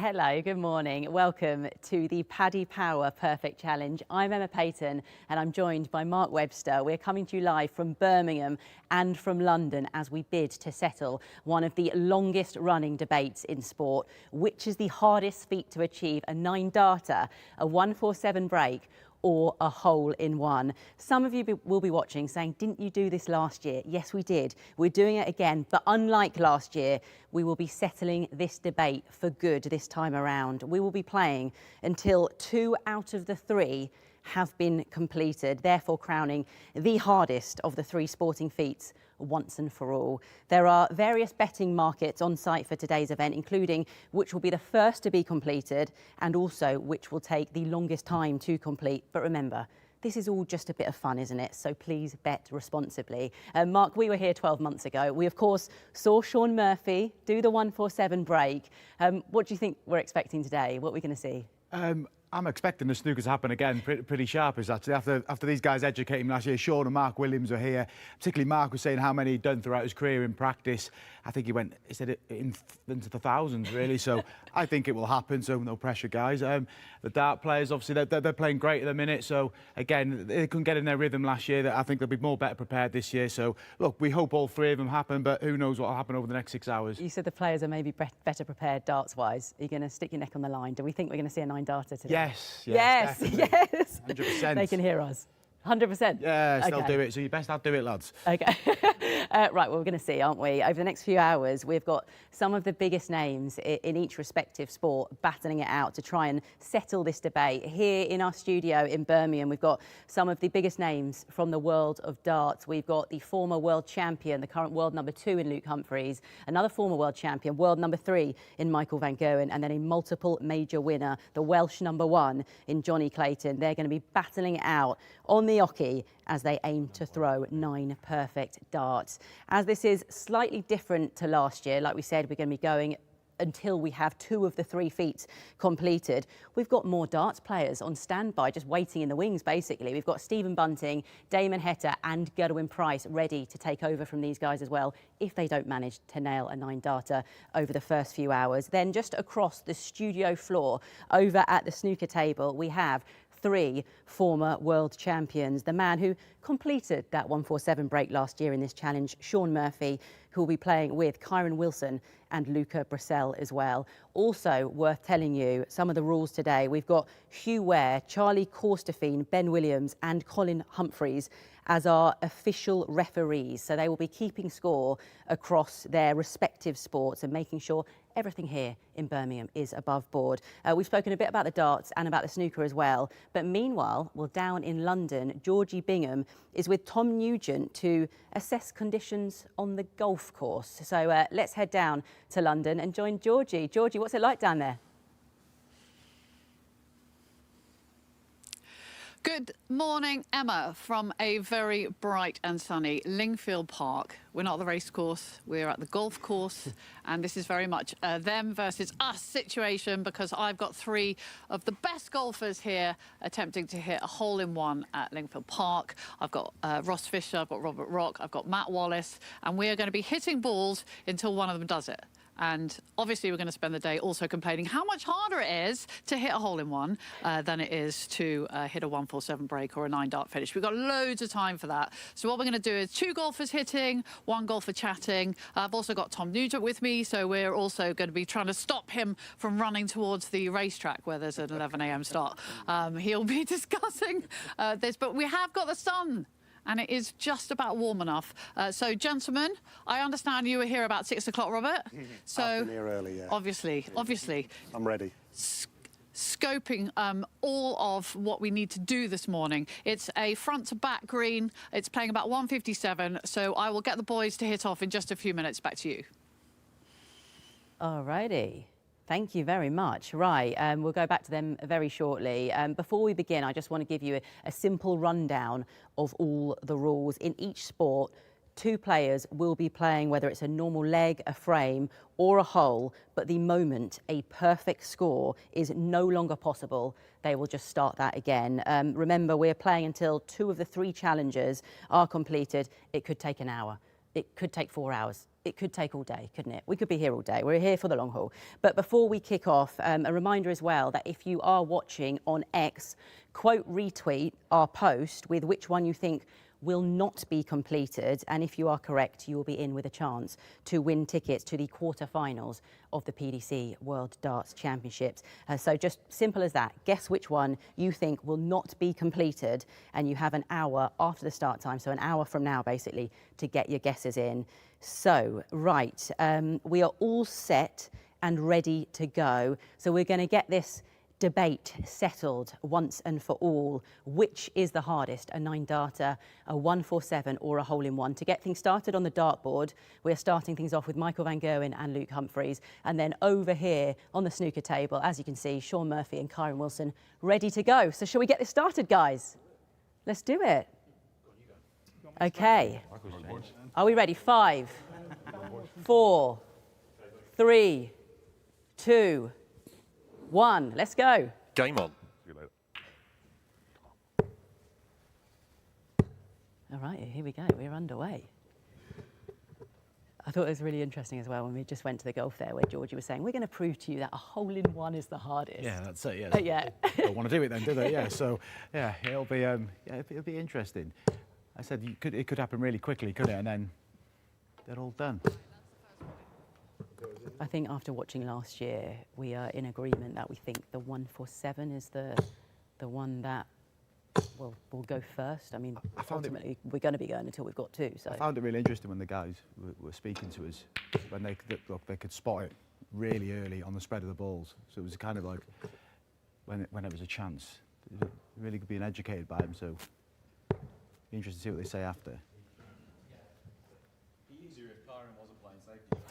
Hello, good morning. Welcome to the Paddy Power Perfect Challenge. I'm Emma Payton and I'm joined by Mark Webster. We're coming to you live from Birmingham and from London as we bid to settle one of the longest running debates in sport. Which is the hardest feat to achieve, a 9-darter, a 147 break, or a hole-in-one? Some of you will be watching saying, didn't you do this last year? Yes, we did. We're doing it again, but unlike last year, we will be settling this debate for good this time around. We will be playing until 2 out of the 3 have been completed, therefore crowning the hardest of the 3 sporting feats once and for all. There are various betting markets on site for today's event, including which will be the first to be completed and also which will take the longest time to complete. But remember, this is all just a bit of fun, isn't it? So please bet responsibly. Mark, we were here 12 months ago. We, of course, saw Shawn Murphy do the 147 break. What do you think we're expecting today? What are we going to see? I'm expecting the Snooker to happen again pretty sharp, is actually. After these guys educated him last year, Shaun and Mark Williams were here. Particularly Mark was saying how many he'd done throughout his career in practice. I think he said it into the thousands, really. So I think it will happen, so no pressure, guys. The dart players, obviously, they're playing great at the minute. So, again, they couldn't get in their rhythm last year. I think they'll be better prepared this year. So, look, we hope all 3 of them happen, but who knows what will happen over the next 6 hours. You said the players are maybe better prepared darts-wise. Are you going to stick your neck on the line? Do we think we're going to see a 9-darter today? Yes. Yes. 100%. They can hear us. 100%? Yes, okay. They'll do it. So you best do it, lads. OK. Right, well, we're going to see, aren't we? Over the next few hours, we've got some of the biggest names in each respective sport battling it out to try and settle this debate. Here in our studio in Birmingham, we've got some of the biggest names from the world of darts. We've got the former world champion, the current world number 2 in Luke Humphries, another former world champion, world number 3 in Michael van Gerwen, and then a multiple major winner, the Welsh number 1 in Johnny Clayton. They're going to be battling it out on the oche as they aim to throw 9 perfect darts. As this is slightly different to last year, like we said, we're going to be going until we have 2 of the 3 feats completed. We've got more darts players on standby, just waiting in the wings, basically. We've got Stephen Bunting, Damon Heta and Gerwen Price ready to take over from these guys as well, if they don't manage to nail a 9-darter over the first few hours. Then just across the studio floor, over at the snooker table, we have 3 former world champions. The man who completed that 147 break last year in this challenge, Shawn Murphy, who will be playing with Kyron Wilson and Luca Brissell as well. Also worth telling you some of the rules today. We've got Hugh Ware, Charlie Corstefine, Ben Williams and Colin Humphries as our official referees. So they will be keeping score across their respective sports and making sure everything here in Birmingham is above board. We've spoken a bit about the darts and about the snooker as well. But meanwhile, well, down in London, Georgie Bingham is with Tom Nugent to assess conditions on the golf course. So let's head down to London and join Georgie. Georgie, what's it like down there? Good morning, Emma, from a very bright and sunny Lingfield Park. We're not at the racecourse, we're at the golf course, and this is very much a them versus us situation because I've got 3 of the best golfers here attempting to hit a hole-in-one at Lingfield Park. I've got Ross Fisher, I've got Robert Rock, I've got Matt Wallace, and we are going to be hitting balls until one of them does it. And obviously we're going to spend the day also complaining how much harder it is to hit a hole-in-one than it is to hit a 147 break or a 9-dart finish. We've got loads of time for that. So what we're going to do is 2 golfers hitting, 1 golfer chatting. I've also got Tom Nugent with me, so we're also going to be trying to stop him from running towards the racetrack where there's an 11 a.m. start. He'll be discussing this, but we have got the sun. And it is just about warm enough. So, gentlemen, I understand you were here about 6 o'clock, Robert. So, I've been here early, yeah. Obviously. I'm ready. Scoping all of what we need to do this morning. It's a front to back green. It's playing about 157. So I will get the boys to hit off in just a few minutes. Back to you. All righty. Thank you very much. Right, we'll go back to them very shortly. Before we begin, I just want to give you a simple rundown of all the rules. In each sport, 2 players will be playing, whether it's a normal leg, a frame or a hole, but the moment a perfect score is no longer possible, they will just start that again. Remember, we're playing until 2 of the 3 challenges are completed. It could take an hour. It could take 4 hours. it could take all day, couldn't it? We could be here all day. We're here for the long haul. But before we kick off, a reminder as well that if you are watching on X, quote retweet our post with which one you think will not be completed, and if you are correct, you will be in with a chance to win tickets to the quarterfinals of the PDC World Darts Championships. So just simple as that. Guess which one you think will not be completed, and you have an hour after the start time, so an hour from now basically, to get your guesses in. So, right, we are all set and ready to go. So we're going to get this debate settled once and for all. Which is the hardest, a 9-darter, a 147 or a hole-in-one? To get things started on the dartboard, we're starting things off with Michael van Gerwen and Luke Humphries. And then over here on the snooker table, as you can see, Shawn Murphy and Kyron Wilson ready to go. So shall we get this started, guys? Let's do it. Okay. Are we ready? 5, 4, 3, 2, 1. Let's go. Game on. See you later. All right, here we go. We're underway. I thought it was really interesting as well when we just went to the golf there where Georgie was saying, we're going to prove to you that a hole-in-one is the hardest. Yeah, that's it. Yeah. Yeah. Don't want to do it then, do they? Yeah. So, yeah, it'll be interesting. I said it could happen really quickly, couldn't it? And then they're all done. I think after watching last year, we are in agreement that we think the 147 is the one that will go first. I mean, ultimately, we're going to be going until we've got two. So I found it really interesting when the guys were speaking to us, when they could spot it really early on the spread of the balls. So it was kind of like when it was a chance. It really being educated by them. So be interested to see what they say after. It'd be easier if Kyron wasn't playing safety.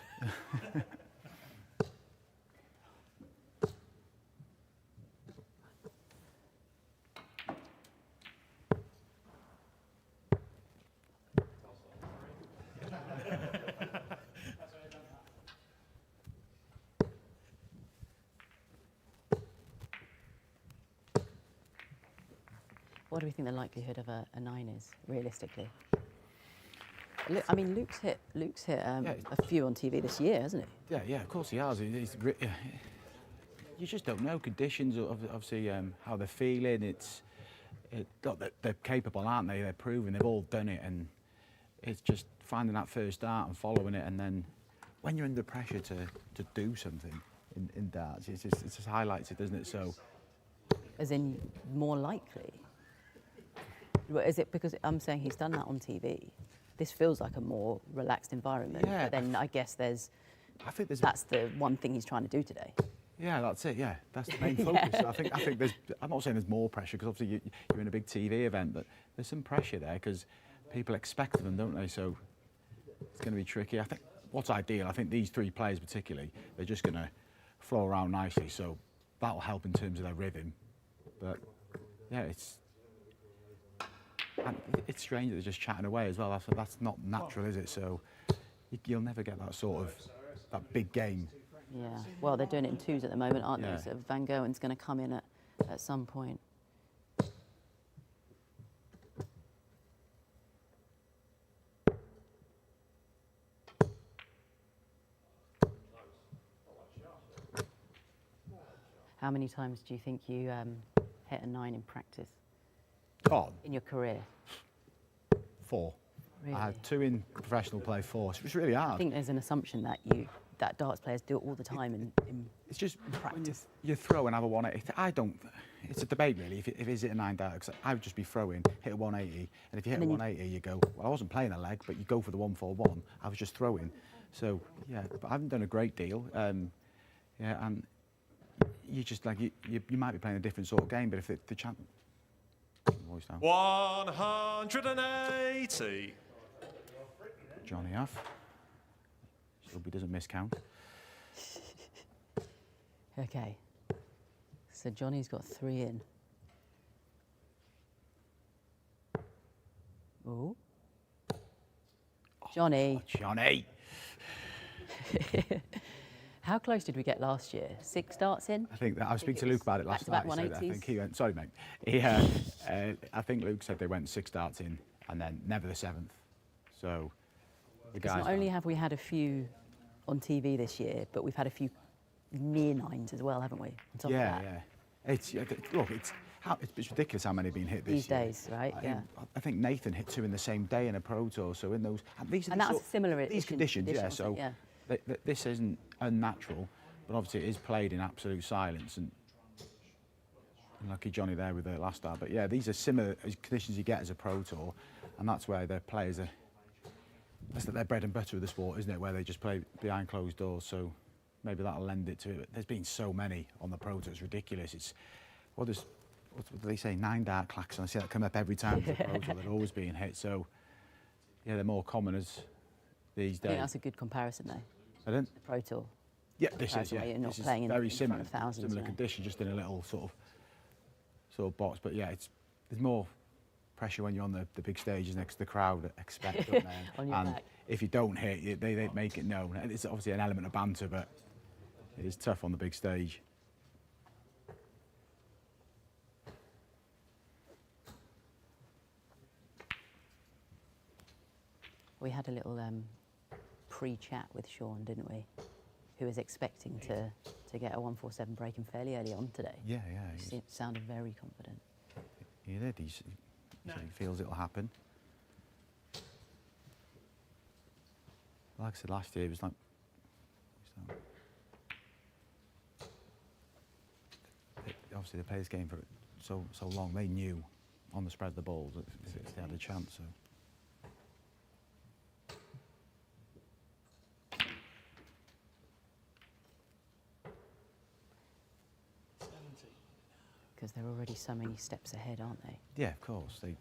what do we think the likelihood of a 9 is, realistically? I mean, Luke's hit a few on TV this year, hasn't he? Yeah, of course he has. You just don't know conditions, obviously, how they're feeling. Look, they're capable, aren't they? They're proven. They've all done it, and it's just finding that first dart and following it. And then when you're under pressure to do something in darts, it just highlights it, doesn't it? So, as in more likely. Is it because I'm saying he's done that on TV? This feels like a more relaxed environment. Yeah. But then I guess that's the one thing he's trying to do today. Yeah, that's it. Yeah, that's the main focus. Yeah. I think there's. I'm not saying there's more pressure because obviously you're in a big TV event, but there's some pressure there because people expect them, don't they? So it's going to be tricky. I think what's ideal. I think these three players particularly, they're just going to flow around nicely. So that'll help in terms of their rhythm. But yeah, it's strange that they're just chatting away as well. That's not natural, is it? So you'll never get that sort of that big game. Yeah, well, they're doing it in twos at the moment, aren't Yeah. they? So Van Gerwen's going to come in at some point. How many times do you think you hit a 9 in practice Oh, in your career? 4. Really? I had 2 in professional play, 4. It's really hard. I think there's an assumption that darts players do it all the time in It's just practice. when you throw and have a 180. I don't. It's a debate really. If it is a 9 dart, because I would just be throwing, hit a 180, and if you hit a 180, you go. Well, I wasn't playing a leg, but you go for the 141. I was just throwing. So yeah, but I haven't done a great deal. Yeah, and you just like you might be playing a different sort of game, but if the champ. Voice down. 180. Johnny off. So hope he doesn't miscount. Okay. So Johnny's got 3 in. Ooh. Johnny. Johnny. How close did we get last year? 6 darts in? I think that I was speaking to Luke about it last night. Back-to-back He said, I 180s? think he went. Sorry, mate. I think Luke said they went 6 darts in and then never the 7th. So Because not only have we had a few on TV this year, but we've had a few near nines as well, haven't we? On top of that. Yeah. Look, it's ridiculous how many have been hit These days, right? I think Nathan hit 2 in the same day in a Pro Tour, so in those... And that was similar... These conditions, yeah, so this isn't unnatural, but obviously it is played in absolute silence, and lucky Johnny there with the last start. But yeah, these are similar conditions you get as a Pro Tour, and that's where the players are... That's their bread and butter of the sport, isn't it? Where they just play behind closed doors, so maybe that'll lend it to it. But there's been so many on the Pro Tour, it's ridiculous. It's... What do they say? 9 dart clacks, and I see that come up every time the Pro Tour. They're always being hit, so yeah, they're more common as these days. I think that's a good comparison, though. Pardon? The Pro Tour. Yeah, this is, yeah. You're not this playing is very in similar, front of thousands, similar condition, just in a little sort of box. But yeah, there's more pressure when you're on the big stages next to the crowd expect, don't they? On your and back. if you don't hit, they make it known. And it's obviously an element of banter, but it is tough on the big stage. We had a little pre-chat with Shaun, didn't we? Who was expecting to get a 147 breaking fairly early on today. Yeah. He sounded very confident. He did. He feels it'll happen. Like I said last year, it was like... Obviously, they played this game for so long. They knew on the spread of the balls that they had a chance. So. Because they're already so many steps ahead, aren't they? Yeah, of course. They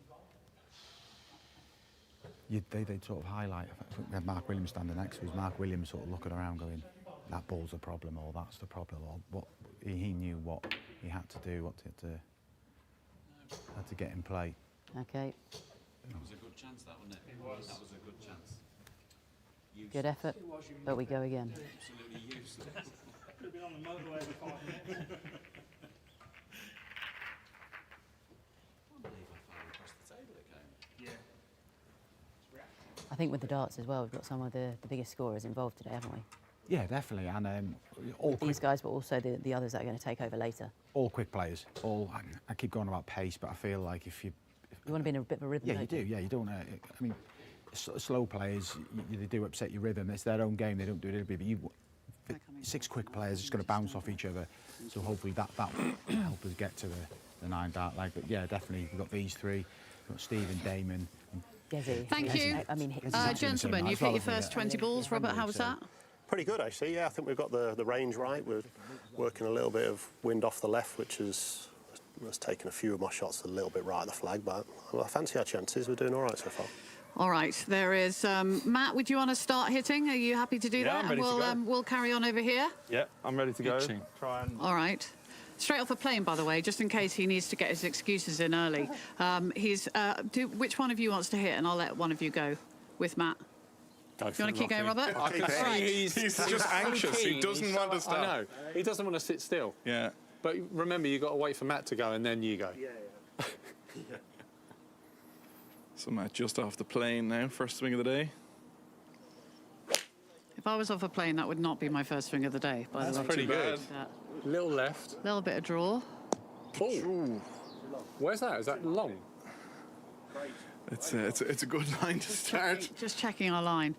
sort of highlight. I think we had Mark Williams standing next to us. Mark Williams sort of looking around, going, "That ball's a problem," or "That's the problem," or what. He knew what he had to do, what he had to get in play. Okay. It was a good chance, that, wasn't it? That was a good chance. Good effort, but we go again. Absolutely useless. Could have been on the motorway every 5 minutes. I think with the darts as well, we've got some of the biggest scorers involved today, haven't we? Yeah, definitely. And all These guys, but also the others that are going to take over later. All quick players. I keep going about pace, but I feel like if you want to be in a bit of a rhythm. Yeah, you do. Yeah, you don't. I mean, slow players, they do upset your rhythm. It's their own game. They don't do it. But 6 quick players just going to bounce off each other. So hopefully that will help us get to the 9 dart leg. But yeah, definitely we've got these 3. We've got Stephen, Damon. Thank you. I mean, gentlemen, you've hit your first 20 balls. Robert, how was that? Pretty good, actually. Yeah, I think we've got the range right. We're working a little bit of wind off the left, which has taken a few of my shots a little bit right at the flag, but I fancy our chances. We're doing all right so far. All right, there is Matt. Would you want to start hitting? Are you happy to do that? I'm ready to go. We'll carry on over here. Yeah, I'm ready to go. Itching. Try and... All right. Straight off a plane, by the way, just in case he needs to get his excuses in early. Which one of you wants to hit, and I'll let one of you go with Matt. Go You want to keep going, Robert? I can see he's just anxious. He doesn't want to start. I know. He doesn't want to sit still. Yeah. But remember, you've got to wait for Matt to go, and then you go. Yeah. So Matt just off the plane now, first swing of the day. If I was off a plane, that would not be my first swing of the day, by the way. That's pretty good. Little left. Little bit of draw. Oh. Where's that? Is that long? It's a good line to start. Just checking our line.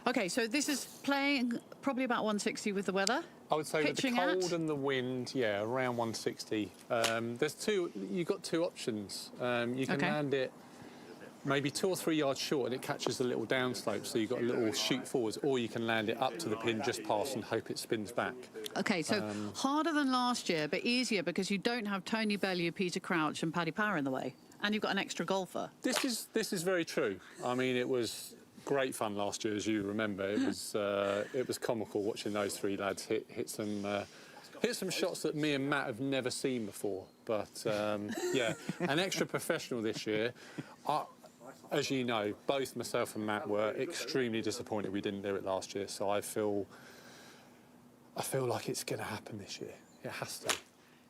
Okay, so this is playing probably about 160 with the weather. I would say Pitching with the cold at? and the wind, yeah, around 160. You've got 2 options. You can Okay. land it maybe 2 or 3 yards short and it catches the little downslope, so you've got a little shoot forwards, or you can land it up to the pin just past and hope it spins back. Okay, so harder than last year, but easier because you don't have Tony Bellew, Peter Crouch and Paddy Power in the way. And you've got an extra golfer. This is very true. I mean, it was great fun last year, as you remember. It was comical watching those 3 lads hit some shots that me and Matt have never seen before. But yeah, an extra professional this year. As you know, both myself and Matt were extremely disappointed we didn't do it last year. So I feel like it's going to happen this year. It has to.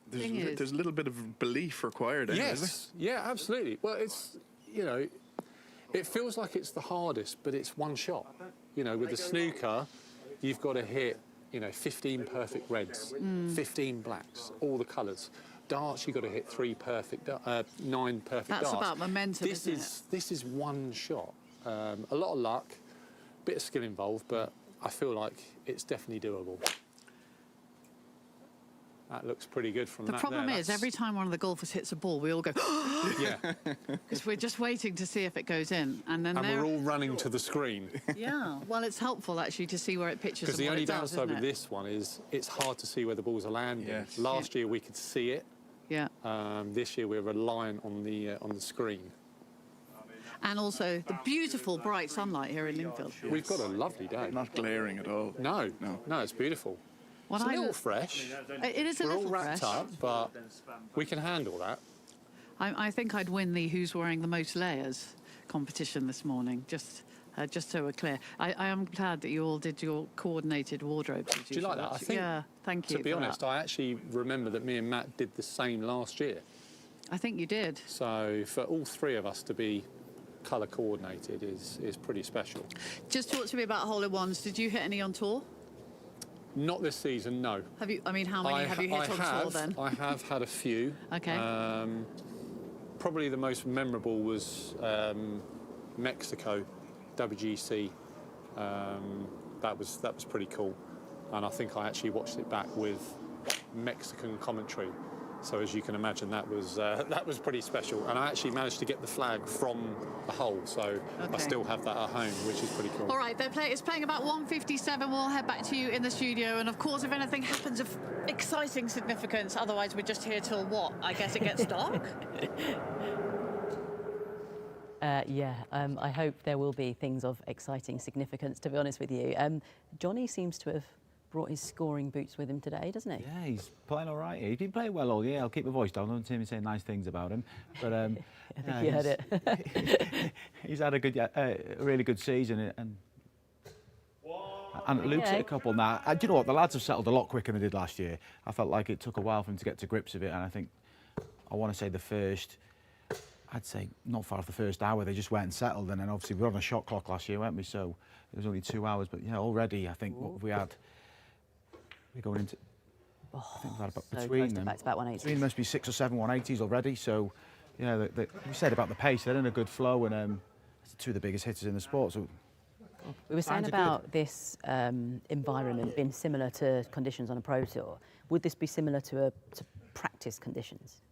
There's a little bit of belief required. Yes, yeah, absolutely. Well, it feels like it's the hardest, but it's one shot. You know, with the snooker, you've got to hit, you know, 15 perfect reds, 15 blacks, all the colours. Darts, you've got to hit 9 perfect darts. That's about momentum, isn't it? This is one shot. A lot of luck, bit of skill involved, but I feel like it's definitely doable. That looks pretty good from The that problem there. is, every time one of the golfers hits a ball, we all go, Yeah, because we're just waiting to see if it goes in. And then and we're all running to the screen. Yeah, well, it's helpful, actually, to see where it pitches Because and the what only it does, downside with isn't it? this one is it's hard to see where the balls are landing. Yes. Last year we could see it. Yeah. This year we're reliant on the screen. And also the beautiful bright sunlight here in Lingfield. We've got a lovely day. Not glaring at all. No, No. no, it's beautiful. What It's a I little fresh. It is a We're all little wrapped fresh. up, but we can handle that. I think I'd win the who's wearing the most layers competition this morning, just so we're clear. I am glad that you all did your coordinated wardrobes. Do you like that? I think, yeah, thank you. To be for honest, that. I actually remember that me and Matt did the same last year. I think you did. So for all three of us to be colour coordinated is pretty special. Just talk to me about hole-in-ones. Did you hit any on tour? Not this season, no. Have you? I mean, how many have you hit on tour then? I have had a few. Okay. Probably the most memorable was Mexico, WGC. That was pretty cool, and I think I actually watched it back with Mexican commentary. So as you can imagine, that was pretty special, and I actually managed to get the flag from the hole, so I Okay. still have that at home, which is pretty cool. All right, it's playing about 1:57. We'll head back to you in the studio, and of course, if anything happens of exciting significance, otherwise we're just here till what? I guess it gets dark. I hope there will be things of exciting significance, to be honest with you. Johnny seems to have brought his scoring boots with him today, doesn't he? Yeah, he's playing all right. He's been playing well all year. I'll keep my voice down. I don't hear me saying nice things about him. But I think you heard it. he's had a really good season, and Luke's hit a couple now. Do you know what? The lads have settled a lot quicker than they did last year. I felt like it took a while for them to get to grips with it, and I think I want to say I'd say not far off the first hour, they just went and settled, and then obviously we were on a shot clock last year, weren't we? So it was only 2 hours, but yeah, already I think what we're going into. I think we've had about So between close to them. back-to-back 180s. Between must be 6 or 7 180s already. So yeah, we said about the pace, they're in a good flow, and it's two of the biggest hitters in the sport. So We were saying signs are about this environment being similar to conditions on a pro tour. Would this be similar to practice conditions?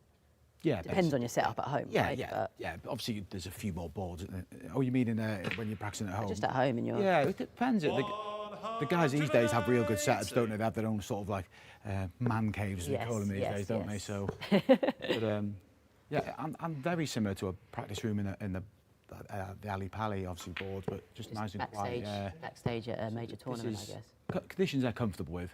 yeah, Depends on your setup at home, Yeah, right? yeah, But yeah. But obviously, there's a few more boards. Isn't there? Oh, you mean when you're practicing at home? just at home in your... Yeah, it depends. The guys these days have real good setups, don't they? They have their own sort of like man caves, as we call them these days, don't they? So, but yeah, I'm very similar to a practice room in the Ali Pali, obviously boards, but just nice and quiet. Yeah. Backstage at a major tournament, I guess. Conditions they're comfortable with.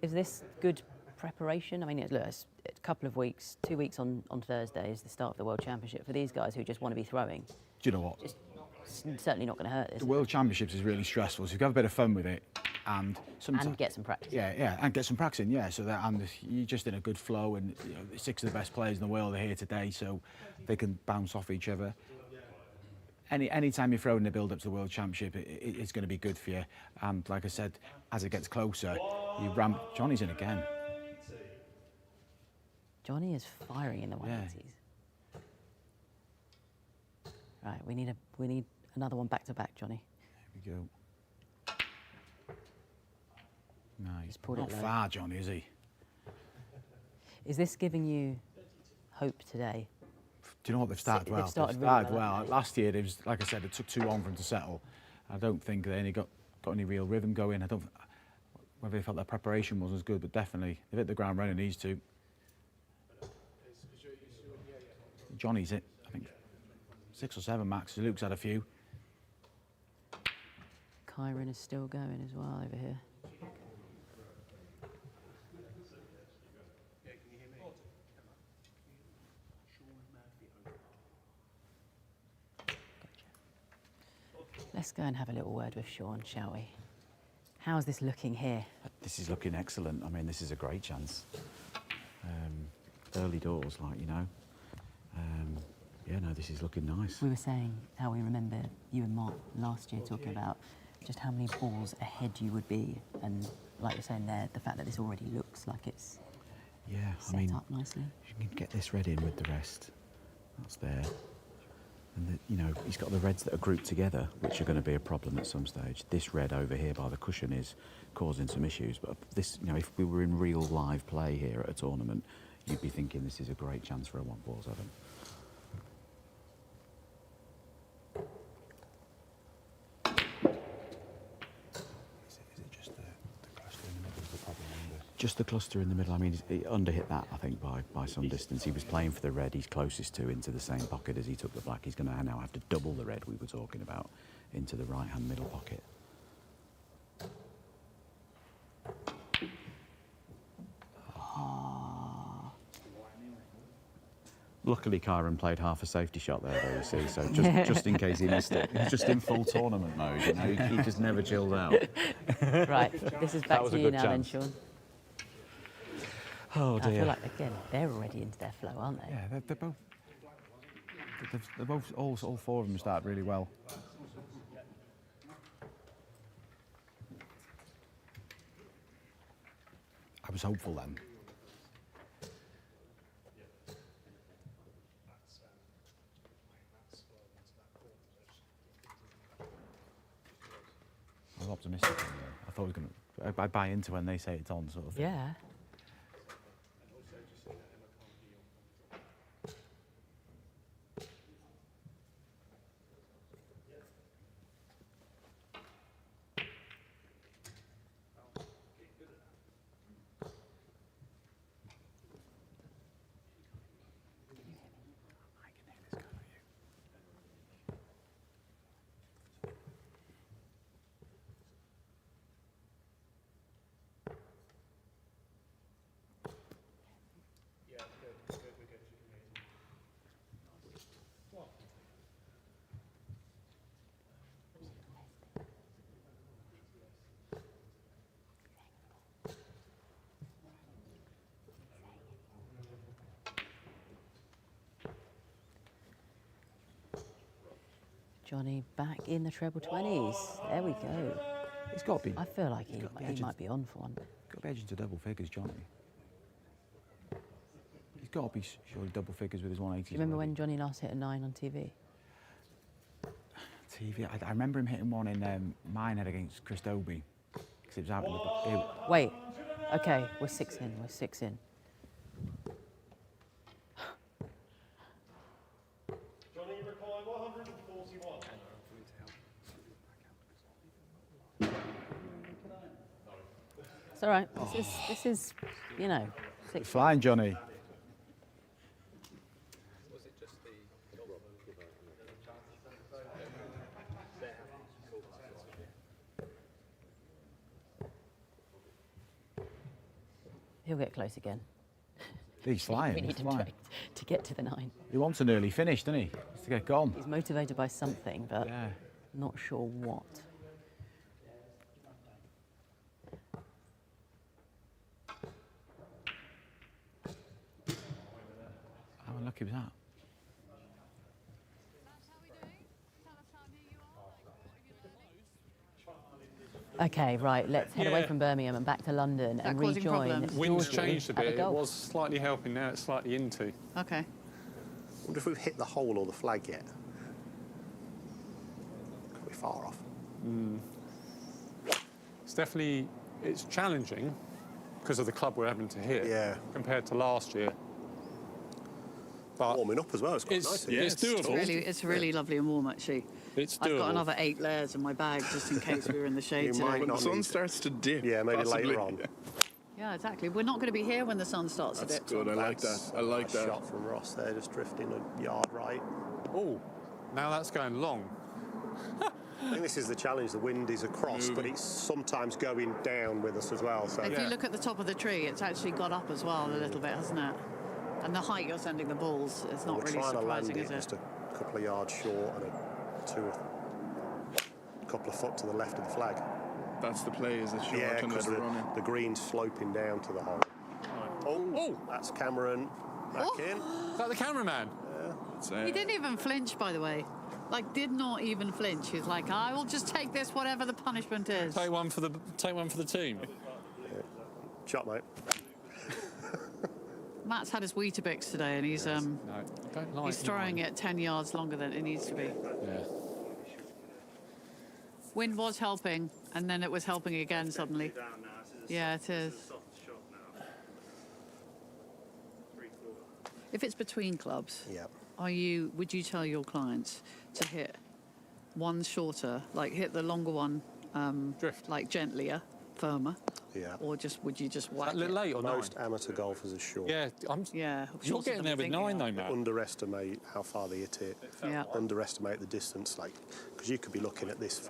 Is this good preparation? I mean, it's a couple of weeks, 2 weeks on Thursday is the start of the World Championship for these guys who just want to be throwing. Do you know what? It's certainly not going to hurt this. The World Championships is really stressful, so you can have a bit of fun with it, and sometimes And get some practice. Yeah, and get some practice in, yeah. So that and you're just in a good flow, and you know, 6 of the best players in the world are here today, so they can bounce off each other. Any time you're throwing the build up to the World Championship, it's going to be good for you. And like I said, as it gets closer, you ramp. Johnny's in again. Johnny is firing in the 180s. Right, we need another one back to back, Johnny. There we go. No, he's pulled not it low. far, Johnny, is he? Is this giving you hope today? Do you know what, they've started They've well? started They've really started well, well. haven't they? Last year, it was, like I said, it took too long for them to settle. I don't think they only got any real rhythm going. I don't whether they felt their preparation wasn't as good, but definitely they've hit the ground running, these two. Johnny's hit, I think, 6 or 7 max. Luke's had a few. Kyron is still going as well over here. Let's go and have a little word with Shaun, shall we? How's this looking here? This is looking excellent. I mean, this is a great chance. Early doors, like, you know. Yeah, no, this is looking nice. We were saying how we remember you and Mark last year talking about just how many balls ahead you would be, and like you're saying there, the fact that this already looks like it's set up nicely. You can get this red in with the rest. That's there. And you know, he's got the reds that are grouped together, which are going to be a problem at some stage. This red over here by the cushion is causing some issues. But this, you know, if we were in real live play here at a tournament, you'd be thinking this is a great chance for a 147. Just the cluster in the middle. I mean, he underhit that, I think, by some distance. He was playing for the red he's closest to into the same pocket as he took the black. He's going to now have to double the red we were talking about into the right-hand middle pocket. Luckily, Kyron played half a safety shot there, though, you see, so just in case he missed it. He was just in full tournament mode, you know, he just never chilled out. Right, this is back to you now then, Shaun. Oh, dear. I feel like, again, they're already into their flow, aren't they? Yeah, they're both, all four of them started really well. I was hopeful then. I was optimistic. I thought we were going to. I buy into when they say it's on, sort of thing. Yeah. Johnny back in the treble 20s. There we go. He's got to be. I feel like he might be on for one. Got to be edging to double figures, Johnny. He's got to be surely double figures with his 180s. Do you remember when Johnny last hit a 9 on TV? I remember him hitting one in Minehead against Chris Dobie. Because it was out in the... Wait. Okay, we're 6 in. We're 6 in. Johnny, you require 141. It's all right. This is, you know, 6. Flying, Johnny. He'll get close again. He's flying. We need He's flying. to get to the 9. He wants an early finish, doesn't he? Just to get gone. He's motivated by something, but Yeah. not sure what. How unlucky was that? Okay, right, let's head away from Birmingham and back to London and causing rejoin problems? Wind's Georgie changed a at the bit. It Gulf. was slightly helping, now it's slightly into. Okay. I wonder if we've hit the hole or the flag yet. Could be far off. It's definitely, it's challenging because of the club we're having to hit compared to last year. But Warming up as well. It's quite nice. it's doable. It's really lovely and warm, actually. It's I've doable. got another 8 layers in my bag just in case we were in the shade You today. might When the not sun need- starts to dip. Yeah, maybe possibly. later on. Yeah, exactly. We're not going to be here when the sun starts That's to dip. good. I like that. I like Nice that. shot from Ross there, just drifting a yard right. Oh, now that's going long. I think this is the challenge. The wind is across, but it's sometimes going down with us as well. So If you look at the top of the tree, it's actually got up as well a little bit, hasn't it? And the height you're sending the balls, it's not we're really trying to land surprising, it is just it? a couple of yards short and a couple of foot to the left of the flag. That's the play, is it? Sure, Yeah, to let because it run in. the green's sloping down to the hole. Oh, that's Cameron back in. Is that the cameraman? He didn't even flinch, by the way. Like, did not even flinch. He was like, I will just take this, whatever the punishment is. Take one for the team. Shot, mate. Matt's had his Weetabix today, and he's No, I don't like he's throwing it 10 yards longer than it needs to be. Yeah. Wind was helping, and then it was helping again suddenly. Yeah, it is. If it's between clubs, Yeah. would you tell your clients to hit one shorter, like hit the longer one, Drift. like gentlier, firmer, Yeah. or just would you just whack A little it? late or nine? Most amateur golfers are short. Yeah, Yeah, You're shorter getting than there I'm with thinking 9 though, of. Matt. Underestimate how far they hit it. Yeah. Underestimate the distance, like, because you could be looking at this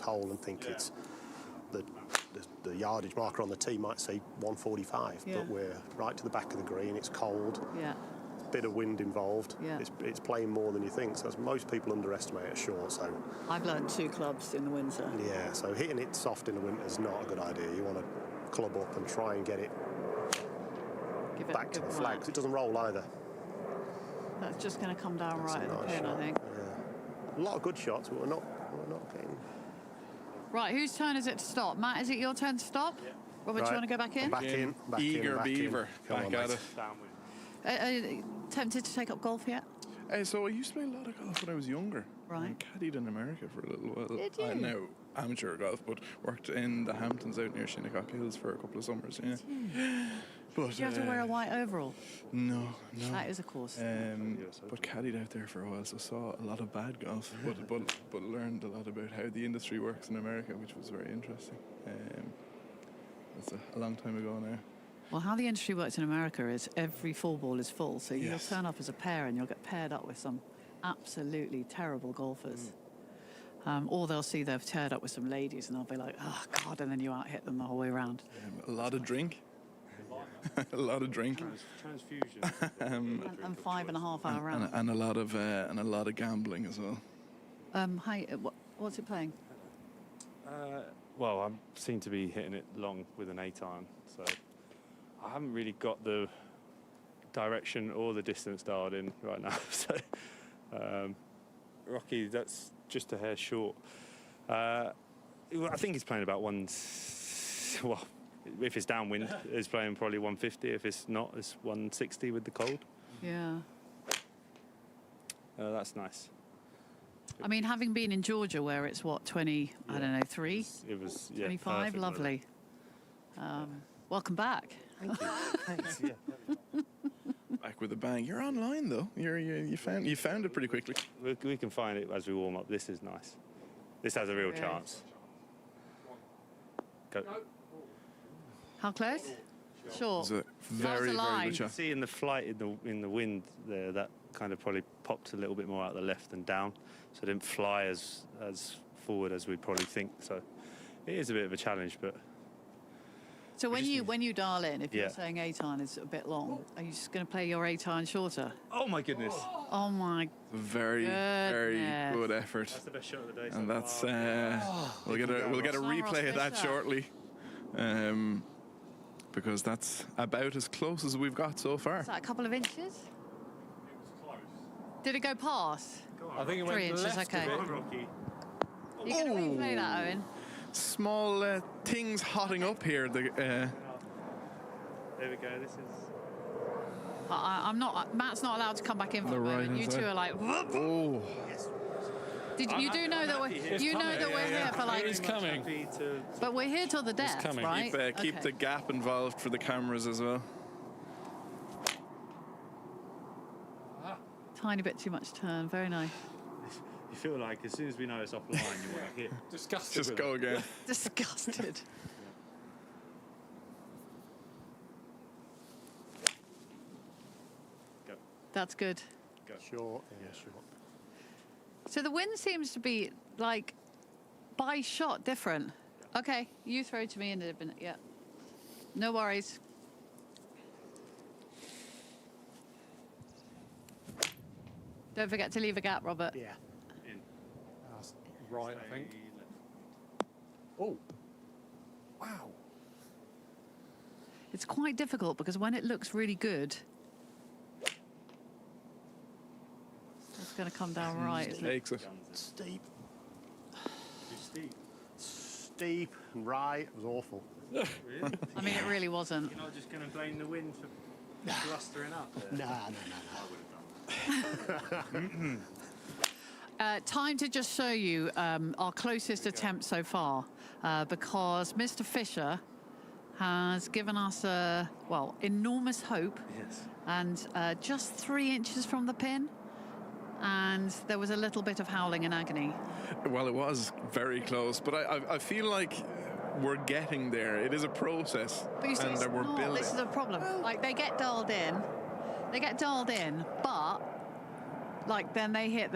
hole and think it's the yardage marker on the tee might say 145, Yeah. but we're right to the back of the green. It's cold. Yeah. Bit of wind involved. Yeah. It's playing more than you think. So most people underestimate it short. So I've learned 2 clubs in the winter. yeah. So hitting it soft in the winter is not a good idea. You want to club up and try and get it Give it back a to good the flag. whack. 'Cause it doesn't roll either. That's just going to come down That's right a at the nice pin, I shot. think. Yeah. A lot of good shots, but we're not getting. Right, whose turn is it to stop? Matt, is it your turn to stop? Robert, do you want to go back in? Back in. Back Eager in, back beaver. In. Come Back on, at mate. it. Tempted to take up golf yet? So I used to play a lot of golf when I was younger. Right. I caddied in America for a little while. Did you? I'm now amateur golf, but worked in the Hamptons out near Shinnecock Hills for a couple of summers. Yeah. But Do you have to wear a white overall? no. That is a course. But caddied out there for a while, so saw a lot of bad golf, but learned a lot about how the industry works in America, which was very interesting. That's a long time ago now. Well, how the industry works in America is every 4 ball is full, so you'll Yes. turn up as a pair and you'll get paired up with some absolutely terrible golfers. Or they'll see they've paired up with some ladies and they'll be like, oh, God, and then you out-hit them the whole way around. A lot of drink. A lot of drink. Transfusion. And 5.5 hour round. And a lot of gambling as well. Hi, what's it playing? Well, I seem to be hitting it long with an 8-iron, so I haven't really got the direction or the distance dialed in right now. So, Rocky, that's just a hair short. I think he's playing about well, if it's downwind, he's playing probably 150. If it's not, it's 160 with the cold. Yeah. That's nice. I mean, having been in Georgia where it's, what, 20, I don't know, 3? It was, yeah, 25, perfect lovely. Welcome back. weather. Thanks, yeah. Back with a bang. You're online though. You found it pretty quickly. We can find it as we warm up. This is nice. This has a real Yeah. chance. Go. How close? Sure. It's a very, very line. good shot. See in the flight in the wind there, that kind of probably popped a little bit more out the left than down, so it didn't fly as forward as we'd probably think. So it is a bit of a challenge, but So when you dial in, if Yeah. you're saying 8-iron is a bit long, are you just going to play your 8-iron shorter? oh my goodness, Oh my! Very, very Goodness. good effort. that's the best shot of the day. And so that's far. we'll get a Sorry, replay of that Ross, shortly, because that's about as close as we've got so far. Is that a couple of inches? Did it go past? I think it 3 went inches, left okay. a bit. Rocky. You're going to replay that, Owen? Small things hotting up here. There we go. This is. I'm not. Matt's not allowed to come back in for The the moment. right-hand You side. two are like. Whoop. Oh, You do know that we're here for like. He's coming. Happy to. But we're here till the death, coming. right? keep the Okay. gap involved for the cameras as well. Tiny bit too much turn. Very nice. You feel like as soon as we know it's offline, you want to hit. Disgusted. Just with go it. again. Disgusted. Go. That's good. Short, yeah, short. So the wind seems to be like by shot different. Okay, you throw to me in a minute. Yeah. No worries. Don't forget to leave a gap, Robert. Yeah. In. That's right, I think. Oh. Wow. It's quite difficult because when it looks really good, going to come down right, isn't it? Takes it. Steep. Steep and right. It was awful. I mean, it really wasn't. You're not just going to blame the wind for blustering up there? No. Time to just show you our closest attempt so far, because Mr. Fisher has given us enormous hope. Yes. And just 3 inches from the pin, and there was a little bit of howling and agony. Well, it was very close, but I feel like we're getting there. It is a process, But you see, and it's we're not, building. this is a problem. Like, they get dialed in, but like then they hit.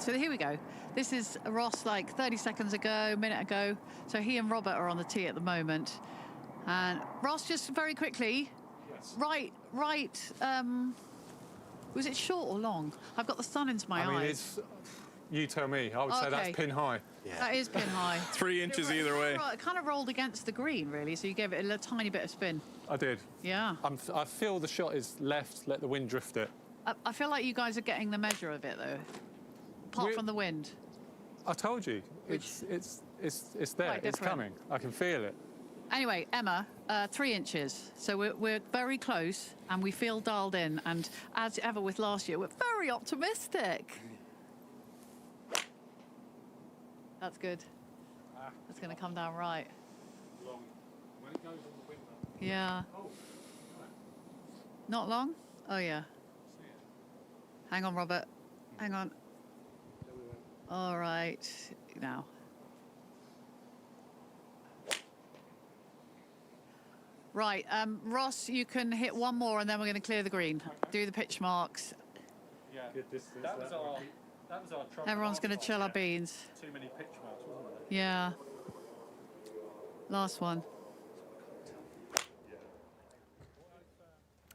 So here we go. This is Ross like 30 seconds ago, minute ago. So he and Robert are on the tee at the moment, and Ross, just very quickly. Right. Was it short or long? I've got the sun into my I mean, eyes. you tell me. I would say Okay. that's pin high. That is pin high. 3 inches either way. It kind of rolled against the green, really, so you gave it a little tiny bit of spin. I did. Yeah. I feel the shot is left, let the wind drift it. I feel like you guys are getting the measure of it, though. Apart from the wind. I told you. It's there. Quite It's different. coming. I can feel it. Anyway, Emma, 3 inches. So we're very close, and we feel dialed in. And as ever with last year, we're very optimistic. That's good. That's going to come down right. Long. When it goes on the wind. Yeah. Not long? Oh, yeah. Hang on, Robert. Hang on. All right. Now. Right. Ross, you can hit one more and then we're going to clear the green. Do the pitch marks. Yeah. Good distance. That was our trouble. Everyone's going to chill our beans. Too many pitch marks, wasn't there? Yeah. Last one.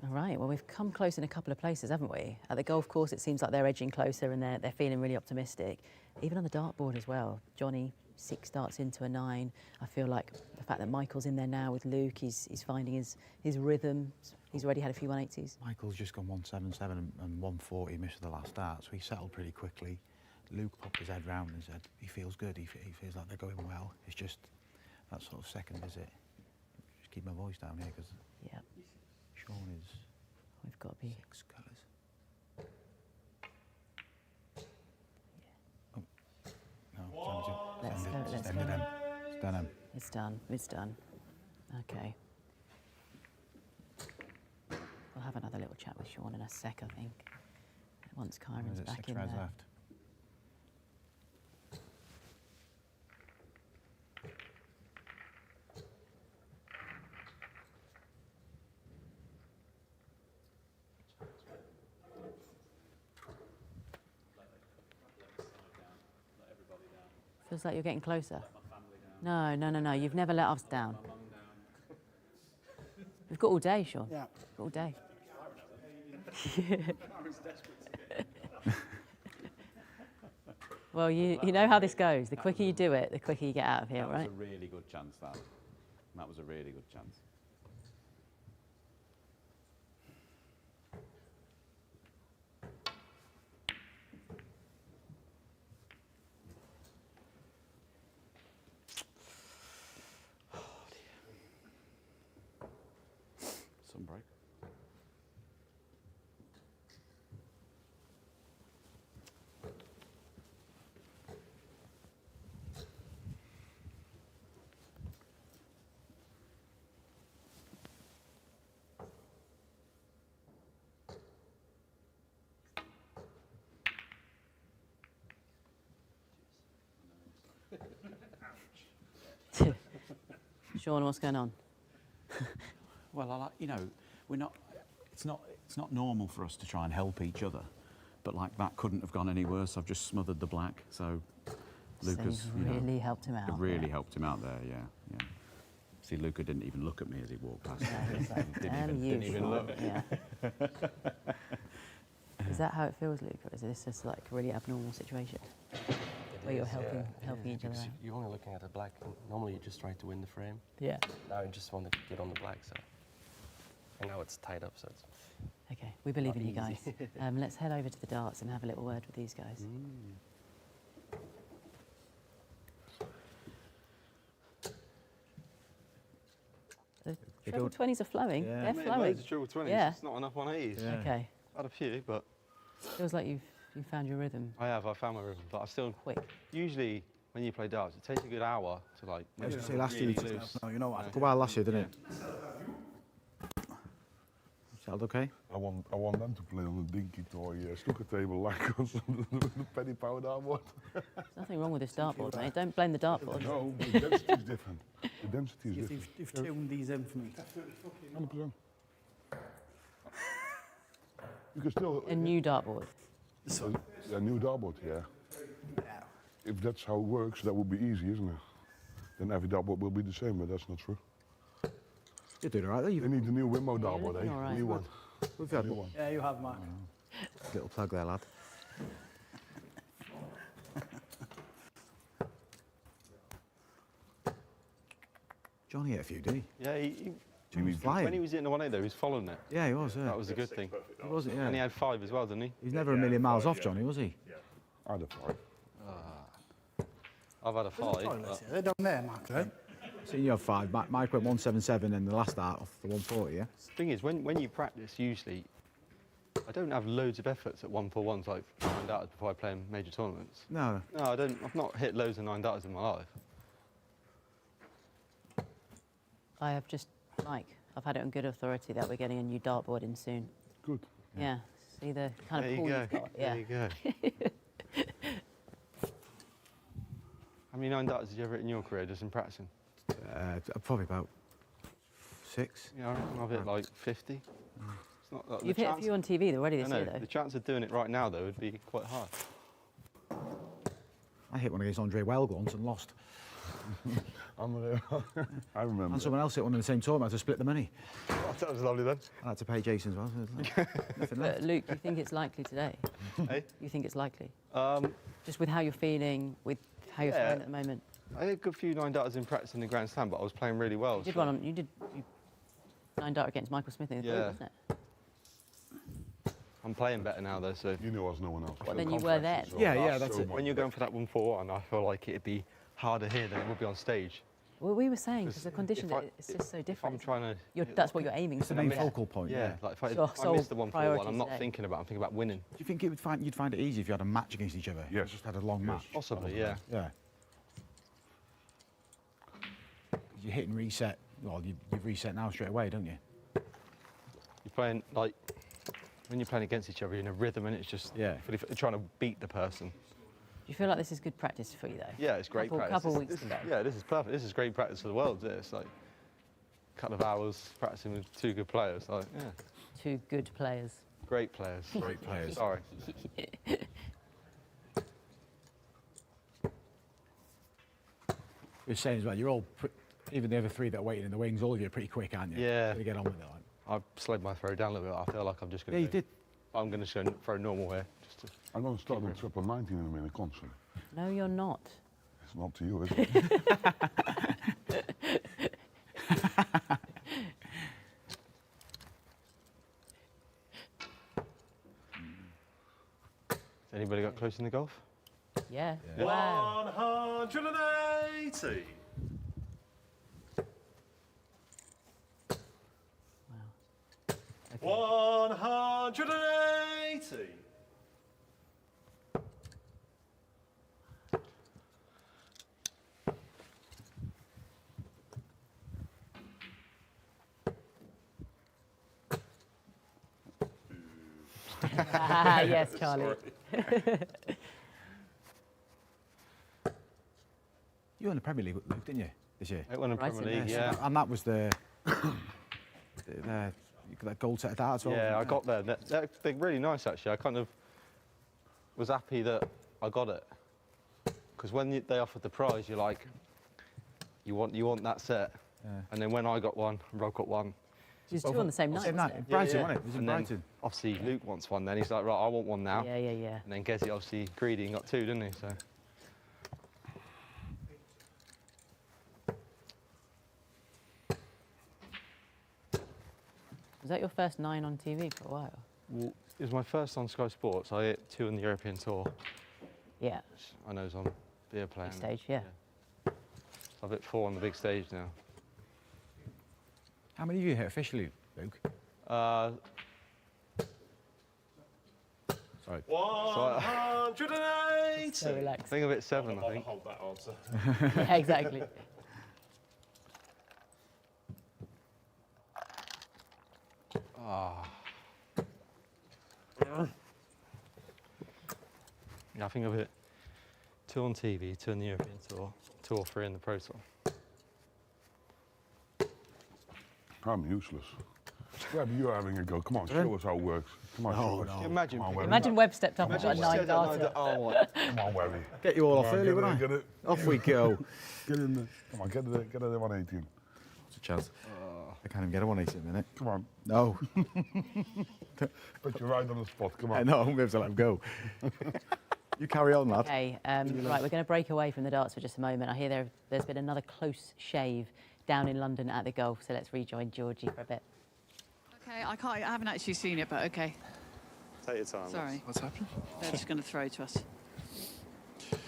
All right, well, we've come close in a couple of places, haven't we? At the golf course, it seems like they're edging closer and they're feeling really optimistic. Even on the dartboard as well. Johnny, 6 darts into a 9. I feel like the fact that Michael's in there now with Luke, he's finding his rhythm. He's already had a few 180s. Michael's just gone 177 and 140 missed the last dart, so he settled pretty quickly. Luke popped his head round and said he feels good, he feels like they're going well. It's just that sort of second visit. Just keep my voice down here because Yeah, Shaun is we've got to be... 6 colours. Let's go, let's It's done. It's done, it's done. Okay. We'll have another little chat with Shaun in a sec, I think. Once Kyron's back 6 in reds there. left. Feels like you're getting closer. No. You've never let us down. We've got all day, Shaun. Yeah. We've got all day. Well, you know how this goes. The quicker you do it, the quicker you get out of here, right? That was a really good chance, that. That was a really good chance. Some break. Shaun, what's going on? Well, we're not. It's not normal for us to try and help each other, but like that couldn't have gone any worse. I've just smothered the black, so Lucas really helped him out. It really yeah. helped him out there. Yeah. See, Luca didn't even look at me as he walked past. Yeah, he's like, didn't even look. Yeah. Is that how it feels, Luca? Is this just like a really abnormal situation where you're helping each other out? You're only looking at the black. And normally, you just try to win the frame. Yeah. Now you just want to get on the black, so. And now it's tied up, so it's. Okay, we believe in you guys. Let's head over to the darts and have a little word with these guys. The treble 20s are flowing. Yeah. They're flowing. Triple 20s. Yeah. It's not enough 180s. Yeah. Okay. I've had a few, but Feels like you've found your rhythm. I found my rhythm, but I still Quick. usually when you play darts, it takes a good hour to like. I was make going to it say last year, really loose. no, you know what? Took a while last year, didn't it? Sound okay? I want them to play on the dinky toy snooker table like on the Paddy Power dartboard. There's nothing wrong with this dartboard, mate. Don't blame the dartboard. No, the density is different. The density is different. You've tuned these in for me. 100%. You can still... A new dartboard. A new dartboard, yeah. If that's how it works, that would be easy, isn't it? Then every dartboard will be the same, but that's not true. You're doing all right, though. They need a new Wimmo you're dartboard, looking all right. New one. We've had New one. Yeah, you have, Mark. little plug there, lad. Johnny hit a few, did he? Yeah, He was flying. when he was hitting the 180 though, he was following it. Yeah, he was, yeah. That was a good thing. He wasn't, yeah. And he had 5 as well, didn't he? He was never a million miles off, Johnny, was he? I'd have 5. I've had a 5. Toilets, they're down there, Mark. Eh? Seen you have 5. Mike went 177 in the last start off the 140, yeah? The thing is, when you practice, usually, I don't have loads of efforts at 141s like 9 darters before I play in major tournaments. No. No, I don't. I've not hit loads of 9 darters in my life. I have just, Mike, I've had it on good authority that we're getting a new dartboard in soon. Good. Yeah. See the kind There of you pool go. you've got. Yeah. There you go. How many 9 darters did you ever hit in your career just in practicing? Probably about 6. Yeah, I reckon I've hit like 50. It's not, like, You've hit a few on TV already this year, though. The chance of doing it right now, though, would be quite high. I hit one against Andre Welg once and lost. I remember. And someone else hit one in the same tournament to split the money. That was lovely then. I had to pay Jason as well. So nothing left. But Luke, you think it's likely today? Hey? You think it's likely? Um, Just with how you're feeling, with how you're Yeah. feeling at the moment. I hit a good few 9 darters in practice in the Grand Slam, but I was playing really well. You did one on, you 9 dart against Michael Smith in the third, Yeah. wasn't it? I'm playing better now, though, so... You knew I was no one else. But then you were there. Yeah, that's it. When you're going for that 141, I feel like it'd be harder here than it would be on stage. Well, we were saying, because the conditions, it's just so If different. I'm trying to... That's what you're aiming It's the for. main yeah. focal point, yeah. Like if I So miss the 141, priority I'm not today. thinking about it, I'm thinking about winning. Do you think you'd find it easy if you had a match against each other? Yes. Just had a long match. Possibly, yeah. Yeah. You hit and reset. Well, you've reset now straight away, don't you? You're playing, like, when you're playing against each other, you're in a rhythm and it's just... Yeah. You're trying to beat the person. Do you feel like this is good practice for you, though? Yeah, it's great practice. Couple This- weeks this to is- go. Yeah, this is perfect. This is great practice for the world. Yeah. It's like a couple of hours practicing with 2 good players. Like, yeah, 2 good players. great players. Great players. Sorry. You're saying as well, you're all, even the other 3 that are waiting in the wings, all of you are pretty quick, aren't you? Yeah. To get on with it. Like. I've slowed my throw down a little bit. I feel like I'm just going to... Yeah, you did. I'm going to throw normal here. Just to, I'm going to start on triple 19 in a minute, constant. No, you're not. It's not to you, is it? has anybody got close in the golf? Yeah. Wow. 180. Wow. 180. Yes, Charlie. You won the Premier League, Luke, didn't you, this year? I won in Right Premier in League, there. yeah. And that was the that gold set of that as well. Yeah, I wasn't got there. They're really nice, actually. I kind of was happy that I got it. Because when they offered the prize, you're like, you want that set. Yeah. And then when I got one, Rob got one. It was 2 on the same night, Same wasn't night. it? Brighton, wasn't it? It was in And then, Brighton. obviously, Luke wants one then. He's like, right, I want one now. Yeah, yeah, yeah. And then Gezi, obviously, greedy and got 2, didn't he? So. Was that your first 9 on TV for a while? Well, it was my first on Sky Sports. I hit 2 on the European Tour. Yeah. Which I know is on beer playing. Big stage, yeah. So I've hit 4 on the big stage now. How many have you hit officially, Luke? Sorry. 108! So I relaxed. think I've hit 7, I think. Hold that answer. Yeah, exactly. Yeah, I think I've hit 2 on TV, 2 on the European Tour, 2 or 3 in the Pro Tour. I'm useless. Yeah, but you're having a go. Come on, show us how it works. Come on, show us. Imagine, Come on, Webby. Imagine Webb stepped up and got a 9 darter. Come on, Webby. Get you all Come off on, early, get wouldn't it, I? get it. Off we go. Get in there. Come on, get it at 118. What's a chance? I can't even get a 180 in a minute. Come on. No. Put you right on the spot. Come on. I know, I won't be able to let him go. You carry on, lad. Okay, right, we're going to break away from the darts for just a moment. I hear there's been another close shave down in London at the golf, so let's rejoin Georgie for a bit. Okay, I haven't actually seen it, but okay. Take your time. Sorry. What's happening? They're just going to throw to us.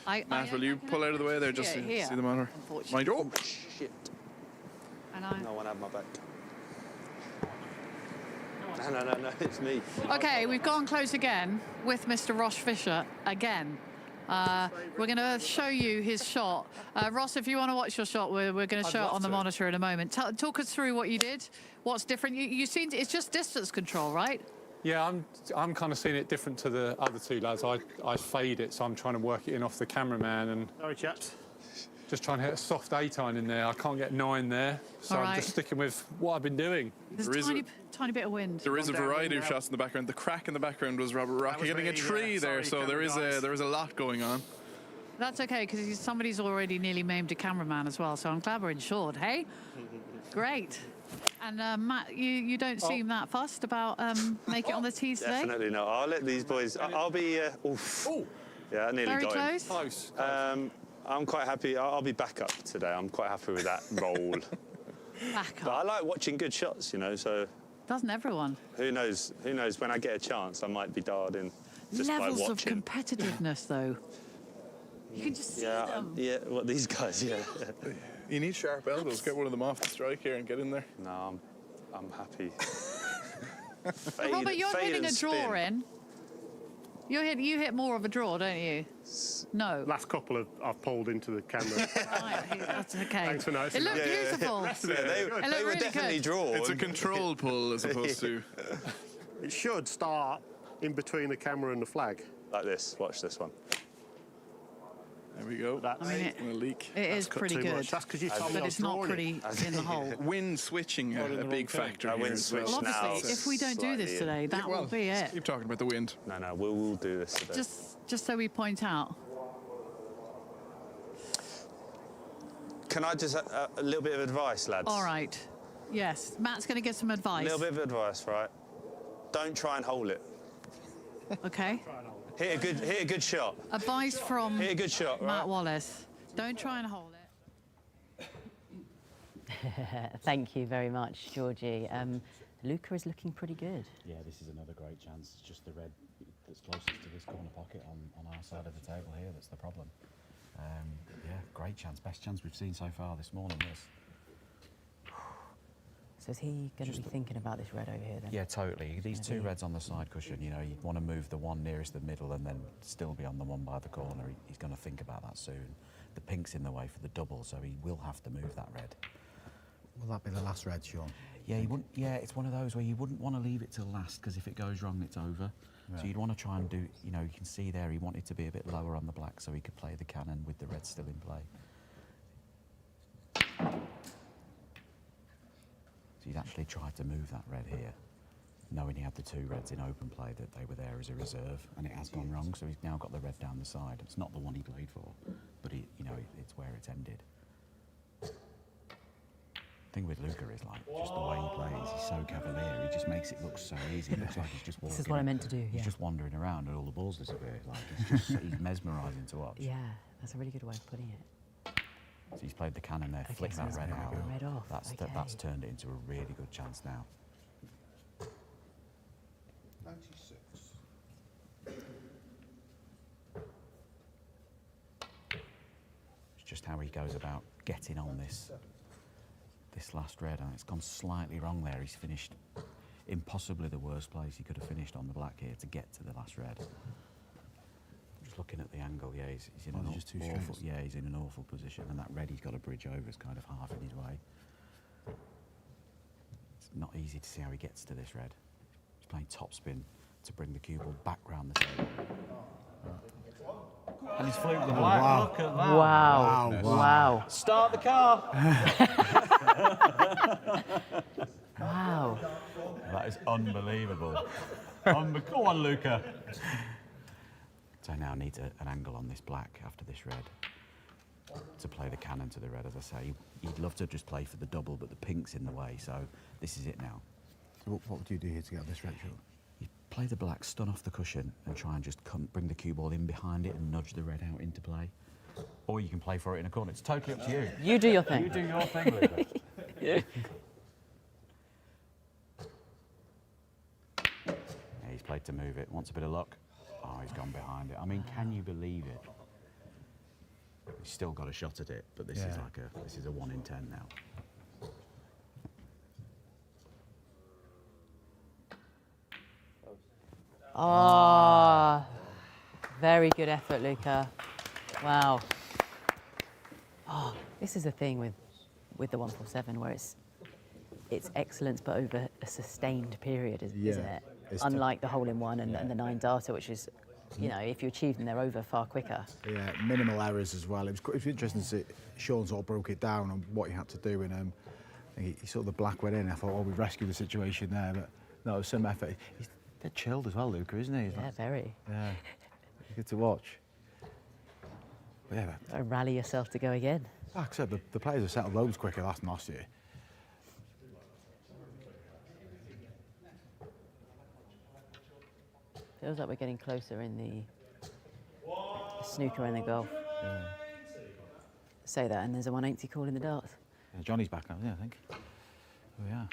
Matt, will you pull out of the way there just to here, see the monitor? Mind unfortunately. you. Oh, Shit. And I... No one had my back. No, it's me. Okay, we've gone close again with Mr. Ross Fisher again. We're going to show you his shot. Ross, if you want to watch your shot, we're going to show it on the monitor in a moment. Talk us through what you did. What's different? You seem it's just distance control, right? Yeah, I'm kind of seeing it different to the other 2 lads. I fade it, so I'm trying to work it in off the cameraman and Sorry, chaps. just trying to hit a soft 8-iron in there. I can't get 9 there, so All I'm right. just sticking with what I've been doing. There's There a is tiny bit of wind. there is a variety of shots in the background. The crack in the background was Robert Rocky hitting a tree there, so there is a lot going on. That's okay, because somebody's already nearly maimed a cameraman as well, so I'm glad we're insured, hey? Great. And Matt, you don't seem that fussed about make it on the tees today? Definitely not. I'll let these boys. I'll be. Oof. Oh, Yeah, I nearly Very got him. close. close. I'm quite happy. I'll be back up today. I'm quite happy with that role. Back But I up. like watching good shots, you know. So Doesn't everyone? who knows? Who knows? When I get a chance, I might be dialed in just Levels by of watching. competitiveness, though. You can just see them. Yeah. What these guys? Yeah. You need sharp elbows. Get one of them off the strike here and get in there. No, I'm happy. Robert, you're fade hitting a and draw spin. in. You hit more of a draw, don't you? No. Last couple I've pulled into the camera. Right, that's okay. Thanks for noticing It looked that. beautiful. Yeah, they looked were really definitely good. drawn. It's a control pull as opposed to. It should start in between the camera and the flag. Like this. Watch this one. There we go. That's I mean, A leak. It is cut pretty too good. much. That's because you told me But I it's was not drawing pretty in the hole. Wind switching a big factor That here wind as well. switch Well, now. obviously, if we don't do this slightly- today, that will be it. Keep talking about the wind. No, we'll do this today. Just so we point out. Can I just a little bit of advice, lads? All right. Yes, Matt's going to give some A advice. little bit of advice, right? Don't try and hold it. Okay. Hit a good shot. Advice from Hit a good shot, right? Matt Wallace. Don't try and hold it. Thank you very much, Georgie. Luca is looking pretty good. Yeah, this is another great chance. It's just the red that's closest to this corner pocket on our side of the table here that's the problem. Yeah, great chance. Best chance we've seen so far this morning, this. So is he going to be thinking about this red over here then? Yeah, totally. These 2 reds on the side cushion, you know, you'd want to move the one nearest the middle and then still be on the one by the corner. He's going to think about that soon. The pink's in the way for the double, so he will have to move that red. Will that be the last red, Shaun? Yeah, you wouldn't. Yeah, it's one of those where you wouldn't want to leave it till last because if it goes wrong, it's over. Right. So you'd want to try and do. You know, you can see there he wanted to be a bit lower on the black so he could play the cannon with the red still in play. So he'd actually tried to move that red here, knowing he had the 2 reds in open play that they were there as a reserve, and it has gone wrong. So he's now got the red down the side. It's not the one he played for, but it's where it's ended. Thing with Luca is like just the way he plays. He's so cavalier. He just makes it look so easy. It looks like he's just walking. This is what I meant to do. He's Yeah. just wandering around and all the balls disappear. Like he's mesmerising to watch. Yeah, that's a really good way of putting it. So he's played the cannon there, Okay, flicked so that he's red got out. the red off, That's okay. that's turned it into a really good chance now. goes about getting on this last red, and it's gone slightly wrong there. He's finished impossibly the worst place he could have finished on the black here to get to the last red. Just looking at the angle, yeah, he's in an just too awful, straight. yeah, he's in an awful position, and that red he's got to bridge over is kind of half in his way. It's not easy to see how he gets to this red. He's playing topspin to bring the cue ball back round the table. And he's fluked the black. Wow. Look at that. Wow. Wow. Start the car. Wow. That is unbelievable. Go on, Luca. So I now need an angle on this black after this red to play the cannon to the red. As I say, he'd love to just play for the double, but the pink's in the way, so this is it now. So what would you do here to get on this red shot? You play the black, stun off the cushion, and try and just bring the cue ball in behind it and nudge the red out into play. Or you can play for it in a corner. It's totally up to you. You do your thing. You do your thing, Luca. Yeah. Yeah, he's played to move it. Wants a bit of luck. Oh, he's gone behind it. I mean, can you believe it? He's still got a shot at it, but this is like a 1 in 10 now. Oh, very good effort, Luca. Wow. Oh, this is the thing with the 147 where it's excellence, but over a sustained period, isn't it? Unlike the hole-in-one and the 9 data, which is, you know, if you achieve them, they're over far quicker. Yeah, minimal errors as well. It was interesting to see Shaun sort of broke it down on what he had to do, and he sort of the black went in. I thought, oh, we've rescued the situation there, but no, it was some effort. He's a bit chilled as well, Luca, isn't he? Yeah, very. Yeah, good to watch. But yeah, Rally yourself to go again. like I said, the players have settled loads quicker last year. Feels like we're getting closer in the snooker and the golf. Yeah. Say that, and there's a 180 call in the darts. Yeah, Johnny's back now, yeah, I think. Oh, yeah.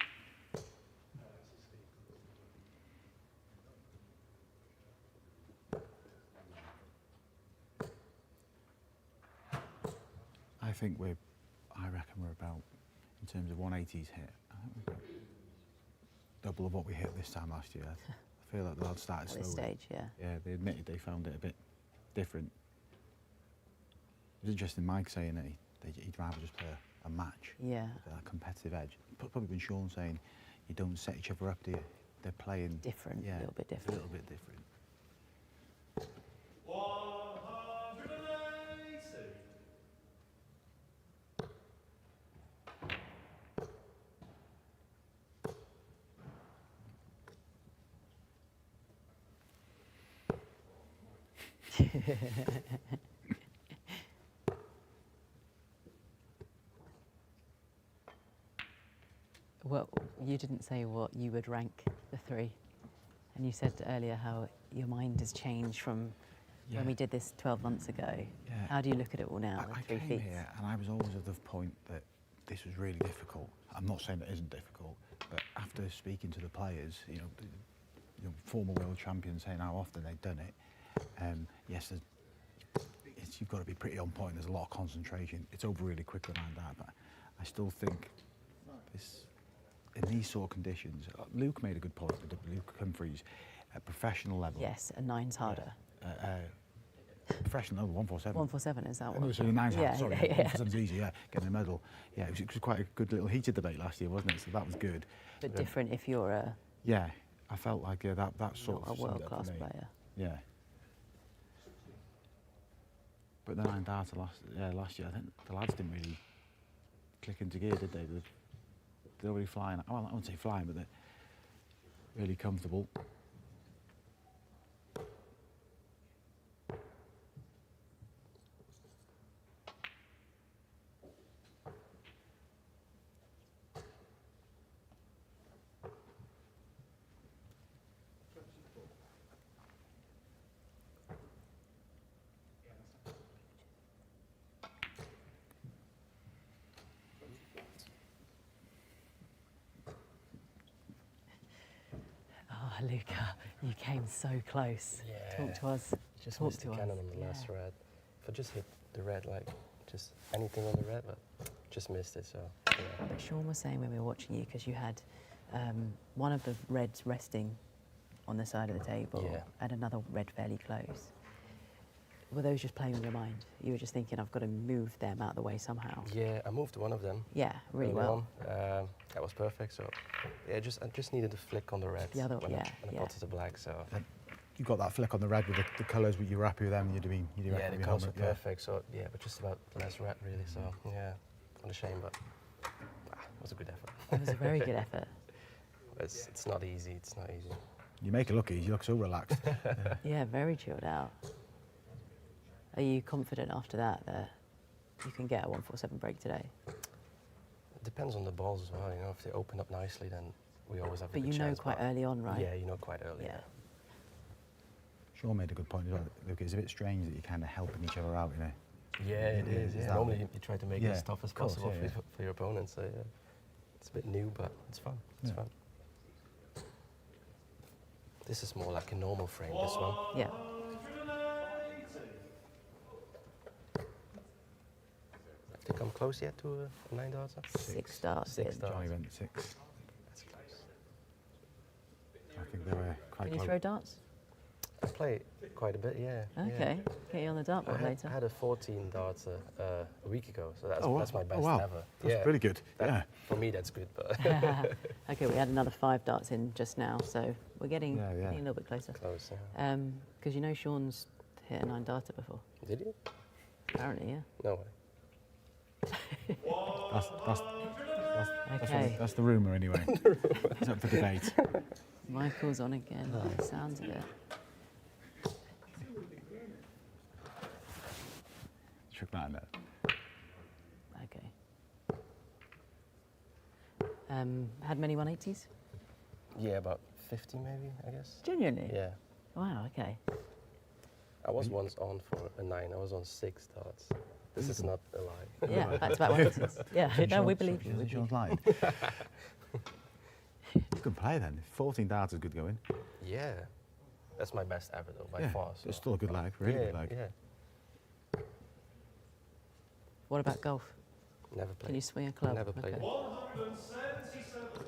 I reckon we're about, in terms of 180s hit, I think we've got double of what we hit this time last year. I feel like the lads started slowly. At this stage, yeah. Yeah, they admitted they found it a bit different. It was interesting, Mike saying that he'd rather just play a match. Yeah. With a competitive edge. Probably been Shaun saying, you don't set each other up, do you? They're playing... Different, yeah, a little bit different. A little bit different. Well, you didn't say what you would rank the 3. And you said earlier how your mind has changed from when we did this 12 months ago. Yeah. How do you look at it all now? I with 3 came feet? here and I was always of the point that this was really difficult. I'm not saying it isn't difficult, but after speaking to the players, you know, former world champions saying how often they've done it, yes, you've got to be pretty on point. There's a lot of concentration. It's over really quickly like that, but I still think in these sort of conditions, Luke made a good point with Luke Humphries, at professional level. Yes, a 9's harder. Professional level, 147. 147, is that one? Oh, so 9's harder, sorry. Yeah. 147's easy, yeah, getting a medal. Yeah, it was quite a good little heated debate last year, wasn't it? So that was good. But different if you're a... Yeah, I felt like that sort of a world-class player. Yeah. But the 9 data last year, I think the lads didn't really click into gear, did they? They're already flying. Well, I wouldn't say flying, but they're really comfortable. Oh, Luca, you came so close. Yeah. Talk to us. Just Talk missed to the us. cannon on the last red. If I just hit the red like just anything on the red, but just missed it. So yeah. But Shaun was saying when we were watching you, because you had one of the reds resting on the side of the table and another red fairly close. Were those just playing with your mind? You were just thinking, I've got to move them out of the way somehow. Yeah, I moved one of them. Yeah, really well. That was perfect. So yeah, I just needed to flick on the red The other, when I got to the black. So You got that flick on the red with the colours, but you were happy with them. You're doing. Yeah, the colours were perfect. So yeah, but just about less red really. So yeah, kind of shame, but it was a good effort. It was a very good effort. It's not easy. It's not easy. You make it look easy. You look so relaxed. Yeah, very chilled out. Are you confident after that you can get a 147 break today? It depends on the balls as well. You know, if they open up nicely, then we always have a But good you know chance, quite early on, right? Yeah, you know quite early. Yeah. Shaun made a good point as well. Look, it's a bit strange that you're kind of helping each other out, you know. Yeah, it is. Yeah. Normally you try to make it as tough as course, possible for your opponent. So yeah, it's a bit new, but it's fun. It's fun. This is more like a normal frame. This one. Yeah. Have they come close yet to a 9 darts? 6 darts. Johnny went 6. That's close. I think they were quite Can you close. throw darts? I play quite a bit, yeah. Okay, get you on the dartboard later. I had a 14 darts a week ago, so that's my best ever. That's pretty good. For me, that's good. But Okay, we had another 5 darts in just now, so we're getting a little bit closer. Close, Because you know Shaun's hit a 9 darter before. Did you? Apparently, yeah. No way. That's the rumour anyway. It's up for debate. Michael's on again, by the sounds of it. Trick that in there. Okay. Had many 180s? Yeah, about 50 maybe, I guess. Genuinely? Yeah. Wow, okay. I was once on for a 9. I was on 6 darts. This is not a lie. Yeah, that's about 180s. Yeah, no, we believe you. Shaun's lying. Good play then. 14 darts is good going. Yeah. That's my best ever though, by far. So. It's still a good lag, really good lag. Yeah. What about golf? Never played. Can you swing a club? Never played. Okay. 177.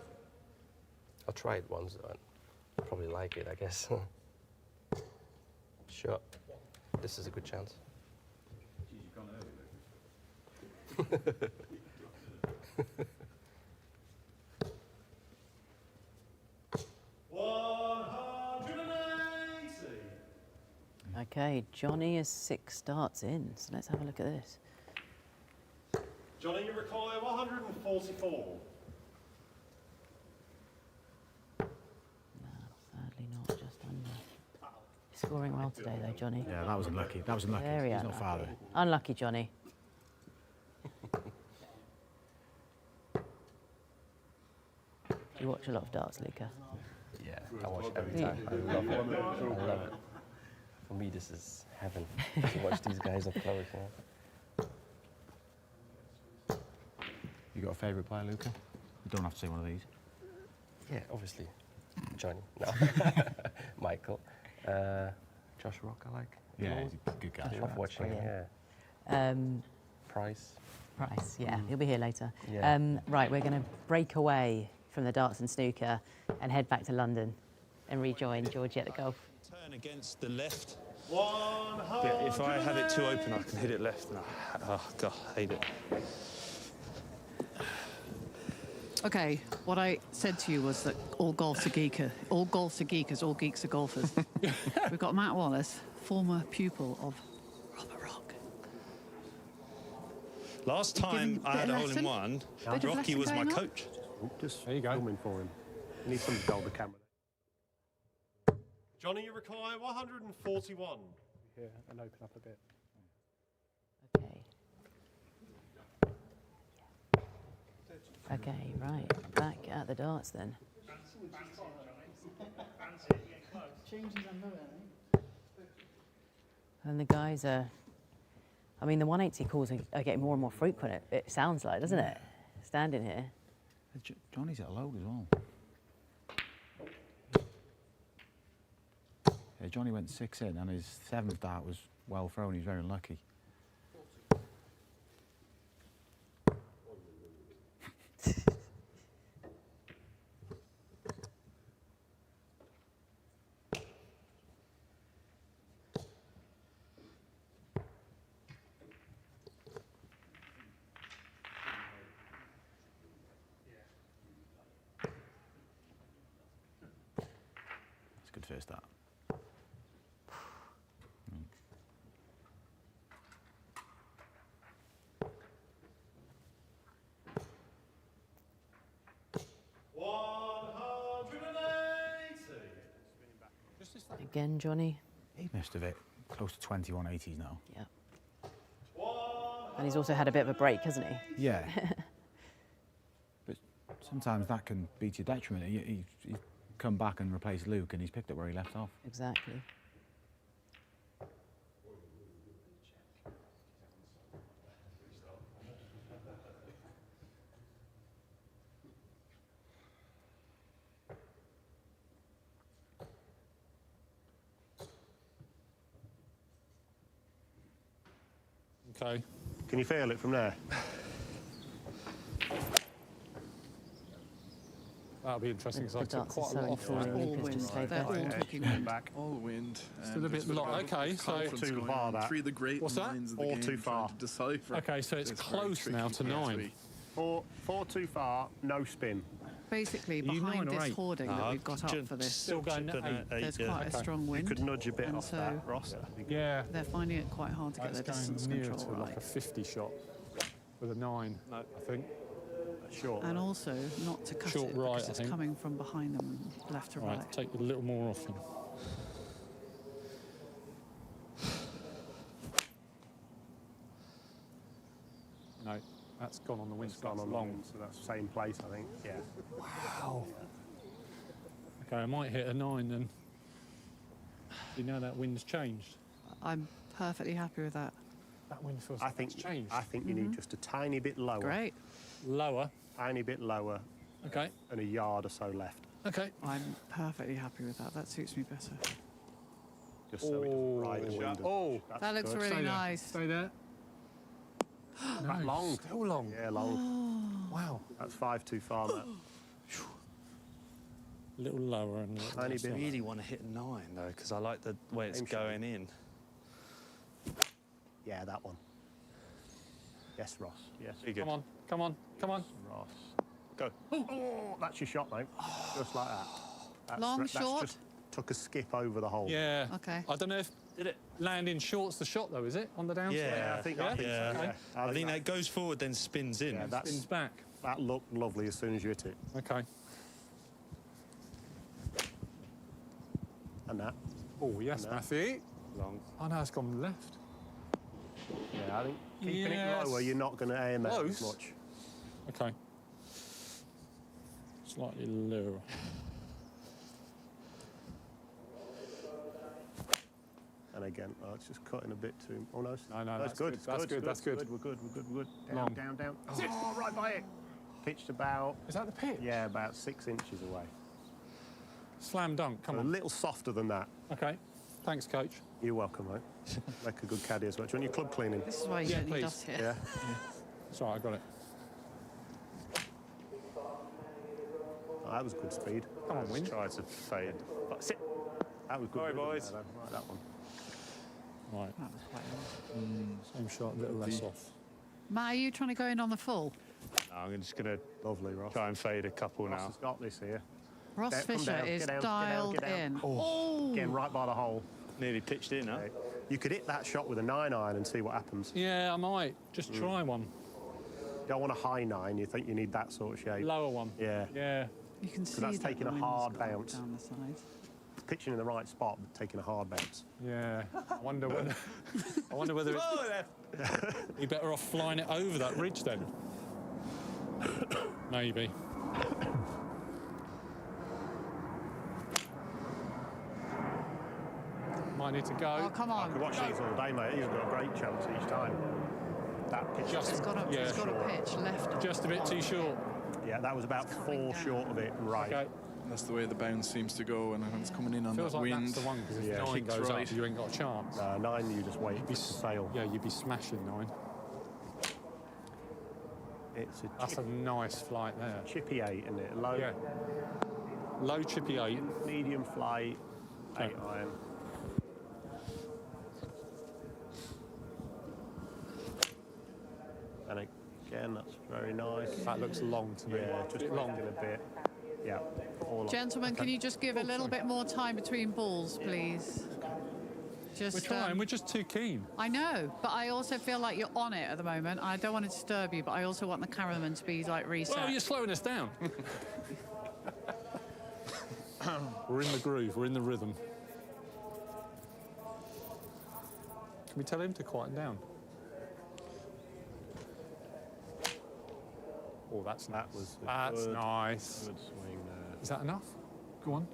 I'll try it once. I'll probably like it, I guess. Sure. This is a good chance. Okay, Johnny is 6 darts in, so let's have a look at this. Johnny, you require 144. No, sadly not, just under. Scoring well today though, Johnny. Yeah, that was unlucky. That was unlucky. Very He's unlucky. not far there. Unlucky, Johnny. Do you watch a lot of darts, Luca? Yeah, I watch every time. I love it. I love it. For me, this is heaven to watch these guys up close. You got a favourite player, Luca? You don't have to say one of these. Yeah, obviously. Johnny. No. Michael. Josh Rock, I like. Yeah, he's a good guy. I love watching him, yeah. Price. Price, yeah, he'll be here later. Yeah. Right, we're going to break away from the darts and snooker and head back to London and rejoin Georgie at the golf. Turn against the left. But if I have it too open, I can hit it left. And oh, God, I hate it. Okay, what I said to you was that all golf's a geeker. All golf's a geekers, all geeks are golfers. We've got Matt Wallace, former pupil of Robert Rock. Last time I had a hole-in-one, Rocky was my coach. Just filming for him. You need somebody to hold the camera. Johnny, you require 141. Yeah, and open up a bit. Okay. Okay, right, back at the darts then. And the guys are, I mean, the 180 calls are getting more and more frequent, it sounds like, doesn't it? Standing here. Johnny's at a load as well. Yeah, Johnny went 6 in and his 7th dart was well thrown. He's very unlucky. first start. Again, Johnny. He must have hit close to 2180s now. Yeah. And he's also had a bit of a break, hasn't he? Yeah. But sometimes that can be to your detriment. He's come back and replaced Luke, and he's picked up where he left off. Exactly. Okay. Can you feel it from there? That'll be interesting because I The took darts are quite a so lot off informed, that. Luke has just stayed They're there. all taking wind. back. All wind. Still a bit long. Okay, so too far that. Three of the great What's that? minds of the Four game too far. trying to decipher. Okay, so it's this very close now to tricky 9. Four too far, no spin. Basically, you behind 9 or this 8? hoarding that we've got up for this, Still going at 8. there's quite a strong You wind. could nudge a bit and off so that, Ross. Yeah. they're finding it quite hard to get their That's distance going near control to like right. a 50 shot with a 9, I think. Short. And also not to cut Short it right, because I it's think. coming from behind them, left to right. Right, take a little more off him. No, that's gone on the wind. It's gone on long. long, so that's the same place, I think. Yeah. Wow. Okay, I might hit a 9 then. You know that wind's changed. I'm perfectly happy with that. That wind feels I like think it's changed. I think you need just a tiny bit lower. Great. Lower. Tiny bit lower. Okay. And a yard or so left. Okay. I'm perfectly happy with that. That suits me better. Just so it doesn't ride the wind. Oh, That's That looks good. really Stay there. nice. Stay there. That No, long. Still long. Yeah, long. Wow. That's 5 too far, that. A little lower and Tiny I bit. really want to hit 9 though, because I like the way it's Same shape. going in. Yeah, that one. Yes, Ross. Yes. Pretty good. Come on, come on, come on. Ross. Go. Oh, that's your shot, mate. Just like that. That's, Long, that's short? just took a skip over the hole. Yeah. Okay. I don't know if Did it? landing short's the shot though, is it? On the downside? Yeah, I think yeah. so, yeah. I think that goes forward, then spins in. Yeah, that's, Spins back. that looked lovely as soon as you hit it. Okay. And that. Oh, yes, No. Matthew. Long. Oh, no, it's gone left. Yeah, I think keeping Yes. it lower, you're not going to aim out as Close. much. Okay. Slightly lower. And again, oh, it's just cutting a bit too. Oh no, No, no, that's that's good. good, It's that's good, that's good. We're good. We're good. We're good. Down, Long. down, down. Oh, right by it. Pitched about. Is that the pitch? Yeah, about 6 inches away. Slam dunk, come A on. little softer than that. Okay. Thanks, coach. You're welcome, mate. Make a good caddy as well. Do you want your club cleaning? This is why you Yeah, don't need please. us here. Yeah. It's all right, I got it. Oh, that was good speed. Come on, Win. Tried to fade. But sit. That was good. Sorry, movement boys. there, though. Right, that one. Right. That was quite nice. Same shot, a little less off. Matt, are you trying to go in on the full? No, I'm just going to Lovely, Ross. try and fade a couple Ross now. has got this here. Ross Down, come Fisher down, is get down, get down, dialed get down. in. Oh. Again, right by the hole. Nearly pitched in, huh? Okay. You could hit that shot with a 9-iron and see what happens. Yeah, I might. Just try one. You don't want a high 9, you think you need that sort of shape. Lower one. Yeah. Yeah. You can see that's that taking the a wind's hard gone bounce. down the side. Pitching in the right spot, but taking a hard bounce. Yeah. I wonder whether it's... You're better off flying it over that ridge then. Maybe. Might need to go. Oh, come I on. could watch these all day, mate. He's got a great chance each time. That pitch. Just- It's got a, Yeah. it's got a pitch left. Just a bit too short. Yeah, that was about coming 4 down. short of it, right. Okay. That's the way the bounce seems to go, and when it's coming in on Feels that like wind. that's the one, because if Yeah, 9 kicked goes right. up, you ain't got a chance. 9, you just wait You'd for be it to sail. Yeah, you'd be smashing 9. It's a That's a nice flight there. chippy 8, isn't it? Low, Yeah. Low chippy 8. medium flight, Okay. 8-iron. And again, that's very nice. That looks long to me. Yeah, just long. long a bit. Yeah. Gentlemen, can you just give a little bit more time between balls, please? Just, We're trying, we're just too keen. I know, but I also feel like you're on it at the moment. I don't want to disturb you, but I also want the cameraman to be like reset. Well, you're slowing us down. We're in the groove, we're in the rhythm. Can we tell him to quieten down? Oh, that's nice. That's nice. Good swing there. Is that enough? Go on.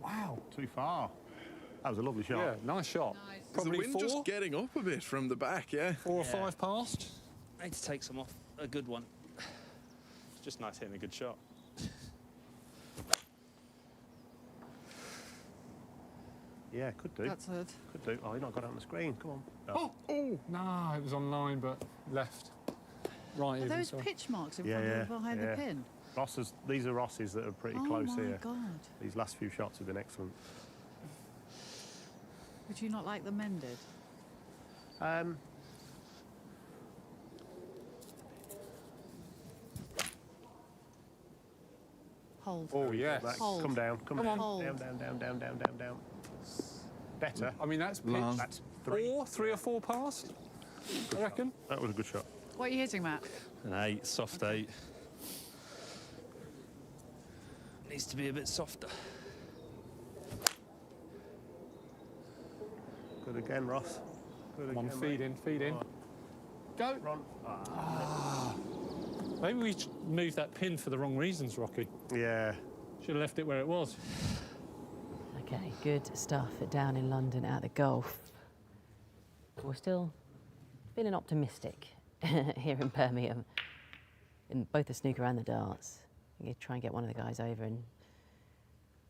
Wow, too far. That was a lovely shot. Yeah, nice shot. Nice. Probably the wind four, just getting up a bit from the back, yeah. 4 or 5 past. I need to take some off. A good one. It's just nice hitting a good shot. Yeah, could do. That's it. Could do. Oh, he's not got it on the screen. Come on. Oh, no, it was online, but left. Right, Are even, those sorry. pitch marks in Yeah, front yeah, of behind yeah. the pin? These are Rosses that are pretty Oh close my here. God. These last few shots have been excellent. Would you not like them mended? Hold. Oh, yes. Hold. Come down. Come Come down. on. Hold. Down. Better. I mean, that's Long. pitch. That's 3. 3 or 4 past, I reckon. That was a good shot. What are you hitting, Matt? An 8, soft 8. Needs to be a bit softer. Good again, Ross. Good Come on, again, feed mate. in, feed in. Go. Ron. Maybe we moved that pin for the wrong reasons, Rocky. Yeah. Should have left it where it was. Okay, good stuff down in London at the golf. We're still feeling optimistic here in Birmingham, in both the snooker and the darts. I'm going to try and get one of the guys over and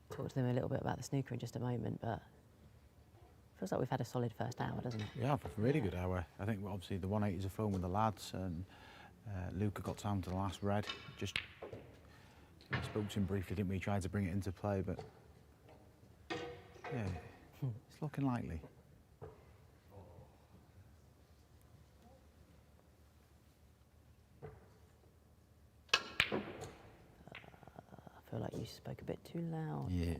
talk to them a little bit about the snooker in just a moment, but feels like we've had a solid first hour, doesn't it? Yeah, a really good hour. I think obviously the 180s are fun with the lads, and Luke got down to the last red. Just spoke to him briefly, didn't we? Tried to bring it into play, but yeah, it's looking likely. I feel like you spoke a bit too loud. Yeah.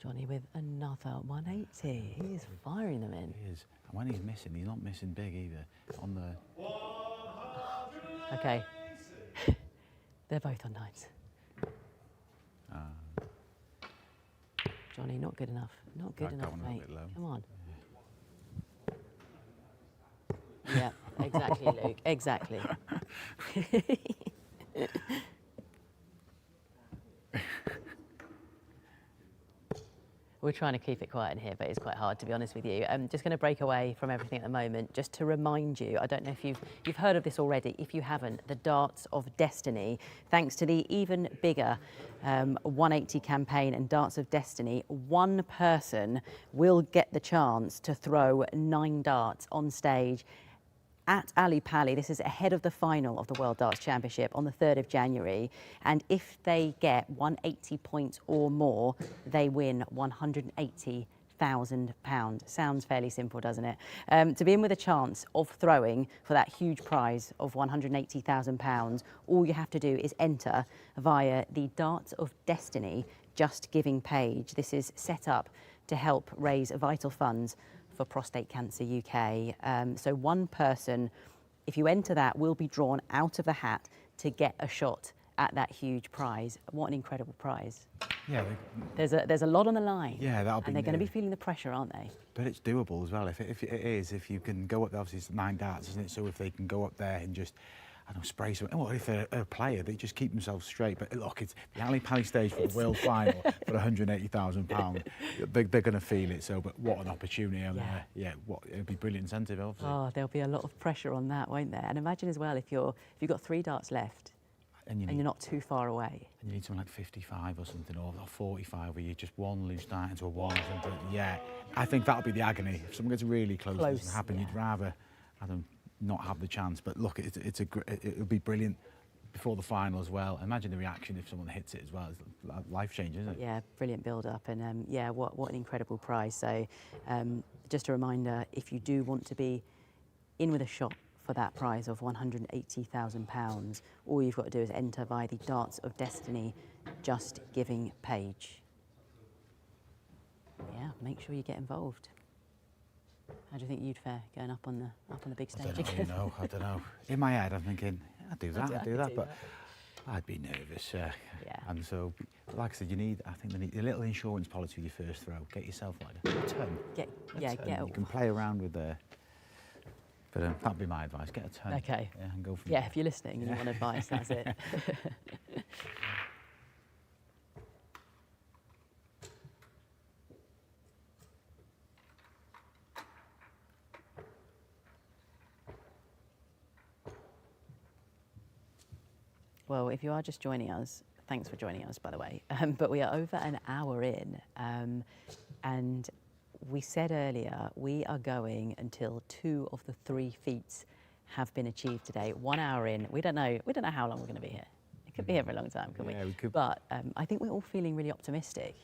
Johnny with another 180. He is firing them in. He is. And when he's missing, he's not missing big either. On the. Okay. They're both on 9s. Johnny, not good enough. Not good That enough, one a mate. bit low. Come on. Yeah, exactly, Luke. Exactly. We're trying to keep it quiet in here, but it's quite hard, to be honest with you. I'm just going to break away from everything at the moment, just to remind you, I don't know if you've heard of this already. If you haven't, the Darts of Destiny, thanks to the even bigger 180 campaign and Darts of Destiny, one person will get the chance to throw 9 darts on stage at Ali Pali. This is ahead of the final of the World Darts Championship on the 3rd of January. And if they get 180 points or more, they win £180,000. Sounds fairly simple, doesn't it? To be in with a chance of throwing for that huge prize of £180,000, all you have to do is enter via the Darts of Destiny Just Giving page. This is set up to help raise vital funds for Prostate Cancer UK. So one person, if you enter that, will be drawn out of the hat to get a shot at that huge prize. What an incredible prize. Yeah. There's a lot on the line. Yeah, that'll be. And they're going to be feeling the pressure, aren't they? But it's doable as well. If it is, if you can go up there, obviously it's 9 darts, isn't it? So if they can go up there and just, I don't know, spray something. What if they're a player? They just keep themselves straight. But look, it's the Ali Pally stage for the World Final for £180,000. They're going to feel it. So, but what an opportunity! And it'd be brilliant incentive, obviously. Oh, there'll be a lot of pressure on that, won't there? And imagine as well if you've got 3 darts left and you're not too far away. And you need something like 55 or something, or 45, where you just one loose dart into a 1 or something. Yeah, I think that'll be the agony. If someone gets really close, it doesn't happen. You'd rather have them not have the chance. But look, it'll be brilliant before the final as well. Imagine the reaction if someone hits it as well. It's life-changing, isn't it? Yeah, brilliant build-up, and what an incredible prize. So, just a reminder, if you do want to be in with a shot for that prize of £180,000, all you've got to do is enter via the Darts of Destiny Just Giving page. Yeah, make sure you get involved. How do you think you'd fare going up on the big stage again? I don't know. In my head, I'm thinking, I'd do that, but I'd be nervous. And so, like I said, I think they need a little insurance policy with your first throw. Get yourself like a ton. Get You can play around with the. But that'd be my advice. Get a ton. Okay. Yeah, and go from there. If you're listening and you want advice, that's it. Well, if you are just joining us, thanks for joining us, by the way. But we are over an hour in, and we said earlier we are going until 2 of the 3 feats have been achieved today. 1 hour in, we don't know how long we're going to be here. It could be here for a long time, couldn't we? Yeah, we could. But I think we're all feeling really optimistic.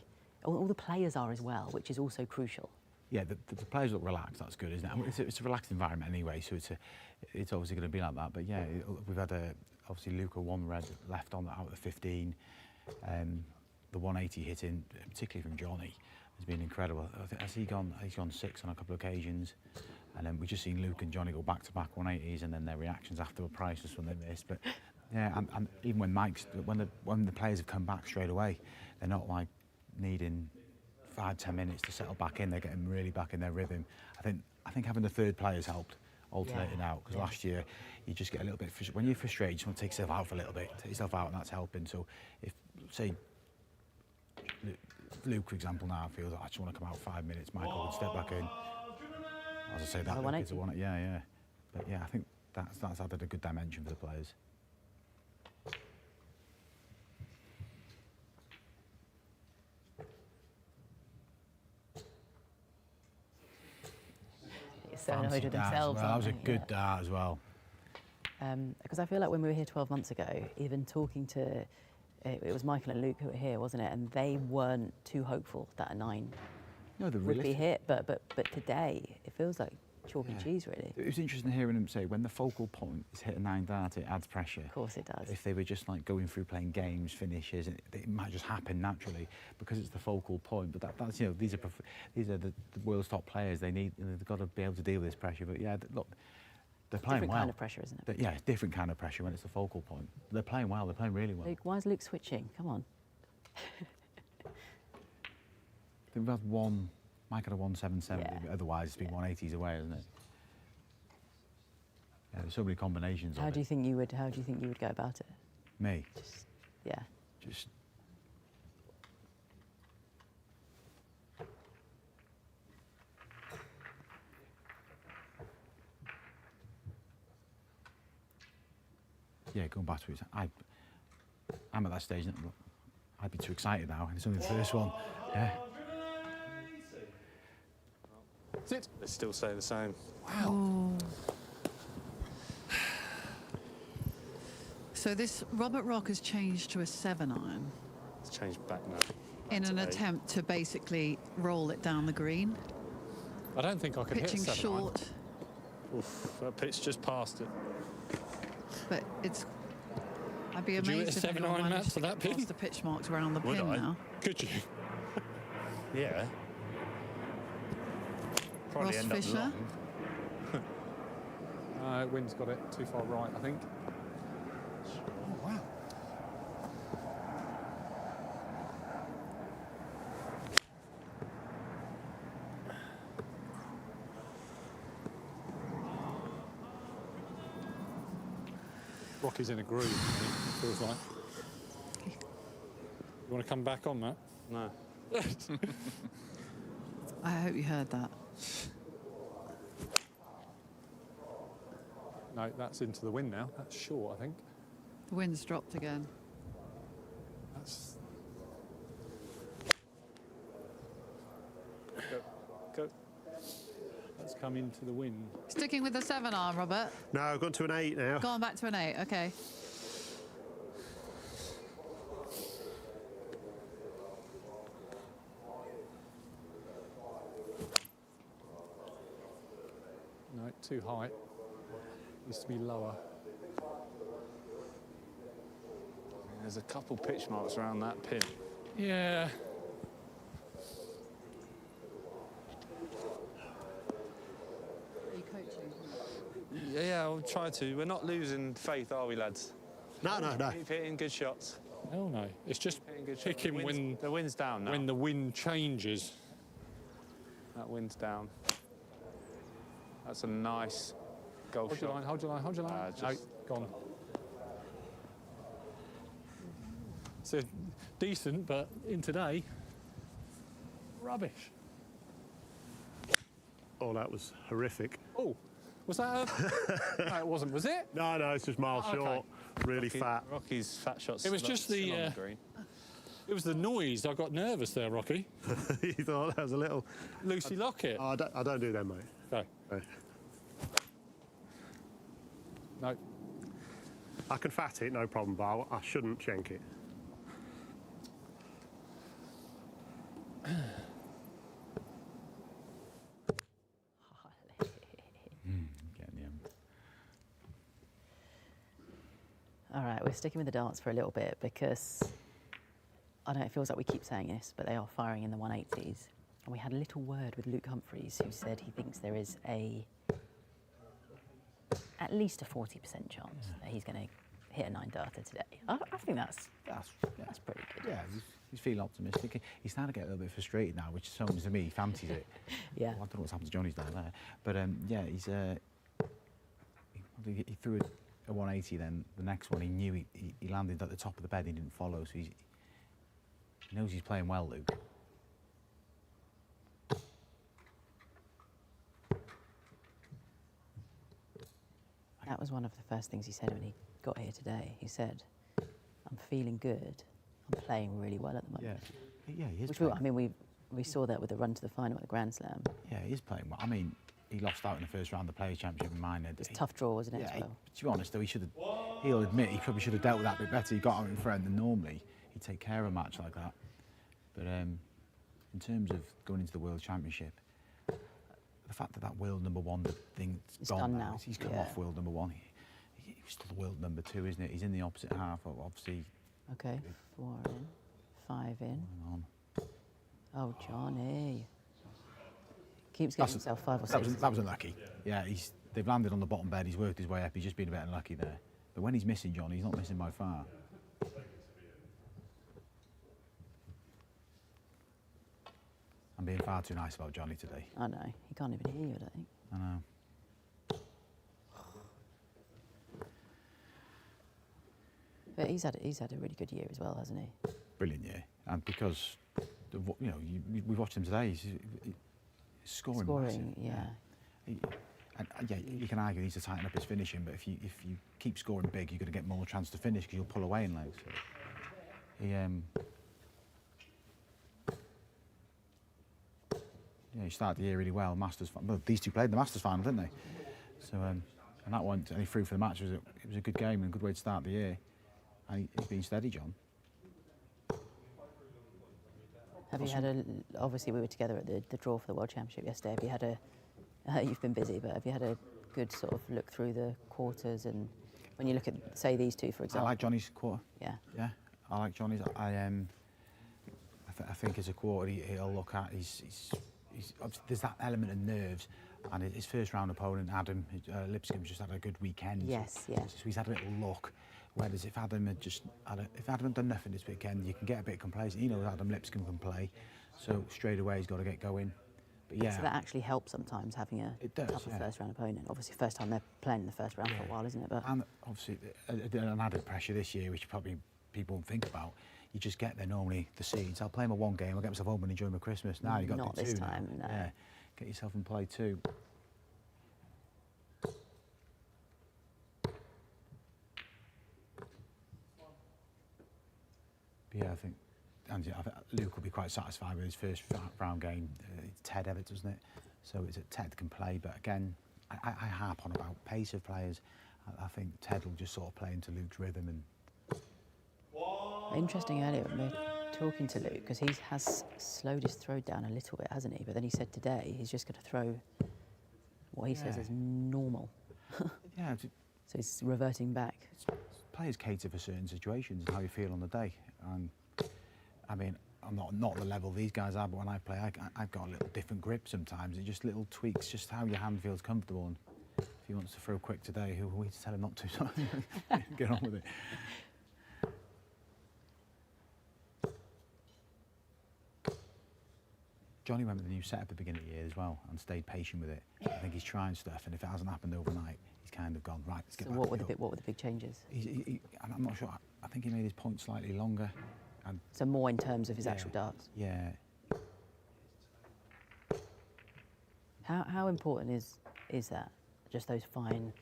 All the players are as well, which is also crucial. Yeah, the players look relaxed. That's good, isn't it? It's a relaxed environment anyway, so it's obviously going to be like that. But yeah, we've had obviously Luke 1 red left on out of the 15. The 180 hitting, particularly from Johnny, has been incredible. He's gone 6 on a couple of occasions, and then we've just seen Luke and Johnny go back-to-back 180s, and then their reactions after were priceless when they missed. But yeah, and even when the players have come back straight away, they're not like needing 5-10 minutes to settle back in. They're getting really back in their rhythm. I think having the third players helped, alternating out, because last year you just get a little bit when you're frustrated, you just want to take yourself out for a little bit, take yourself out, and that's helping. So if say Luke, for example, now feels like I just want to come out 5 minutes, Michael would step back in. As I say, that Luke is a 180. Yeah. But yeah, I think that's added a good dimension for the players. So annoyed with themselves. That was a good dart as well. Because I feel like when we were here 12 months ago, even talking to, it was Michael and Luke who were here, wasn't it? And they weren't too hopeful that a 9 would be hit. But today, it feels like chalk and cheese, really. It was interesting hearing them say when the focal point is hit a 9 dart, it adds pressure. Of course it does. If they were just like going through playing games, finishes, it might just happen naturally because it's the focal point. But that's these are the world's top players. They've got to be able to deal with this pressure. But yeah, look, they're playing different well. Kind of pressure, isn't it? Yeah, different kind of pressure when it's the focal point. They're playing well. They're playing really well. Luke, why is Luke switching? Come on. I think we've had one. Mike had a 177. Yeah. Otherwise, it's been 180s away, isn't it? Yeah, there's so many combinations. How do you think you would go about it? Me? Yeah. Yeah, going back to it, I'm at that stage. I'd be too excited now. It's only the first one. Yeah. They still say the same. Wow. So this Robert Rock has changed to a 7-iron. It's changed back now. In an attempt to basically roll it down the green. I don't think I could pitching hit 7-iron. short. Oof, that pitch just past it. But it's. I'd be Could you hit amazed a if anyone 7-iron managed match to to that get pin? past the pitch marks around the Would pin I? now. Could you? Yeah. Probably Ross end up Fisher. long. Wind's got it too far right, I think. Oh, wow. Rocky's in a groove, it feels like. You want to come back on that? No. I hope you heard that. No, that's into the wind now. That's short, I think. The wind's dropped again. That's... Go. That's come into the wind. Sticking with the 7-iron, Robert. No, I've gone to an 8 now. Gone back to an 8, okay. No, too high. Needs to be lower. There's a couple pitch marks around that pin. Yeah. Are you coaching? Yeah, I'll try to. We're not losing faith, are we, lads? No, no, no. Keep hitting good shots. Hell no. It's just picking when the wind's down now. when the wind changes. That wind's down. That's a nice golf Hold your shot. line, hold your line, hold your line. No, gone. So decent, but in today, rubbish. Oh, that was horrific. Oh, was that a... No, it wasn't, was it? No, no, it's just miles Oh, okay. short, really fat. Rocky's fat shots. It was just the, still on the green. It was the noise. I got nervous there, Rocky. You thought that was a little... Lucy Lockett. Oh, I don't do that, mate. No. No. No. I can fat it, no problem, but I shouldn't shank it. Getting him. All right, we're sticking with the darts for a little bit because I don't know, it feels like we keep saying this, but they are firing in the 180s. And we had a little word with Luke Humphries, who said he thinks there is at least a 40% chance that he's going to hit a 9-darter today. I think that's pretty good. Yeah, he's feeling optimistic. He's starting to get a little bit frustrated now, which sounds to me he fancies it. Yeah. Well, I don't know what's happened to Johnny's down there, but yeah, he threw a 180. Then the next one, he knew he landed at the top of the bed. He didn't follow, so he knows he's playing well, Luke. That was one of the first things he said when he got here today. He said, "I'm feeling good. I'm playing really well at the moment." Yeah, he is. Which I mean, we saw that with the run to the final at the Grand Slam. Yeah, he is playing well. I mean, he lost out in the first round of the Players' Championship in Minor. It's a tough draw, wasn't it? Yeah, As well? to be honest, though, he'll admit he probably should have dealt with that a bit better. He got out in front, and normally he'd take care of a match like that. But in terms of going into the World Championship, the fact that world #1 thing's It's gone done now. now. He's come off world #1. He's still the world #2, isn't it? He's in the opposite half, obviously. Okay, 4 in, 5 in. Hang on. Oh, Johnny. Keeps getting himself 5 or 6. That was unlucky. Yeah, they've landed on the bottom bed. He's worked his way up. He's just been a bit unlucky there. But when he's missing Johnny, he's not missing by far. I'm being far too nice about Johnny today. I know. He can't even hear you, I don't think. I know. But he's had a really good year as well, hasn't he? Brilliant year. And because, we watched him today, he's scoring massive. Yeah. Yeah, you can argue he needs to tighten up his finishing, but if you keep scoring big, you're going to get more chance to finish because you'll pull away in legs. So he started the year really well. Well, these two played the Masters final, didn't they? So and that one, and he threw for the match. It was a good game and a good way to start the year. And he's been steady, John. Have you had obviously we were together at the draw for the World Championship yesterday. Have you had you've been busy, but have you had a good sort of look through the quarters, and when you look at, say, these two, for example? I like Johnny's quarter. Yeah. Yeah, I like Johnny's. I think as a quarter he'll look at, there's that element of nerves, and his first round opponent, Adam Lipscomb's just had a good weekend. Yes, yeah. So he's had a little luck. Whereas if Adam had done nothing this weekend, you can get a bit complacent. He knows Adam Lipscomb can play, so straight away he's got to get going. But yeah, So that actually helps sometimes, having a tougher first-round opponent. Obviously, first time they're playing in the first round for a while, isn't it? But and obviously an added pressure this year, which probably people won't think about. You just get there normally the seeds. I'll play my one game. I'll get myself home and enjoy my Christmas. Now you got not to do this two time. now. No. Yeah, get yourself and play two. But yeah, I think Luke will be quite satisfied with his first round game. It's Ted Everett, doesn't it? So it's that Ted can play. But again, I harp on about pace of players. I think Ted will just sort of play into Luke's rhythm. And interesting earlier when we were talking to Luke, because he has slowed his throw down a little bit, hasn't he? But then he said today he's just going to throw what he says is normal. Yeah. So he's reverting back. Players cater for certain situations and how you feel on the day. And I mean, I'm not the level these guys are, but when I play, I've got a little different grip sometimes. It's just little tweaks, just how your hand feels comfortable. And if he wants to throw quick today, who are we to tell him not to? So get on with it. Johnny went with the new set at the beginning of the year as well and stayed patient with it. I think he's trying stuff, and if it hasn't happened overnight, he's kind of gone, right, let's get back to it. What were the big changes? I'm not sure. I think he made his point slightly longer. And so more in terms of his actual darts? Yeah. How important is that? Just those fine...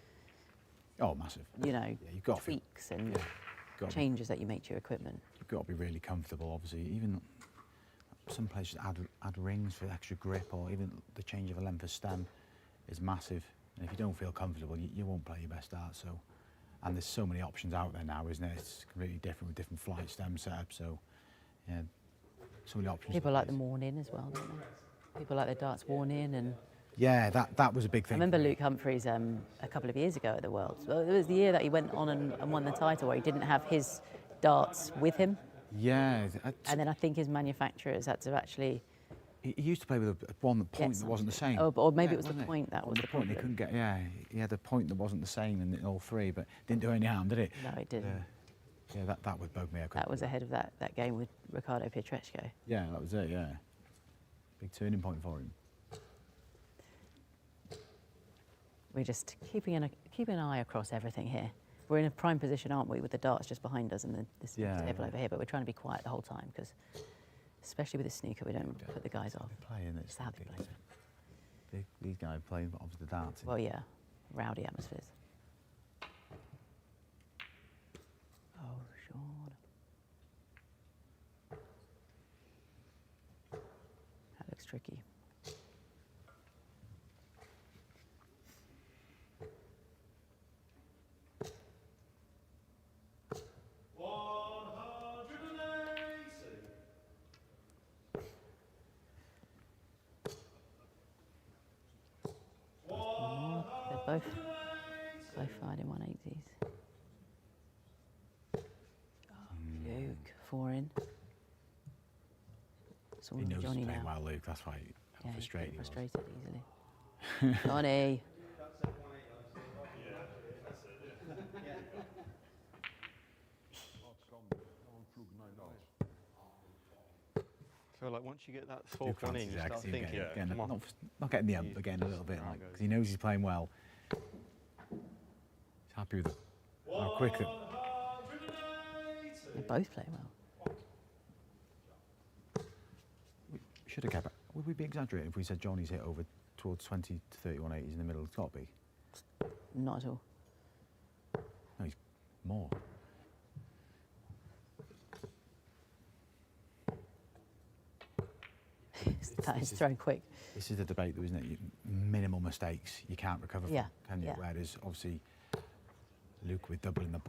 Oh, massive. You know, you've got tweaks and changes that you make to your equipment. You've got to be really comfortable, obviously. Even some players add rings for extra grip, or even the change of a length of stem is massive. And if you don't feel comfortable, you won't play your best dart. So, and there's so many options out there now, isn't it? It's completely different with different flight stem setups. So, yeah, so many options. People like them worn in as well, don't they? People like their darts worn in, and yeah, that was a big thing. I remember Luke Humphries a couple of years ago at the Worlds. Well, it was the year that he went on and won the title, where he didn't have his darts with him. Yeah. And then I think his manufacturers had to actually... He used to play with a point that wasn't the same. Or maybe it was the point that was the point. He couldn't get. Yeah, he had a point that wasn't the same in all three, but didn't do any harm, did it? No, it didn't. Yeah, that would bug me. That was ahead of that game with Ricardo Pietreczko. Yeah, that was it. Yeah, big turning point for him. We're just keeping an eye across everything here. We're in a prime position, aren't we, with the darts just behind us and this table over here, but we're trying to be quiet the whole time, because especially with the snooker, we don't put the guys off. Playing it's how they play. These guys playing obviously the darts. Well, yeah, rowdy atmospheres. Oh, Shaun. That looks tricky. Both fired in 180s. Oh, Luke, 4 in. It's all He knows Johnny he's playing now. well, Luke. That's why he's frustrated. Frustrated easily. Johnny. I feel like once you get that fourth one in, you start thinking, not getting the ump again a little bit, because he knows he's playing well. He's happy with it. How quick it. They're both playing well. We should have kept it. Would we be exaggerating if we said Johnny's hit over towards 20 to 31 80s in the middle? It's got to be. Not at all. No, he's more. That is thrown quick. This is the debate, though, isn't it? Minimal mistakes you can't recover from, can you? Whereas, obviously, Luke with doubling the...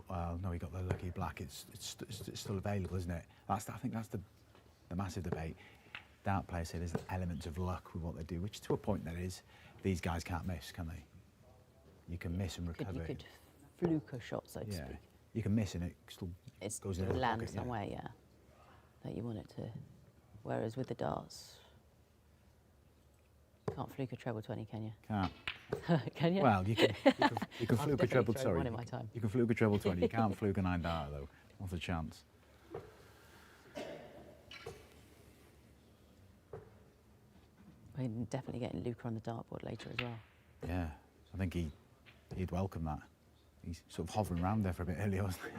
no, he got the lucky black. It's still available, isn't it? I think that's the massive debate. Dart players say there's elements of luck with what they do, which to a point there is. These guys can't miss, can they? You can miss and recover. You could fluke a shot, so to speak. You can miss and it still goes in the land pocket, somewhere, that you want it to. Whereas with the darts, can't fluke a treble 20, can you? Can't. Can you? Well, you can fluke a treble. Sorry, one in my time. You can fluke a treble 20. You can't fluke a 9 dart though. Not a chance. We're definitely getting Luca on the dartboard later as well. Yeah, I think he'd welcome that. He's sort of hovering around there for a bit earlier, wasn't he?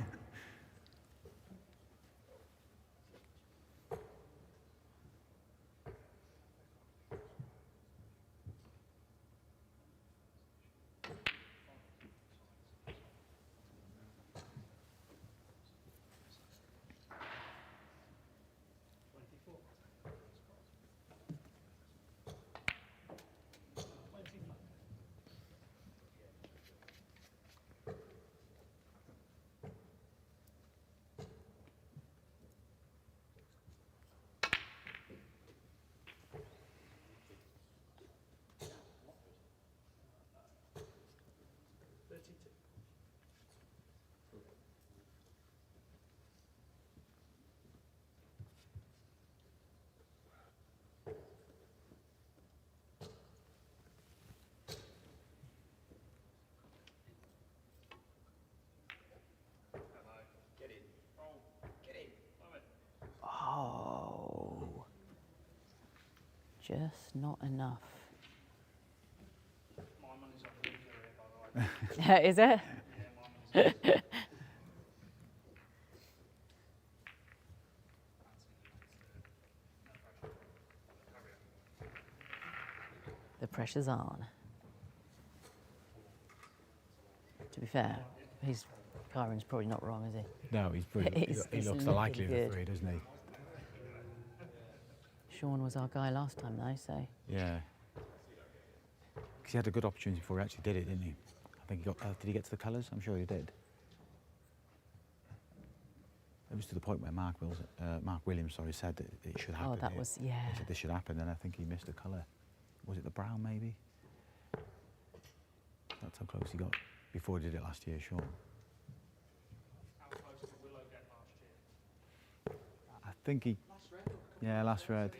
Oh, just not enough. My money's on Luca here, by the way. Is it? Yeah, my money's on The pressure's on. To be fair, Kyron's probably not wrong, is he? No, he's pretty. He looks the likely of the three, doesn't he? Shaun was our guy last time, though, so. Yeah. Because he had a good opportunity before he actually did it, didn't he? I think he got. Did he get to the colours? I'm sure he did. It was to the point where Mark Williams, said that it should happen. Oh, that was, yeah. He said this should happen, and I think he missed a colour. Was it the brown, maybe? That's how close he got before he did it last year, Shaun. How close did Willow get last year? I think he. Yeah, last red.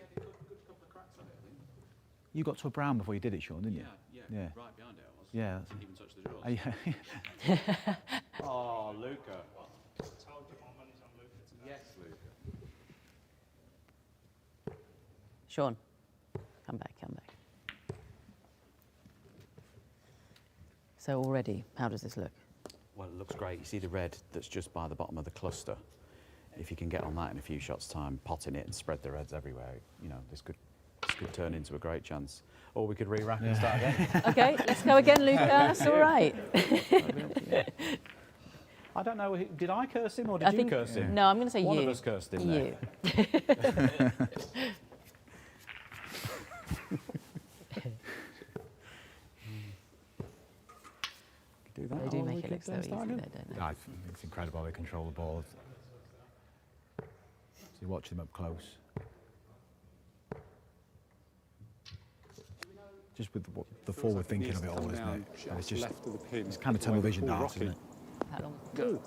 You got to a brown before you did it, Shaun, didn't you? Yeah. Right behind it, I was. Yeah. Didn't even touch the draws. Yeah. Oh, Luca. Told you my money's on Luca today. Yes, Luca. Shaun, come back, come back. So already, how does this look? Well, it looks great. You see the red that's just by the bottom of the cluster. If you can get on that in a few shots' time, potting it and spread the reds everywhere, you know, this could turn into a great chance. Or we could re-rack and start again. Okay, let's go again, Luca. That's all right. I don't know. Did I curse him or did you curse him? No, I'm going to say One you. of us cursed him there. Do that. They do make it look so easy, though, don't they? I think it's incredible. They control the ball. So you watch them up close. Just with the forward thinking of it all, isn't it? And it's just left of the pin. it's kind of tunnel vision darts, isn't it? How long? Go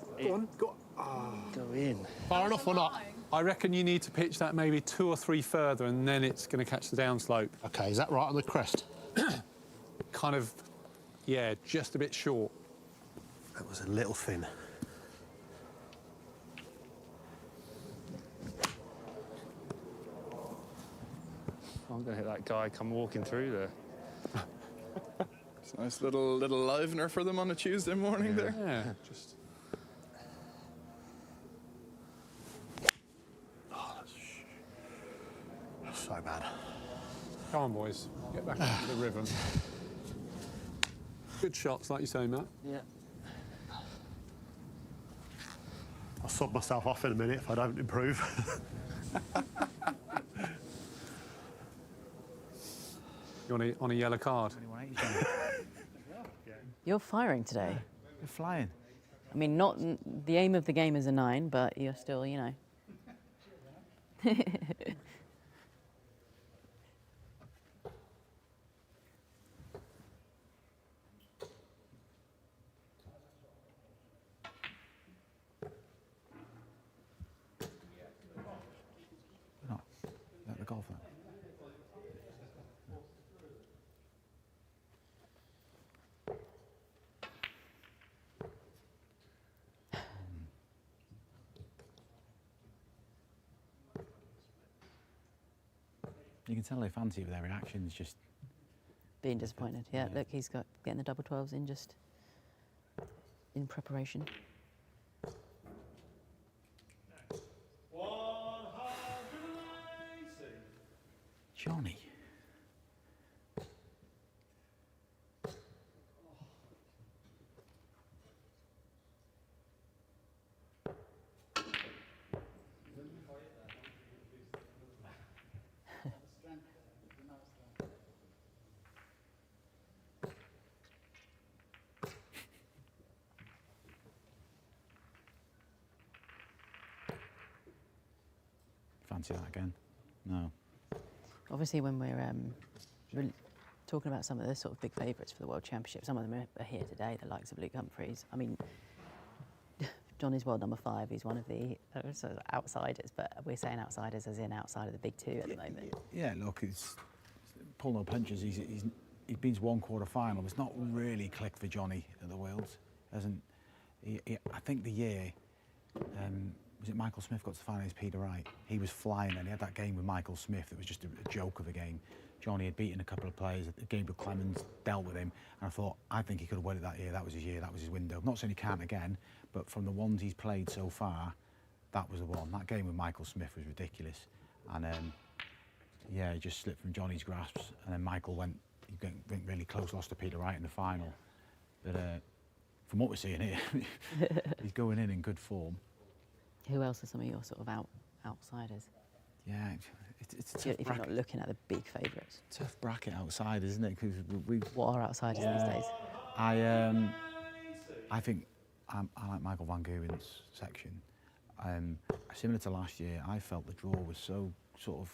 in. Far enough or not? I reckon you need to pitch that maybe 2 or 3 further, and then it's going to catch the downslope. Okay, is that right on the crest? Kind of, yeah, just a bit short. That was a little thin. I'm going to hit that guy come walking through there. It's a nice little livener for them on a Tuesday morning there. Yeah, just. Oh, that's so bad. Come on, boys, get back into the rhythm. Good shots, like you say, Matt. Yeah. I'll sub myself off in a minute if I don't improve. You on a yellow card? You're firing today. You're flying. I mean, not the aim of the game is a 9, but you're still, you know. No, let the golfer. You can tell they fancy it with their reactions, just Being disappointed. Yeah, look, he's getting the double 12s in just in preparation. 180. Johnny. Fancy that again? No. Obviously, when we're talking about some of the sort of big favourites for the World Championship, some of them are here today, the likes of Luke Humphries. I mean, Johnny's world number 5. He's one of the sort of outsiders, but we're saying outsiders as in outside of the big 2 at the moment. Yeah, look, he's pull no punches. He's been to one quarter final. It's not really clicked for Johnny at the Worlds. Hasn't. I think the year. Was it Michael Smith got to the final against Peter Wright? He was flying and he had that game with Michael Smith that was just a joke of a game. Johnny had beaten a couple of players. The game with Clemens dealt with him, and I think he could have won it that year. That was his year. That was his window. I'm not saying he can't again, but from the ones he's played so far, that was the one. That game with Michael Smith was ridiculous, and yeah, he just slipped from Johnny's grasps, and then Michael went really close, lost to Peter Wright in the final. But from what we're seeing here, he's going in good form. Who else are some of your sort of outsiders? Yeah, it's a tough If you're bracket. not looking at the big favourites. Tough bracket outside, isn't it? Because What are outsiders these days? I think I like Michael Van Geren's section. Similar to last year, I felt the draw was so sort of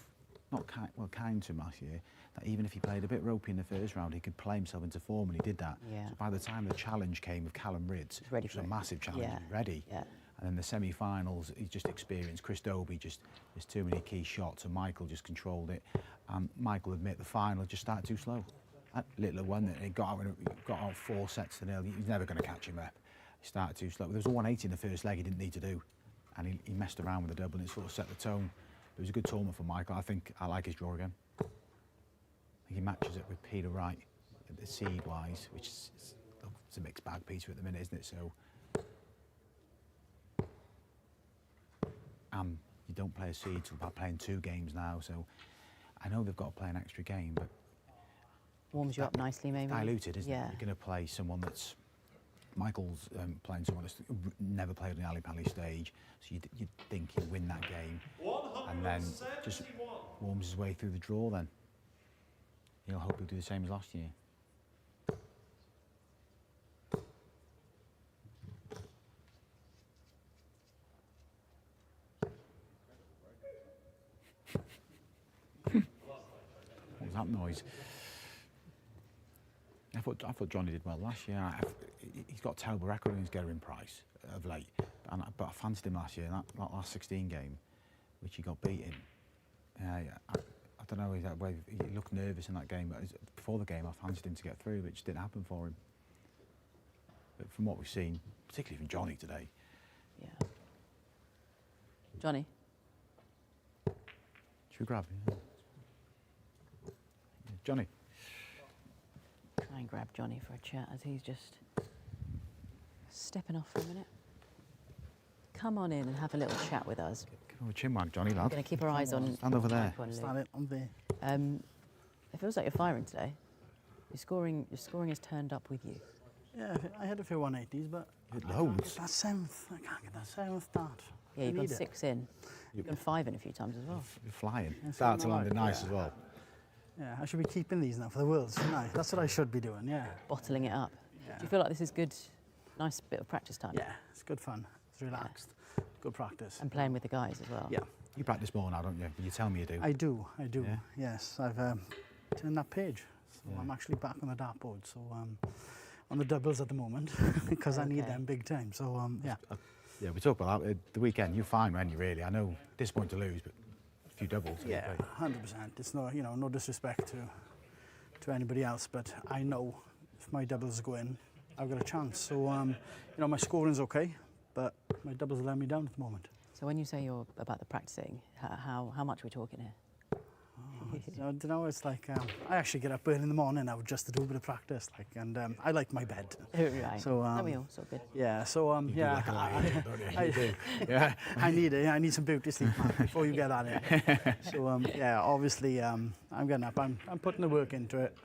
not kind to him last year, that even if he played a bit ropey in the first round, he could play himself into form, and he did that. Yeah. So by the time the challenge came with Callum Ridds, ready which for was a it. massive challenge, Yeah. he was ready. Yeah. And then the semi-finals, he just experienced. Chris Dobie there's too many key shots, and Michael just controlled it. Michael admit the final just started too slow. That little one that he got out 4 sets to 0. He's never going to catch him up. He started too slow. There was a 180 in the first leg he didn't need to do, and he messed around with the double, and it sort of set the tone. It was a good tournament for Michael. I like his draw again. I think he matches it with Peter Wright, the seed-wise, which is it's a mixed bag piece at the minute, isn't it? So. You don't play a seed, so about playing 2 games now. So I know they've got to play an extra game, but Warms you up nicely, maybe. Diluted, isn't Yeah. it? You're going to play someone that's Michael's playing someone that's never played on the Ali Pali stage, so you'd think he'll win that game, and then just warms his way through the draw. Then he'll hope he'll do the same as last year. What was that noise? I thought Johnny did well last year. He's got a terrible record in his Gerwen price of late, but I fancied him last year. That last 16 game, which he got beaten. I don't know. He looked nervous in that game. But before the game, I fancied him to get through, but it just didn't happen for him. But from what we've seen, particularly from Johnny today. Yeah. Johnny. Should we grab him? Johnny. Try and grab Johnny for a chat as he's just stepping off for a minute. Come on in and have a little chat with us. Give him a chin wag, Johnny, lad. We're going to keep our eyes on. Stand over there. Michael and Luke. Stand it on there. It feels like you're firing today. Your scoring has turned up with you. Yeah, I had a few 180s, but You had loads. that 7th, I can't get that 7th start. Yeah, you've I gone need it. 6 in. You've gone 5 in a few times as well. You're flying. Yeah, Starts to something land like- nice yeah. as well. Yeah, I should be keeping these now for the Worlds, shouldn't I? That's what I should be doing, yeah. Bottling it up. Yeah. Do you feel like this is good, nice bit of practice time? Yeah, it's good fun. It's relaxed. Good practice. And playing with the guys as well. Yeah. You practice more now, don't you? You tell me you do. I do. Yeah? Yes, I've turned that page. So Yeah. I'm actually back on the dartboard. So on the doubles at the moment because I need Okay. them big time. So yeah. Yeah, we talked about that the weekend. You're fine, weren't you, really? I know, disappointed to lose, but a few doubles. Yeah, 100%. It's no, no disrespect to anybody else, but I know if my doubles go in, I've got a chance. So my scoring's okay, but my doubles let me down at the moment. So when you say you're about the practicing, how much are we talking here? It's like I actually get up early in the morning now just to do a bit of practice, like, and I like my bed. Right. So Don't we all? So good. yeah. So yeah, like a lion, don't you? You do. yeah. I need it. I need some beauty sleep, man, before you get that in. So yeah, obviously I'm getting up. I'm putting the work into it.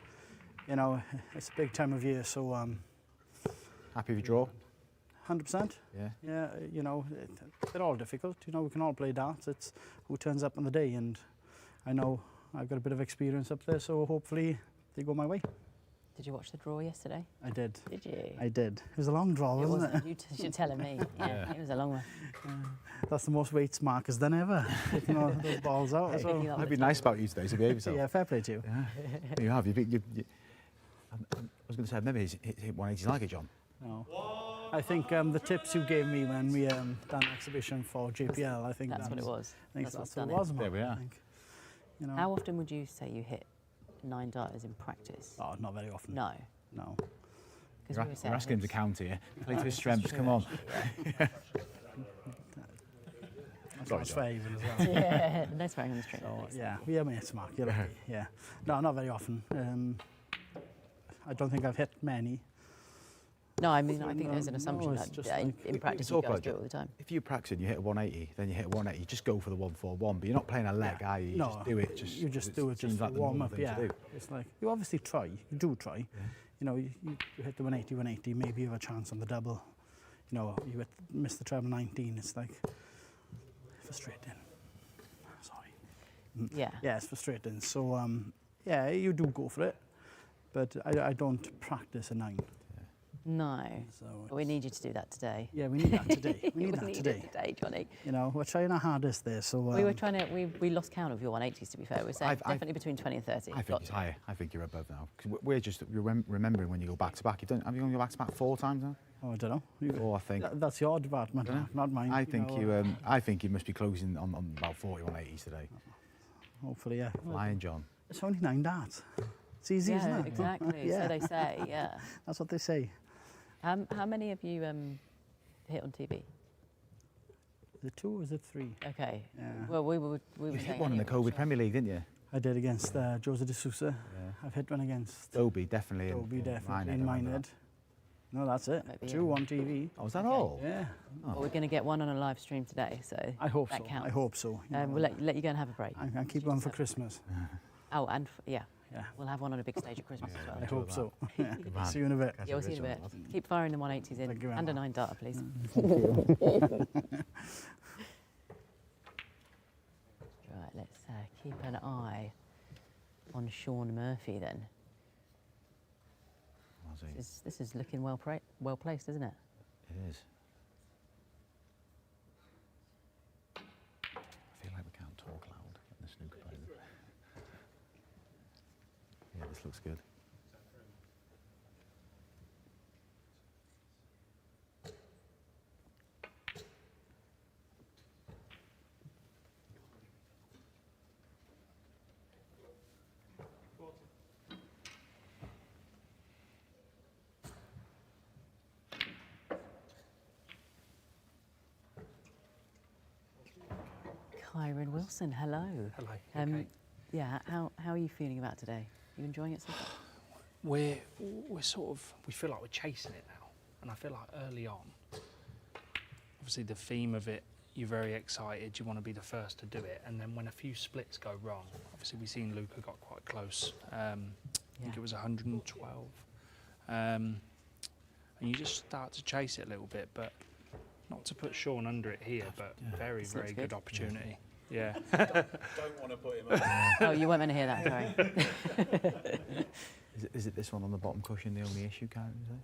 You know, it's a big time of year, so Happy with your draw? 100%. Yeah. Yeah, you know, they're all difficult. You know, we can all play darts. It's who turns up on the day, and I know I've got a bit of experience up there, so hopefully they go my way. Did you watch the draw yesterday? I did. Did you? I did. It was a long draw, wasn't it? You should tell me. Yeah, it was a long one. That's the most weights Mark has done ever. Taking all those balls out. So. I'd be nice about you today, to behave yourself. Yeah, fair play to you. Yeah. You have. I was going to say, I've never hit 180s like it, John. No. I think the tips you gave me when we done an exhibition for JPL, I think that's what it was. I think that's what it done was, There Mark, we are. I think. You know. How often would you say you hit 9 darters in practice? Oh, not very often. No. No. You're asking him to count here. Play to his strengths, come on. That's fair even as well. Yeah, no swearing on the street. So, yeah, mates, Mark, you're lucky. Yeah. No, not very often. I don't think I've hit many. No, I mean, I think there's an assumption it's that just in practice It's you guys awkward. do it all the time. If you practice and you hit a 180, then you hit a 180, you just go for the 141, but you're not playing a leg, are you? You No, just do it. you just do it just like to the warm normal up, thing to yeah. do. It's like, you obviously try, you do try. Yeah. You know, you hit the 180, maybe you have a chance on the double. You know, you miss the treble 19, it's like frustrating. Sorry. Yeah. Yeah, it's frustrating. So, yeah, you do go for it, but I don't practice a 9. No. So But we need you to do that today. Yeah, we need that today. We need that need today. it today, Johnny. You know, we're trying our hardest there. So We were trying to. We lost count of your 180s. To be fair, we're saying definitely between 20 and 30. I think it's higher. I think you're above now. Because we're just remembering when you go back to back. Have you gone back to back 4 times now? Oh, I don't know. Oh, I think. That's your department, not mine. I think I think you must be closing on about 40 180s today. Hopefully, yeah. Flying, John. It's only 9 darts. It's easy, isn't it? Exactly. Yeah. So they say. Yeah. That's what they say. How many have you hit on TV? Is it 2 or is it 3? Okay. Yeah. Well, we were You hit saying one in the anyway, COVID Premier League, didn't you? I did against Jose de Sousa. Yeah. I've hit one against Dobie, definitely. Dobie, definitely. In In Minehead. No, that's it. Maybe, 2 on TV. Oh, is that all? Yeah. Well, we're going to get one on a live stream today, so I hope that so. counts. I hope so. We'll let you go and have a break. I'll keep one for Christmas. Oh, and yeah. Yeah. We'll have one on a big stage at Christmas as well. I hope so. Yeah. man. See you in a bit. Yeah, we'll see you in a bit. Keep firing the 180s in. Thank you very And a much. 9 darter, please. Right, let's keep an eye on Shawn Murphy then. This is looking well placed, isn't it? It is. I feel like we can't talk loud in the snooker play. Yeah, this looks good. Kyron Wilson, hello. Hello. Okay. Yeah, how are you feeling about today? You enjoying it so far? We're sort of, we feel like we're chasing it now. And I feel like early on, obviously the theme of it, you're very excited, you want to be the first to do it. And then when a few splits go wrong, obviously we've seen Luca got quite close. I think it was 112. And you just start to chase it a little bit, but not to put Shaun under it here, but very, very good opportunity. Yeah. Don't want to put him up. Oh, you weren't meant to hear that, sorry. Is it this one on the bottom cushion the only issue, Karen? Is it?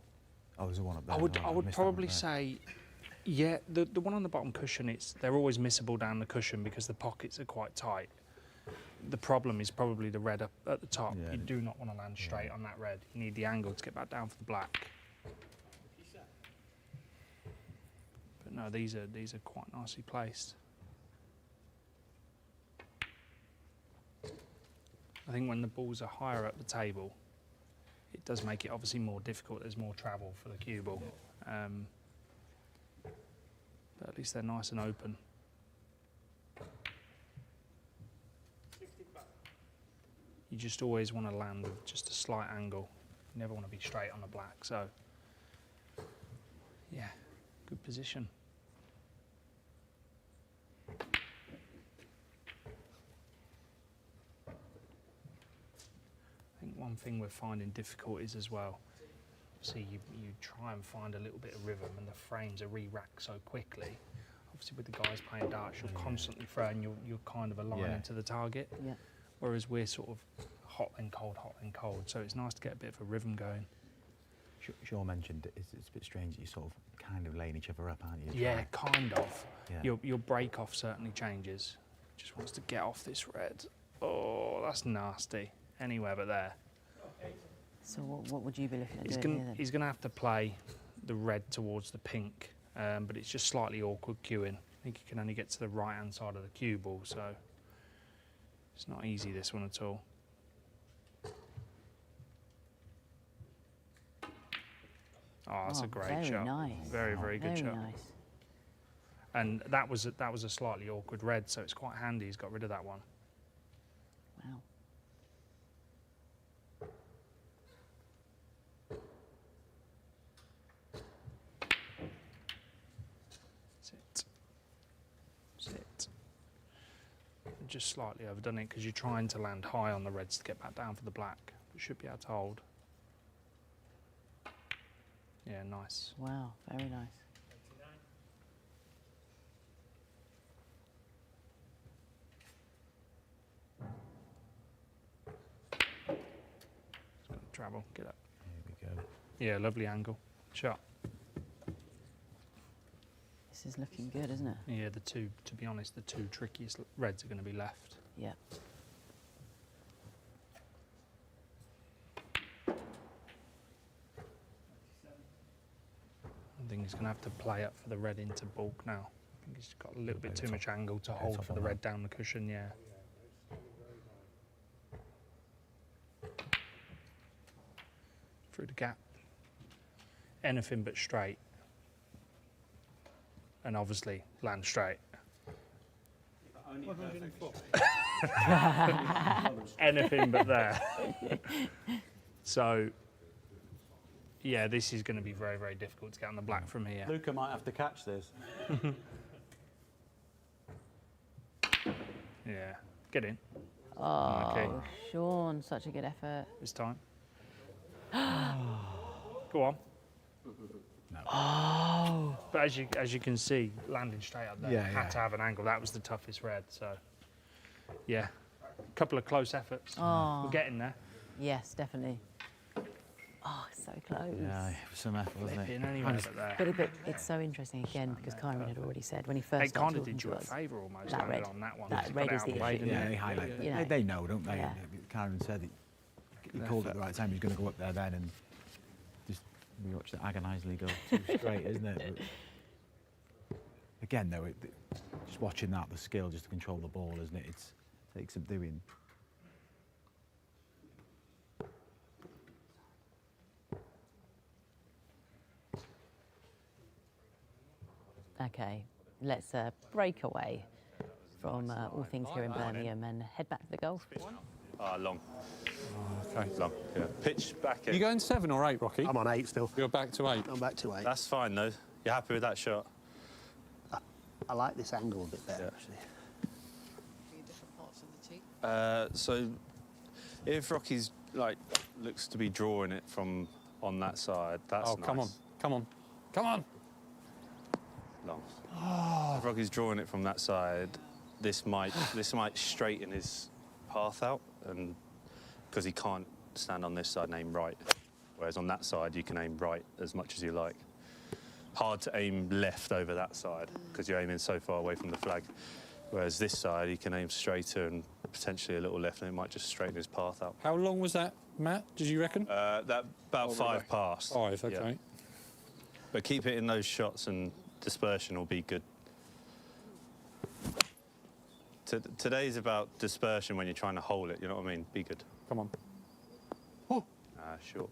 Oh, there's a one up there. I would probably say, yeah, the one on the bottom cushion, they're always missable down the cushion because the pockets are quite tight. The problem is probably the red up at the top. Yeah. You do not want to land straight on that red. You need the angle to get back down for the black. But no, these are quite nicely placed. I think when the balls are higher up the table, it does make it obviously more difficult. There's more travel for the cue ball. But at least they're nice and open. you just always want to land with just a slight angle. You never want to be straight on the black. So, yeah, good position. I think one thing we're finding difficult is as well, see, you try and find a little bit of rhythm and the frames are re-racked so quickly. Obviously with the guys playing darts, you're constantly throwing, you're kind of aligning to the target. Yeah. Whereas we're sort of hot and cold, hot and cold. So it's nice to get a bit of a rhythm going. Shaun mentioned it's a bit strange that you're sort of kind of laying each other up, aren't you? Yeah, kind of. Yeah. Your break off certainly changes. Just wants to get off this red. Oh, that's nasty. Anywhere but there. So what would you be looking at doing here then? He's going to have to play the red towards the pink, but it's just slightly awkward cueing. I think he can only get to the right-hand side of the cue ball, so it's not easy, this one at all. Oh, that's a great shot. Nice. Very, very good shot. Nice. And that was a slightly awkward red, so it's quite handy he's got rid of that one. Wow. Sit. Just slightly overdone it because you're trying to land high on the reds to get back down for the black. You should be able to hold. Yeah, nice. Wow, very nice. Travel, get up. Here we go. Yeah, lovely angle. Shot. This is looking good, isn't it? Yeah, to be honest, the two trickiest reds are going to be left. Yeah. I think he's going to have to play up for the red into bulk now. I think he's got a little bit too much angle to hold for the red down the cushion, yeah. Through the gap. Anything but straight. And obviously land straight. Anything but there. So, yeah, this is going to be very, very difficult to get on the black from here. Luca might have to catch this. Yeah, get in. Oh, Okay. Shaun, such a good effort. This time. Go on. No. Oh. But as you can see, landing straight up there, had to have an angle. That was the toughest red. So, yeah, a couple of close efforts. Oh. We're getting there. Yes, definitely. Oh, so close. Yeah, it was some effort, wasn't it? Anywhere but there. But it's so interesting again because Kyron had already said when he first They started kind of talking did you to a us, favour almost that landed red, on that one. that Just red got is out the of way, issue. didn't Yeah, it? they highlight. You know. They know, don't they? Yeah. Karen said he called at the right time. He's going to go up there then, and just we watched it agonisingly go too straight, isn't it? But again, though, just watching that, the skill just to control the ball, isn't it? It takes some doing. Okay, let's break away from all things here in Birmingham and head back to the golf. Long. Okay. Long, yeah. Pitch back in. You going 7 or 8, Rocky? I'm on 8 still. You're back to 8. I'm back to 8. That's fine, though. You're happy with that shot? I like this angle a bit better, actually. Different parts of the tee. So, if Rocky's, looks to be drawing it from on that side, that's nice. Come on, come on, come on! Long. If Rocky's drawing it from that side, this might straighten his path out, and because he can't stand on this side and aim right, whereas on that side you can aim right as much as you like. Hard to aim left over that side because you're aiming so far away from the flag, whereas this side he can aim straighter and potentially a little left, and it might just straighten his path out. How long was that, Matt? Did you reckon? That about 5 past. 5, okay. Yeah. But keep hitting those shots and dispersion will be good. Today's about dispersion when you're trying to hold it, you know what I mean? Be good. Come on. Short.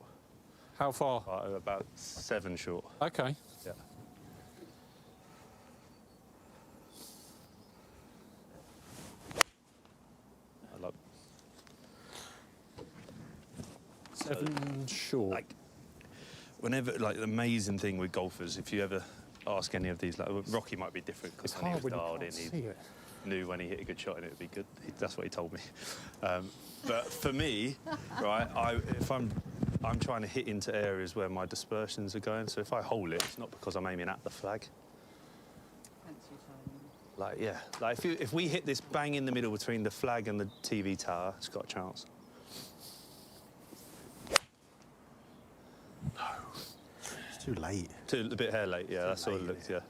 How far? About 7 short. Okay. Yeah. 7 short. Like, whenever, like, the amazing thing with golfers, if you ever ask any of these, like, Rocky might be different because when he was dialed in, he knew when he hit a good shot and it would be good. That's what he told me. But for me, right, if I'm trying to hit into areas where my dispersions are going, so if I hold it, it's not because I'm aiming at the flag. Like, yeah, like if we hit this bang in the middle between the flag and the TV tower, it's got a chance. No. It's too late. A bit hair late, yeah, that's all it looked, yeah.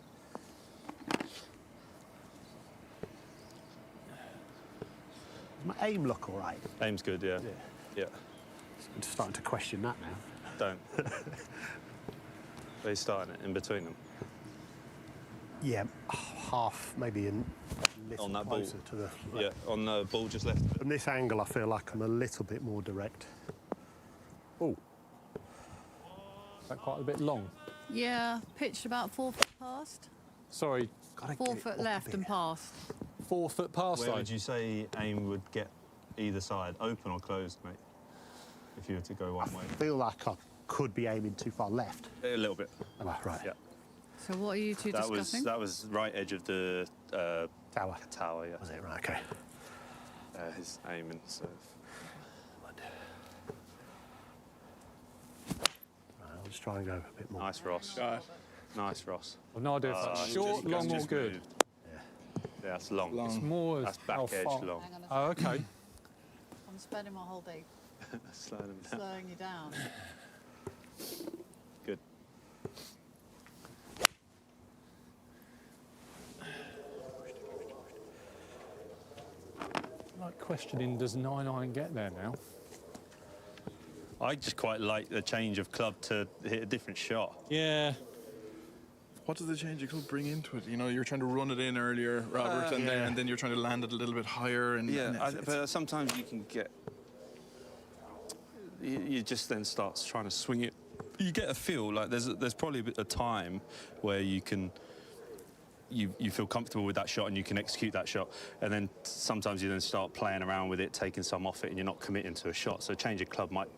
Does my aim look all right? Aim's good, yeah. Yeah. I'm starting to question that now. Don't. Are you starting it in between them? Yeah, half, maybe a little On that ball? closer to the... Yeah, on the ball just left. From this angle, I feel like I'm a little bit more direct. Oh. Is that quite a bit long? Yeah, pitched about 4 foot past. Sorry. 4 foot left and past. 4 foot past. Where would you say aim would get either side, open or closed, mate? If you were to go one way. I feel like I could be aiming too far left. A little bit. Am I right? Yeah. So what are you two discussing? That was right edge of the tower. Tower, yeah. Was it right? Okay. His aim and serve. I'll just try and go a bit more. Nice, Ross. Nice, Ross. I've no idea if that's short, long, or good. Moved. Yeah, it's long. It's more That's back how edge far. long. Hang on a Oh, okay. I'm spending my whole day slowing you down. Good. Like questioning, does 9-iron get there now? I just quite like the change of club to hit a different shot. Yeah. What does the change of club bring into it? You know, you're trying to run it in earlier, Robert, and then you're trying to land it a little bit higher. And but sometimes you can get... You just then start trying to swing it. You get a feel, like there's probably a bit of time where you can... You feel comfortable with that shot and you can execute that shot, and then sometimes you then start playing around with it, taking some off it, and you're not committing to a shot. So change of club might,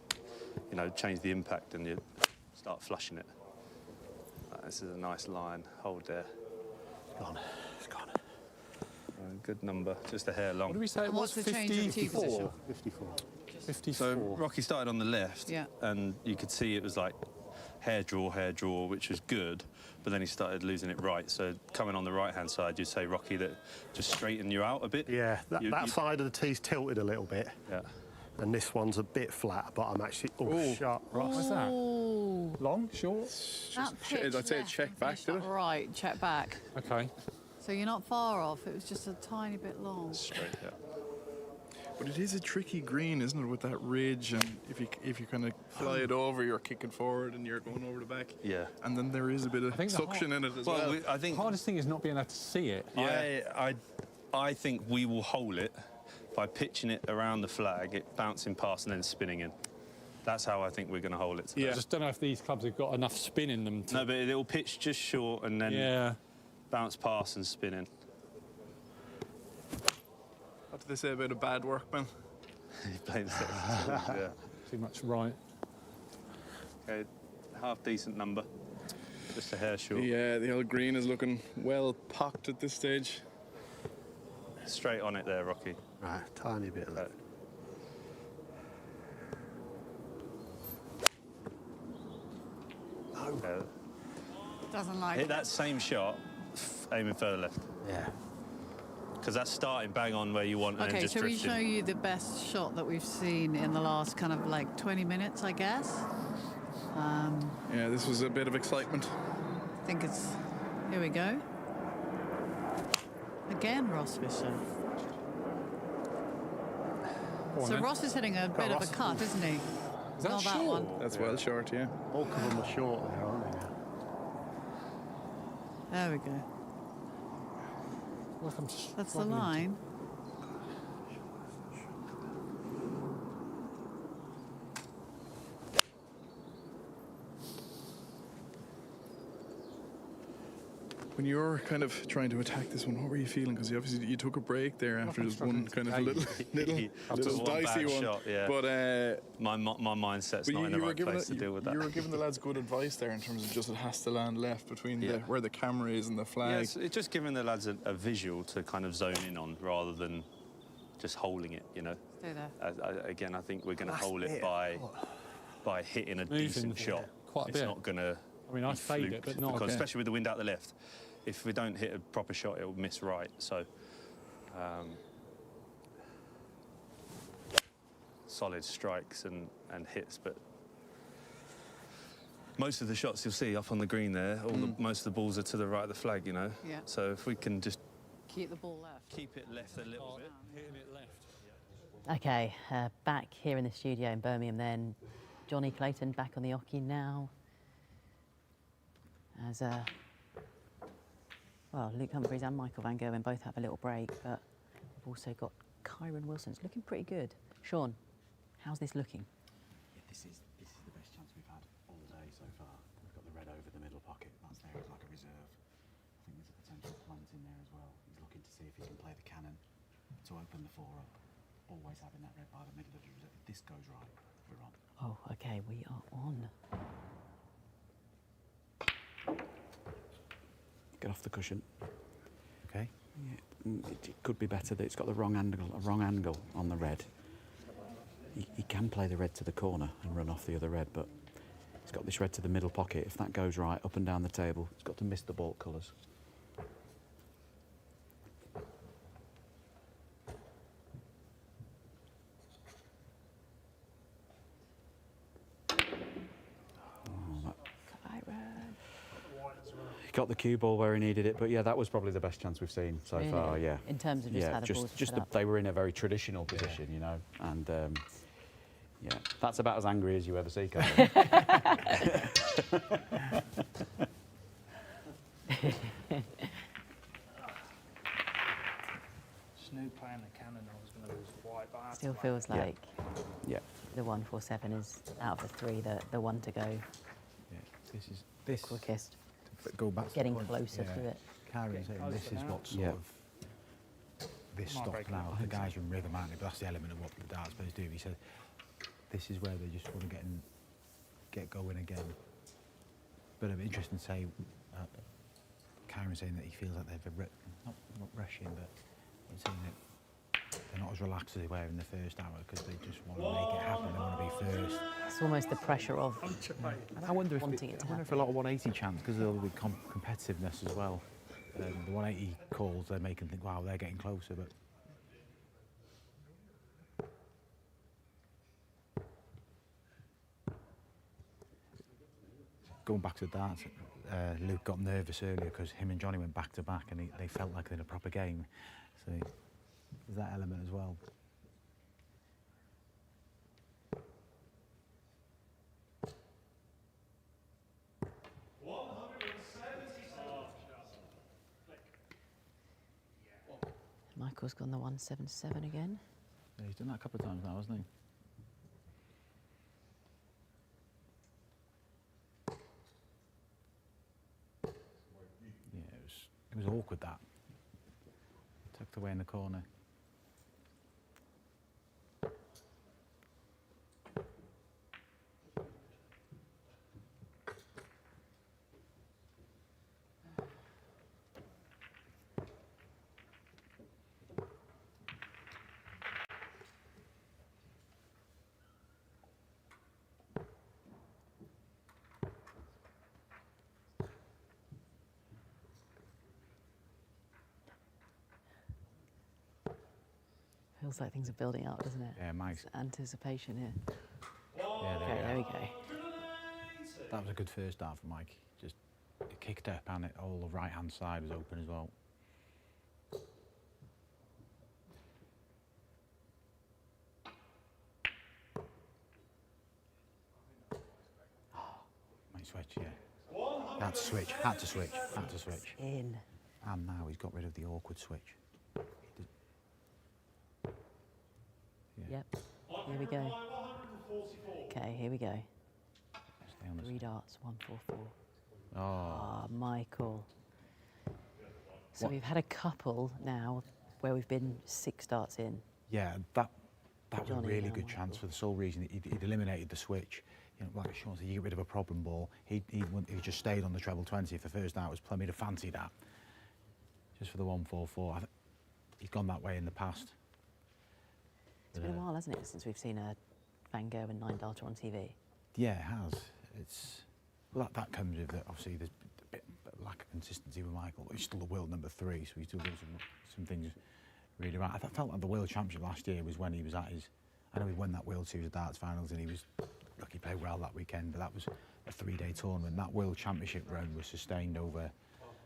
you know, change the impact, and you start flushing it. This is a nice line. Hold there. It's gone. It's gone. Good number. Just a hair long. What did we say it was? What's the change of tee position? 54. 54. So Rocky started on the left, Yeah. and you could see it was like hair draw, which was good, but then he started losing it right. So coming on the right-hand side, you'd say, Rocky, that just straighten you out a bit. Yeah, that side of the tee's tilted a little bit. Yeah. And this one's a bit flat, but I'm actually sharp. Right, what's that? Ooh. Long, short? That pitch I'd say left check and back, finished did up it? Right, check back. Okay. So you're not far off. It was just a tiny bit long. Straight, yeah. But it is a tricky green, isn't it, with that ridge, and if you kind of fly it over, you're kicking forward and you're going over the back. Yeah. And then there is a bit of suction in it as well. I think the hardest thing is not being able to see it. Yeah. I think we will hole it by pitching it around the flag, it bouncing past and then spinning in. That's how I think we're going to hole it today. I just don't know if these clubs have got enough spin in them. No, but it'll pitch just short and then bounce past and spin in. What did they say about a bad workman? He played the second. Yeah. Too much right. Okay, half decent number. Just a hair short. The old green is looking well pocked at this stage. Straight on it there, Rocky. Right, tiny bit left. No. Doesn't like Hit it. that same shot, aiming further left. Yeah. Because that's starting bang on where you want and Okay, then just shall we drifting. show you the best shot that we've seen in the last kind of like 20 minutes, I guess? Yeah, this was a bit of excitement. I think it's... Here we go. Again, Ross Fisher. So Ross is hitting a bit of a cut, isn't he? Is that Not that short? one. That's well short, yeah. Bulk of them are short there, aren't they? There we go. Look, I'm That's the line. When you're kind of trying to attack this one, what were you feeling? Because you took a break there after just one kind of little dicey one. Shot, yeah. But my mindset's not in the right place to deal with that. You were giving the lads good advice there in terms of just it has to land left between where the camera is and the flag. Yeah, it's just giving the lads a visual to kind of zone in on rather than just holding it, you know. Stay there. Again, I think we're going to hold it by hitting a decent shot. Quite a bit. It's not going to. I mean, I fade it, but not because especially with the wind out the left. If we don't hit a proper shot, it will miss right. So, solid strikes and hits, but most of the shots you'll see up on the green there, most of the balls are to the right of the flag, you know. Yeah. So if we can just keep the ball left, keep it left a little bit, hitting it left. Okay, back here in the studio in Birmingham then. Johnny Clayton back on the oche now. As well, Luke Humphries and Michael Van Gerwen both have a little break, but we've also got Kyron Wilson. It's looking pretty good. Shaun, how's this looking? Yeah, this is the best chance we've had all day so far. We've got the red over the middle pocket. That's there as like a reserve. I think there's a potential plant in there as well. He's looking to see if he can play the cannon to open the 4 up. Always having that red by the middle of the reserve. If this goes right, we're on. Oh, okay, we are on. Get off the cushion. Okay. Yeah, it could be better that it's got the wrong angle on the red. He can play the red to the corner and run off the other red, but he's got this red to the middle pocket. If that goes right, up and down the table, he's got to miss the baulk colours. He got the cue ball where he needed it, but yeah, that was probably the best chance we've seen so far. Yeah, in terms of just how the balls just set up. they were in a very traditional position, you know, and yeah, that's about as angry as you ever see, Colin. Snoop playing the cannon, I was going to lose white, but I had Still to feels Yeah. like Yeah, the 147 is out of the 3, the one to go Yeah, this quickest. Go back. Getting to the point, closer to it. Kyron's saying this is what sort of this Might stop break now. it. The guys are in rhythm, aren't they? But that's the element of what the darts players do. He said this is where they just want to get going again. But it'd be interesting to say Kyron saying that he feels like they're not rushing, but he's saying that they're not as relaxed as they were in the first hour because they just want to make it happen. They want to be first. It's almost the pressure of And I wonder wanting it to I wonder happen. if a lot of 180 chants, because there'll be competitiveness as well. The 180 calls, they make them think, wow, they're getting closer. But going back to darts, Luke got nervous earlier because him and Johnny went back to back, and they felt like they're in a proper game. So there's that element as well. Michael's gone the 177 again. Yeah, he's done that a couple of times now, hasn't he? Yeah, it was awkward, that. Tucked away in the corner. Feels like things are building up, doesn't it? Yeah, Mike's. It's anticipation here. Yeah, There we go. That was a good first start for Mike. Just it kicked up and it all the right hand side was open as well. Might switch, yeah. Had to switch, had to switch, had to switch. In. And now he's got rid of the awkward switch. Yep. Here we go. Okay, here we go. Stay on the 3 darts, 144. Oh. Ah, Michael. So we've had a couple now where we've been 6 darts in. Yeah, that was a Johnny really and good Michael. chance for the sole reason that he'd eliminated the switch. You know, like Shaun said, you get rid of a problem ball. He just stayed on the treble 20 if the first out was Plummy to fancy that. Just for the 144. He's gone that way in the past. It's been a while, hasn't it, since we've seen a Van Gogh and 9-darter on TV? Yeah, it has. Well, that comes with obviously there's a bit lack of consistency with Michael. He's still the world number 3, so he's still doing some things really right. I felt like the World Championship last year was when he was at his. I know he won that World Series of Darts finals, and he played well that weekend. But that was a 3-day tournament. That World Championship run was sustained over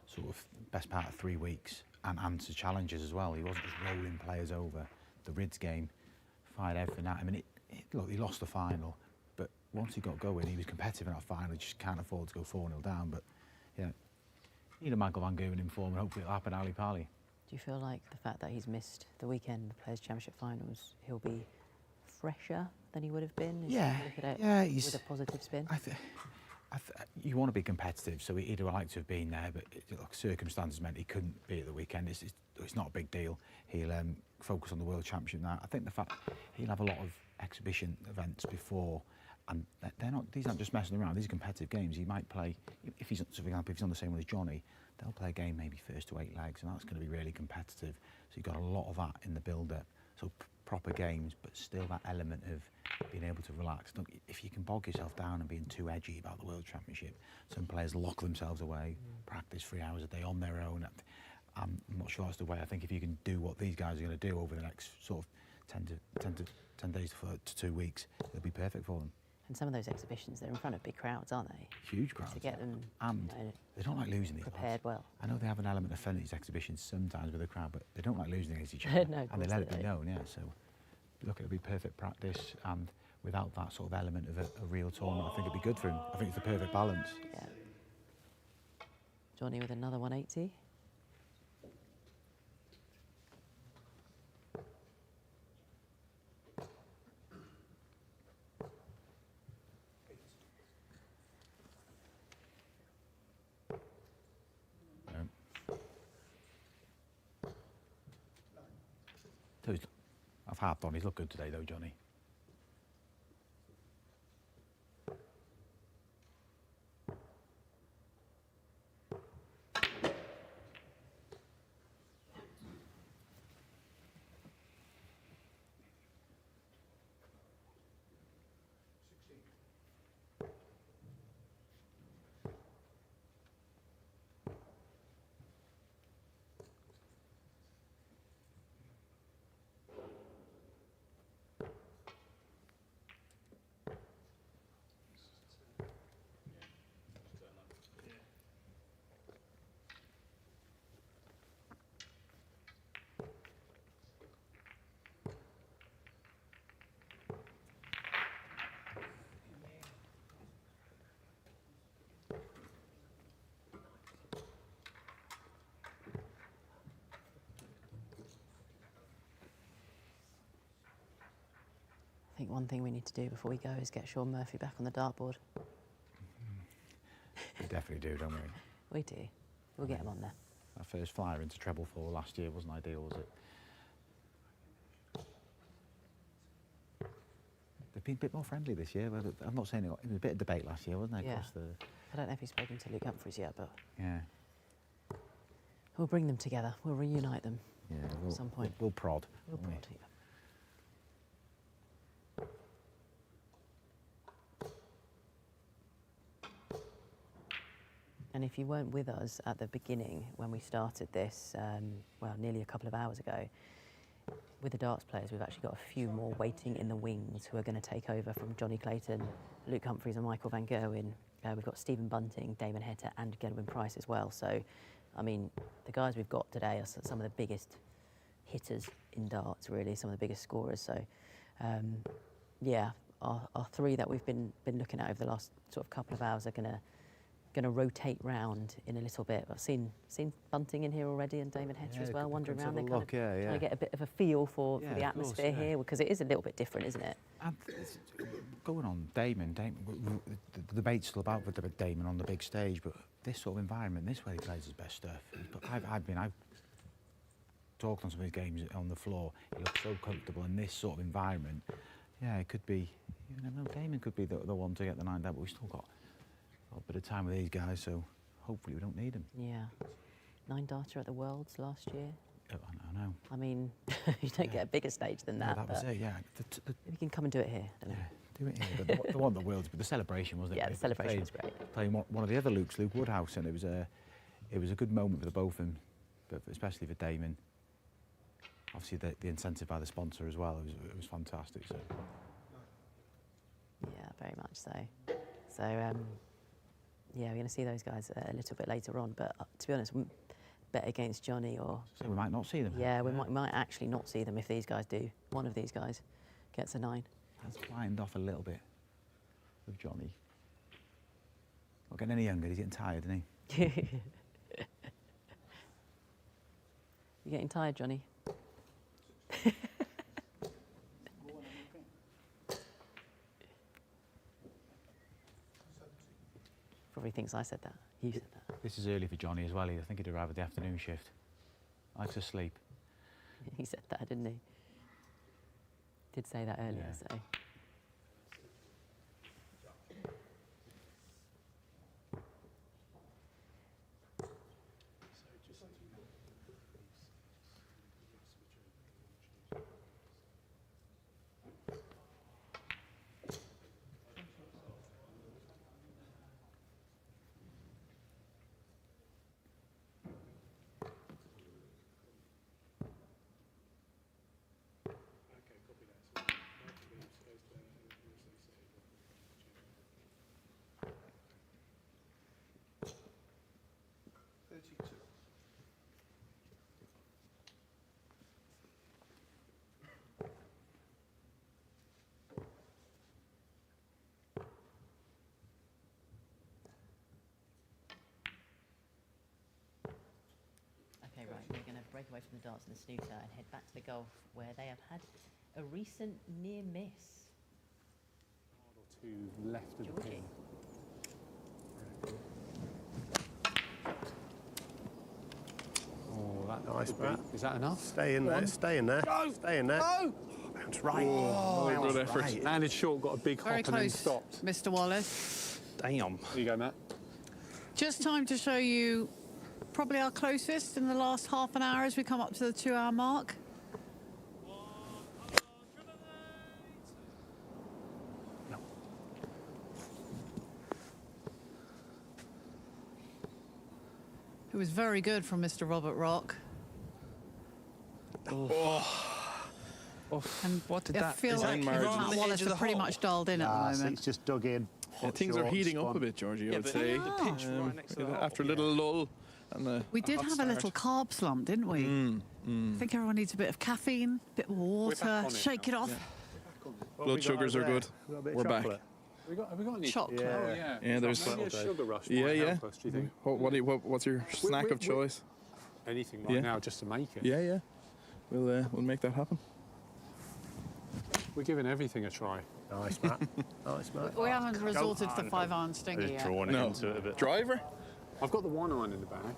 sort of best part of 3 weeks, and answer challenges as well. He wasn't just rolling players over. The Rids game fired everything at him, and look, he lost the final. But once he got going, he was competitive in that final. He just can't afford to go 4-0 down. But yeah, need a Michael Van Gerwen in form, and hopefully it'll happen Ali Pali. Do you feel like the fact that he's missed the weekend, the Players' Championship finals, he'll be fresher than he would have been? He's with a positive spin. You want to be competitive, so he'd like to have been there, but look, circumstances meant he couldn't be at the weekend. It's not a big deal. He'll focus on the World Championship now. I think the fact he'll have a lot of exhibition events before, and these aren't just messing around. These are competitive games. He might play, if he's, for example, if he's on the same one as Johnny, they'll play a game maybe first to 8 legs, and that's going to be really competitive. So you've got a lot of that in the build-up. So proper games, but still that element of being able to relax. Look, if you can bog yourself down and being too edgy about the World Championship, some players lock themselves away, practice 3 hours a day on their own. I'm not sure that's the way. I think if you can do what these guys are going to do over the next sort of 10 days to 2 weeks, it'll be perfect for them. And some of those exhibitions, they're in front of big crowds, aren't they? Huge crowds. To get them they don't like losing these prepared well. I know they have an element of fun at these exhibitions sometimes with the crowd, but they don't like losing against each other. No, and they let it be known, yeah. So look, it'll be perfect practice, and without that sort of element of a real tournament, I think it'd be good for him. I think it's the perfect balance. Yeah. Johnny with another 180. I've harped on. He's looked good today, though, Johnny. I think one thing we need to do before we go is get Shawn Murphy back on the dartboard. We definitely do, don't we? We do. We'll get him on there. Our first flyer into treble 4 last year wasn't ideal, was it? They've been a bit more friendly this year. I'm not saying it was a bit of debate last year, wasn't there? Yeah. Across the... I don't know if he's spoken to Luke Humphries yet, but Yeah. we'll bring them together. We'll reunite them Yeah. at some point. We'll prod. We'll won't we? prod, yeah. And if you weren't with us at the beginning when we started this, well, nearly a couple of hours ago, with the darts players, we've actually got a few more waiting in the wings who are going to take over from Johnny Clayton, Luke Humphries and Michael Van Gerwen. We've got Stephen Bunting, Damon Heta and Gerwen Price as well. So, I mean, the guys we've got today are some of the biggest hitters in darts, really, some of the biggest scorers. So, yeah, our 3 that we've been looking at over the last sort of couple of hours are going to going to rotate round in a little bit. I've seen Bunting in here already and Damon Hester as well, wandering around. They're kind of trying to get a bit of a feel for the atmosphere here, because it is a little bit different, isn't it? And going on Damon, the debate's still about with Damon on the big stage, but this sort of environment, this is where he plays his best stuff. I've talked on some of his games on the floor. He looks so comfortable in this sort of environment. Yeah, it could be. You never know. Damon could be the one to get the 9 down, but we've still got a bit of time with these guys, so hopefully we don't need them. Yeah, 9 darter at the Worlds last year. I know. I mean, you don't get a bigger stage than that. That was it. Yeah. We can come and do it here. Don't do it here. But the one at the Worlds, but the celebration wasn't it? Yeah, the celebration was great. Playing one of the other Lukes, Luke Woodhouse, and it was a good moment for the both of them, but especially for Damon. Obviously, the incentive by the sponsor as well. It was fantastic. So. Yeah, very much so. So, yeah, we're going to see those guys a little bit later on. But to be honest, bet against Johnny or. So we might not see them. Yeah, we might actually not see them if these guys do. One of these guys gets a 9. Has climbed off a little bit with Johnny. Not getting any younger. He's getting tired, isn't he? You getting tired, Johnny? Probably thinks I said that. You said that. This is early for Johnny as well. I think he'd arrive at the afternoon shift. Likes to sleep. He said that, didn't he? Did say that earlier, so. Okay, right, we're going to break away from the darts and the snooker and head back to the golf, where they have had a recent near miss. To left of the pin. Oh, that nice, Matt. Is that enough? Stay in there. Stay in there. Go! Stay in there. Go! Bounce right. Oh, Bounce good effort. right. Landed short, got a big Very hop and then close, stopped. Mr. Wallace. Damn. There you go, Matt. Just time to show you probably our closest in the last half an hour as we come up to the 2-hour mark. It was very good from Mr. Robert Rock. And what did I that? feel like Matt and Wallace are pretty much dialed in at the moment. It's just dug in. Yeah, things are heating up a bit, Georgie, I would say. The pitch right next to the After a little lull. And We did have a little carb slump, didn't we? I think everyone needs a bit of caffeine, a bit more water, shake it off. Blood sugars are good. We're back. Have we got any chocolate? Oh, yeah. Yeah, there's Maybe a sugar rush Yeah, might yeah. help us, do you think? What's your snack of choice? Anything right now just to make it. Yeah, yeah. We'll make that happen. We're giving everything a try. Nice, Matt. Nice, Matt. We haven't resorted to the 5-iron stinger Just yet. drawing it into it a bit. Driver? I've got the 1-iron in the bag.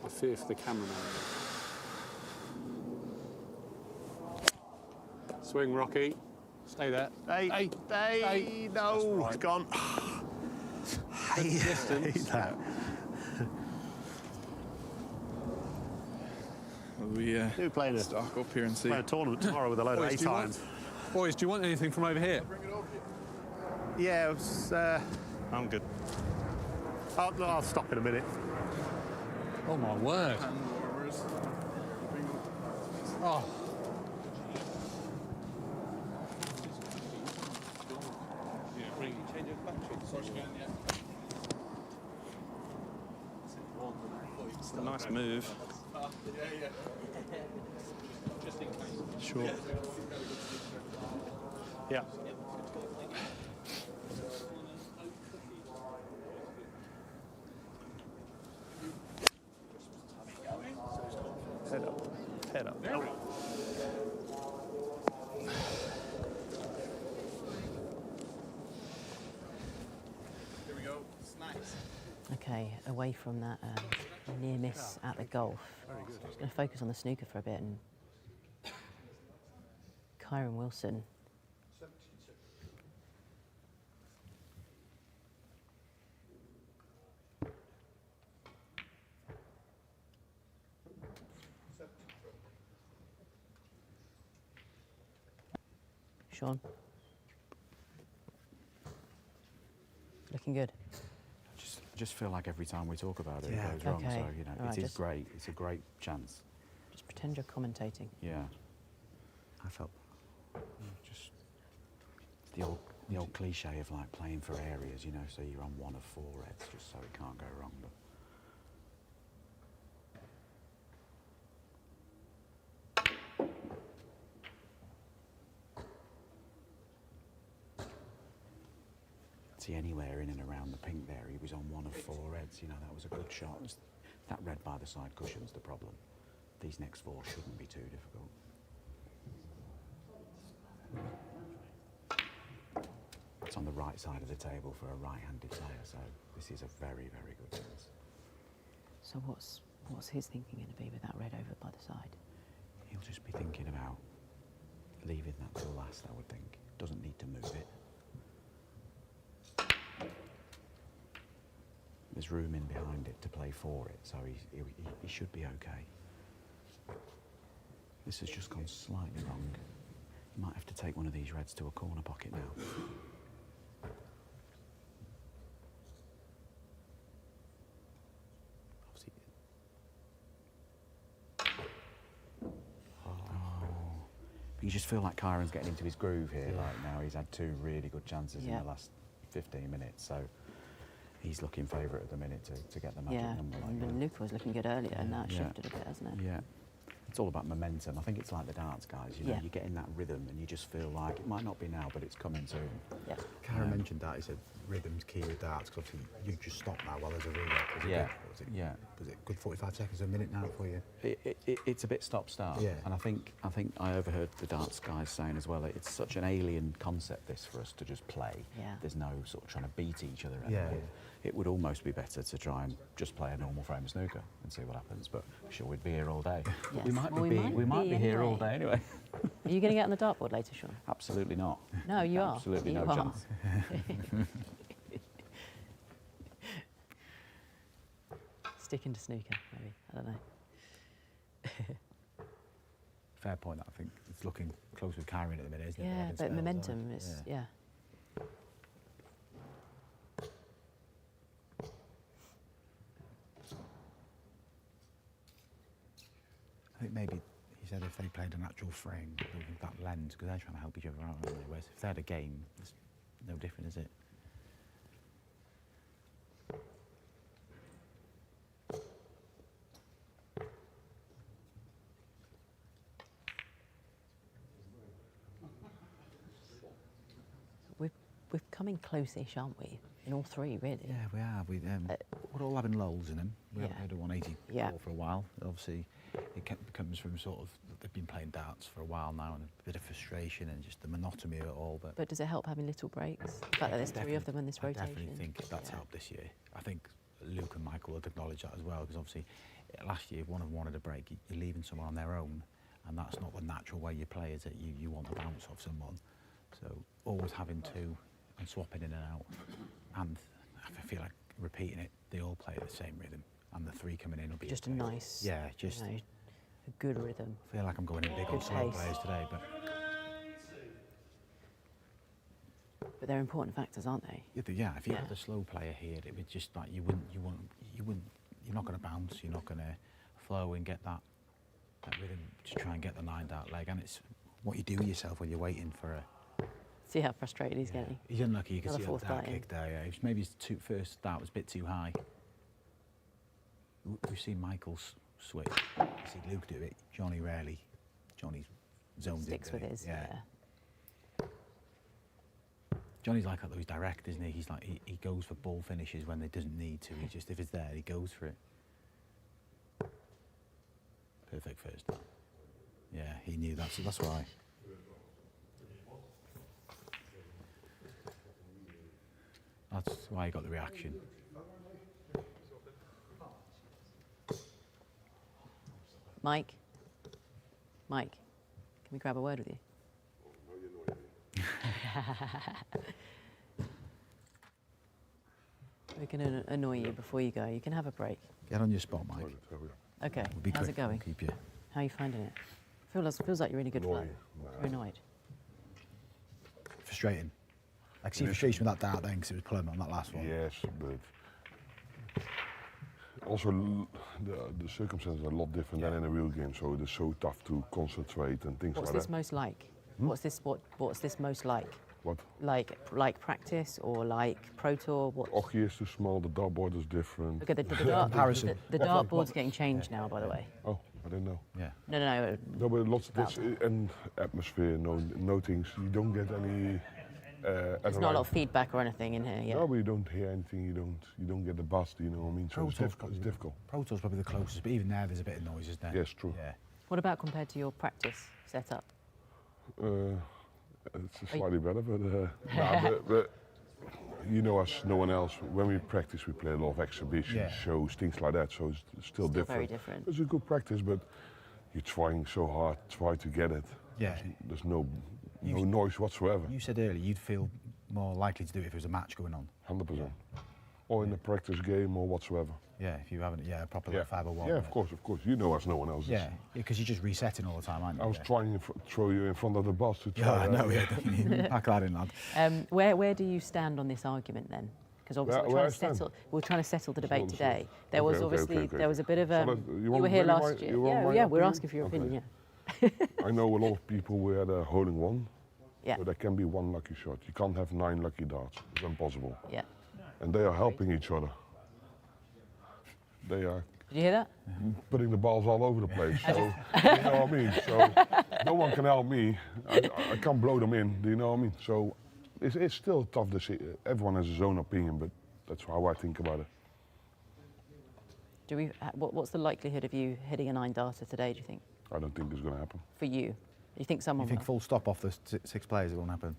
I fear for the cameraman. Swing, Rocky. Stay there. Hey, no, it's gone. Hate that. We Who playing stock up here and see. Play a tournament tomorrow with a load of 8-irons. Boys, do you want anything from over here? Yeah, it was, I'm good. I'll stop in a minute. Oh my word. Oh. It's a nice move. Sure. Yeah. head up. Here we go. Snacks. Okay, away from that near miss at the golf. Just going to focus on the snooker for a bit. And Kyron Wilson. Shaun. Looking good. I just feel like every time we talk about it, Yeah. it goes wrong. Okay. So, you know, All right, it is just- great. It's a great chance. Just pretend you're commentating. Yeah. I felt Just the old cliche of like playing for areas, you know, so you're on one of 4 reds, just so it can't go wrong. But see anywhere in and around the pink there, he was on one of 4 reds. You know, that was a good shot. It's that red by the side cushion's the problem. These next 4 shouldn't be too difficult. It's on the right side of the table for a right-handed player, so this is a very, very good chance. So what's his thinking going to be with that red over by the side? He'll just be thinking about leaving that till last, I would think. Doesn't need to move it. There's room in behind it to play for it, so he should be okay. This has just gone slightly wrong. You might have to take one of these reds to a corner pocket now. Obviously. You just feel like Kyron's getting into his groove here. Yeah. Like now he's had 2 really good chances in Yeah. the last 15 minutes, so he's looking favourite at the minute to get the magic Yeah, number. Like and that. Luke was looking good earlier, and that Yeah. shifted a bit, hasn't it? Yeah. It's all about momentum. I think it's like the darts guys, you know, Yeah. you get in that rhythm and you just feel like it might not be now, but it's coming soon. Yeah. Karen mentioned that. He said rhythm's key with darts, because obviously you just stop now while there's a reload. Yeah. Was it good 45 seconds a minute now for you? It's a bit stop-start. Yeah. And I think I overheard the darts guys saying as well, it's such an alien concept this for us to just play. Yeah. There's no sort of trying to beat each other. Yeah. It would almost be better to try and just play a normal frame of snooker and see what happens, but I'm sure we'd be here all day. Yes. We might Well, be here all day anyway. Are you going to get on the dartboard later, Shaun? Absolutely not. No, you are. Absolutely You no are. chance. Sticking to snooker, maybe. I don't know. Fair point. I think it's looking close with Karen at the minute, isn't it? Yeah, Red and but spells, momentum aren't it? is, yeah. I think maybe he said if they played an actual frame with that lens, because they're trying to help each other out, aren't they? Whereas if they had a game, it's no different, is it? We're coming close-ish, aren't we? In all 3, really. Yeah, we are. We're all having lulls in them. We haven't yeah. had a 184 for a while. Obviously, comes from sort of, they've been playing darts for a while now, and a bit of frustration and just the monotony of it all. But does it help having little breaks? The fact that there's 3 of them in this rotation? I definitely think that's helped this year. I think Luke and Michael would acknowledge that as well, because obviously last year, if one of them wanted a break, you're leaving someone on their own, and that's not the natural way you play, is it? You want to bounce off someone. So always having 2 and swapping in and out. And I feel like repeating it, they all play at the same rhythm, and the 3 coming in will be just okay. a nice, yeah, just you know, a good rhythm. I feel like I'm going in big on Good slow pace. players today, but they're important factors, aren't they? yeah, if you had a slow player here, it would just like you're not going to bounce, you're not going to flow and get that rhythm to try and get the 9-dart leg, and it's what you do with yourself when you're waiting for a. See how frustrated he's getting. He's unlucky. You can Another see that 4th dart dart in. kick there. Yeah. Maybe his first dart was a bit too high. We've seen Michael's switch. You see Luke do it. Johnny rarely. Johnny's zoned Sticks into with it. his, yeah. Johnny's like that though. He's direct, isn't he? He's like he goes for ball finishes when he doesn't need to. He just, if it's there, he goes for it. Perfect first dart. Yeah, he knew that, so that's why. That's why he got the reaction. Mike? Mike, can we grab a word with you? We're going to annoy you before you go. You can have a break. Get on your spot, Mike. Okay, We'll be how's it quick, we'll going? keep you. How are you finding it? Feels like you're in a good flow. You're annoyed. Frustrating. I can see frustration with that dart then, because it was pulling on that last one. Yes, but also the circumstances are a lot different than in a real game, so it is so tough to concentrate and things What's like this that. most like? What's this most like? What? Like practice or like Pro Tour? What? Hockey is too small, the dartboard is different. Look at the dartboard's getting changed now, by the way. Oh, I didn't know. Yeah. No. No, but lots of this and atmosphere, no things. You don't get any. There's not a lot of feedback or anything in here. Yeah. No, but you don't hear anything. You don't get the buzz. You know what I mean? So it's difficult. Pro Tour's probably the closest, but even there's a bit of noise, isn't there? Yes, true. Yeah. What about compared to your practice setup? It's slightly better, but you know, as no one else, when we practice, we play a lot of exhibitions, shows, things like that. So it's still different. Very different. It's a good practice, but you're trying so hard, try to get it. Yeah. There's no noise whatsoever. You said earlier you'd feel more likely to do it if there was a match going on. 100%. Or in a practice game or whatsoever. Yeah, if you haven't, proper like 501. Yeah, of course. You know as no one else. Yeah, because you're just resetting all the time, aren't you? I was trying to throw you in front of the bus to try. Yeah, I know, definitely. Pack that in, lad. Where do you stand on this argument then? Because obviously we're trying to settle the debate today. There was there was a bit of a. You were here last year. Yeah, we're asking for your opinion. Yeah. I know a lot of people who had a holding one. Yeah. So there can be one lucky shot. You can't have 9 lucky darts. It's impossible. Yeah. And they are helping each other. They are. Did you hear that? Putting the balls all over the place. So, you know what I mean? So no one can help me. I can't blow them in. Do you know what I mean? So it's still tough to see. Everyone has his own opinion, but that's how I think about it. Do we? What's the likelihood of you hitting a 9 darter today? Do you think? I don't think it's going to happen. For you, you think someone? You think full stop off the 6 players it won't happen?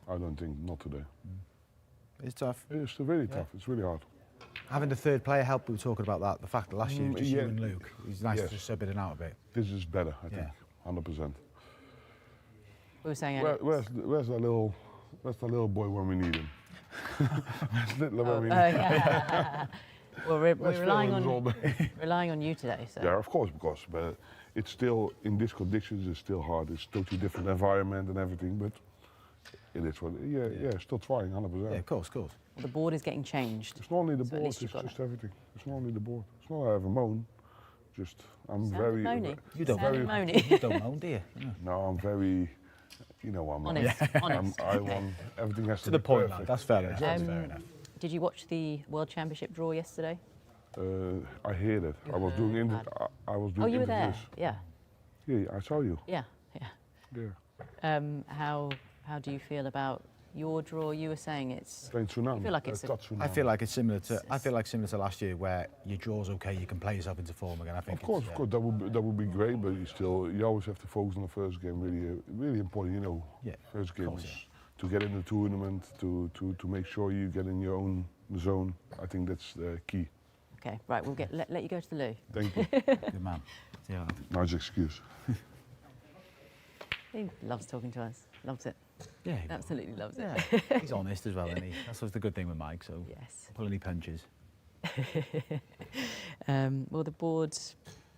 I don't think not today. It's tough. It's really tough. It's really hard. Having the third player help, we were talking about that. The fact that last year it was just you and Luke. It's nice to just sub it out a bit. This is better, I think, 100%. We were saying. Where's that little boy when we need him? Where's Littler when we need him? Yeah. Well, we're relying on you today. So. Yeah, of course, but it's still in these conditions. It's still hard. It's totally different environment and everything, but. It is what, still trying, 100%. Yeah, of course. Well, the board is getting changed. It's not only the board, it's just everything. It's not only the board. It's not I have a moan. Just, I'm very... You don't You don't moan, do you? No, I'm very, I'm honest. I want, everything has to the be point, perfect. that's fair enough. That's fair enough. Did you watch the World Championship draw yesterday? I heard it. I was doing interviews. Oh, you were there? Yeah. Yeah, I saw you. Yeah. How do you feel about your draw? You were saying it's. Playing tsunami. I feel like it's. I feel like it's similar to. I feel like similar to last year, where your draw's okay, you can play yourself into form again. I think. Of course, that would be great, but you always have to focus on the first game. Really important. First game is to get in the tournament, to make sure you get in your own zone. I think that's key. Okay, right. We'll let you go to the loo. Thank you. Good man. Yeah. Nice excuse. He loves talking to us. Loves it. Yeah, absolutely loves it. Yeah. He's honest as well, isn't he? That's what's the good thing with Mike. So yes, pull any punches. Well, the board,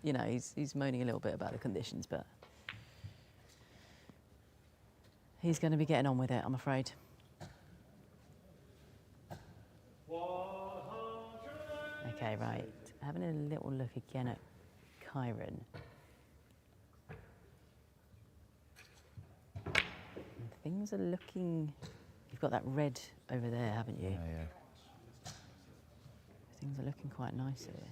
he's moaning a little bit about the conditions, but he's going to be getting on with it, I'm afraid. Okay, right. Having a little look again at Kyron. Things are looking. You've got that red over there, haven't you? Yeah. Things are looking quite nice here.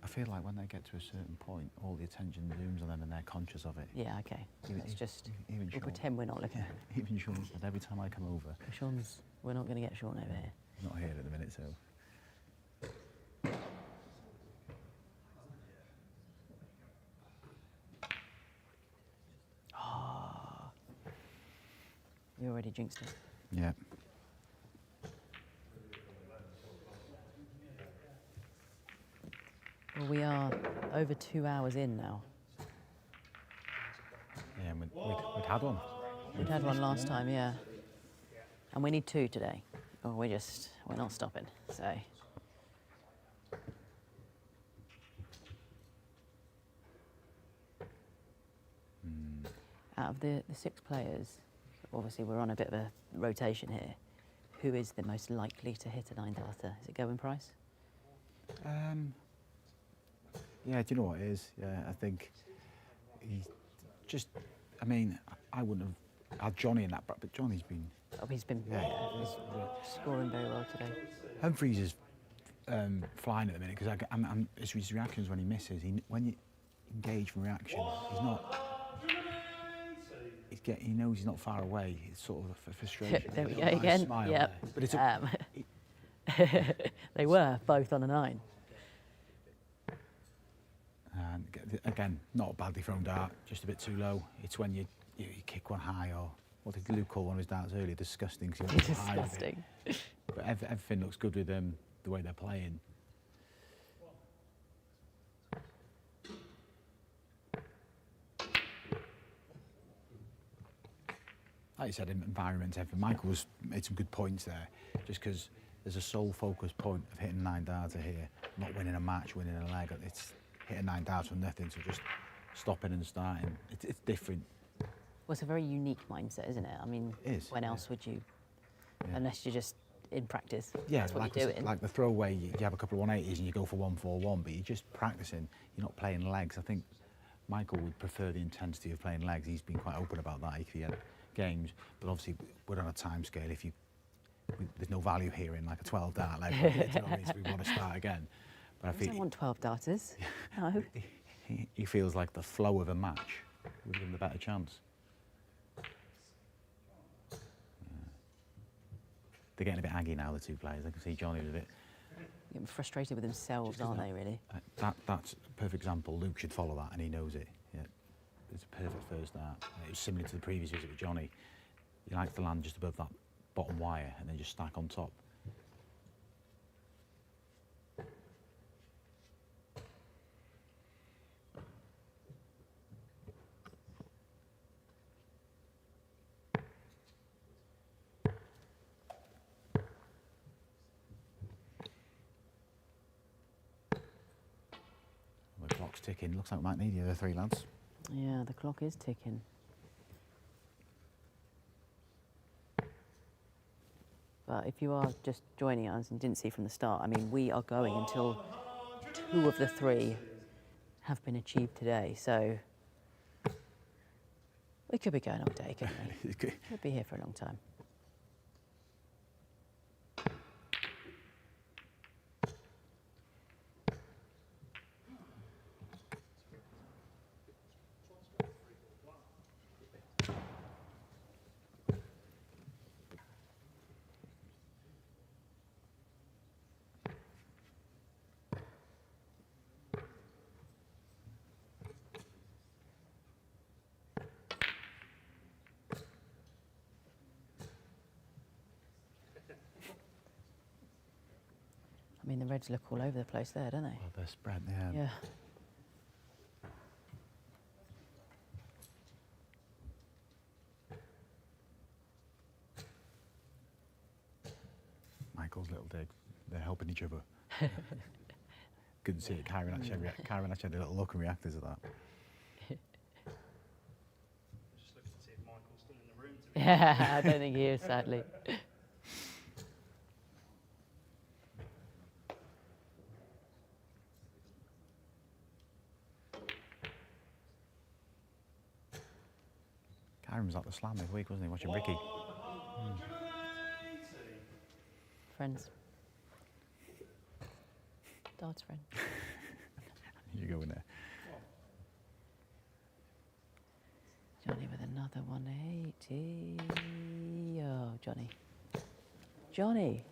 I feel like when they get to a certain point, all the attention zooms on them and they're conscious of it. Yeah, okay. Let's just. Even we'll pretend we're not looking. Yeah, even Shaun said every time I come over. We're not going to get Shaun over here. Not here at the minute, so. already jinxed it. Yeah. Well, we are over 2 hours in now. Yeah, we'd had one. We'd had one last time, yeah. And we need 2 today. Oh, we're not stopping, so. Out of the 6 players, obviously we're on a bit of a rotation here. Who is the most likely to hit a 9-darter? Is it Gerwen Price? Yeah, do you know what it is? Yeah, I think he's just, I mean, I wouldn't have had Johnny in that, but Johnny's been... Oh, he's been he's scoring very well today. Humphries is flying at the minute, because his reactions when he misses, when you engage from reaction, he's not... He knows he's not far away. It's sort of a frustration. There we go Nice again. smile Yep. there. But it's they were both on a 9. And again, not a badly thrown dart, just a bit too low. It's when you kick one high, or what did Luke call one of his darts earlier? Disgusting. Disgusting. But everything looks good with them, the way they're playing. Like you said, environment, everything. Michael's made some good points there, just because there's a sole focus point of hitting 9-darter here, not winning a match, winning a leg. It's hitting 9-darter for nothing, so just stopping and starting. It's different. Well, it's a very unique mindset, isn't it? I mean, when else would you, unless you're just in practice, that's what you're doing. Like the throwaway, you have a couple of 180s and you go for 141, but you're just practicing, you're not playing legs. I think Michael would prefer the intensity of playing legs. He's been quite open about that if he had games, but obviously we're on a time scale. There's no value here in like a 12-dart leg. You know what I mean? So we want to start again. But I don't want 12 darters. No. He feels like the flow of a match would give him the better chance. They're getting a bit aggy now, the 2 players. I can see Johnny was a bit... Getting frustrated with themselves, aren't they, really? That's a perfect example. Luke should follow that, and he knows it. Yeah. It's a perfect first dart. It was similar to the previous visit with Johnny. He likes to land just above that bottom wire and then just stack on top. The clock's ticking. Looks like we might need the other 3 lads. Yeah, the clock is ticking. But if you are just joining us and didn't see from the start, I mean, we are going until 2 of the 3 have been achieved today. So we could be going all day, couldn't we? We'll be here for a long time. I mean, the Reds look all over the place there, don't they? Well, they're spread, yeah. Yeah. Michael's little dig. They're helping each other. Couldn't see it. Karen actually had a little look and reacted to that. Just looking to see if Michael's still in the room. Yeah, I don't think he is, sadly. Karen was at the slam this week, wasn't he, watching Ricky? Friends. Darts friend. You go in there. Johnny with another 180. Oh, Johnny. Johnny. Johnny.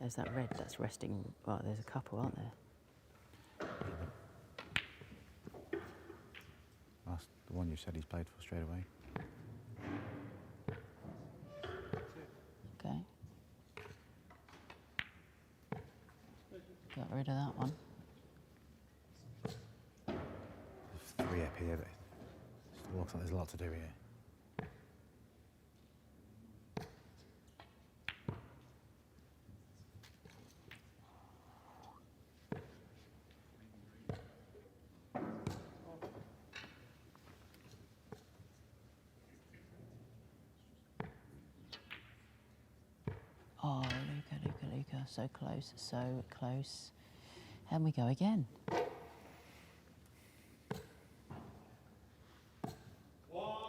There's that red that's resting. Well, there's a couple, aren't there? That's the one you said he's played for straight away. Okay. Got rid of that one. There's 3 up here, but it still looks like there's a lot to do here. Oh, Luca, so close, so close. And we go again.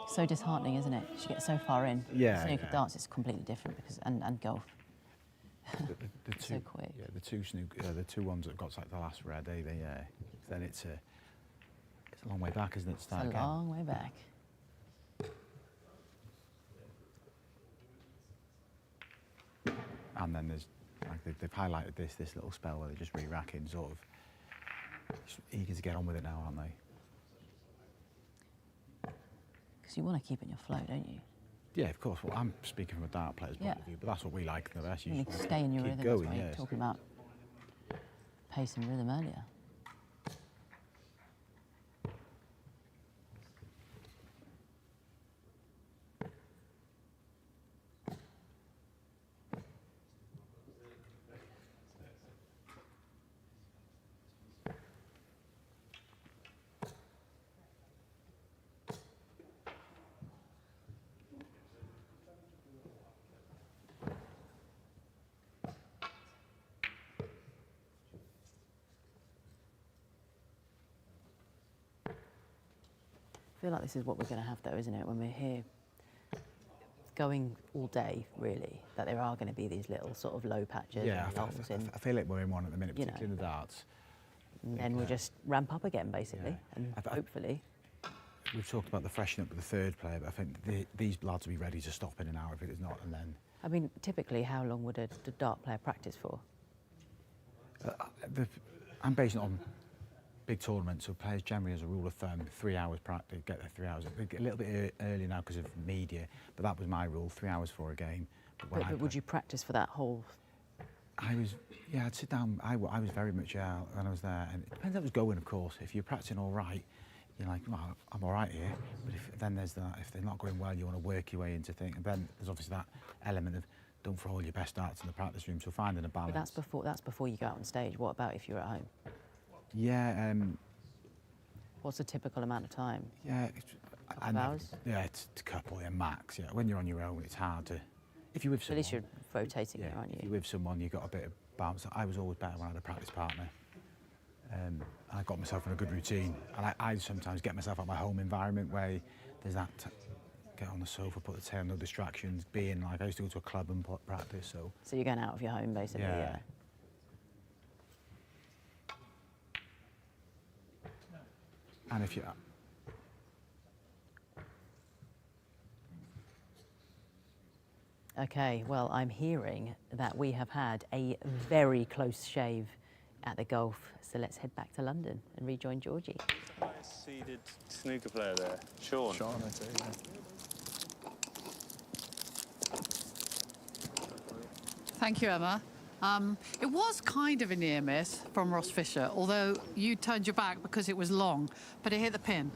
So disheartening, isn't it? You get so far in. Yeah, Snooker yeah. dance is completely different because and golf. The two, So quick. Yeah, the two ones that got like the last red, then it's a long way back, isn't it? To start It's a again. long way back. And then there's like they've highlighted this little spell where they're just re-racking, sort of just eager to get on with it now, aren't they? Because you want to keep it in your flow, don't you? Yeah, of course. Well, I'm speaking from a dart player's point of view, but that's what we like the best. You need to stay in your rhythm. Keep going, That's why you yeah. were talking about pace and rhythm earlier. I feel like this is what we're going to have, though, isn't it? When we're here going all day, really, that there are going to be these little sort of low patches. Yeah, and I feel like we're in one at the minute, you know. particularly in the darts. And then we'll just ramp up again, basically, and hopefully. We've talked about the freshen up with the third player, but I think these lads will be ready to stop in and out if it is not, and then. I mean, typically, how long would a dart player practice for? I'm basing it on big tournaments, so players generally, as a rule of thumb, 3 hours practice, get their 3 hours. They get a little bit earlier now because of media, but that was my rule, 3 hours for a game. But would you practice for that whole? I'd sit down. I was very much out when I was there, and it depends how it was going, of course. If you're practicing all right, you're like, well, I'm all right here. But then there's that, if they're not going well, you want to work your way into things. And then there's obviously that element of don't throw all your best darts in the practice room, so finding a balance. But that's before you go out on stage. What about if you're at home? Yeah. What's the typical amount of time? Yeah. Couple of hours? Yeah, it's a couple, max. Yeah, when you're on your own, it's hard to. If you're with someone. At least you're rotating it, aren't you? If you're with someone, you've got a bit of balance. I was always better when I had a practice partner. I got myself in a good routine, and I sometimes get myself out of my home environment where there's that. Get on the sofa, put the tail, no distractions. Being like I used to go to a club and practice, so. So you're going out of your home, basically. Yeah. And if you. Okay, well, I'm hearing that we have had a very close shave at the golf, so let's head back to London and rejoin Georgie. Nice seeded snooker player there, Shaun. Shaun, I'd say, yeah. Thank you, Emma. It was kind of a near miss from Ross Fisher, although you turned your back because it was long, but it hit the pin.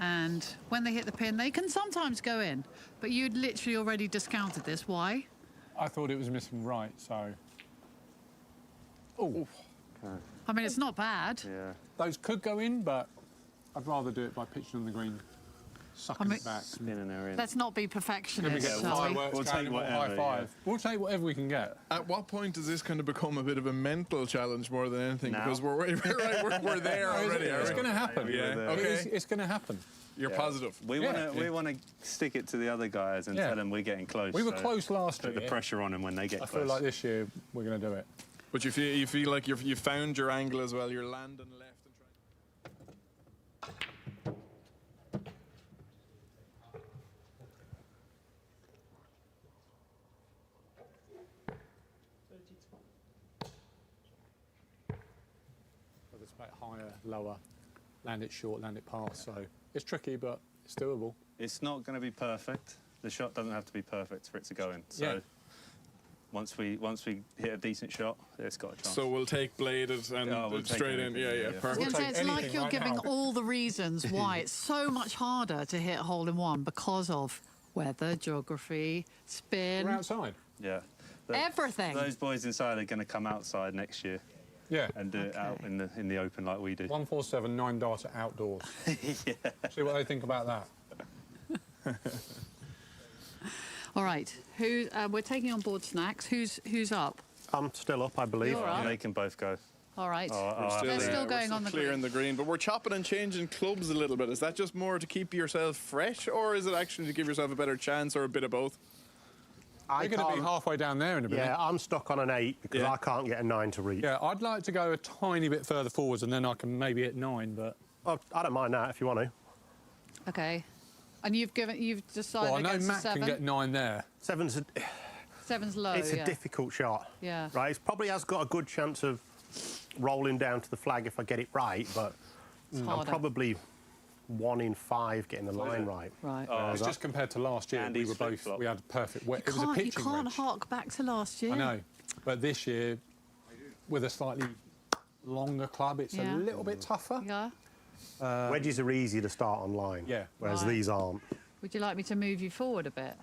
And when they hit the pin, they can sometimes go in, but you'd literally already discounted this. Why? I thought it was missing right, so. Oh. I mean, it's not bad. Yeah. Those could go in, but I'd rather do it by pitching on the green, sucking it back. Spinning her in. Let's not be Then we perfectionists, get shall we? fireworks, We'll take cannonball, whatever, high five. We'll take whatever we can get. At what point does this kind of become a bit of a mental challenge more than anything? Now. Because we're there already. It's going to happen. Yeah. Okay. It's going to happen. You're positive. We want to stick it to the other guys and tell them we're getting close. We were so close last year. Put the pressure on them when they get I close. feel like this year we're going to do it. But you feel like you found your angle as well. You're landing left and trying. it's about higher, lower, land it short, land it past. So it's tricky, but it's doable. It's not going to be perfect. The shot doesn't have to be perfect for it to go in. So Yeah. once we hit a decent shot, it's got a chance. So we'll take bladed and we'll take straight in. anything, Yeah, yeah. perfect. I was going to say, it's like you're giving all the reasons why it's so much harder to hit a hole in one because of weather, geography, spin. We're outside. Yeah. Everything. Those boys inside are going to come outside next year. Yeah. And do it out in the open like we do. 147, 9 darter outdoors. Yeah. See what they think about that. All right, we're taking on board snacks. Who's up? I'm still up, I believe. You're up. They can both go. All right. We're They're still going on the clearing green. the green, but we're chopping and changing clubs a little bit. Is that just more to keep yourself fresh, or is it actually to give yourself a better chance, or a bit of both? We're going to be halfway down there in a minute. Yeah, I'm stuck on an 8 because I can't get a 9 to reach. Yeah, I'd like to go a tiny bit further forwards and then I can maybe hit 9, but... Oh, I don't mind that if you want to. Okay. And you've decided Well, I know against Matt 7? can get 9 there. Seven's low, it's a difficult shot. Yeah. Right, it probably has got a good chance of rolling down to the flag if I get it right, but I'm harder. probably 1 in 5 getting the line right. Right. It's just compared to last year, we were both, we had perfect wet. It was a You pitching can't wedge. hark back to last year. I know, but this year, with a slightly longer club, it's a little bit tougher. Yeah. Wedges are easy to start on line, whereas Right. these aren't. Would you like me to move you forward a bit?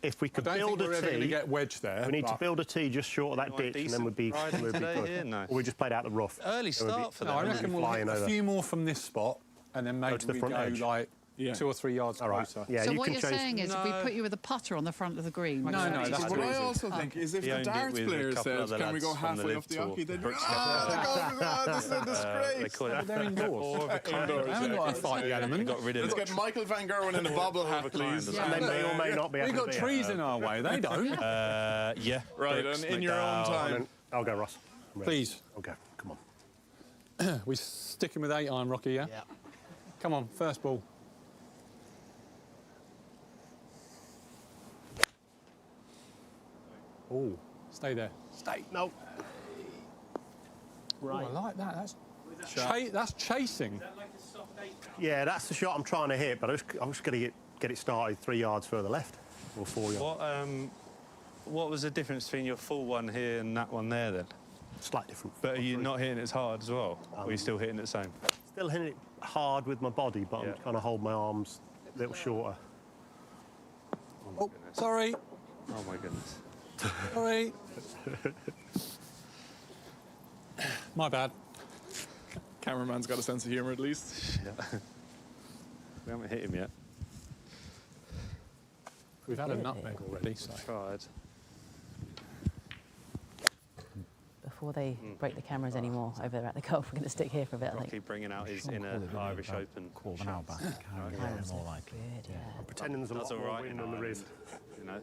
If we could I don't build think we're a ever going to tee, get wedged there. we need to but- build a tee just short of that ditch, and then we'd be riding good. today here? No. Or we just played out the rough. Early Then we'd start for No, I them. reckon we'll flying hit a over. few more from this spot, and then maybe to the we front go edge. like 2 or 3 yards closer. Yeah, so you what can you're change. saying is if we put you with a putter on the front of the green... No, that's What I also think is if He the owned it darts with a player couple says, other can we lads go from the halfway Live off the Tour. hockey, they'd be, Brooks this is a disgrace. They call it They're indoors. Indoors, I haven't got a fighting element. Got rid of Let's it. get Michael van Gerwen in a bobble hat, please. And they may or may not be We've having a got beer. trees in our way, they don't. Yeah. Right, Brooks, and in your own McDowell. time. I'll go, Ross. I'm ready. Please. Okay, come on. We're sticking with 8 iron, Rocky, yeah? Yeah. Come on, first ball. Oh, stay there. Stay. No. Right. I like that. That's chasing. Yeah, that's the shot I'm trying to hit, but I'm just going to get it started 3 yards further left, or 4 yards. What was the difference between your full one here and that one there then? Slightly different. But are you not hitting it as hard as well? Or are you still hitting it the same? Still hitting it hard with my body, but I'm trying to hold my arms a little shorter. Oh, sorry. Oh my goodness. Sorry. My bad. Cameraman's got a sense of humour at least. We haven't hit him yet. We've had a nutmeg already, so. Tried. Before they break the cameras anymore over there at the golf, we're going to stick here for a bit, I Rocky think. bringing out his Sean inner called it, didn't he, Irish about Open. quarter of an hour back. Right. Carrying more likely. Good, yeah. Pretending there's a That's lot all more right wind in on the Ireland, rim. you know.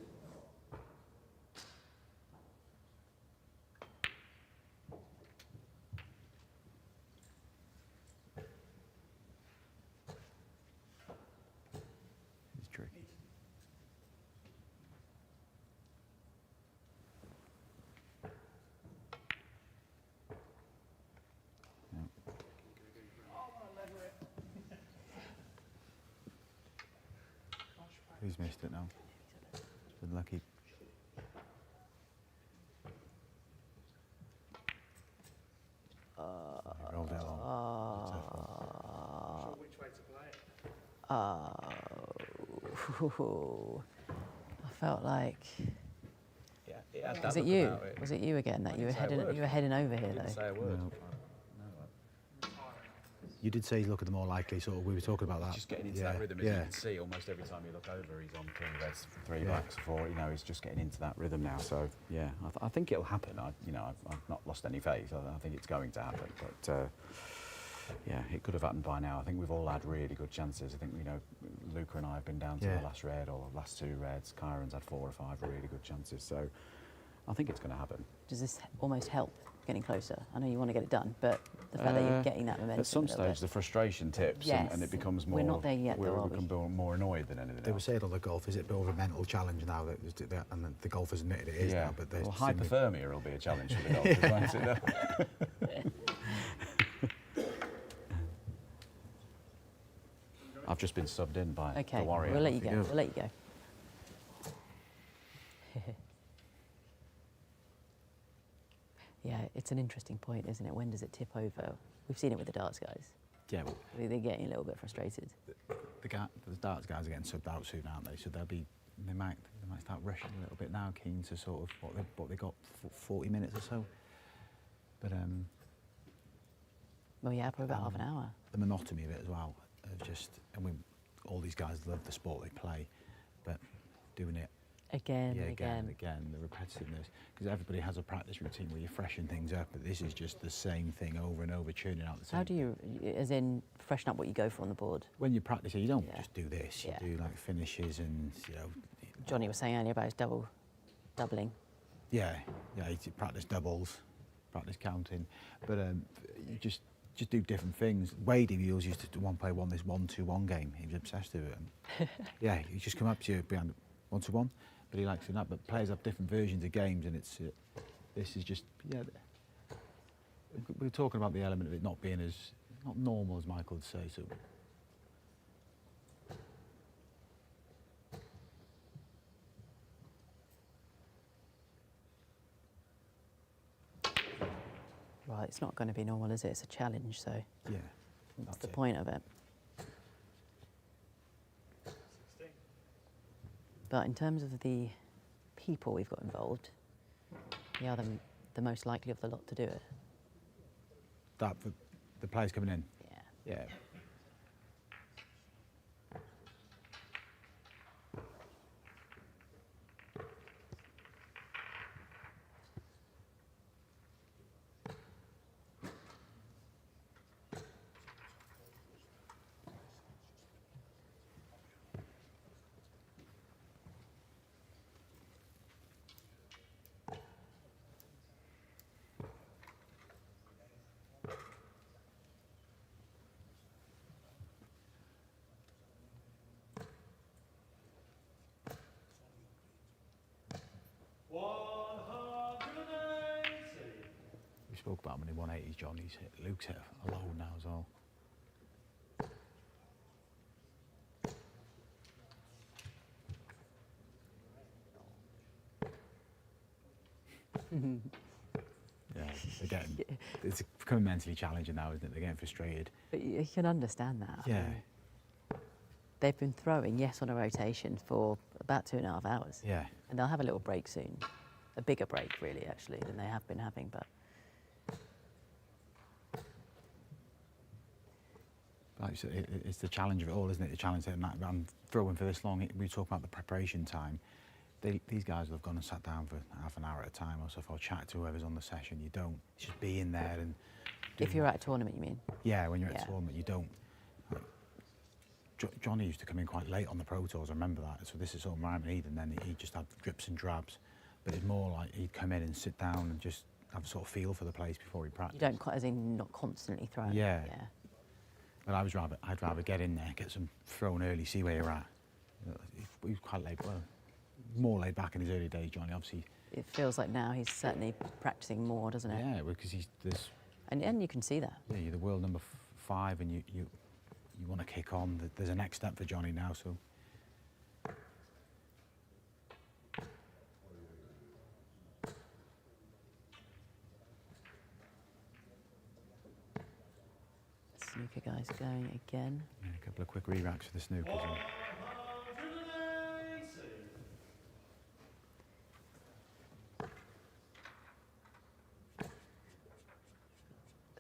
It's tricky. Who's missed it now? Been lucky. Rolled it along. Which way to play it? Oh. I felt like... Yeah, Was it you? Was it you again that you were heading over here though? Say a word. No. You did say look at the more likely, sort of, we were talking about that. Just getting into that rhythm, as you can see, almost every time you look over, he's on 3 reds, 3 blacks, 4. You know, he's just getting into that rhythm now. So yeah, I think it'll happen. I've not lost any faith. I think it's going to happen. But yeah, it could have happened by now. I think we've all had really good chances. I think Luca and I have been down to the last red or last 2 reds. Kyron's had 4 or 5 really good chances. So I think it's going to happen. Does this almost help getting closer? I know you want to get it done, but the fact that you're getting that momentum. At some a little stage, bit. the frustration tips, and it becomes more. We're not there yet, though, are we become more annoyed than anything They were else. saying on the golf, is it a bit of a mental challenge now that and the golfers admitted it is now, but well, hypothermia will be a challenge for the golfers, won't it? I've just been subbed in by Okay, the Warrior. we'll let you Off go. We'll let you go. Yeah, it's an interesting point, isn't it? When does it tip over? We've seen it with the darts guys. Yeah, well, They're getting a little bit frustrated. the darts guys are getting subbed out soon, aren't they? So they might start rushing a little bit now, keen to sort of what they got 40 minutes or so. But Well, yeah, probably about half an hour. the monotony of it as well. All these guys love the sport they play, but doing it Again and again and again. again, the repetitiveness, because everybody has a practice routine where you freshen things up, but this is just the same thing over and over, churning out the same. How do you, as in, freshen up what you go for on the board? When you practice it, you don't just do this. You do like finishes and Johnny was saying earlier about his doubling. Yeah, you practice doubles, practice counting, but you just do different things. Wade used to won this 1-2-1 game. He was obsessed with it. Yeah, you just come up to you behind 1-2-1, but he likes doing that. But players have different versions of games, and this is just we were talking about the element of it not being not normal, as Michael would say. So. Well, it's not going to be normal, is it? It's a challenge, so yeah, that's the point of it. But in terms of the people we've got involved, they are the most likely of the lot to do it. That for the players coming in. Yeah. We spoke about how many 180s Johnny's hit. Luke's hit a load now as well. Yeah, again, it's becoming mentally challenging now, isn't it? They're getting frustrated. But you can understand that. I Yeah. mean, they've been throwing, yes, on a rotation for about 2.5 hours. Yeah. And they'll have a little break soon. A bigger break, really, actually, than they have been having, but... Like you said, it's the challenge of it all, isn't it? The challenge that I'm throwing for this long. We talk about the preparation time. These guys have gone and sat down for half an hour at a time or so. If I'll chat to whoever's on the session, you don't just be in there and... If you're at a tournament, you mean? Yeah, when you're at a tournament, you don't... Johnny used to come in quite late on the Pro Tours, I remember that. So this is sort of Ryan Heath, and then he just had drips and drabs. But it's more like he'd come in and sit down and just have a sort of feel for the place before he practiced. You don't, as in not constantly throwing? Yeah. But I'd rather get in there, get some thrown early, see where you're at. He was quite more laid back in his early days, Johnny, obviously. It feels like now he's certainly practicing more, doesn't it? Yeah, because he's this... And you can see that. Yeah, you're the world number 5 and you want to kick on. There's a next step for Johnny now, so... Snooker guys going again. Yeah, a couple of quick re-racks for the snookers.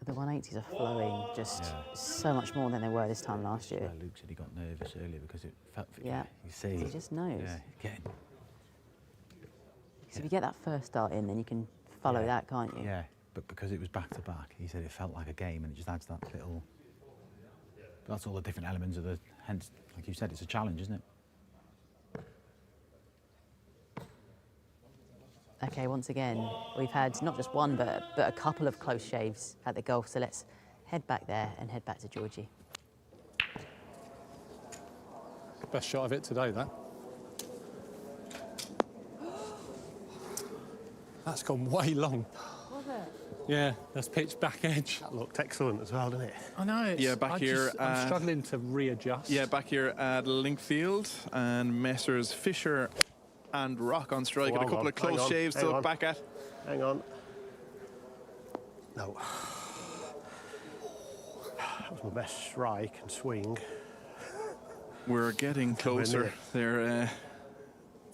The 180s are flowing just so much more than they were this time last year. Luke said he got nervous earlier because it felt... Yeah, you see. he just knows. Yeah, again. Because if you get that first start in, then you can follow that, can't you? Yeah, but because it was back-to-back, he said it felt like a game and it just adds that little... That's all the different elements of the... Hence, like you said, it's a challenge, isn't it? Okay, once again, we've had not just one, but a couple of close shaves at the golf, so let's head back there and head back to Georgie. Best shot of it today, that. That's gone way long. Was it? Yeah, that's pitch back edge. That looked excellent as well, didn't it? I know. Yeah, back here. I'm struggling to readjust. Yeah, back here at Linkfield, and Messrs Fisher and Rock on strike, and a couple of close shaves to look back at. Hang on. No. That was my best strike and swing. We're getting closer. The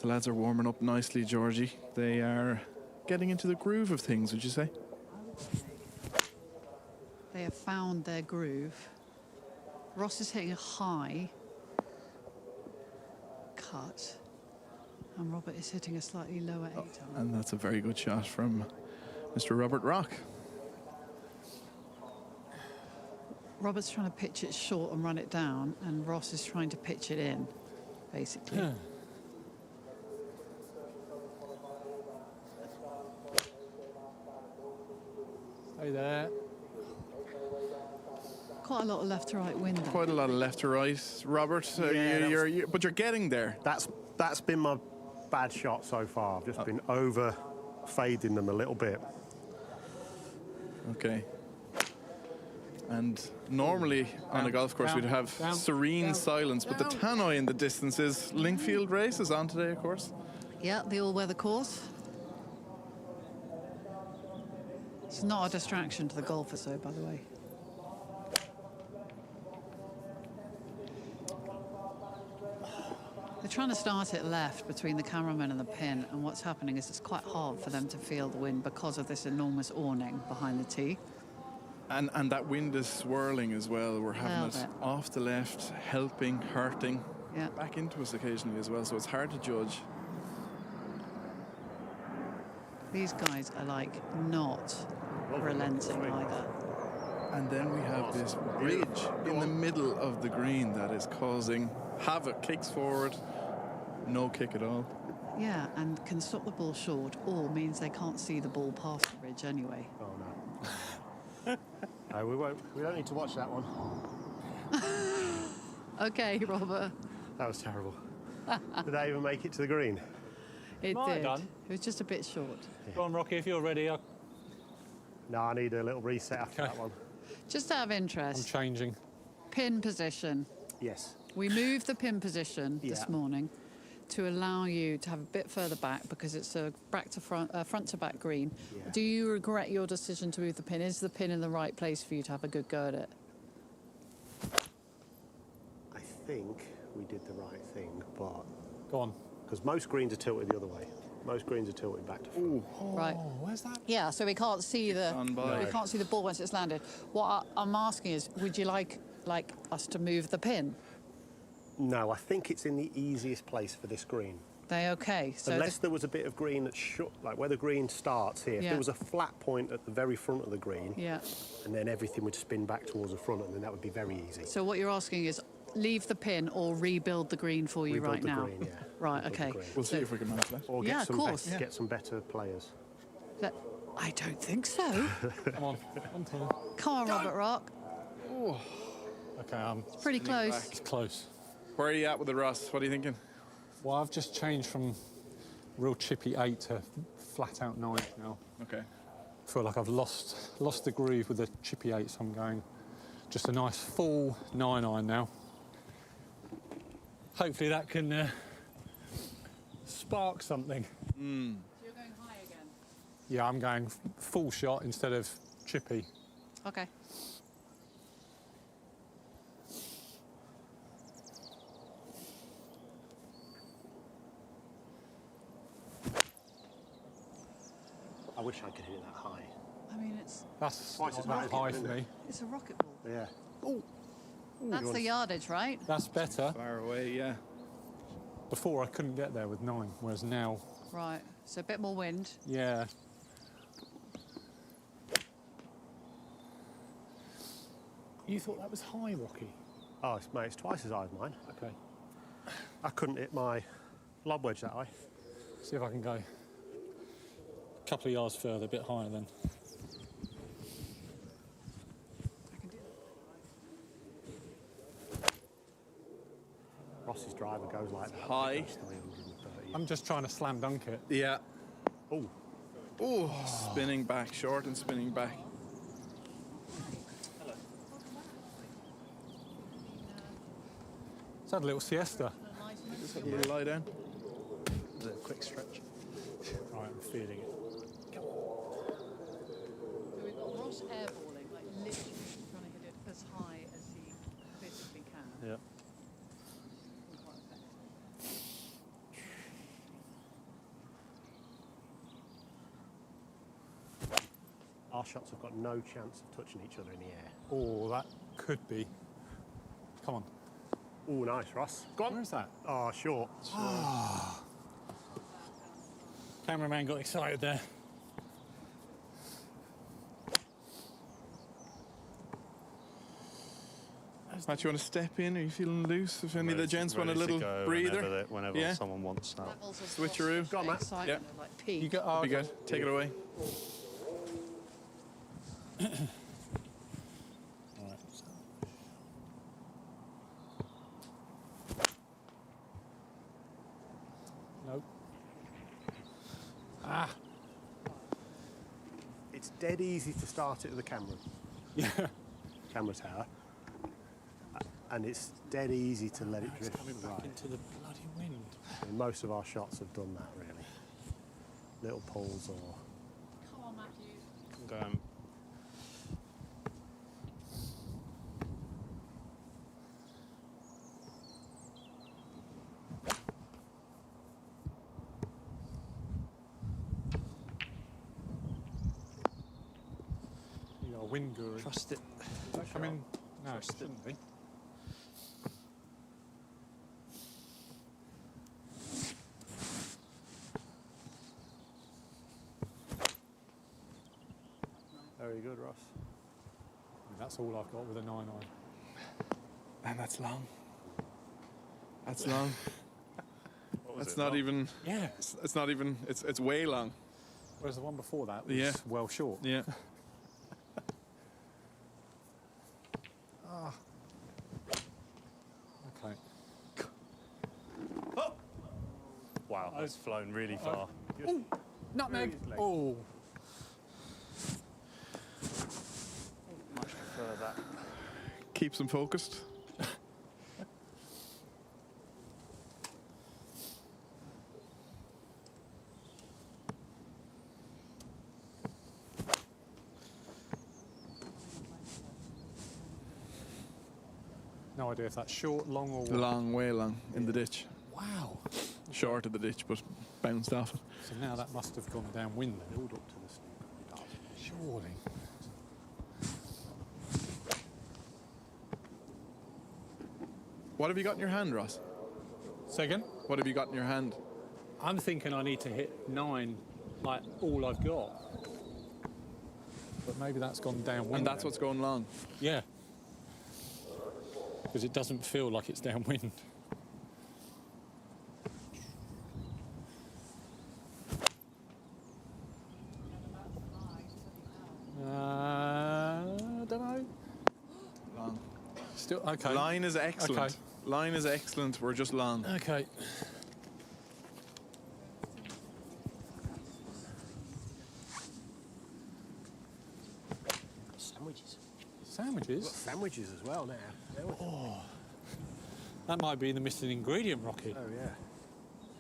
lads are warming up nicely, Georgie. They are getting into the groove of things, would you say? They have found their groove. Ross is hitting a high cut, and Robert is hitting a slightly lower 8-iron. And that's a very good shot from Mr. Robert Rock. Robert's trying to pitch it short and run it down, and Ross is trying to pitch it in, basically. Yeah. Stay there. Quite a lot of left to right wind. Quite a lot of left to right, Robert. But you're getting there. That's been my bad shot so far. I've just been over fading them a little bit. Okay. And normally on a golf course we'd have serene silence, but the tannoy in the distance is Linkfield race is on today, of course. Yeah, the all-weather course. It's not a distraction to the golfers, though, by the way. They're trying to start it left between the cameraman and the pin, and what's happening is it's quite hard for them to feel the wind because of this enormous awning behind the tee. And that wind is swirling as well. We're having it off the left, helping, hurting, back into us occasionally as well, so it's hard to judge. These guys are like not relenting either. And then we have this ridge in the middle of the green that is causing havoc. Kicks forward, no kick at all. Yeah, and can stop the ball short, or means they can't see the ball past the ridge anyway. Oh no. No, we won't. We don't need to watch that one. Okay, Robert. That was terrible. Did I even make it to the green? It Might have did. done. It was just a bit short. Go on, Rocky, if you're ready. No, I need a little reset after that one. Just out of I'm interest, changing. pin position. Yes. We moved the pin position Yeah. this morning to allow you to have a bit further back because it's a back to front to back green. Yeah. Do you regret your decision to move the pin? Is the pin in the right place for you to have a good go at it? I think we did the right thing, but... Go on. Because most greens are tilted the other way. Most greens are tilted back to front. Right. Where's that? Yeah, so we can't see the by. we can't see the ball once it's landed. What I'm asking is, would you like us to move the pin? No, I think it's in the easiest place for this green. They okay? So Unless there was a bit of green that's short, like where the green starts here. If Yeah. there was a flat point at the very front of the green, yeah. and then everything would spin back towards the front, and then that would be very easy. So what you're asking is, leave the pin or rebuild the green for you Rebuild right the now. green, yeah. Right. Rebuild the Okay. green. We'll see if we can manage that. Or Yeah, get of some course. get some better players. I don't think so. Come on. On time. Come on, Robert Rock. Okay, It's pretty close. it's close. Where are you at with the Ross? What are you thinking? Well, I've just changed from real chippy 8 to flat out 9 now. Okay. Feel like I've lost the groove with the chippy 8, so I'm going just a nice full 9-iron now. Hopefully that can spark something. So you're going high again? Yeah, I'm going full shot instead of chippy. Okay. I wish I could hit it that high. I mean, it's That's Twice as not high, high isn't for it? me. it's a rocket ball. Yeah. That's the yardage, right? That's better. Far away, yeah. Before I couldn't get there with 9, whereas now, Right. So a bit more wind. yeah. You thought that was high, Rocky? Oh, mate, it's twice as high as mine. Okay. I couldn't hit my lob wedge that high. See if I can go a couple of yards further, a bit higher then. Ross's driver goes like that. High. Goes 330. I'm just trying to slam dunk it. Yeah. Oh. Oh, spinning back, short and spinning back. It's had a little siesta. Just have a little lie down. A quick stretch. Right, I'm feeling it. So we've got Ross airballing, like literally trying to hit it as high as he physically can. Yeah. Quite effective. Our shots have got no chance of touching each other in the air. Oh, that could be. Come on. Oh, nice, Ross. Go on. Where's that? Oh, short. Cameraman got excited there. Matt, you want to step in? Are you feeling loose? If any of the gents want a Ready to little go breather? whenever someone wants that. Levels of Switcheroo. Go on, Matt. Excitement Yeah. of, like peak. You got. Be good. Take it away. Nope. Ah. It's dead easy to start it with the camera. Yeah. Camera tower. And it's dead easy to let it drift Coming back right. into the bloody wind. And most of our shots have done that, really. Little pulls or... Come on, Matthew. I'm going. You got a wind guru. Trust it. Is that coming? No, it shouldn't be. Very good, Ross. And that's all I've got with a 9-iron. And that's long. That's long. That's it, not long? even. Yeah. It's not even. It's way long. Whereas the one before that was Yeah. well short. Yeah. Okay. Wow, that's flown really far. Oh, nutmeg. Oh. Much prefer that. Keeps them focused. No idea if that's short, long, or what. Long, way long in the ditch. Wow. Short of the ditch, but bounced off it. So now that must have gone downwind then. Build up to the snooker. Surely. What have you got in your hand, Ross? Second? What have you got in your hand? I'm thinking I need to hit 9, like all I've got. But maybe that's gone downwind. And that's then. what's going long. Yeah. Because it doesn't feel like it's downwind. I don't know. Long. Still okay. Line is excellent. Okay. Line is excellent. We're just long. Okay. Sandwiches. Sandwiches? Sandwiches as well now. Oh. That might be the missing ingredient, Rocky. Oh, yeah.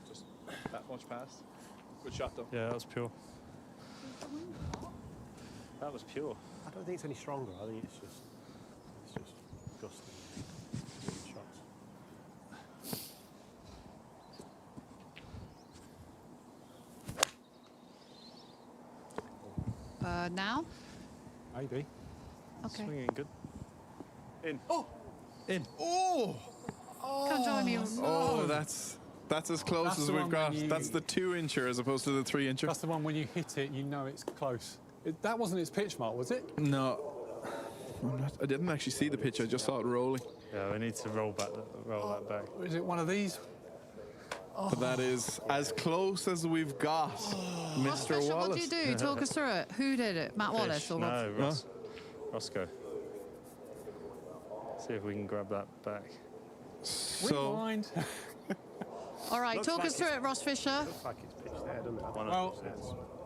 Just that much past. Good shot, though. Yeah, that was pure. That was pure. I don't think it's any stronger. I think it's just gusting shots. Now? Maybe. Okay. Swinging good. In. Oh! In. Oh! Come join me. Oh, that's as close That's as the we've one got. when you- That's the 2-incher as opposed to the 3-incher. That's the one when you hit it, you know it's close. That wasn't its pitch mark, was it? No. I didn't actually see the pitch. I just saw it rolling. Yeah, we need to roll that back. Is it one of these? But that is as close as we've got, Mr. Fisher, Wallace. what do you do? Talk us through it. Who did it? Matt Wallace or No, Rob? Roscoe. See if we can grab that back. So, Rewind. All right, Looks talk like us through it, Ross Fisher. Looks like it's pitched there, doesn't it? Well,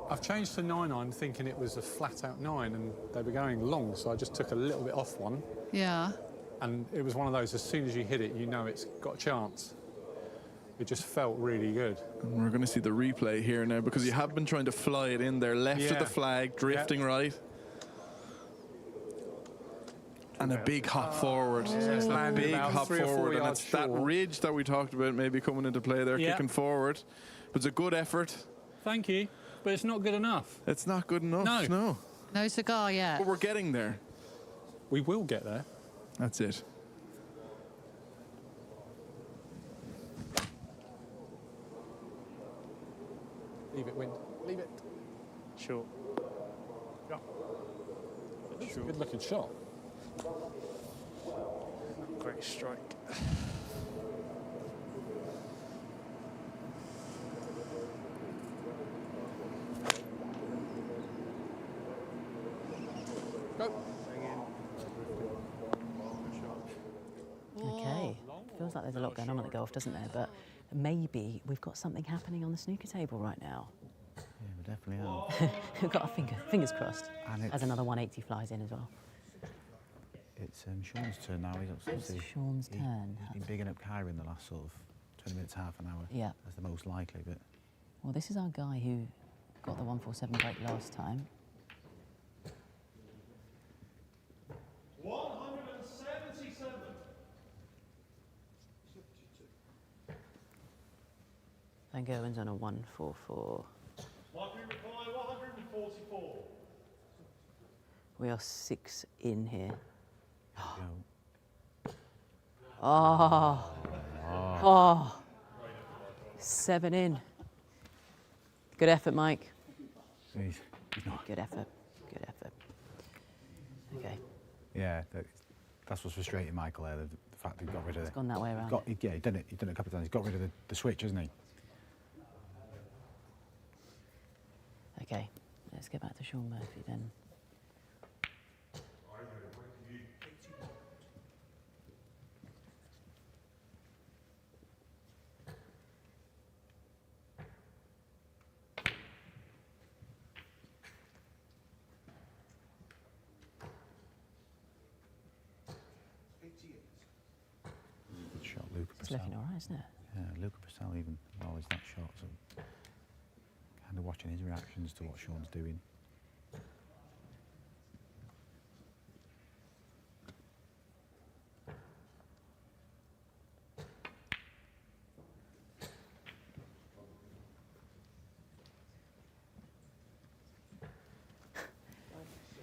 I've changed to 9-iron thinking it was a flat-out 9 and they were going long, so I just took a little bit off one. Yeah. And it was one of those, as soon as you hit it, you know it's got a chance. It just felt really good. And we're going to see the replay here now because you have been trying to fly it in there, left of the flag, drifting right. And a big hop forward. A big hop forward. And it's that ridge that we talked about maybe coming into play there, kicking forward. But it's a good effort. Thank you. But it's not good enough. It's not good enough, no. No cigar yet. But we're getting there. We will get there. That's it. Leave it, wind. Leave it. Sure. Yeah. It's a good-looking shot. Great strike. Go. Okay. Feels like there's a lot going on at the golf, doesn't there? But maybe we've got something happening on the snooker table right now. Yeah, we definitely are. We've got our fingers crossed. And As another 180 flies in as well. It's Shaun's turn now. He's Shaun's turn. He's been bigging up Kyra in the last sort of 20 minutes, half an hour. Yeah. That's the most likely, but... Well, this is our guy who got the 147 break last time. 177. Van Gerwen's on a 144. Marking reply 144. We are 6 in here. Go. Oh. Oh. 7 in. Good effort, Mike. He's not. Good effort. Good effort. Okay. Yeah, that's what's frustrating Michael there, the fact that he got rid of it. It's gone that way around. Yeah, he's done it a couple of times. He's got rid of the switch, hasn't he? Okay, let's get back to Shawn Murphy then. Good shot, Luke. It's looking all right, isn't it? Yeah, Luke Purcell even always that shot. So kind of watching his reactions to what Shaun's doing.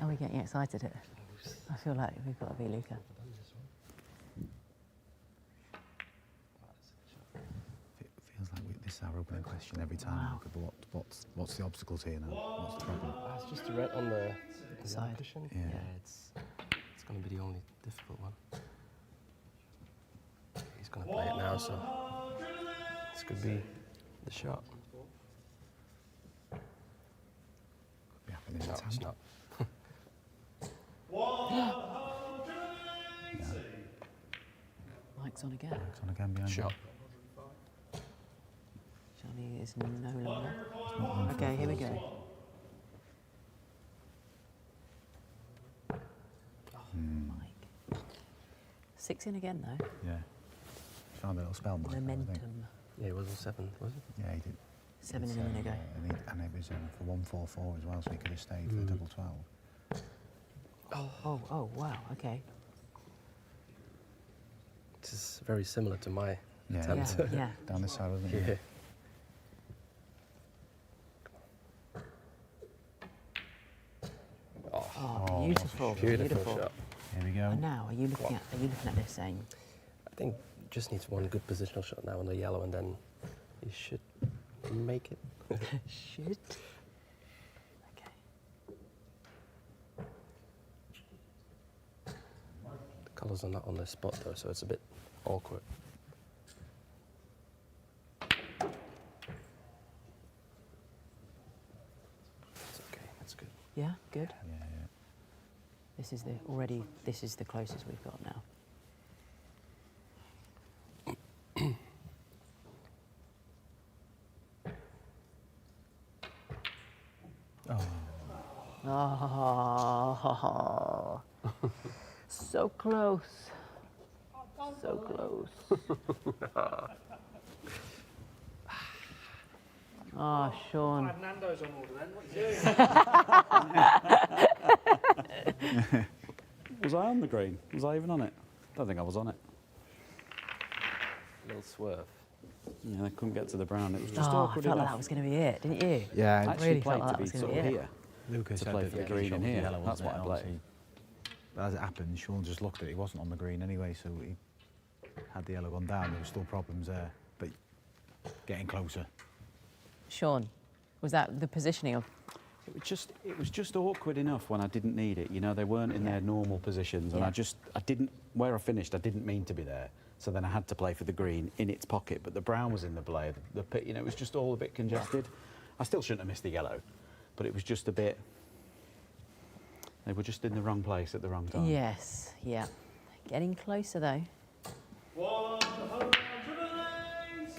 Are we getting excited here? I feel like we've got to be Luca. Feels like this is our opening question every time. Wow. What's the obstacles here now? What's the problem? It's just the red on the side cushion. Yeah. It's going to be the only difficult one. He's going to play it now, so this could be the shot. Could be happening in No, time. it's not. Mike's on again. Mike's on again behind Shot. him. Johnny is no longer. It's not one Okay, for here we us. go. Mike. 6 in again, though. Yeah. Found a little spell, Mike. I think. Momentum. Yeah, it wasn't 7, was it? Yeah, he did. 7 in It's, a minute ago. and it was for 144 as well, so he could have stayed for the double 12. Oh, wow, okay. This is very similar to my Yeah, attempt. Yeah. Down this side, wasn't it? Yeah. Oh, beautiful, Beautiful shot. Here we go. And now, are you looking at this saying, I think just needs one good positional shot now on the yellow, and then he should make it. should? Okay. The colours are not on the spot though, so it's a bit awkward. It's okay, that's good. Yeah, good. Yeah, yeah. This is the closest we've got now. Oh, so close. So close. Oh, Shaun. I've Nando's on order then. What are you doing? Was I on the green? Was I even on it? I don't think I was on it. Little swerve. Yeah, I couldn't get to the brown. It was just I awkward felt enough. like that was going to be it, didn't you? Yeah, I I actually really played felt like to that be was gonna sort be of it. here. Lucas to said play that for the he green shot in with the here. yellow, That's wasn't what it? I And play. obviously, as it happened, Shaun just looked at it. He wasn't on the green anyway, so he had the yellow gone down. There were still problems there, but getting closer. Shaun, was that the positioning of? It was just awkward enough when I didn't need it. You know, they weren't in their normal positions, and I didn't. Where I finished, I didn't mean to be there. So then I had to play for the green in its pocket, but the brown was in the play. The pit, you know, it was just all a bit congested. I still shouldn't have missed the yellow, but it was just a bit. They were just in the wrong place at the wrong time. Yes, yeah. Getting closer though.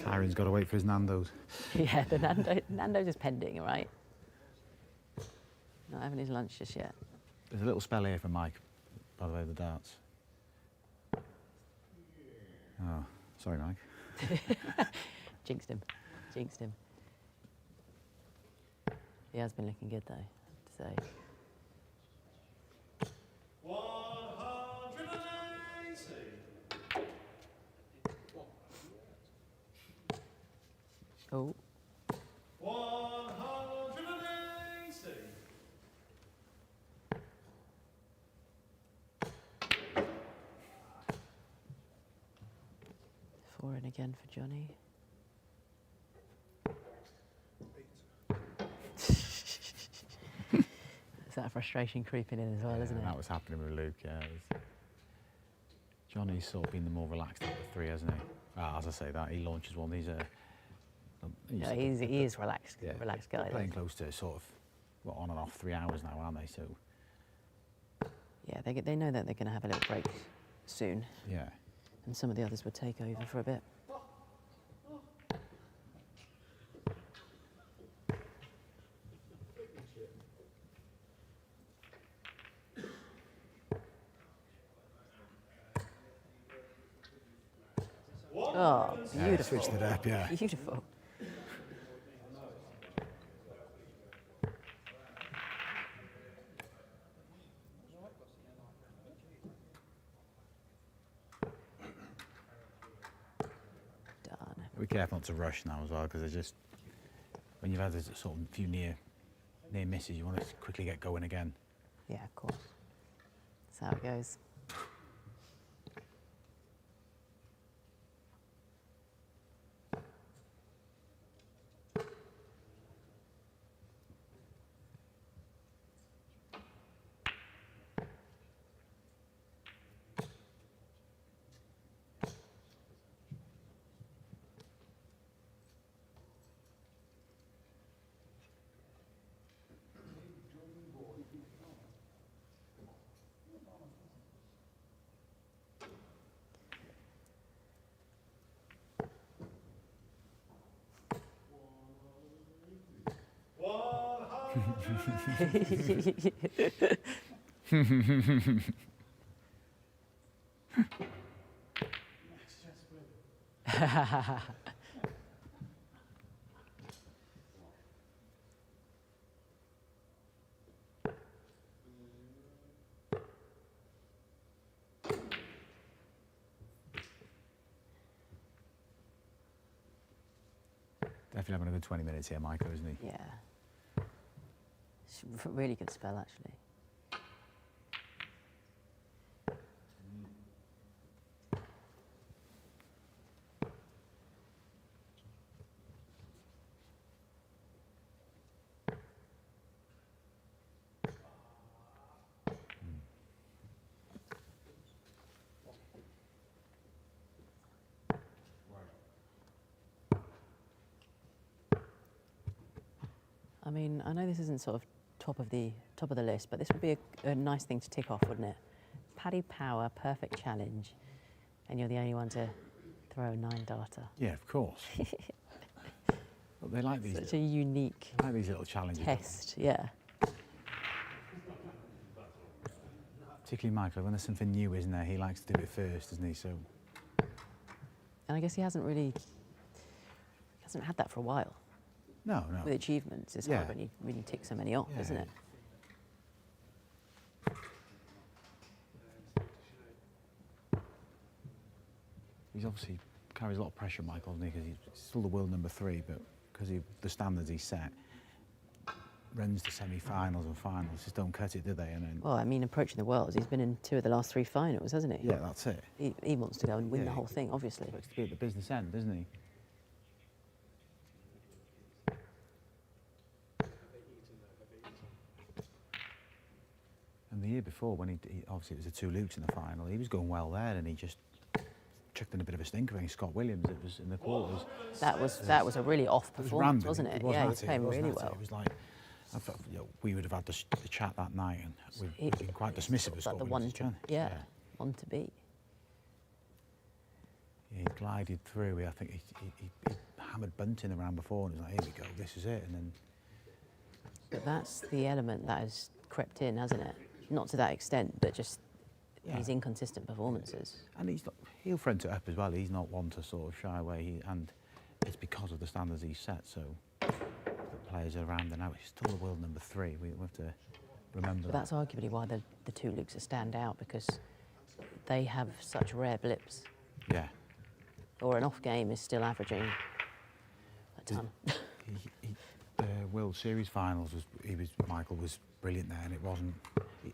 Kyron's got to wait for his Nando's. Yeah, the Nando's is pending, right? Not having his lunch just yet. There's a little spell here from Mike, by the way, of the darts. Oh, sorry, Mike. Jinxed him. Jinxed him. He has been looking good though, I have to say. Oh. 180. Four in again for Johnny. Is that frustration creeping in as well, isn't it? That was happening with Luke, yeah. Johnny's sort of been the more relaxed out of the three, hasn't he? As I say that, he launches one. He is relaxed, relaxed guy. Playing close to sort of, on and off 3 hours now, aren't they? So. Yeah, they know that they're going to have a little break soon. Yeah. And some of the others would take over for a bit. Oh, beautiful. Yeah, switched it up, yeah. Beautiful. Be careful not to rush now as well, because they're just, when you've had a sort of few near misses, you want to quickly get going again. Yeah, of course. That's how it goes. Definitely having a good 20 minutes here, Michael, isn't he? Yeah. It's a really good spell, actually. I mean, I know this isn't sort of top of the list, but this would be a nice thing to tick off, wouldn't it? Paddy Power Perfect Challenge, and you're the only one to throw a 9-darter. Yeah, of course. But they like these. Such a unique I like these little challenges. test, yeah. Particularly Michael, when there's something new, isn't there? He likes to do it first, doesn't he? So. And I guess he hasn't had that for a while. No. With achievements, it's hard when you really tick so many off, isn't it? He's obviously carries a lot of pressure, Michael, doesn't he? Because he's still the world number 3, but because of the standards he set, runs to semi-finals and finals just don't cut it, do they? And then, Well, I mean, approaching the Worlds, he's been in 2 of the last 3 finals, hasn't he? Yeah, that's it. He wants to go and win the whole thing, obviously. He likes to be at the business end, doesn't he? And the year before, when he obviously it was the 2 Lukes in the final, he was going well there, and he just chucked in a bit of a stinker against Scott Williams. It was in the quarters. That was a really off performance, wasn't it? Yeah, he was playing really well. It was like, I thought, we would have had the chat that night, and we've been quite dismissive of Scott Williams. One to beat. Yeah, he glided through. I think he hammered Bunting around before, and it was like, here we go, this is it. And then. But that's the element that has crept in, hasn't it? Not to that extent, but just these inconsistent performances. And he'll front it up as well. He's not one to sort of shy away, and it's because of the standards he's set. So the players around and out. He's still the world number 3. We have to remember but that. that's arguably why the 2 Lukes stand out, because they have such rare blips. Yeah. Or an off game is still averaging a ton. World Series finals Michael was brilliant there, and it wasn't.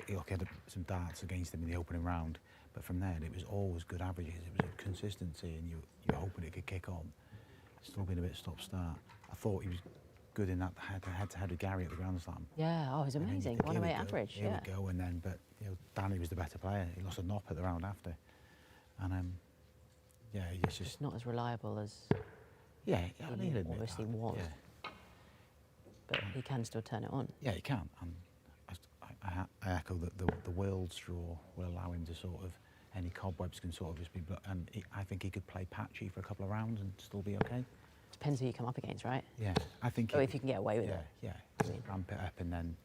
He had some darts against him in the opening round, but from there it was always good averages. It was a consistency, and you were hoping it could kick on. Still been a bit stop-start. I thought he was good in that head-to-head with Gary at the Grand Slam. Yeah, oh, it was amazing. 108 average. Here we go, and then Danny was the better player. He lost a knob at the round after, and he's just not as reliable as he obviously was. Yeah. But he can still turn it on. Yeah, he can. And I echo that the Worlds draw will allow him to sort of, any cobwebs can sort of just be, and I think he could play patchy for a couple of rounds and still be okay. Depends who you come up against, right? Yeah, I think. If you can get away with it. Yeah, ramp it up, and then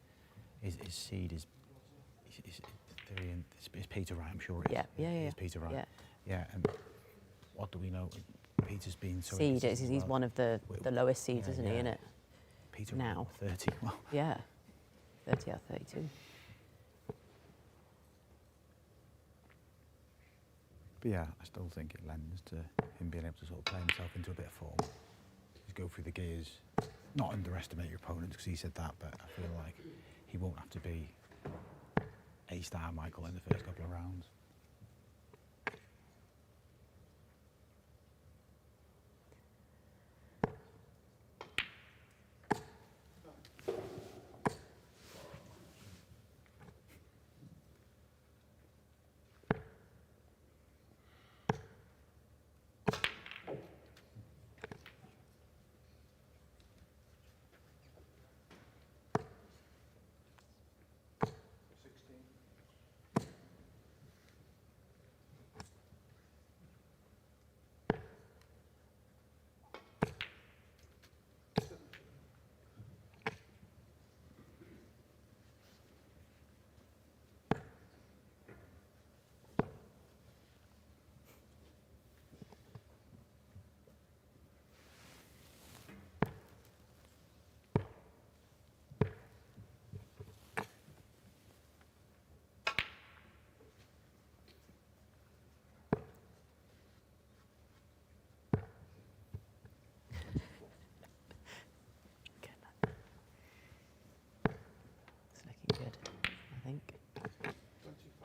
his seed is Peter Wright, I'm sure it is. Yeah. It's Peter Wright. Yeah, and what do we know? Peter's been so. Seed, he's one of the lowest seeds, isn't he, in it? Peter now. 30. Well. Yeah, 30 out of 32. But yeah, I still think it lends to him being able to sort of play himself into a bit of form. Just go through the gears, not underestimate your opponents, because he said that, but I feel like he won't have to be A-star Michael in the first couple of rounds.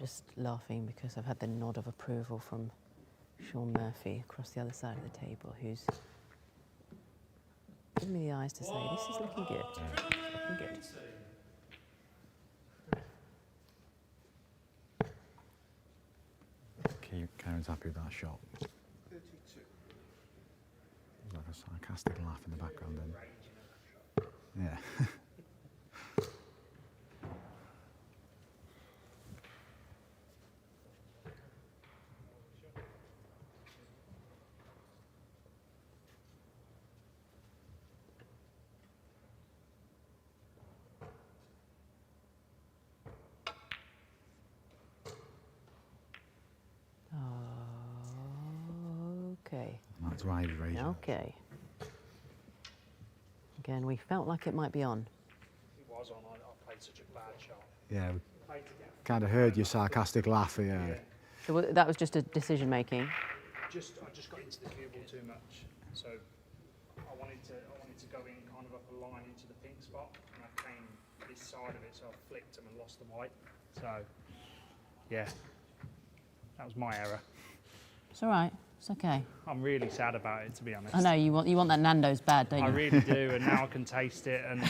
Just laughing because I've had the nod of approval from Shawn Murphy across the other side of the table, who's given me the eyes to say, this is looking good. Looking good. Karen's happy with that shot. 32. There's like a sarcastic laugh in the background then. Yeah. Okay. That's why he's raising. Okay. Again, we felt like it might be on. It was on. I played such a bad shot. Yeah, we kind of heard your sarcastic laugh. Yeah. So that was just a decision making. I just got into the cue ball too much. So I wanted to go in kind of up a line into the pink spot, and I came this side of it, so I flicked them and lost the white. So yeah, that was my error. It's all right. It's okay. I'm really sad about it, to be honest. I know you want that Nando's bad, don't you? I really do, and now I can taste it. And no,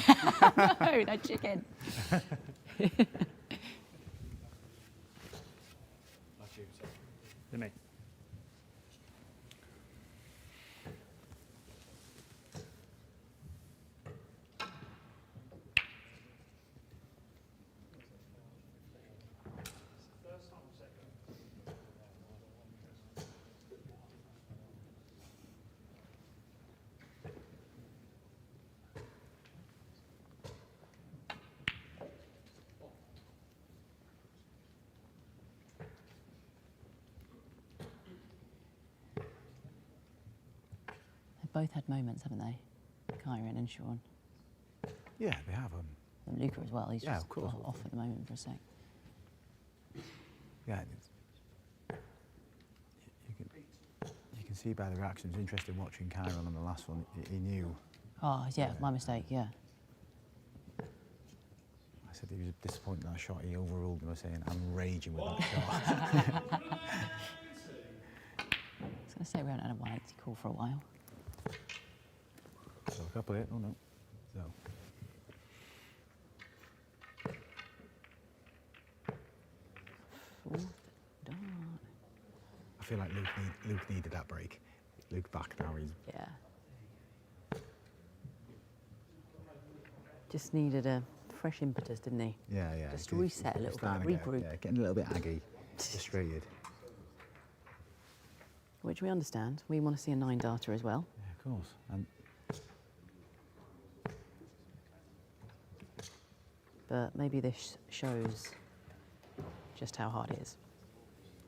that chicken. To me. Both had moments, haven't they? Kyron and Shaun. Yeah, they have. And Luca as well. He's yeah, just of course. off at the moment for a sec. Yeah, you can see by the reactions. Interesting watching Kyron on the last one. He knew. Oh, yeah, my mistake, yeah. I said he was disappointed in that shot. He overruled me by saying, I'm raging with that shot. I was going to say we haven't had a 180 call for a while. So a couple here. Oh, no. So. Fourth dart. I feel like Luke needed that break. Luke back now. He's Yeah. Just needed a fresh impetus, didn't he? yeah. Just to reset a little bit, regroup. Yeah, getting a little bit aggy, frustrated. Which we understand. We want to see a 9-darter as well. Yeah, of course. And but maybe this shows just how hard it is.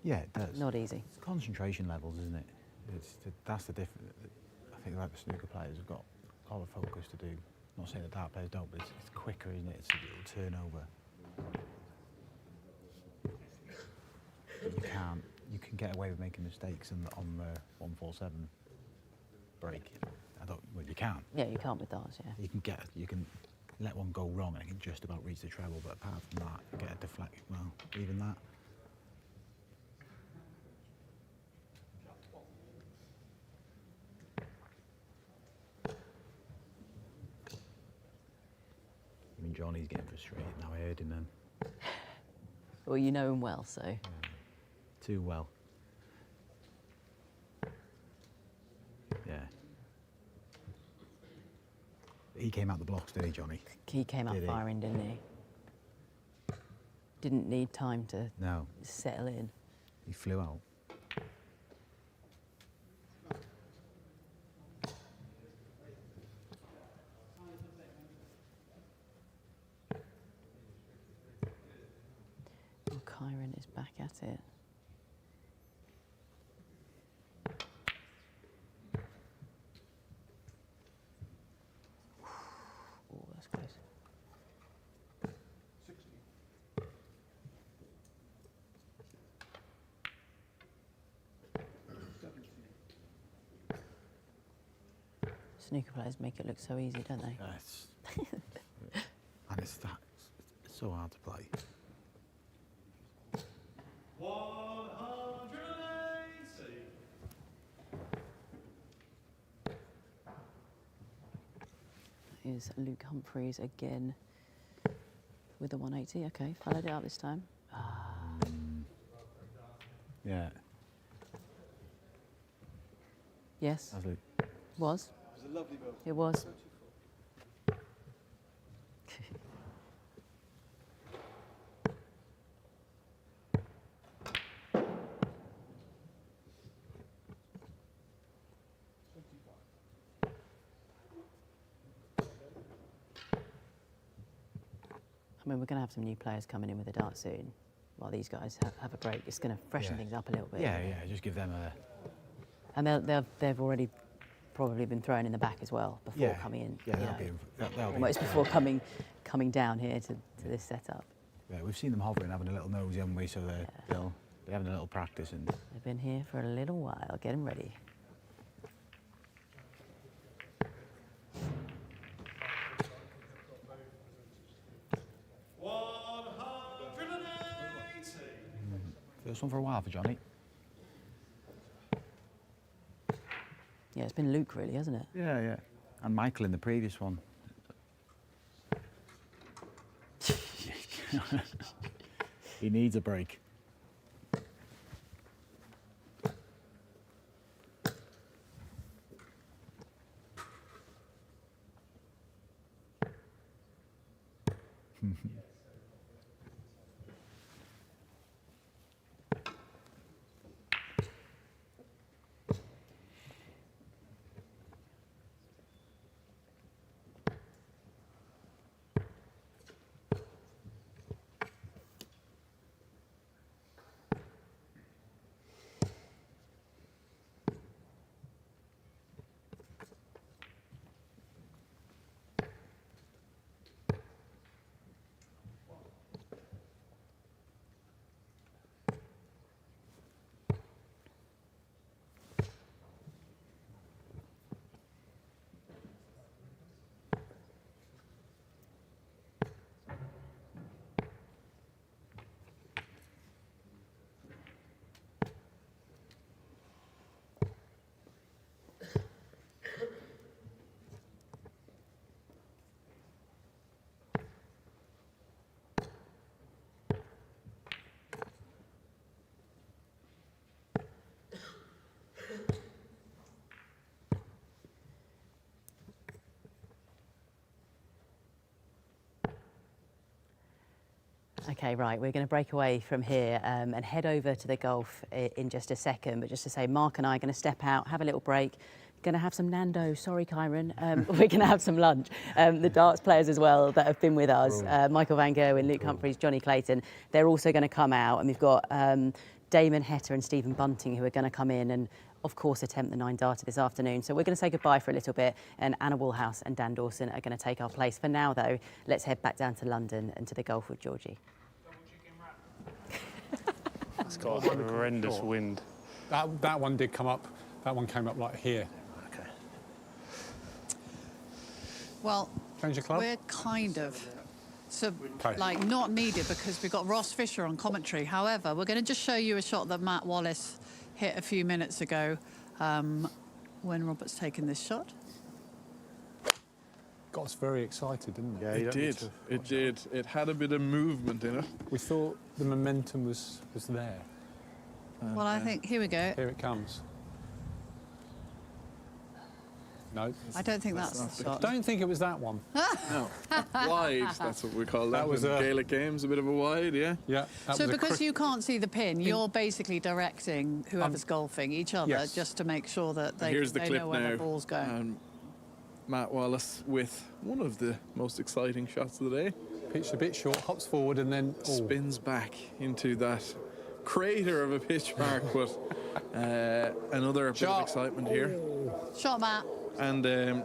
yeah, it does. Not easy. It's concentration levels, isn't it? That's the difference. I think like the snooker players have got a lot of focus to do. Not saying the dart players don't, but it's quicker, isn't it? It'll turn over. You can get away with making mistakes on the 147 break. Well, you can't. Yeah, you can't with darts, yeah. You can let one go wrong and it can just about reach the treble, but apart from that, you get a deflection. Well, even that. I mean, Johnny's getting frustrated now. I heard him then. Well, you know him well, so. Yeah. Too well. Yeah. He came out the blocks, didn't he, Johnny? He came out firing, didn't he? Didn't need time to settle in. He flew out. Oh, Kyron is back at it. Oh, that's close. Snooker players make it look so easy, don't they? And it's so hard to play. 180. Is Luke Humphries again with the 180. Okay, followed it out this time. Yeah. Yes. That's Luke. Was. It was a lovely ball. It was. I mean, we're going to have some new players coming in with the dart soon. While these guys have a break, it's going to freshen things up a little bit. Yeah, just give them And they've already probably been thrown in the back as well before coming in. Yeah, they'll be almost before coming down here to this setup. Yeah, we've seen them hovering, having a little nosy, haven't we? So they're having a little practice. And they've been here for a little while, getting ready. First one for a while for Johnny. Yeah, it's been Luke really, hasn't it? Yeah. And Michael in the previous one. He needs a break. Okay, right, we're going to break away from here and head over to the golf in just a second. But just to say, Mark and I are going to step out, have a little break. Going to have some Nando's, sorry, Kyron. We're going to have some lunch. The darts players as well that have been with us, Michael Van Gerwen, Luke Humphries, Johnny Clayton, they're also going to come out. And we've got Damon Hetter and Stephen Bunting who are going to come in and, of course, attempt the 9-darter this afternoon. So we're going to say goodbye for a little bit, and Anna Woolhouse and Dan Dawson are going to take our place. For now, though, let's head back down to London and to the golf with Georgie. It's got a horrendous wind. That one did come up. That one came up like here. Okay. Well, change your club? We're kind of, like, not needed because we've got Ross Fisher on commentary. However, we're going to just show you a shot that Matt Wallace hit a few minutes ago when Robert's taken this shot. Got us very excited, didn't it? Yeah, it did. It had a bit of movement in it. We thought the momentum was there. Well, I think, here we go. Here it comes. No. I don't think that's the shot. Don't think it was that one. No. Wide, that's what we call that. That was in Gaelic games, a bit of a wide, yeah? Yeah. So because you can't see the pin, you're basically directing whoever's golfing each other just to make sure that they know where the ball's going. Matt Wallace with one of the most exciting shots of the day. Pitched a bit short, hops forward and then spins back into that crater of a pitch mark, but another bit of excitement here. Shot, Matt. And the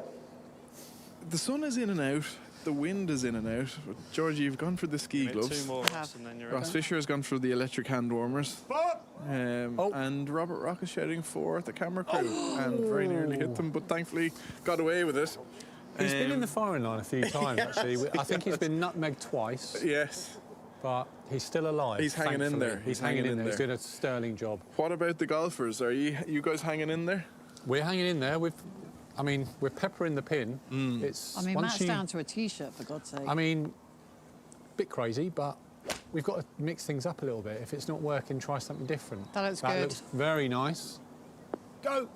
sun is in and out, the wind is in and out. Georgie, you've gone for the ski gloves. Two more, Ross, and then you're Ross Fisher has gone for the electric hand warmers. And Robert Rock is shouting for the camera crew and very nearly hit them, but thankfully got away with it. He's been in the firing line a few times, actually. I think he's been nutmegged twice. Yes. But he's still alive. He's hanging in there. He's hanging in there. He's doing a sterling job. What about the golfers? Are you guys hanging in there? We're hanging in there. I mean, we're peppering the pin. I mean, Matt's down to a T-shirt, for God's sake. I mean, a bit crazy, but we've got to mix things up a little bit. If it's not working, try something different. That looks good. That looks very nice. Go!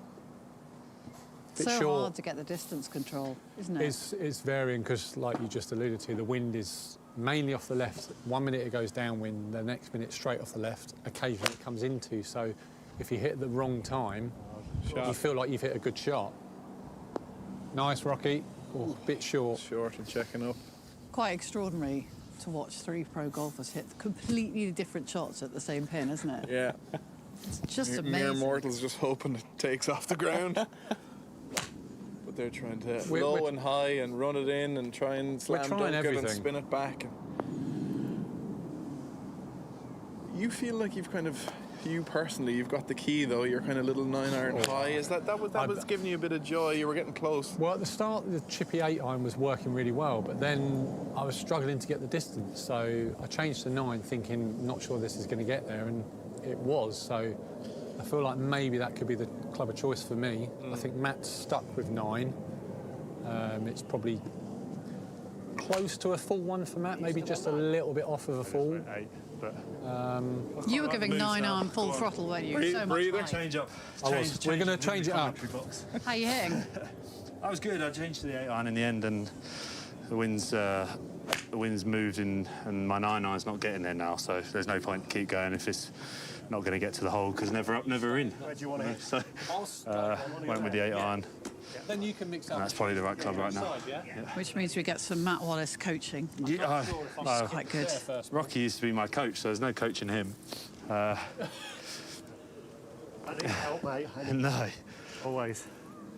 Bit so short. Hard to get the distance control, isn't it? It's varying because, like you just alluded to, the wind is mainly off the left. 1 minute it goes downwind, the next minute straight off the left. Occasionally it comes into, so if you hit at the wrong time, you feel like you've hit a good shot. Nice, Rocky. Oh, bit short. Short and checking up. Quite extraordinary to watch three pro golfers hit completely different shots at the same pin, isn't it? Yeah. It's just Mere amazing. mortals just hoping it takes off the ground. But they're trying to We're- low we're- and high and run it in and try and slam trying dunk it and everything. spin it back. You feel like you've kind of, you personally, you've got the key though. You're kind of little 9-iron high. Is that was giving you a bit of joy? You were getting close. Well, at the start, the chippy 8-iron was working really well, but then I was struggling to get the distance. So I changed to 9, thinking, not sure this is going to get there, and it was. So I feel like maybe that could be the club of choice for me. I think Matt's stuck with 9. It's probably close to a full one for Matt, maybe just a little bit off of a full. 8, but You were giving 9-iron full throttle, weren't you? So much breather. height. change up. We're going to change it up. How are you hitting? I was good. I changed to the 8-iron in the end, and the wind's moved in, and my 9-iron's not getting there now. So there's no point to keep going if it's not going to get to the hole, because never up, never in. Where do you want to hit? So went with the 8-iron. Then you can mix up. That's probably the right club right now. Which means we get some Matt Wallace coaching. Yeah, It's quite good. Rocky used to be my coach, so there's no coaching him. I need help, mate. No, Always.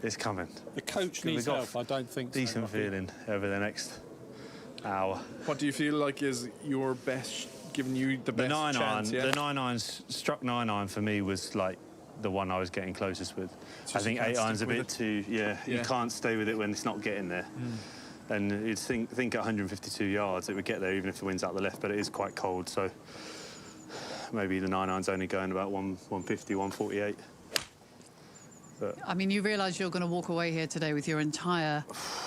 it's coming. The coach We've needs got help, I don't think so, Decent Rocky. feeling over the next hour. What do you feel like is your best, giving you the best chance? The 9-iron struck 9-iron for me was like the one I was getting closest with. I think 8-iron's a bit too, you can't stay with it when it's not getting there. And you'd think at 152 yards it would get there even if the wind's out the left, but it is quite cold, so maybe the 9-iron's only going about 150, 148. But I mean, you realise you're going to walk away here today with your entire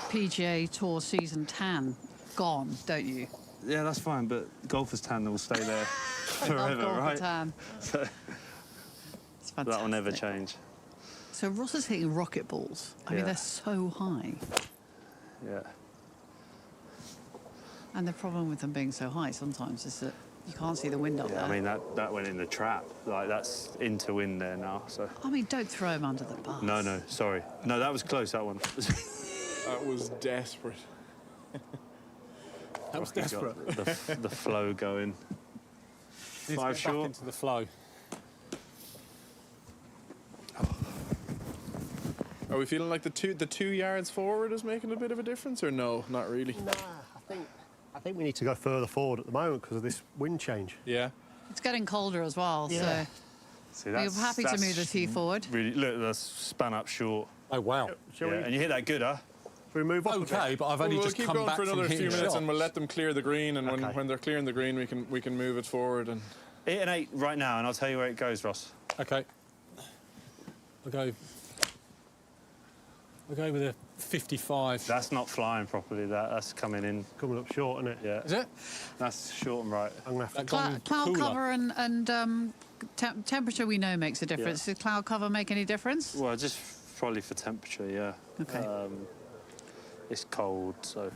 PGA Tour season tan gone, don't you? yeah, that's fine, but golfer's tan will stay there forever, Golfer right? tan. So It's fantastic. that will never change. So Ross is hitting rocket balls. I mean, Yeah. they're so high. Yeah. And the problem with them being so high sometimes is that you can't see the wind up Yeah, there. I mean, that went in the trap. Like, that's into wind there now, so... I mean, don't throw him under the bus. No, sorry. No, that was close, that one. That was desperate. That was Rocky got desperate. the flow going. Needs to 5 get back short. into the flow. Are we feeling like the 2 yards forward is making a bit of a difference, or no? Not really. Nah, I think we need to go further forward at the moment because of this wind change. Yeah. It's getting colder as well, Yeah. See, so we're happy to that's move the tee forward. Really, look, that's span up short. Oh, wow. Shall Yeah, we? and you hit that good, huh? Shall we move up? Okay, but I've only We'll just keep come going back for another from few hitting minutes, shots. and we'll let them clear the green. And Okay. when they're clearing the green, we can move it forward. And Hit an 8 right now, and I'll tell you where it goes, Ross. Okay. I'll go with a 55. That's not flying properly, that's coming in. Coming up short, isn't it? Yeah. Is it? That's short and right. I'm gonna have to. That gone Cloud cooler. cover and temperature we know makes a difference. Does cloud cover make any difference? Well, just probably for temperature, yeah. Okay. It's cold, so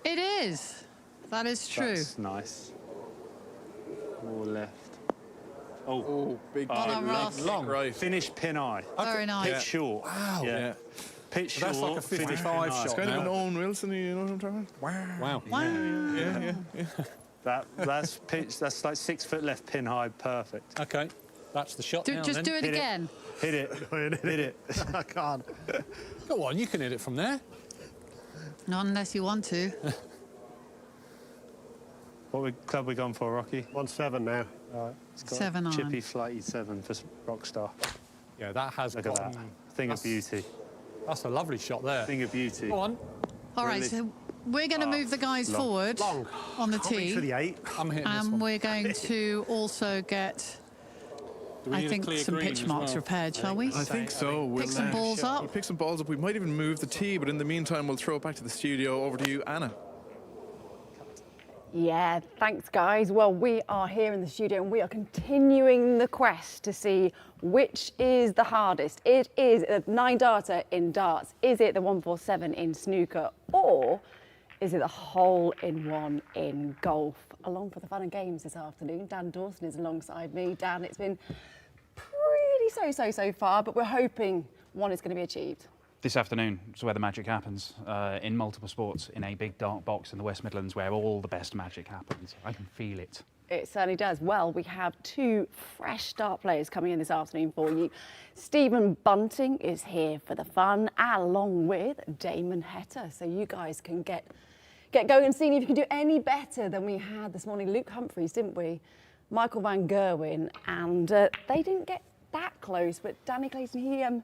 It is. That is true. that's nice. More left. oh, big Well done, Ross. long right. Finish pin eye. Very nice. Pitch short. Wow. Yeah. Pitch short. That's like a finish 55 pin eye. shot. Kind of now. an Owen Wilson, you know what I'm talking about? Wow. Yeah. That's pitch. That's like 6 foot left pin high. Perfect. Okay. That's the shot now, Just then. do it Hit it. again. Hit it. Hit it. I can't. Go on, you can hit it from there. Not unless you want to. What club we gone for, Rocky? 1-7 now. It's got 7 iron. chippy flighty 7 for Rockstar. Yeah, that has Look at got... that. Thing of beauty. That's a lovely shot there. Thing of beauty. Go on. All right, so we're going to move the guys long. forward Long. on the Can't reach tee. for the 8. I'm hitting this And one. we're going to also get, Do we I need a think, clear some green pitch as marks well? repaired, shall we? I think so. We'll Pick some balls We'll up. pick some balls up. We might even move the tee, but in the meantime, we'll throw it back to the studio. Over to you, Anna. Yeah, thanks guys. Well, we are here in the studio and we are continuing the quest to see which is the hardest. It is a 9-darter in darts. Is it the 147 in snooker? Or is it the hole-in-one in golf? Along for the fun and games this afternoon, Dan Dawson is alongside me. Dan, it's been pretty so far, but we're hoping one is going to be achieved. This afternoon is where the magic happens, in multiple sports, in a big dark box in the West Midlands where all the best magic happens. I can feel it It certainly does. Well, we have two fresh dart players coming in this afternoon for you. Stephen Bunting is here for the fun, along with Damon Heta. So you guys can get going and seeing if you can do any better than we had this morning. Luke Humphries, didn't we? Michael van Gerwen, and they didn't get that close, but Danny Clayton,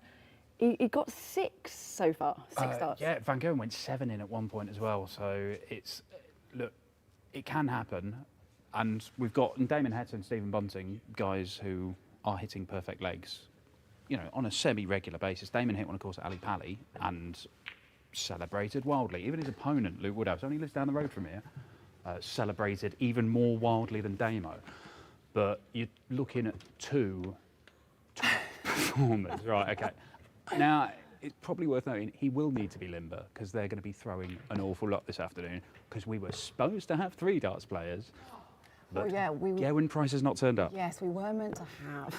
he got 6 so far, 6 darts. Yeah, Van Gerwen went 7 in at one point as well. So it's, look, it can happen. And we've got Damon Heta and Stephen Bunting, guys who are hitting perfect legs, you know, on a semi-regular basis. Damon hit one, of course, at Ali Pali and celebrated wildly. Even his opponent, Luke Woodhouse, only lives down the road from here, celebrated even more wildly than Damo. But you're looking at 2 top performers, right? Okay. Now, it's probably worth noting he will need to be limber because they're going to be throwing an awful lot this afternoon because we were supposed to have 3 darts players. But Gerwen Price has not turned up. Yes, we were meant to have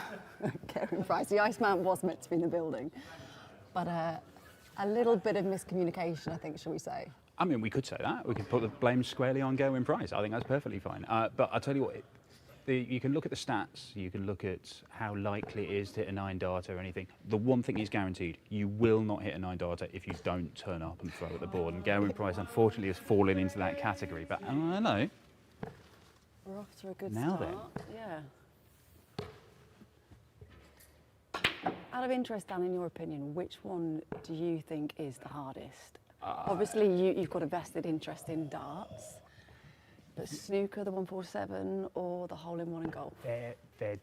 Gerwen Price. The Iceman was meant to be in the building. But a little bit of miscommunication, I think, shall we say. I mean, we could say that. We could put the blame squarely on Gerwen Price. I think that's perfectly fine. But I'll tell you what, you can look at the stats. You can look at how likely it is to hit a 9-darter or anything. The one thing is guaranteed, you will not hit a 9-darter if you don't turn up and throw at the board. And Gerwen Price, unfortunately, has fallen into that category. But I don't know. We're off to a good Now start. Yeah. Out of interest, Dan, in your opinion, which one do you think is the hardest? Obviously, you've got a vested interest in darts, but snooker, the 147, or the hole-in-one in golf? They're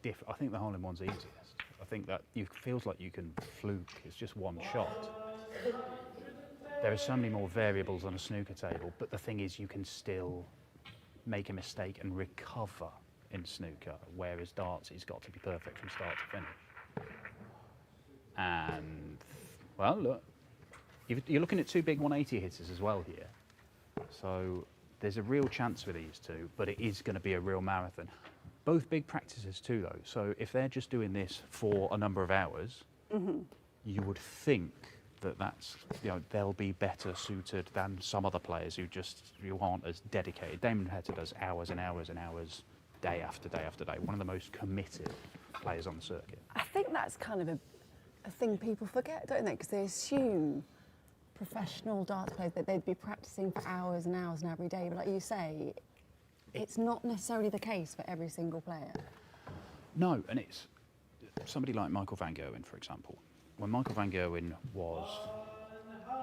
different. I think the hole-in-one's easiest. I think that it feels like you can fluke. It's just one shot. There are so many more variables on a snooker table, but the thing is you can still make a mistake and recover in snooker, whereas darts, it's got to be perfect from start to finish. And, well, look, you're looking at 2 big 180 hitters as well here. So there's a real chance for these two, but it is going to be a real marathon. Both big practices too, though. So if they're just doing this for a number of hours, you would think that's, you know, they'll be better suited than some other players who aren't as dedicated. Damon Heta does hours and hours and hours, day after day after day. One of the most committed players on the circuit. I think that's kind of a thing people forget, don't they? Because they assume professional darts players that they'd be practicing for hours and hours and every day. But like you say, it's not necessarily the case for every single player. No, and it's somebody like Michael van Gerwen, for example. When Michael van Gerwen was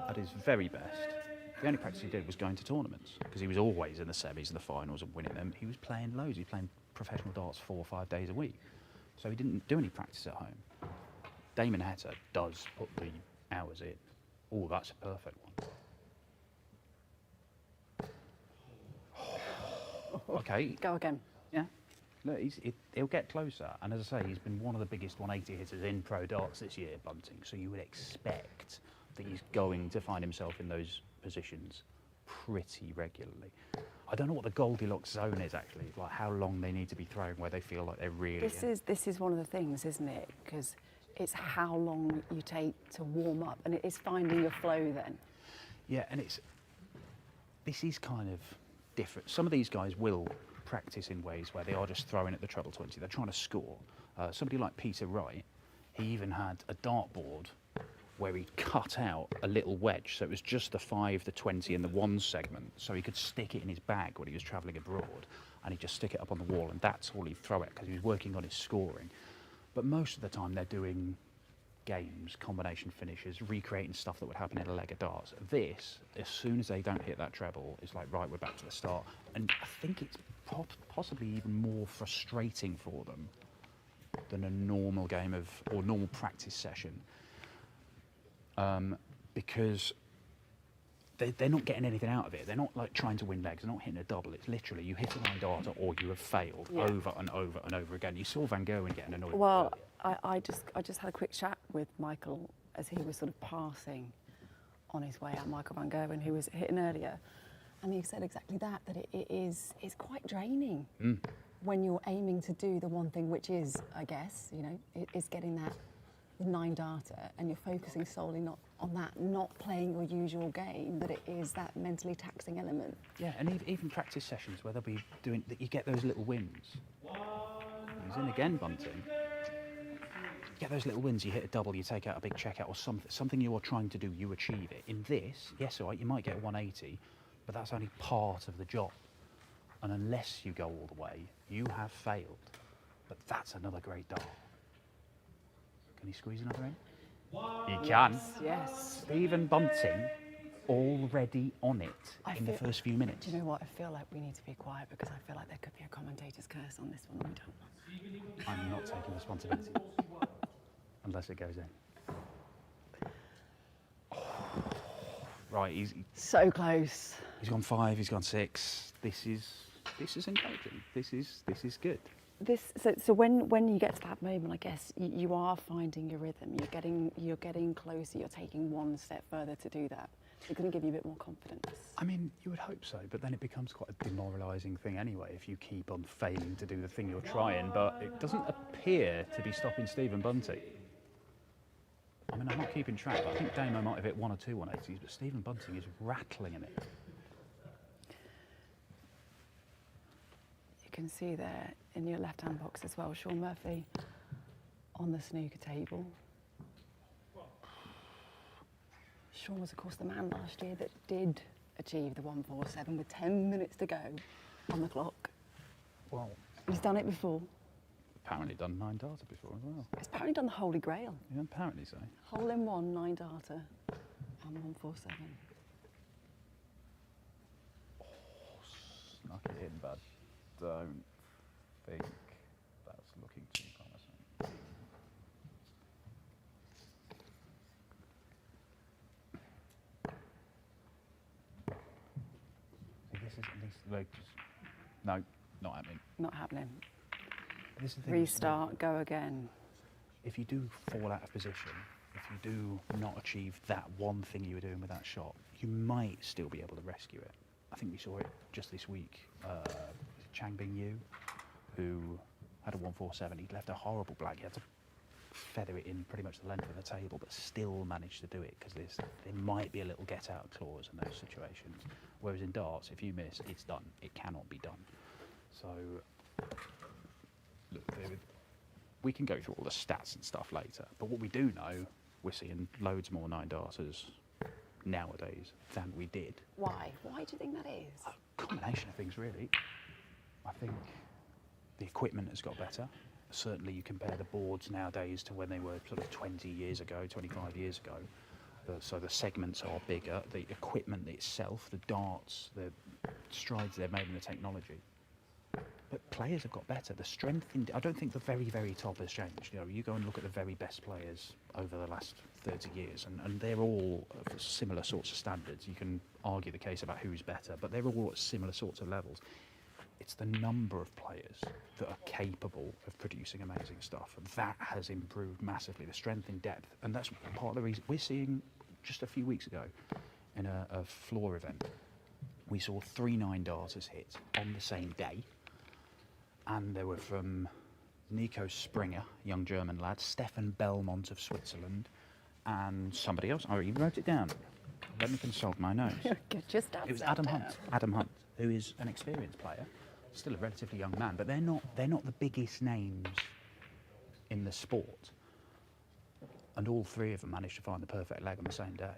at his very best, the only practice he did was going to tournaments because he was always in the semis and the finals and winning them. He was playing loads. He was playing professional darts 4 or 5 days a week. So he didn't do any practice at home. Damon Heta does put the hours in. Oh, that's a perfect one. Okay. Go again. Yeah. Look, he'll get closer. And as I say, he's been one of the biggest 180 hitters in pro darts this year, Bunting. So you would expect that he's going to find himself in those positions pretty regularly. I don't know what the Goldilocks zone is, actually, like how long they need to be throwing where they feel like they're really This is one of the things, isn't it? Because it's how long you take to warm up, and it is finding your flow then. Yeah, and this is kind of different. Some of these guys will practice in ways where they are just throwing at the treble 20. They're trying to score. Somebody like Peter Wright, he even had a dartboard where he cut out a little wedge, so it was just the 5, the 20 and the 1 segment, so he could stick it in his bag when he was travelling abroad, and he'd just stick it up on the wall, and that's all he'd throw it, because he was working on his scoring. But most of the time they're doing games, combination finishes, recreating stuff that would happen in a leg of darts. This, as soon as they don't hit that treble, it's like, right, we're back to the start. And I think it's possibly even more frustrating for them than a normal game of, or normal practice session. Because they're not getting anything out of it. They're not like trying to win legs. They're not hitting a double. It's literally you hit a 9-darter or you have failed over and over and over again. You saw Van Gerwen getting annoyed. Well, I just had a quick chat with Michael as he was sort of passing on his way out, Michael van Gerwen, who was hitting earlier, and he said exactly that it's quite draining when you're aiming to do the one thing, which is, I guess, you know, is getting that 9 data and you're focusing solely not on that, not playing your usual game, that it is that mentally taxing element. Yeah, and even practice sessions where they'll be doing, you get those little wins. He's in again, bunting. You get those little wins, you hit a double, you take out a big checkout or something you are trying to do, you achieve it. In this, yes, all right, you might get 180, but that's only part of the job. And unless you go all the way, you have failed. But that's another great dart. Can he squeeze another in? He can. Yes. Stephen Bunting already on it in the first few minutes. Do you know what? I feel like we need to be quiet because I feel like there could be a commentator's curse on this one and we don't want. I'm not taking responsibility unless it goes in. Right, he's so close. He's gone 5. He's gone 6. This is encouraging. This is good. So when you get to that moment, I guess you are finding your rhythm. You're getting closer. You're taking one step further to do that. It's going to give you a bit more confidence. I mean, you would hope so, but then it becomes quite a demoralising thing anyway if you keep on failing to do the thing you're trying. But it doesn't appear to be stopping Stephen Bunting. I mean, I'm not keeping track, but I think Damo might have hit 1 or 2 180s, but Stephen Bunting is rattling in it. You can see there in your left-hand box as well, Shawn Murphy on the snooker table. Shawn was, of course, the man last year that did achieve the 147 with 10 minutes to go on the clock. Well, he's done it before. Apparently done 9 data before as well. He's apparently done the Holy Grail. Yeah, apparently so. Hole in one, 9 data, and 147. Snuck it in, but don't think that's looking too promising. See, this is at least like no, not happening. Not happening. This is the thing, Restart, go again. If you do fall out of position, if you do not achieve that one thing you were doing with that shot, you might still be able to rescue it. I think we saw it just this week. Chang Bing Yu, who had a 147, he'd left a horrible blag. He had to feather it in pretty much the length of the table, but still managed to do it because there might be a little get-out clause in those situations. Whereas in darts, if you miss, it's done. It cannot be done. So, look, we can go through all the stats and stuff later, but what we do know, we're seeing loads more 9 darters nowadays than we did. Why? Why do you think that is? A combination of things, really. I think the equipment has got better. Certainly you compare the boards nowadays to when they were sort of 20 years ago, 25 years ago. So the segments are bigger, the equipment itself, the darts, the strides they've made in the technology. But players have got better. The strength I don't think the very, very top has changed. You know, you go and look at the very best players over the last 30 years, and they're all of similar sorts of standards. You can argue the case about who's better, but they're all at similar sorts of levels. It's the number of players that are capable of producing amazing stuff. That has improved massively, the strength in depth. And that's part of the reason we're seeing, just a few weeks ago, in a floor event, we saw 3 9 darters hit on the same day. And they were from Nico Springer, young German lad, Stefan Belmont of Switzerland, and somebody else. I even wrote it down. Let me consult my notes. Get your stats. It was Adam Hunt, who is an experienced player, still a relatively young man, but they're not the biggest names in the sport. And all 3 of them managed to find the perfect leg on the same day.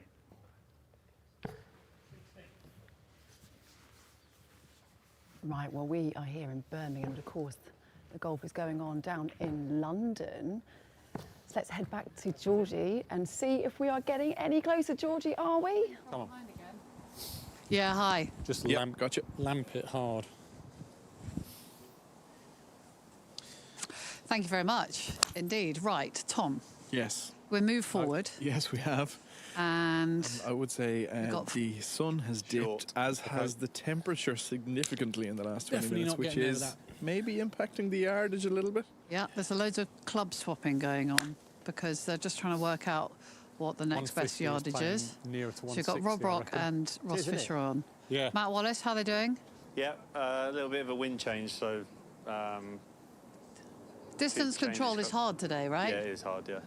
Right, well, we are here in Birmingham, and of course, the golf is going on down in London. So let's head back to Georgie and see if we are getting any closer. Georgie, are we? Come on. Yeah, hi. Just lamp it hard. Thank you very much indeed. Right, Tom. Yes. We'll move forward. Yes, we have. And I would say the sun has dipped, as has the temperature significantly in the last 20 Definitely minutes, not which getting over is that. maybe impacting the yardage a little bit. yeah, there's a loads of club swapping going on because they're just trying to work out what the next best 150 is yardage playing is. nearer to So you've got 160, Rob I Rock reckon. and Ross isn't it? Fisher on. Yeah. Matt Wallace, how are they doing? Yeah, a little bit of a wind change, so Distance changes control is got- hard today, right? yeah, it is hard, yeah.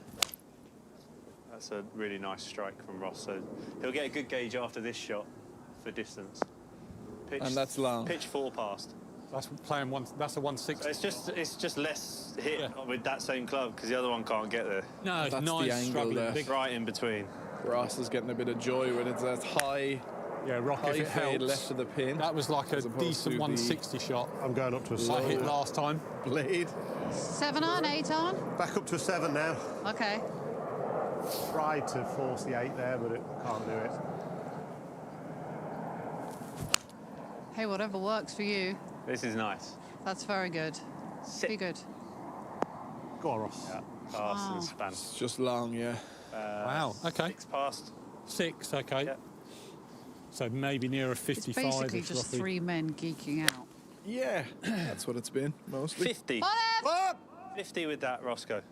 That's a really nice strike from Ross. So he'll get a good gauge after this shot for distance. Pitch, And that's long. Pitch 4 past. That's playing one. That's a 160. So it's just less hit with that same club because the other one can't get there. No, it's That's nice the angle struggling there. big. Right in between. Ross is getting a bit of joy with it. That's high. Yeah, Rock, High if it fade helps. left of the pin. That was like a as opposed to decent the 160 shot. I'm going up to a I 7. hit last time. Blade. 7 on, 8 on. Back up to a 7 now. Okay. Tried to force the 8 there, but it can't do it. Hey, whatever works for you. This is nice. That's very good. Be good. Go on, Ross. Yeah. Pass and span. It's just long, yeah. Wow. Okay. 6 past. 6. Okay. Yeah. So maybe nearer It's 55. basically if just Rocky- 3 men geeking out. Yeah, that's what it's been, mostly. 50. 50 with that, Roscoe.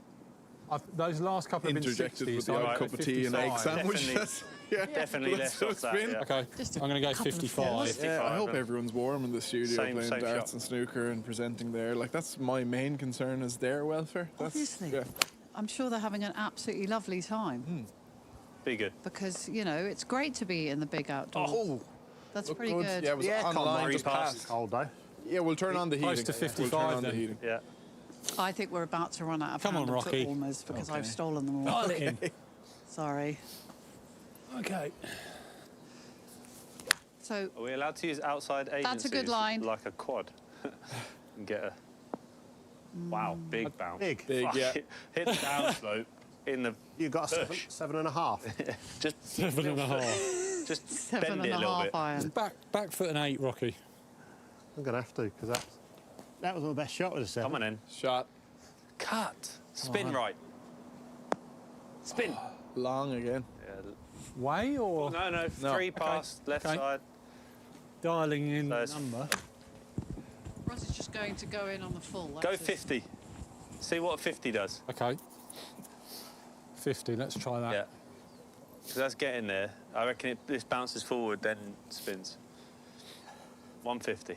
Those last couple have been Interjected 60. with so the I odd went cup of tea and egg 55. sandwich. Definitely. That's- yeah, Definitely that's less what off it's that, been. yeah. Okay. Just a I'm going to go couple of 55. fours. Yeah, I 55 hope then. everyone's warm in the studio Same playing darts shot. and snooker and presenting there. Like, that's my main concern is their welfare. That's, Obviously. Yeah. I'm sure they're having an absolutely lovely time Be good. because, you know, it's great to be in the big outdoors. Oh, That's look pretty good. Yeah, it was online just past. Cold day. Yeah, we'll turn on the heating. Close to 55 We'll turn on then. the heating. Yeah. I think we're about to run out of Come on, hand Rocky. performers because I've Okay. stolen them all. Darling. Sorry. Okay. So Are we allowed to use outside agencies? That's a good line. Like a quad. And get a... Wow, big bounce. Big. Big, yeah. Hit the downslope in the You got a bush. 7.5. Just 7.5. Just 7 bend and it a a little half bit. iron. Back foot and 8, Rocky. I'm going to have to, because that was my best shot with a 7. Come on in. Shot. Cut. Spin right. Spin. Long again. Yeah. Way or No, No. 3 past, left Okay. side. dialing in So the it's- number? Ross is just going to go in on the full. Go That's his- 50. See what 50 does. Okay. 50, let's try that. Yeah. Because that's getting there. I reckon this bounces forward, then spins. 150.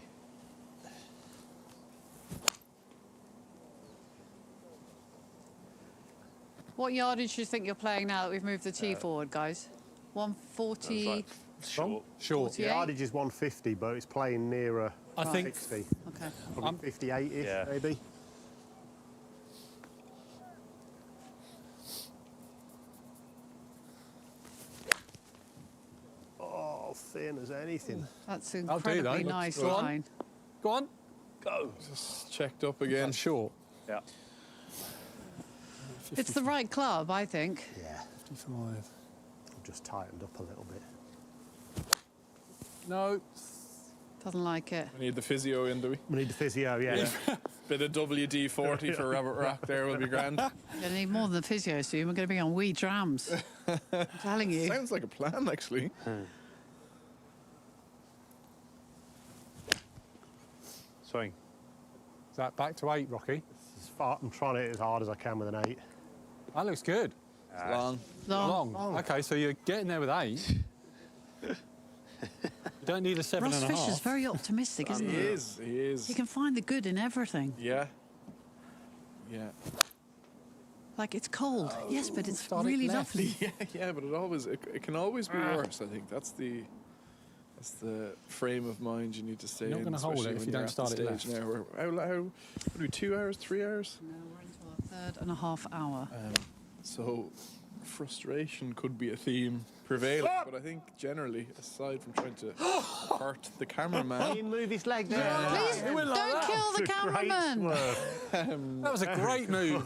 What yardage do you think you're playing now that we've moved the tee forward, guys? 140. Like short. Short. 48? Yardage is 150, but it's playing nearer I think 60. Okay. Probably 58-ish, Yeah. maybe. Oh, thin as anything. That's I'll do incredibly that. nice Go on. line. Go on. Go. Just checked up again. And short. Yeah. It's the right club, I think. Yeah. 55. I've just tightened up a little bit. No. Doesn't like it. We need the physio in, do we? We need the physio, yeah. Bit of WD-40 for Robert Rock there will be grand. You need more than the physio soon. We're going to be on wee drams. I'm telling you. Sounds like a plan, actually. Swing. Is that back to 8, Rocky? I'm trying to hit as hard as I can with an 8. That looks good. Long. Long. Okay, so you're getting there with 8. You don't need a 7.5. Ross Fisher's very optimistic, isn't He he? is. He is. He can find the good in everything. Yeah. Yeah. Like, it's cold. Yes, but it's start it really left. lovely. Yeah, but it can always be worse. I think that's the frame of mind you need to stay You're not in. gonna hold especially it if when you you're don't at the start it stage left. now. How what are we, 2 hours, 3 hours? No, we're into our 3.5 hour. So frustration could be a theme prevailing, but I think generally, aside from trying to hurt the cameraman, He move his leg there. Please don't kill the cameraman. That was a great move.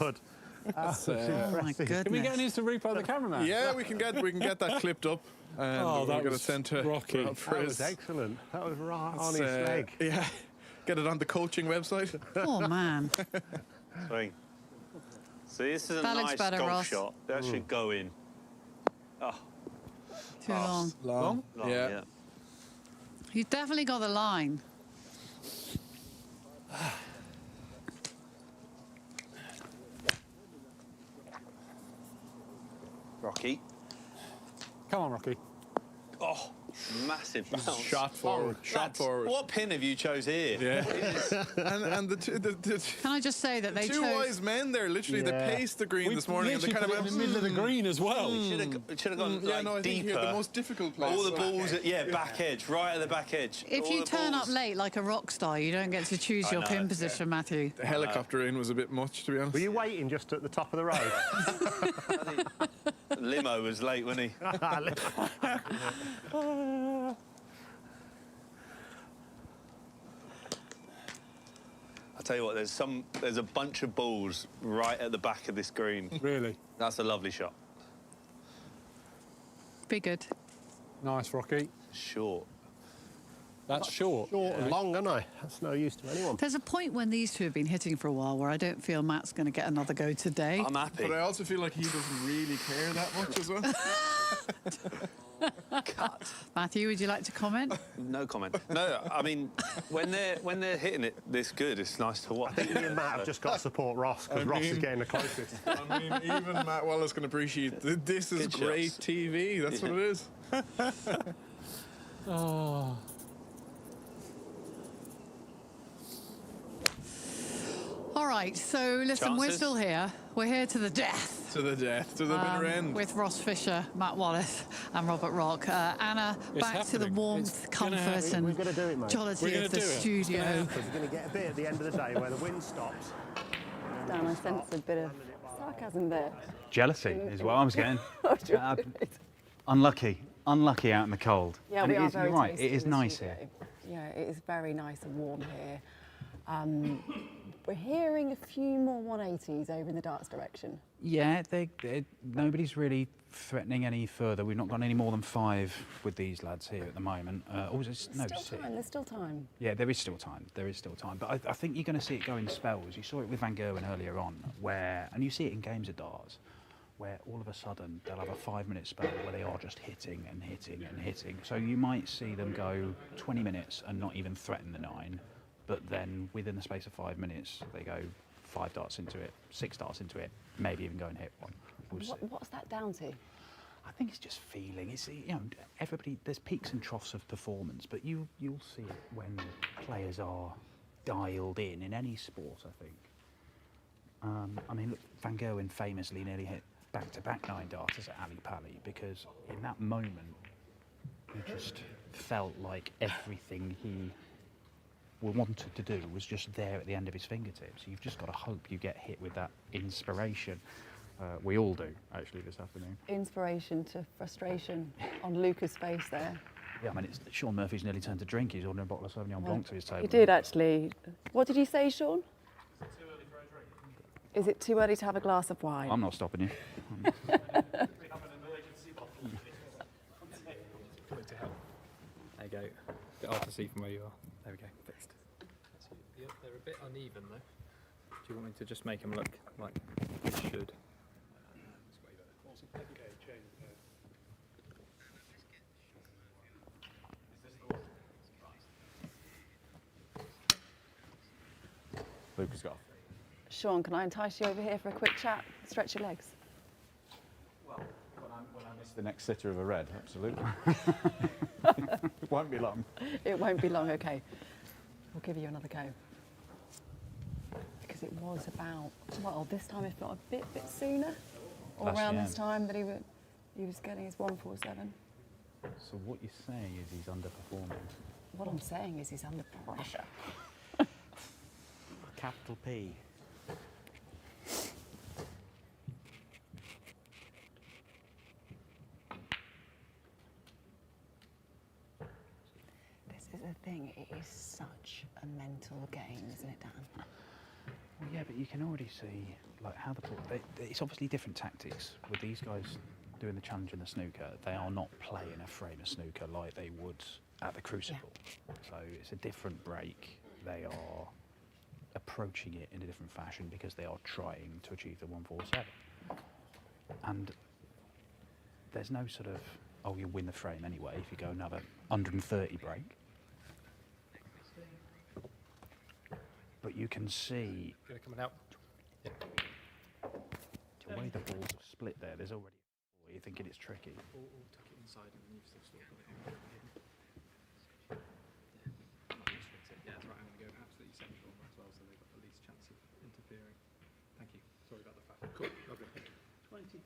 that's, Oh my goodness. Can we get an instant replay of the cameraman? yeah, we can get that clipped up. And Oh, we're that going to was send to Rocky. Rob for That was his- excellent. That was right on it's, his leg. Yeah, get it on the coaching website. Poor man. Swing. See, this is a That looks nice better, golf Ross. shot. That should go in. Oh, Too long. Long. long, Yeah. yeah. You've definitely got the line. Rocky. Come on, Rocky. Oh, Massive bounce. Shot forward. Shot forward. What pin have you chose here? Yeah. and the Can I just say that they two chose... wise men there, literally, they paced the green We this morning. And they literally kind of put it in the middle of the green as well. Should have gone yeah, no, I think deeper. here, the most difficult place. All the balls at back edge, right at the back edge. If All you the turn balls. up late like a rock star, you don't get to choose your pin position, Matthew. The helicopter in was a bit much, to be honest. Were you waiting just at the top of the road? Limo was late, wasn't he? I'll tell you what, there's a bunch of balls right at the back of this green. Really? That's a lovely shot. Be good. Nice, Rocky. Short. That's short. Short and long, aren't I? That's no use to anyone. There's a point when these two have been hitting for a while where I don't feel Matt's going to get another go today. I'm happy. But I also feel like he doesn't really care that much as well. Cut. Matthew, would you like to comment? No comment. No, I mean, when they're hitting it this good, it's nice to watch. I think me and Matt have just got to support Ross, because Ross is getting the closest. I mean, even Matt Wallace can appreciate this is Good great shots. TV. That's what it is. Oh. All right, so listen, we're Chances? still here. We're here to the death. To the death, to the bitter end. With Ross Fisher, Matt Wallace and Robert Rock. Anna, It's back to the happening. warmth, It's gonna comfort happen. and We're going to do it, mate. jollity We're of gonna the do it. studio. We're going to get a bit at the end of the day where the wind stops. Dan, I sense a bit of sarcasm there. Jealousy is what I was getting. Oh, Unlucky out in the cold. Yeah, and we are is, very you're right, tasty it is in the nice studio. here. Yeah, it is very nice and warm here. We're hearing a few more 180s over in the darts direction. Yeah, nobody's really threatening any further. We've not got any more than 5 with these lads here at the moment. There's still time. Yeah, there is still time. There is still time. But I think you're going to see it go in spells. You saw it with Van Gerwen earlier on, and you see it in games of darts, where all of a sudden they'll have a 5-minute spell where they are just hitting and hitting and hitting. So you might see them go 20 minutes and not even threaten the 9, but then within the space of 5 minutes, they go 5 darts into it, 6 darts into it, maybe even go and hit one. What's that down to? I think it's just feeling. It's, everybody. There's peaks and troughs of performance, but you'll see it when players are dialed in any sport. I think. I mean, look, Van Gerwen famously nearly hit back-to-back 9 darters at Ali Pali because in that moment he just felt like everything he wanted to do was just there at the end of his fingertips. You've just got to hope you get hit with that inspiration. We all do, actually, this afternoon. Inspiration to frustration on Luca's face there. Yeah, I mean, Shawn Murphy's nearly turned to drink. He's ordering a bottle of Sauvignon Blanc to his table. He did, actually. What did you say, Shaun? Is it too early to have a glass of wine? I'm not stopping you. There you go. A bit hard to see from where you are. There we go. Fixed. They're a bit uneven though. Do you want me to just make them look like they should? Luke has got. Shaun, can I entice you over here for a quick chat? Stretch your legs. Well, when I miss the next sitter of a red, absolutely. It won't be long. It won't be long, okay. We'll give you another go. Because it was about, well, this time if not a bit sooner, or That's around the this end. time that he was getting his 147. So what you're saying is he's underperforming. What I'm saying is he's under pressure. Capital P. This is the thing, it is such a mental game, isn't it, Dan? Well, yeah, but you can already see like how it's obviously different tactics with these guys doing the challenge in the snooker. They are not playing a frame of snooker like they would at the Crucible. Yeah. So it's a different break. They are approaching it in a different fashion because they are trying to achieve the 147. And there's no sort of, oh, you win the frame anyway if you go another 130 break. But you can see Coming out. Yeah. the way the balls have split there. There's already you're thinking it's tricky. Or tuck it inside and then you've still got it hidden. Yeah, might restrict it. Yeah, that's right. I'm going to go absolutely central on that as well, so they've got the least chance of interfering. Thank you. Sorry about the fact. Cool. Lovely. 24.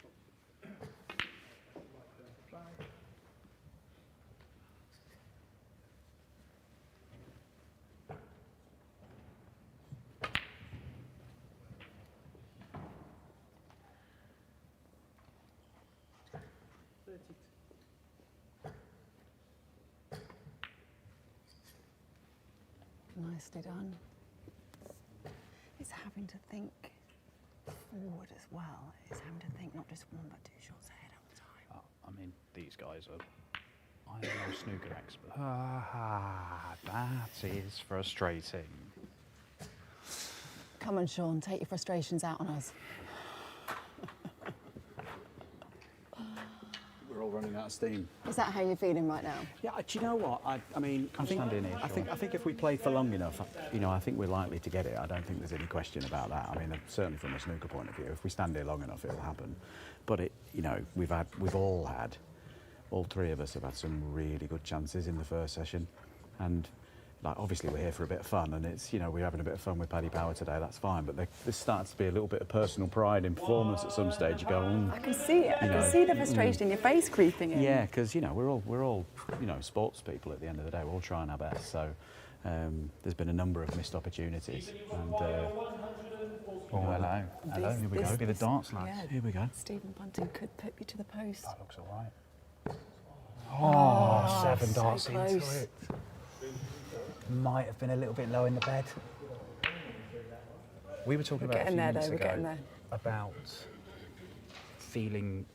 Nicely done. It's having to think forward as well. It's having to think not just one but two shots ahead all the time. I mean, these guys are. I am no snooker expert. Ah, that is frustrating. Come on, Shaun, take your frustrations out on us. We're all running out of steam. Is that how you're feeling right now? Yeah, do you know what? I mean, I think if we play for long enough, you know, I think we're likely to get it. I don't think there's any question about that. I mean, certainly from a snooker point of view, if we stand here long enough, it'll happen. But it, you know, all three of us have had some really good chances in the first session, and like obviously we're here for a bit of fun, and it's, you know, we're having a bit of fun with Paddy Power today. That's fine, but there starts to be a little bit of personal pride in performance at some stage. You go, I can see it. I can see the frustration in your face creeping in. yeah, because you know we're all you know, sports people at the end of the day. We're all trying our best. So there's been a number of missed opportunities, and hello. Here we go. Be the darts lads. Yeah, here we go. Stephen Bunting could put you to the post. That looks all right. Oh, 7 so darts into close. it. Might have been a little bit low in the bed. We were talking about a few minutes ago about feeling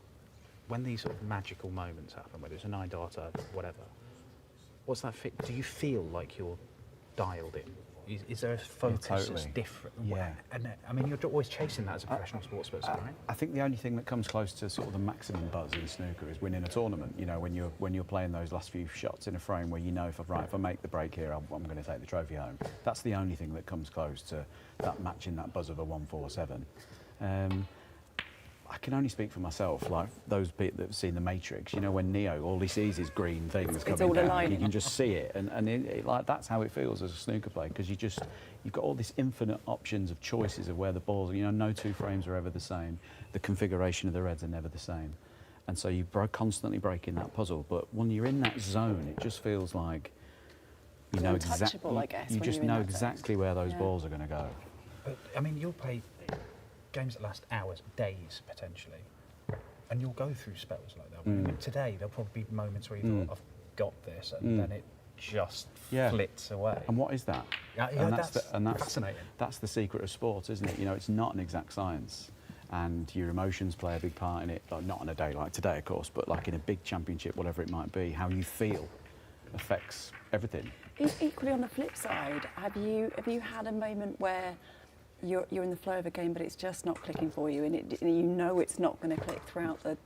when these sort of magical moments happen, whether it's a 9 darter, whatever. What's that? Do you feel like you're dialed in? Is there a focus that's different? Yeah. And I mean, you're always chasing that as a professional sports person, right? I think the only thing that comes close to sort of the maximum buzz in snooker is winning a tournament. You know, when you're playing those last few shots in a frame where you know, if I make the break here, I'm going to take the trophy home. That's the only thing that comes close to that matching that buzz of a 147. I can only speak for myself, like those people that have seen The Matrix. You know, when Neo, all he sees is green things coming all down. aligning. You can just see it, and like that's how it feels as a snooker player, because you've got all these infinite options of choices of where the balls. You know, no two frames are ever the same. The configuration of the reds are never the same, and so you're constantly breaking that puzzle. But when you're in that zone, it just feels like you know exactly. I guess, you when just you're in know that exactly where those balls are going to go. But, I mean, you'll play games that last hours, days, potentially, and you'll go through spells like that. I mean, today, there'll probably be moments where you thought, I've got this, and then it just flits away. And what is that? That's fascinating. That's the secret of sport, isn't it? You know, it's not an exact science, and your emotions play a big part in it. Like, not on a day like today, of course, but like in a big championship, whatever it might be, how you feel affects everything. Equally, on the flip side, have you had a moment where you're in the flow of a game, but it's just not clicking for you, and you know it's not going to click throughout the.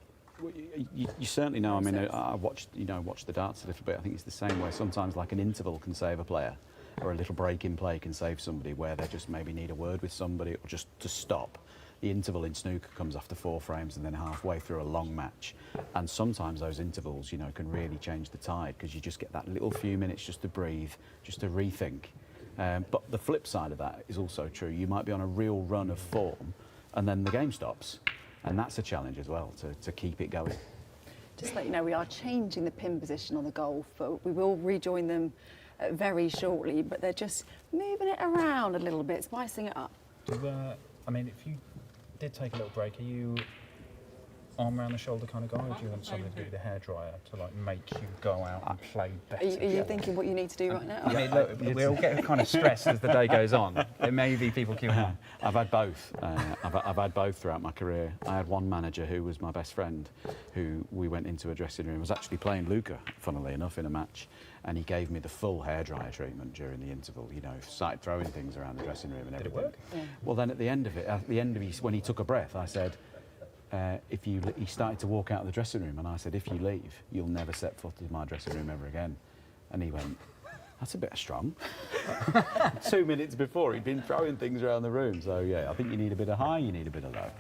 Well, you certainly know. I mean, I watched the darts a little bit. I think it's the same way. Sometimes, like an interval can save a player, or a little break in play can save somebody, where they just maybe need a word with somebody, or just to stop. The interval in snooker comes after 4 frames and then halfway through a long match, and sometimes those intervals, you know, can really change the tide, because you just get that little few minutes just to breathe, just to rethink. But the flip side of that is also true. You might be on a real run of form, and then the game stops, and that's a challenge as well, to keep it going. Just let you know, we are changing the pin position on the golf, but we will rejoin them very shortly. But they're just moving it around a little bit, spicing it up. I mean, if you did take a little break, are you arm around the shoulder kind of guy, or do you want something to do with the hairdryer to like make you go out and play better? Are you thinking what you need to do right now? I mean, look, we all get kind of stressed as the day goes on. There may be people queuing on. I've had both. I've had both throughout my career. I had one manager who was my best friend, who we went into a dressing room. I was actually playing Luca, funnily enough, in a match, and he gave me the full hairdryer treatment during the interval. You know, started throwing things around the dressing room and everything. Did it work? Yeah. Well, then at the end of it, when he took a breath, I said, he started to walk out of the dressing room, and I said, if you leave, you'll never set foot in my dressing room ever again. And he went, that's a bit strong. 2 minutes before, he'd been throwing things around the room. So yeah, I think you need a bit of high, you need a bit of low.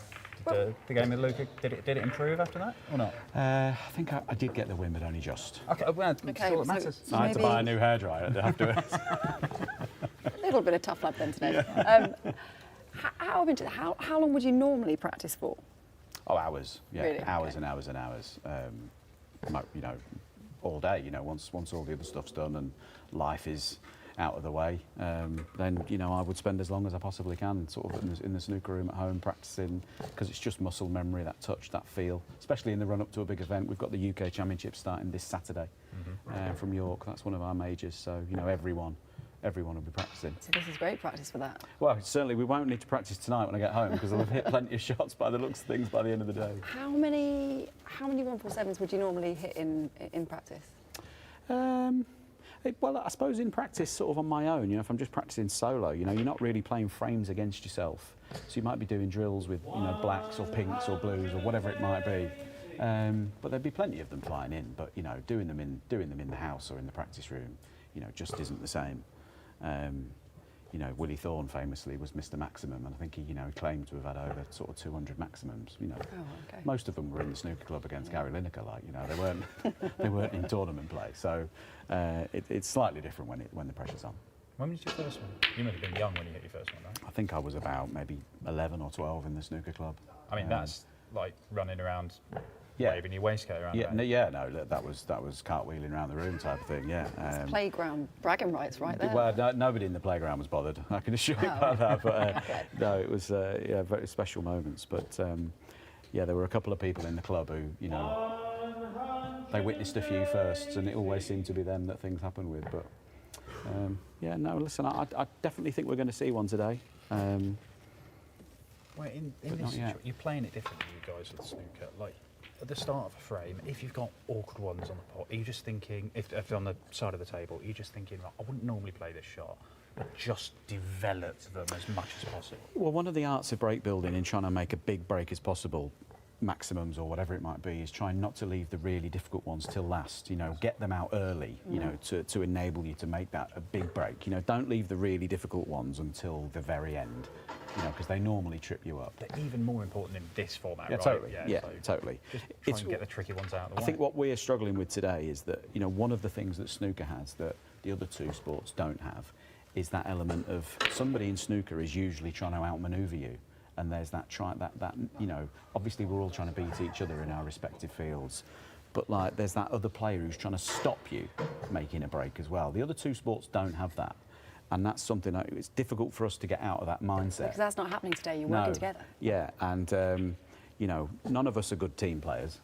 after the game with Luke? Did it improve after that or not? I think I did get the win, but only just. Okay, well, that's all that matters. so I had to buy a new hairdryer afterwards. A little bit of tough love then today. How long would you normally practice for? Oh, hours. Yeah, Really? hours Okay. and hours and hours. You know, all day. You know, once all the other stuff's done and life is out of the way, then you know I would spend as long as I possibly can, sort of in the snooker room at home practicing, because it's just muscle memory, that touch, that feel. Especially in the run up to a big event. We've got the UK Championship starting this Saturday from York. That's one of our majors. So you know everyone will be practicing. So this is great practice for that. Well, certainly we won't need to practice tonight when I get home because I'll have hit plenty of shots by the looks of things by the end of the day. How many 147s would you normally hit in practice? Well, I suppose in practice, sort of on my own, you know, if I'm just practicing solo, you know, you're not really playing frames against yourself. So you might be doing drills with, you know, blacks or pinks or blues or whatever it might be. But there'd be plenty of them flying in. But, you know, doing them in the house or in the practice room, you know, just isn't the same. You know, Willie Thorne famously was Mr. Maximum, and I think he, you know, claimed to have had over sort of 200 maximums. You know, most of them were in the snooker club against Gary Lineker. Like, you know, they weren't in tournament play. So it's slightly different when the pressure's on. When was your first one? You must have been young when you hit your first one, right? I think I was about maybe 11 or 12 in the snooker club. I mean, that's like running around, waving your waistcoat around. No, that was cartwheeling around the room type of thing. Yeah. It's playground bragging rights right there. Well, nobody in the playground was bothered. I can assure you about that. But no, it was very special moments. But there were a couple of people in the club who, you know, they witnessed a few firsts, and it always seemed to be them that things happened with. But listen, I definitely think we're going to see one today. Well, in this situation, you're playing it differently, you guys, with snooker. Like, at the start of a frame, if you've got awkward ones on the pot, are you just thinking, if on the side of the table, are you just thinking, right, I wouldn't normally play this shot, but just develop them as much as possible? Well, one of the arts of break building in trying to make a big break as possible, maximums or whatever it might be, is trying not to leave the really difficult ones till last. You know, get them out early, you know, to enable you to make that a big break. You know, don't leave the really difficult ones until the very end, you know, because they normally trip you up. They're even more important in this format, yeah, right? Totally. Yeah, totally. Just try and get the tricky ones out of the way. I think what we're struggling with today is that, you know, one of the things that snooker has that the other two sports don't have is that element of somebody in snooker is usually trying to outmaneuver you. And there's that you know, obviously we're all trying to beat each other in our respective fields, but like there's that other player who's trying to stop you making a break as well. The other two sports don't have that, and that's something that it's difficult for us to get out of that mindset. Because that's not happening today. You're working together. Yeah, and you know, none of us are good team players.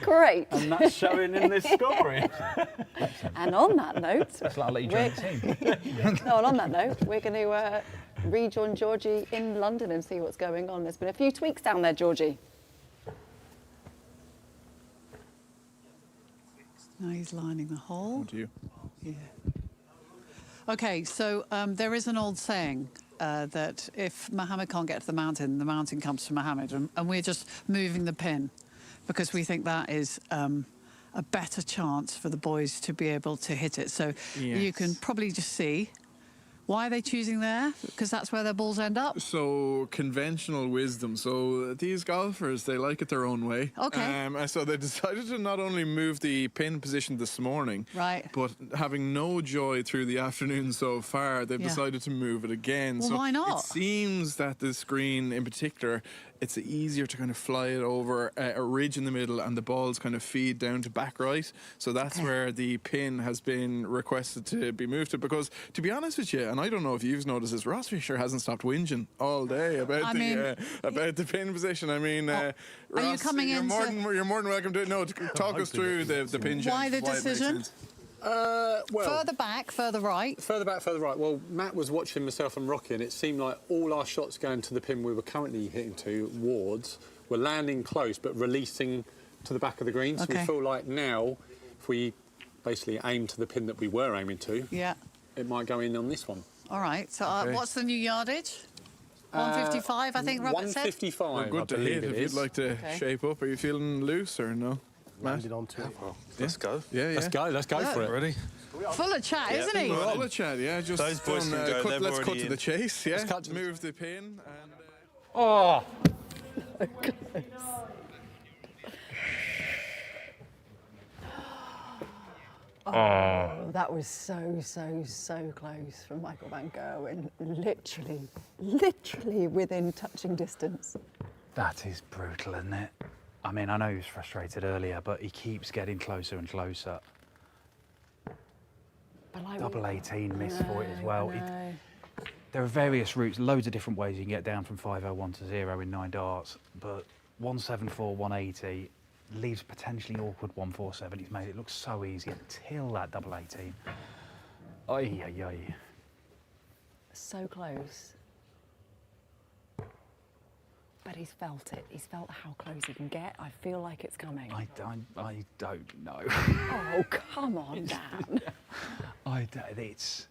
Great. And that's showing in this scoring. And on that note, I'll let you join the team. no, and on that note, we're going to rejoin Georgie in London and see what's going on. There's been a few tweaks down there, Georgie. Now he's lining the hole. What do you? Yeah. Okay, so there is an old saying that if Mohammed can't get to the mountain comes to Mohammed, and we're just moving the pin because we think that is a better chance for the boys to be able to hit it. So you can probably just see. Why are they choosing there? Because that's where their balls end up? So, conventional wisdom. So, these golfers, they like it their own way. Okay. So, they decided to not only move the pin position this morning, right, but having no joy through the afternoon so far, they've decided to move it again. Well, so why not? It seems that the screen in particular, it's easier to kind of fly it over a ridge in the middle and the balls kind of feed down to back right. So that's where the pin has been requested to be moved to, because to be honest with you, and I don't know if you've noticed this, Ross Fisher hasn't stopped whinging all day about the pin position. I mean, Ross, are you coming you're more than welcome to talk us through the pin change. Why the decision? Further back, further right. Further back, further right. Well, Matt was watching myself and Rocky, and it seemed like all our shots going to the pin we were currently hitting towards were landing close but releasing to the back of the green. So we feel like now, if we basically aim to the pin that we were aiming to, it might go in on this one. All right. So what's the new yardage? 155, I think Robert said. 155. Well, good to hit if you'd like to shape up. Are you feeling loose or no? Landed on two. Let's go. Yeah. Let's go for it. Ready? Full of chat, isn't he? Full of chat, yeah. Just those boys can go. let's cut to in. the chase, yeah. Move the pin and... Oh! So close. Oh, that was so close from Michael van Gerwen. Literally within touching distance. That is brutal, isn't it? I mean, I know he was frustrated earlier, but he keeps getting closer and closer. Double 18 missed for it as well. There are various routes, loads of different ways you can get down from 501 to 0 in 9 darts, but 174, 180 leaves potentially awkward 147. He's made it look so easy until that double 18. Ay. So close. But he's felt it. He's felt how close he can get. I feel like it's coming. I don't know. Oh, come on, Dan. It's...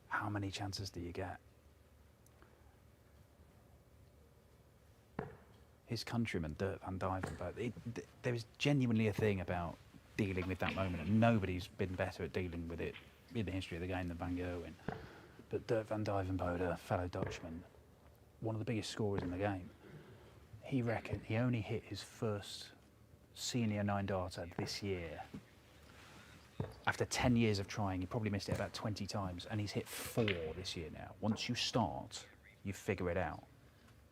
How many chances do you get? His countryman, Dirk van Dijvenbode, there is genuinely a thing about dealing with that moment, and nobody's been better at dealing with it in the history of the game than Van Gerwen. But Dirk van Dijvenbode, a fellow Dutchman, one of the biggest scorers in the game, he reckoned he only hit his first senior 9-darter this year. After 10 years of trying, he probably missed it about 20 times, and he's hit 4 this year now. Once you start, you figure it out.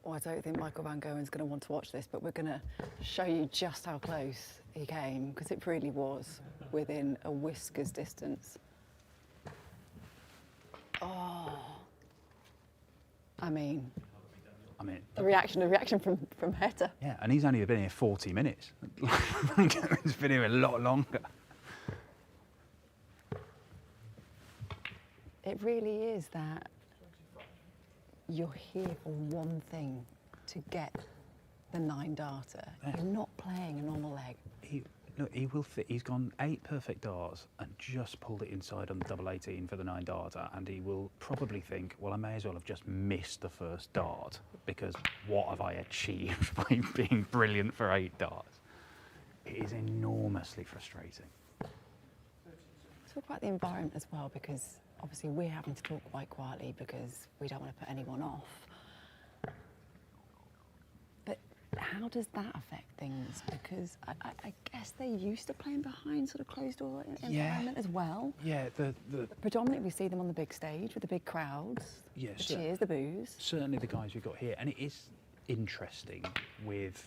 Well, I don't think Michael van Gerwen's going to want to watch this, but we're going to show you just how close he came, because it really was within a whisker's distance. Oh. I mean, the reaction from Heta. Yeah, and he's only been here 40 minutes. Van Gerwen's been here a lot longer. It really is that you're here for one thing, to get the 9-darter. You're not playing a normal leg. He's gone 8 perfect darts and just pulled it inside on the double 18 for the 9-darter, and he will probably think, well, I may as well have just missed the first dart, because what have I achieved by being brilliant for 8 darts? It is enormously frustrating. Talk about the environment as well, because obviously we're having to talk quite quietly because we don't want to put anyone off. But how does that affect things? Because I guess they're used to playing behind sort of closed door environment as well. Yeah, predominantly we see them on the big stage with the big crowds, the cheers, the boos. Certainly the guys we've got here, and it is interesting with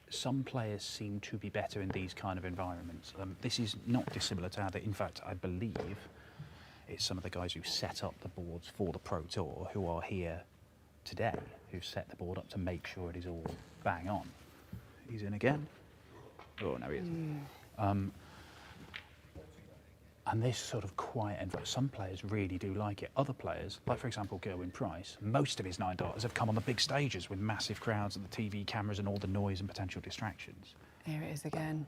some players seem to be better in these kind of environments. This is not dissimilar to how in fact, I believe it's some of the guys who set up the boards for the Pro Tour who are here today, who set the board up to make sure it is all bang on. He's in again. Oh, no, he isn't. And this sort of quiet environment, some players really do like it. Other players, like for example Gerwen Price, most of his 9-darters have come on the big stages with massive crowds and the TV cameras and all the noise and potential distractions. Here it is again.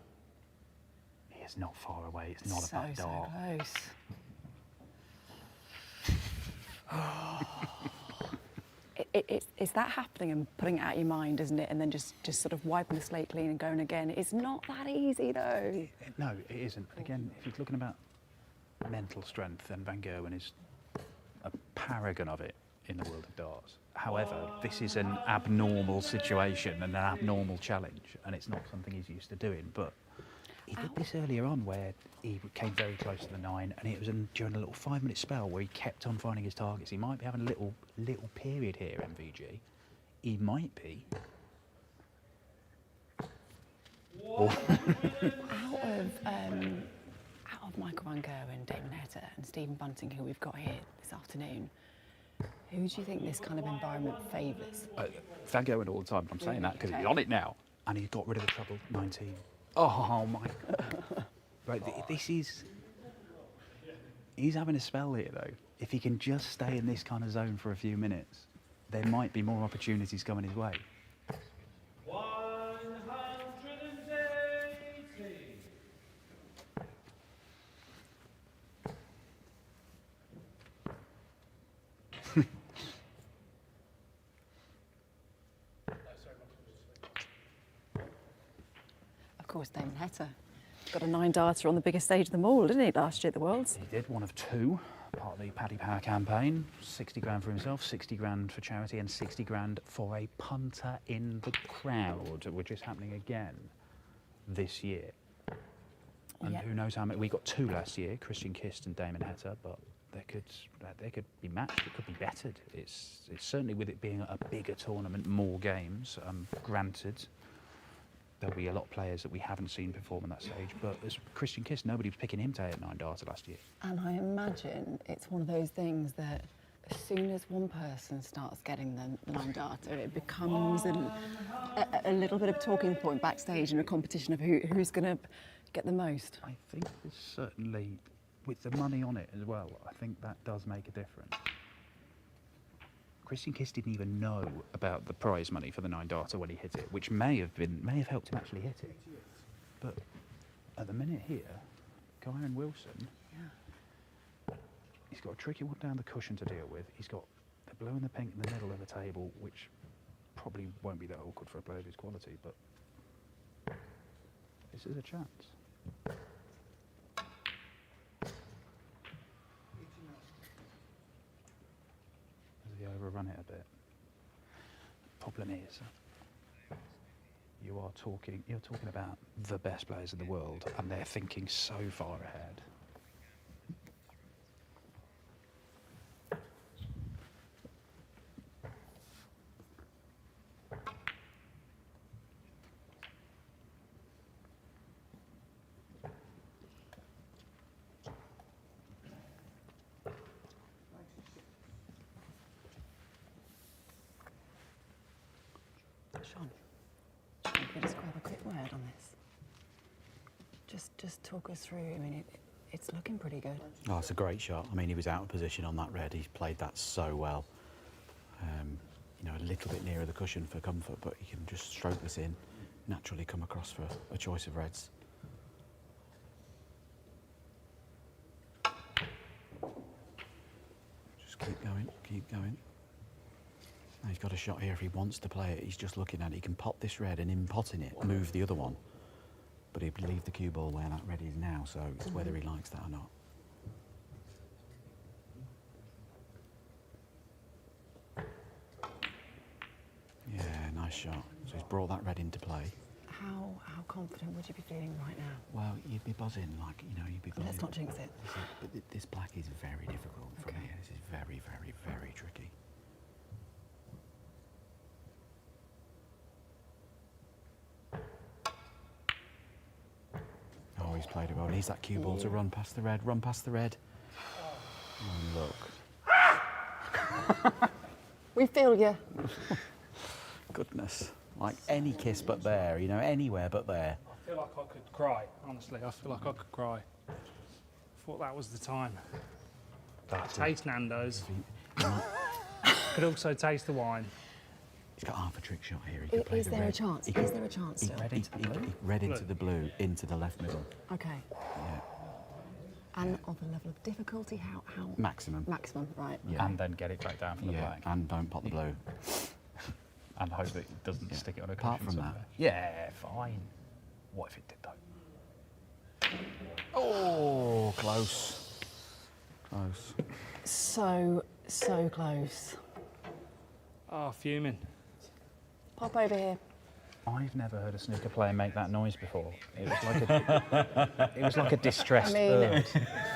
He is not far away. It's not a bad dart. So close. It's that happening and putting it out of your mind, isn't it? And then just sort of wiping the slate clean and going again. It's not that easy, though. No, it isn't. But again, if you're looking about mental strength, then Van Gerwen is a paragon of it in the world of darts. However, this is an abnormal situation and an abnormal challenge, and it's not something he's used to doing. But he did this earlier on where he came very close to the 9, and it was during a little 5-minute spell where he kept on finding his targets. He might be having a little period here, MVG. He might be. Out of Michael van Gerwen, Damon Heta and Stephen Bunting, who we've got here this afternoon, who do you think this kind of environment favours? Van Gerwen all the time. I'm saying that because he's on it now, and he's got rid of the trouble. 19. Oh my God. Right, this is... He's having a spell here, though. If he can just stay in this kind of zone for a few minutes, there might be more opportunities coming his way. 180. Of course, Damon Heta got a 9-darter on the biggest stage of them all, didn't he, last year at the Worlds? He did, one of 2. part of the Paddy Power campaign. 60 grand for himself, 60 grand for charity, and 60 grand for a punter in the crowd, which is happening again this year. And who knows how many? We got 2 last year, Christian Kist and Damon Heta, but they could be matched. It could be bettered. It's certainly, with it being a bigger tournament, more games. Granted, there'll be a lot of players that we haven't seen perform on that stage, but as Christian Kist, nobody was picking him to hit 9 darter last year. And I imagine it's one of those things that as soon as one person starts getting the 9 darter, it becomes a little bit of a talking point backstage in a competition of who's going to get the most. I think there's certainly, with the money on it as well, I think that does make a difference. Christian Kist didn't even know about the prize money for the 9 darter when he hit it, which may have helped him actually hit it. But at the minute here, Kyron Wilson, he's got a tricky one down the cushion to deal with. He's got the blue and the pink in the middle of the table, which probably won't be that awkward for a player of his quality, but this is a chance. Does he overrun it a bit? Problem is, you're talking about the best players in the world, and they're thinking so far ahead. Shaun, can you just grab a quick word on this? Just talk us through. I mean, it's looking pretty good. Oh, it's a great shot. I mean, he was out of position on that red. He's played that so well. You know, a little bit nearer the cushion for comfort, but he can just stroke this in, naturally come across for a choice of reds. Just keep going, keep going. Now he's got a shot here if he wants to play it. He's just looking at it. He can pot this red and in potting it, move the other one. But he'd leave the cue ball where that red is now, so it's whether he likes that or not. Yeah, nice shot. So he's brought that red into play. How confident would you be feeling right now? Well, you'd be buzzing, like, you know, you'd be buzzing. Let's not jinx it. But this black is very difficult from here. This is very, very, very tricky. Oh, he's played it well. Needs that cue ball to run past the red, run past the red. Oh, look. We feel you. Goodness. Like any kiss but there, you know, anywhere but there. I feel like I could cry, honestly. I feel like I could cry. I thought that was the time. I taste Nando's. Could also taste the wine. He's got half a trick shot here. Is there a chance? Is there a chance still? Red into the blue, into the left middle. Okay. Yeah. And of the level of difficulty, how? Maximum. Maximum, right. Yeah. And then get it back down for the black. And don't pot the blue. And hope that it doesn't stick it on a cushion Apart from somewhere. that. Yeah, fine. What if it did, though? Oh, close. Close. So close. Oh, fuming. Pop over here. I've never heard a snooker player make that noise before. It was like a distressed bird.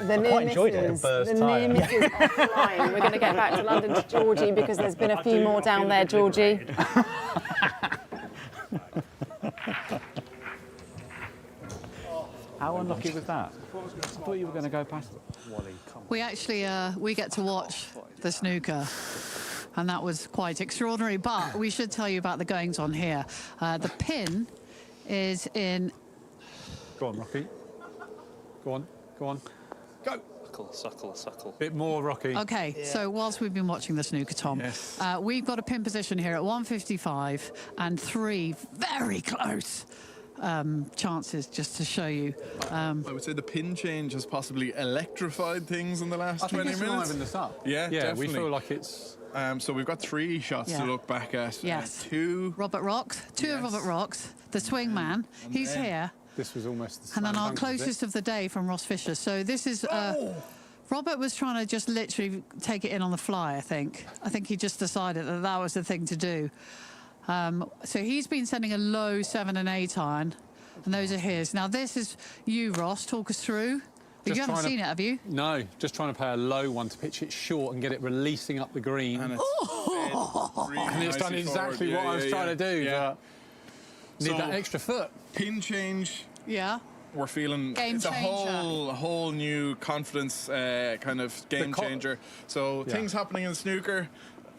The near misses, the near misses offline. We're going to get back to London to Georgie because there's been a few more down there, Georgie. How unlucky was that? I thought you were going to go past it. We actually we get to watch the snooker, and that was quite extraordinary. But we should tell you about the goings on here. The pin is in. Go on, Rocky. Go on, go on. Go. Suckle. Bit more, Rocky. Okay, so whilst we've been watching the snooker, Tom, we've got a pin position here at 155 and 3 very close chances, just to show you. I would say the pin change has possibly electrified things in the last 20 minutes. Liven this up. Yeah, definitely. We feel like it's. So we've got 3 shots to look back at. Yes. 2. Robert Rocks, 2 of Robert Rocks, the swing man. He's here. This was almost the And then slam our dunk, was it? closest of the day from Ross Fisher. So this is Robert was trying to just literally take it in on the fly, I think. I think he just decided that that was the thing to do. So he's been sending a low 7 and 8 iron, and those are his. Now this is you, Ross. Talk us through. You haven't seen it, have you? No, just trying to play a low one to pitch it short and get it releasing up the green. And it's done exactly what I was trying to do. Yeah. Need that extra foot. Pin change. Yeah. We're feeling Game it's changer. a whole new confidence kind of game changer. So things happening in snooker,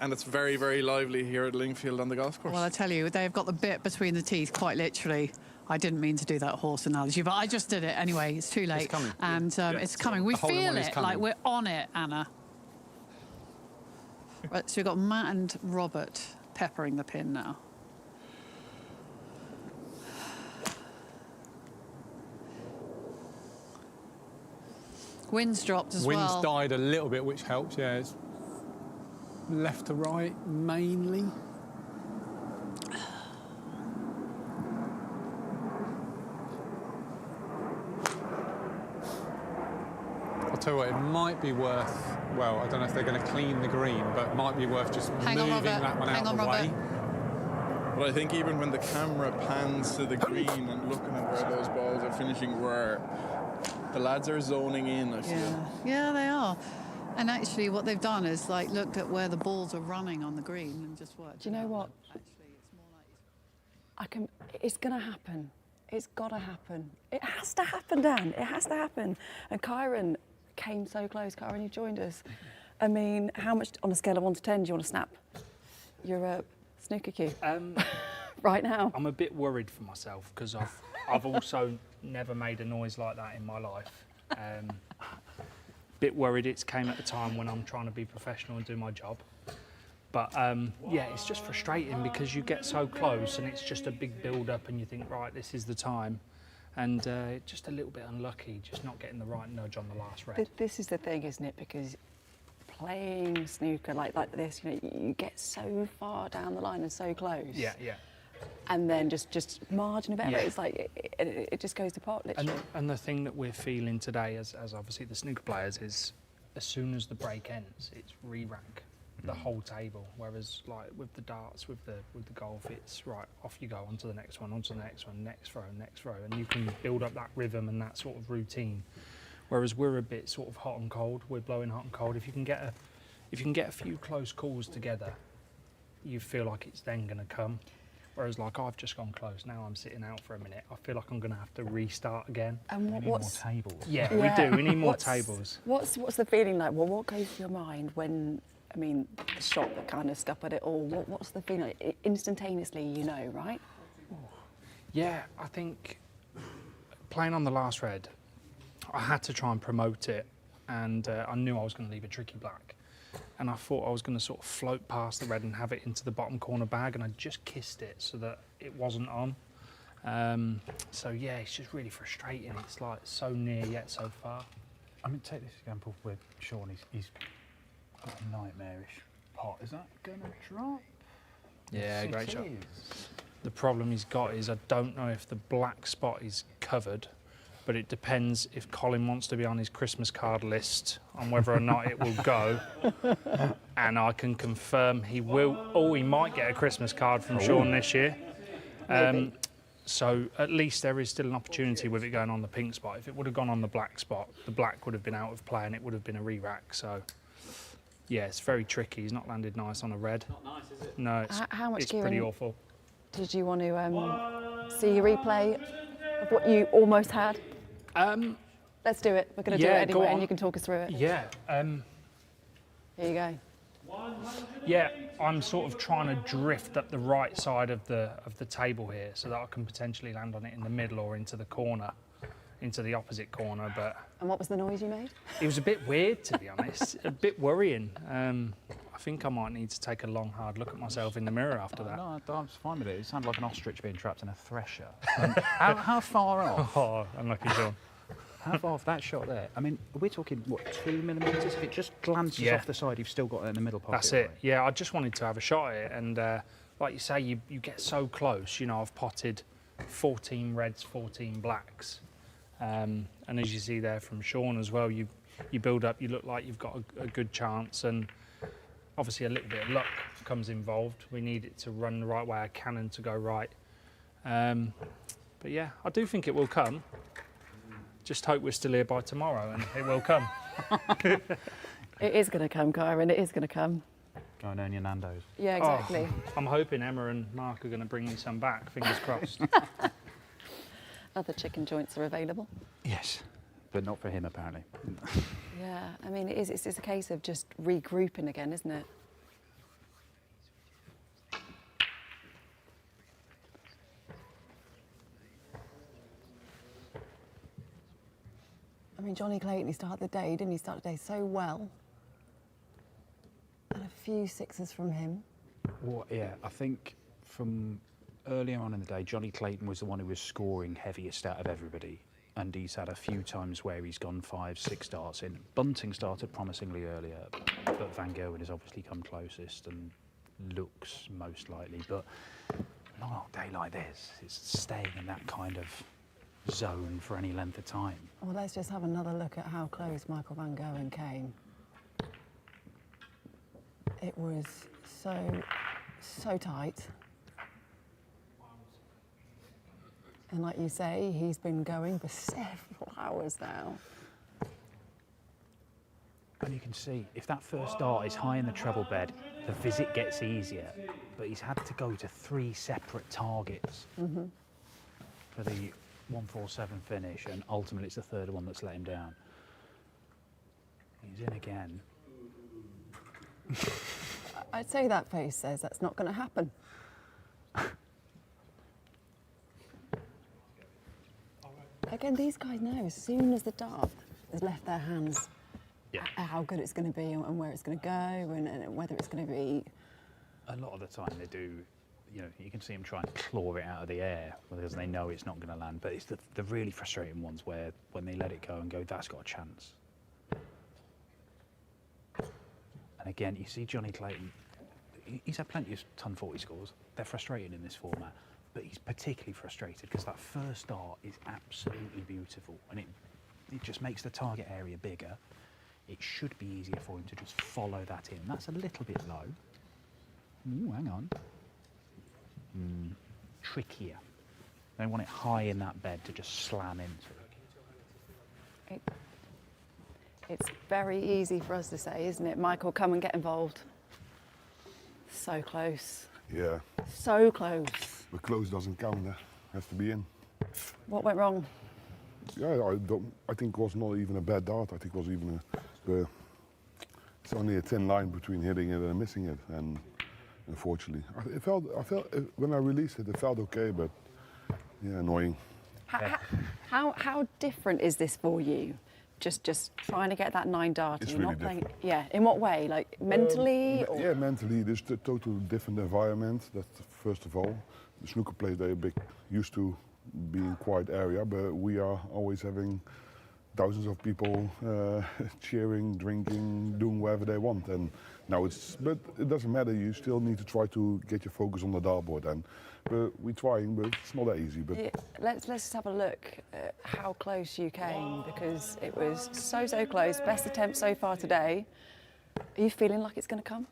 and it's very, very lively here at Lingfield on the golf course. Well, I tell you, they've got the bit between the teeth, quite literally. I didn't mean to do that horse analogy, but I just did it anyway. It's too late. It's coming. And it's coming. We feel it, coming. like we're on it, Anna. Right, so we've got Matt and Robert peppering the pin now. Wind's dropped as well. Wind's died a little bit, which helps, yeah. It's left to right, mainly. I'll tell you what, it might be worth, well, I don't know if they're going to clean the green, but it might be worth just moving that one out of the way. But I think even when the camera pans to the green and looking at where those balls are finishing, where the lads are zoning in, I feel. Yeah, they are. And actually what they've done is like looked at where the balls are running on the green and just worked. Do you know what? It's going to happen. It's got to happen. It has to happen, Dan. It has to happen. And Kyron came so close. Kyron, you joined us. I mean, how much on a scale of 1 to 10 do you want to snap your snooker cue right now? I'm a bit worried for myself because I've also never made a noise like that in my life. Bit worried it's came at a time when I'm trying to be professional and do my job. But yeah, it's just frustrating because you get so close and it's just a big build-up and you think, right, this is the time. And just a little bit unlucky, just not getting the right nudge on the last red. This is the thing, isn't it? Because playing snooker like this, you know, you get so far down the line and so close. Yeah, yeah. And then just margin of error, Yeah. it's like it just goes to pot, literally. And the thing that we're feeling today, as obviously the snooker players, is as soon as the break ends, it's re-rank the whole table. Whereas like with the darts, with the golf, it's right, off you go, onto the next one, onto the next one, next row, and you can build up that rhythm and that sort of routine. Whereas we're a bit sort of hot and cold. We're blowing hot and cold. If you can get a few close calls together, you feel like it's then going to come. Whereas like I've just gone close, now I'm sitting out for a minute. I feel like I'm going to have to restart again. And we need more tables. Yeah, we do. We need more tables. What's the feeling like? Well, what goes through your mind when, I mean, the shot that kind of scuppered it all? What's the feeling like? Instantaneously, you know, right? Yeah, I think playing on the last red, I had to try and promote it, and I knew I was going to leave a tricky black. And I thought I was going to sort of float past the red and have it into the bottom corner bag, and I just kissed it so that it wasn't on. So yeah, it's just really frustrating. It's like so near yet so far. I mean, take this example with Shaun. He's got a nightmarish pot. Is that going to drop? Yeah, Yes, great it shot. is. The problem he's got is I don't know if the black spot is covered, but it depends if Colin wants to be on his Christmas card list on whether or not it will go. And I can confirm he will, or he might get a Christmas card from Shaun this year. So at least there is still an opportunity with it going on the pink spot. If it would have gone on the black spot, the black would have been out of play and it would have been a re-rack. So yeah, it's very tricky. He's not landed nice on a red. Not nice, is it? No, it's, How much it's pretty Gerwen, awful. Did you want to see a replay of what you almost had? Let's do it. We're going to do it anyway, and you can talk us through it. Yeah. Here you go. Yeah, I'm sort of trying to drift up the right side of the table here, so that I can potentially land on it in the middle or into the corner, into the opposite corner. But And what was the noise you made? it was a bit weird, to be honest. A bit worrying. I think I might need to take a long, hard look at myself in the mirror after that. No, I'm fine with it. It sounded like an ostrich being trapped in a thresher. How far off? Oh, unlucky Shaun. How far off that shot there? I mean, we're talking, what, 2 millimetres? If it just glances off the side, you've still got it in the middle pocket. That's it. Right? Yeah, I just wanted to have a shot at it. And like you say, you get so close. You know, I've potted 14 reds, 14 blacks. And as you see there from Shaun as well, you build up, you look like you've got a good chance, and obviously a little bit of luck comes involved. We need it to run the right way, a cannon to go right. But yeah, I do think it will come. Just hope we're still here by tomorrow and it will come. It is going to come, Kyron, it is going to come. Go and earn your Nando's. Yeah, exactly. Oh, I'm hoping Emma and Mark are going to bring me some back, fingers crossed. Other chicken joints are available. Yes, but not for him apparently. Yeah, I mean, it's a case of just regrouping again, isn't it? I mean, Johnny Clayton, he started the day, didn't he? Start the day so well. And a few sixes from him. Well, yeah, I think from earlier on in the day, Johnny Clayton was the one who was scoring heaviest out of everybody. And he's had a few times where he's gone 5, 6 darts in. Bunting started promisingly earlier, but Van Gerwen has obviously come closest and looks most likely. But not on a day like this, it's staying in that kind of zone for any length of time. Well, let's just have another look at how close Michael Van Gerwen came. It was so tight. And like you say, he's been going for several hours now. And you can see, if that first dart is high in the treble bed, the visit gets easier. But he's had to go to 3 separate targets for the 147 finish, and ultimately it's the third one that's let him down. He's in again. I'd say that face says that's not going to happen. Again, these guys know as soon as the dart has left their hands, how good it's going to be and where it's going to go and whether it's going to be. A lot of the time they do, you know, you can see them try and claw it out of the air because they know it's not going to land. But it's the really frustrating ones where when they let it go and go, that's got a chance. And again, you see Johnny Clayton, he's had plenty of ton 40 scores. They're frustrating in this format. But he's particularly frustrated because that first dart is absolutely beautiful and it just makes the target area bigger. It should be easier for him to just follow that in. That's a little bit low. Ooh, hang on. Trickier. They want it high in that bed to just slam into. It's very easy for us to say, isn't it? Michael, come and get involved. So close. Yeah. So close. But close doesn't count, has to be in. What went wrong? Yeah, I think it was not even a bad dart. I think it was even it's only a thin line between hitting it and missing it. And unfortunately, I felt when I released it, it felt okay, but yeah, annoying. How different is this for you? Just trying to get that 9 dart. It's and you're really not playing. different. Yeah. In what way? Like mentally? Or? Yeah, mentally. There's a total different environment. That first of all, the snooker players they're used to being quiet area, but we are always having thousands of people cheering, drinking, doing whatever they want. And now but it doesn't matter. You still need to try to get your focus on the dartboard. And we're trying, but it's not that easy. But Yeah, let's just have a look at how close you came, because it was so close. Best attempt so far today. Are you feeling like it's going to come?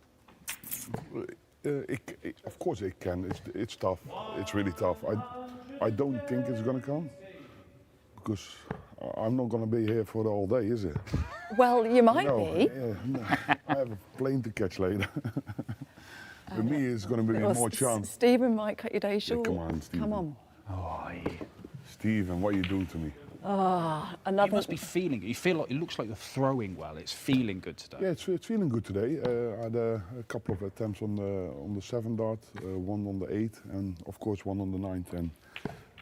of course it can. It's tough. It's really tough. I don't think it's going to come because I'm not going to be here for the whole day, is it? Well, you might be. Yeah, no. I have a plane to catch later. For me, it's going to be more chance. Stephen might cut your day short. Yeah, come on, Stephen. Come on. Oh, Stephen, what are you doing to me? Another. You must be feeling it. You feel like it looks like you're throwing well. It's feeling good today. Yeah, it's feeling good today. I had a couple of attempts on the 7 dart, one on the 8, and of course one on the 9th. And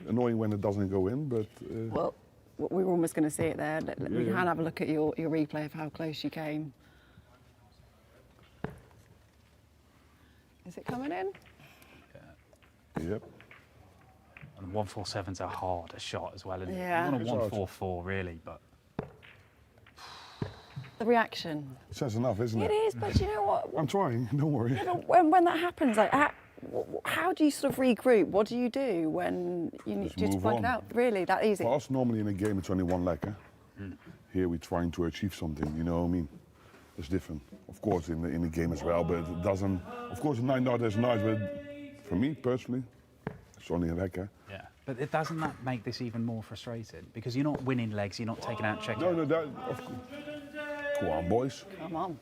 annoying when it doesn't go in, but. Well, we were almost going to see it there. We can have a look at your replay of how close you came. Is it coming in? Yep. And 147's a harder shot as well, isn't Yeah. it? You want a 144 really, but. The reaction. Says enough, isn't it? It is, but you know what? I'm trying, don't worry. Yeah, but when that happens, like, how do you sort of regroup? What do you do when you need to move plug on. it out? Really, that easy? For us, normally in a game, it's only one leg. Here we're trying to achieve something, you know what I mean? It's different. Of course, in the game as well, but it doesn't. Of course, a 9-dart is nice, but for me personally, it's only a lekker. Yeah. But it doesn't that make this even more frustrating? Because you're not winning legs, you're not taking out check. No, that, of course. Come on, boys. Come on.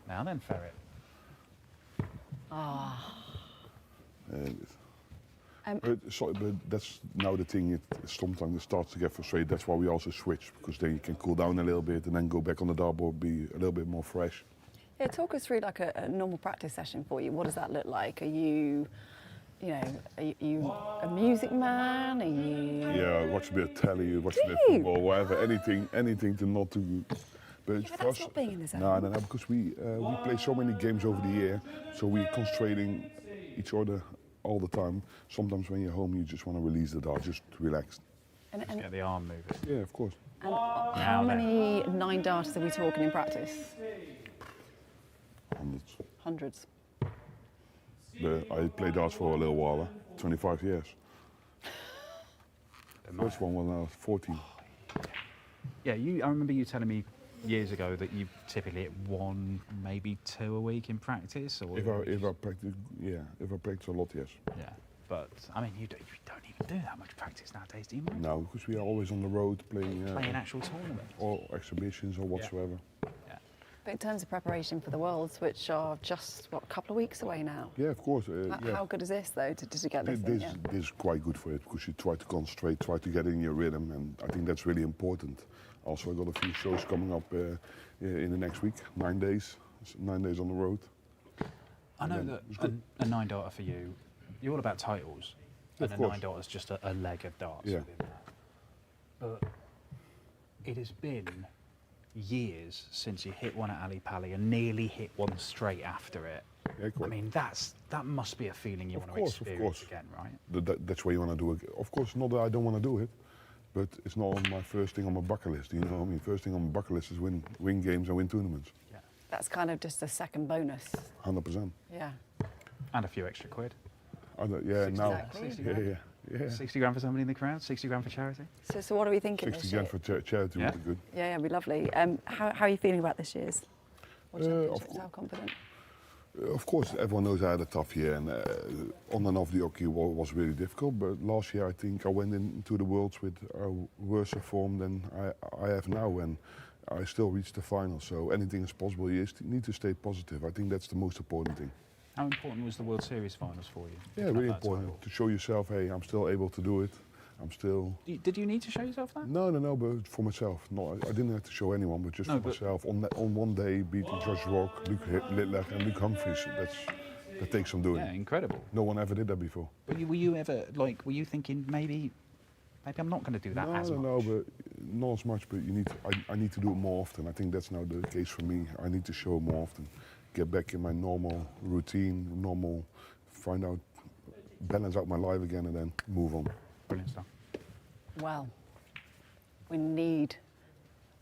Now then, Ferret. Ah. But that's now the thing. Sometimes it starts to get frustrated. That's why we also switch, because then you can cool down a little bit and then go back on the dartboard, be a little bit more fresh. Yeah, talk us through like a normal practice session for you. What does that look like? Are you a music man? Are you? Yeah, watch a bit of telly, watch a bit of football, whatever, anything to not to. But Yeah, but that's not being in the zone. No, because we play so many games over the year, so we're concentrating each other all the time. Sometimes when you're home, you just want to release the dart, just relax. And get the arm moving. Yeah, of course. And how many 9-darters are we talking in practice? Hundreds. Hundreds. But I played darts for a little while, 25 years. The first one was when I was 14. Yeah, I remember you telling me years ago that you typically hit 1, maybe 2 a week in practice. Or If I practice a lot, yes. Yeah, but I mean, you don't even do that much practice nowadays, do you? Mate? No, because we are always on the road playing actual tournaments or exhibitions or whatsoever. But in terms of preparation for the Worlds, which are just, what, a couple of weeks away now? Yeah, of course. How good is this, though, to get this This in? is quite good for it, because you try to concentrate, try to get in your rhythm, and I think that's really important. Also, I got a few shows coming up in the next week, 9 days, 9 days on the road. I know that a 9-darter for you, you're all about titles, and a 9-darter is just a leg of darts within that. But it has been years since you hit one at Ali Pali and nearly hit one straight after it. Yeah, I mean, that must be a feeling you want to experience again, right? That's why you want to do it. Of course, not that I don't want to do it, but it's not on my first thing on my bucket list. You know what I mean? First thing on my bucket list is win games and win tournaments. Yeah. That's kind of just a second bonus. 100%. Yeah. And a few extra quid. Yeah, now. Exactly. Yeah. 60 grand for somebody in the crowd, 60 grand for charity. So what are we thinking 60 this grand year? for charity would be good. Yeah, it'd be lovely. How are you feeling about this year's? How confident? Of course, everyone knows I had a tough year, and on and off the hockey was really difficult. But last year, I think I went into the Worlds with a worse form than I have now, and I still reached the final. So anything is possible. You need to stay positive. I think that's the most important thing. How important was the World Series finals for you? Yeah, really important to show yourself. Hey, I'm still able to do it. I'm still. Did you need to show yourself that? No, but for myself. No, I didn't have to show anyone, but just for myself. On one day, beating Josh Rock, Luke and Luke Humphries. That takes some doing. Yeah, incredible. No one ever did that before. Were you ever were you thinking maybe I'm not going to do that as much? No, but not as much. But I need to do it more often. I think that's now the case for me. I need to show more often. Get back in my normal routine, find out, balance out my life again, and then move on. Brilliant stuff. Well, we need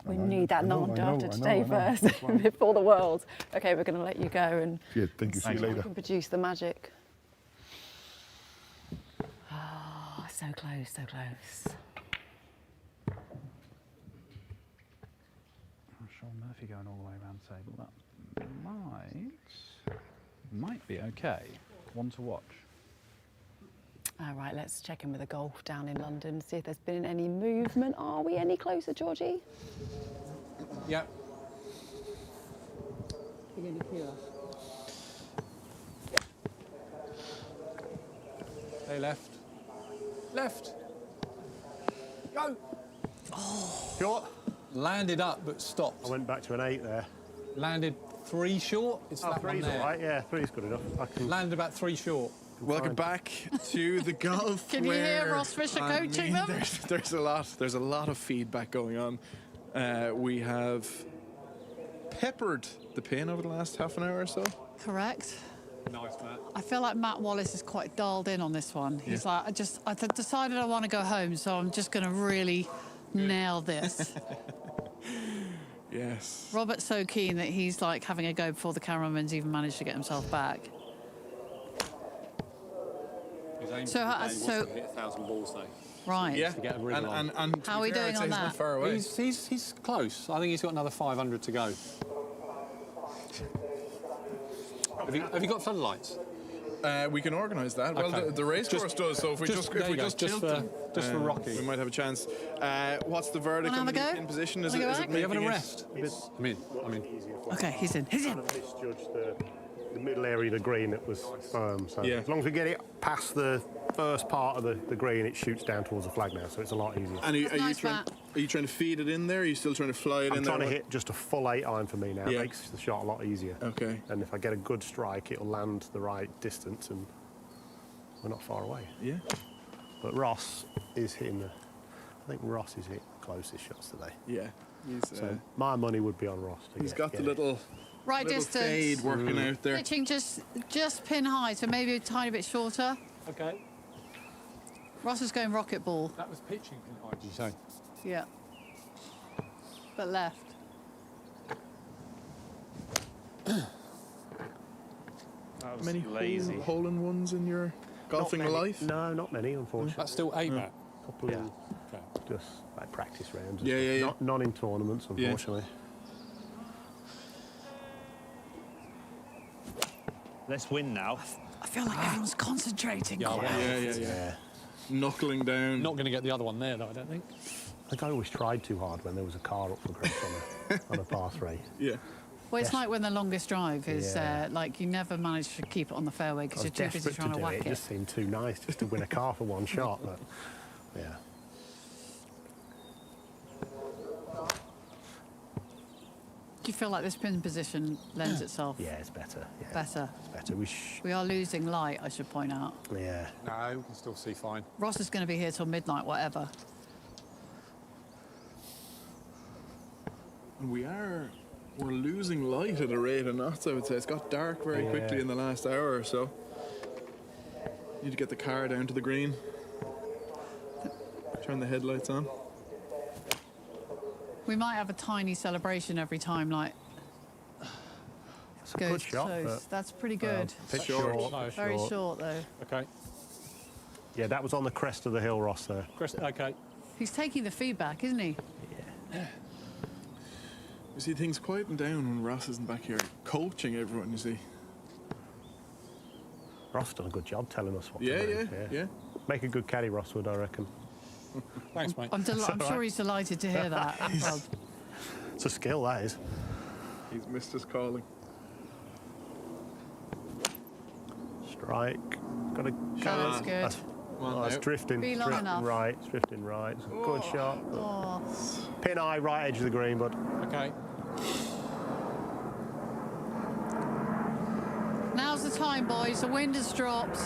that non-data today first before the World. Okay, we're going to let you go and thank you. See you later. We can produce the magic. Oh, so close, so close. Shawn Murphy going all the way around the table. That might be okay. One to watch. All right, let's check in with the golf down in London, see if there's been any movement. Are we any closer, Georgie? Yep. You're going to cue us. They left. Left. Go. Oh. Short. Landed up but stopped. I went back to an 8 there. Landed 3 short. It's that one three's there. all right. Yeah, 3's good enough. Landed about 3 short. Welcome back to the golf. Can you hear Ross Fisher coaching them? There's a lot of feedback going on. We have peppered the pin over the last half an hour or so. Correct. Nice, Matt. I feel like Matt Wallace is quite dialed in on this one. He's like, I decided I want to go home, so I'm just going to really nail this. Yes. Robert's so keen that he's like having a go before the cameraman's even managed to get himself back. His aim So, for the day was to hit 1,000 balls, though. Right. Yeah. To get a wriggle on. And How are we doing on that? Far away. He's close. I think he's got another 500 to go. Have you got floodlights? We can organise that. Okay. Well, the race course does. So if we just tilt them, just for Rocky, we might have a chance. What's the verdict on the in position? Is it having a making rest? I mean. Okay, he's in. He's in. Kind of misjudged the middle area of the green that was firm. So as long as we get it past the first part of the green, it shoots down towards the flag now, so it's a lot easier. And are you trying to feed it in there? Or are you still trying to fly it in there? I'm trying to hit just a full 8 iron for me now. Yeah. It makes the shot a lot easier. Okay. And if I get a good strike, it'll land the right distance, and we're not far away. Yeah. But Ross is hitting I think Ross is hitting the closest shots today. Yeah. So my money would be on Ross. He's got the little Right distance. fade working out there. Pitching just pin high, so maybe a tiny bit shorter. Okay. Ross is going rocket ball. That was pitching pin high, did you say? Yeah. But left. Many lazy. hole-in-ones in your golfing life? No, not many, unfortunately. That's still 8, Matt. Couple of just like practice rounds. Yeah, yeah, yeah. Not in tournaments, unfortunately. Let's win now. I feel like everyone's concentrating. Yeah. Knuckling down. Not going to get the other one there, though, I don't think. I think I always tried too hard when there was a car up for grabs on a par 3. Yeah. Well, it's like when the longest drive is like you never manage to keep it on the fairway because you're too busy trying to whack it. It just seemed too nice just to win a car for one shot. But yeah. Do you feel like this pin position lends itself? Yeah, it's better. Yeah. Better. It's better. We are losing light, I should point out. Yeah. No, we can still see fine. Ross is going to be here till midnight, whatever. We're losing light at a rate of knots, I would say. It's got dark very quickly in the last hour or so. Need to get the car down to the green. Turn the headlights on. We might have a tiny celebration every time, like. It's a good shot. Close. That's pretty good. Bit short. Very short, though. Okay. Yeah, that was on the crest of the hill, Ross, there. Okay. He's taking the feedback, isn't he? Yeah. You see, things quieten down when Ross isn't back here coaching everyone, you see. Ross done a good job telling us what to do. Yeah. Make a good caddy, Rosswood, I reckon. Thanks, mate. I'm sure he's delighted to hear that. Well, it's a skill, that is. He's missed his calling. Strike. Got a that's good. It's drifting. Be long drifting enough. right. It's drifting right. It's a good shot. Oh. Pin eye, right edge of the green, bud. Okay. Now's the time, boys. The wind has dropped.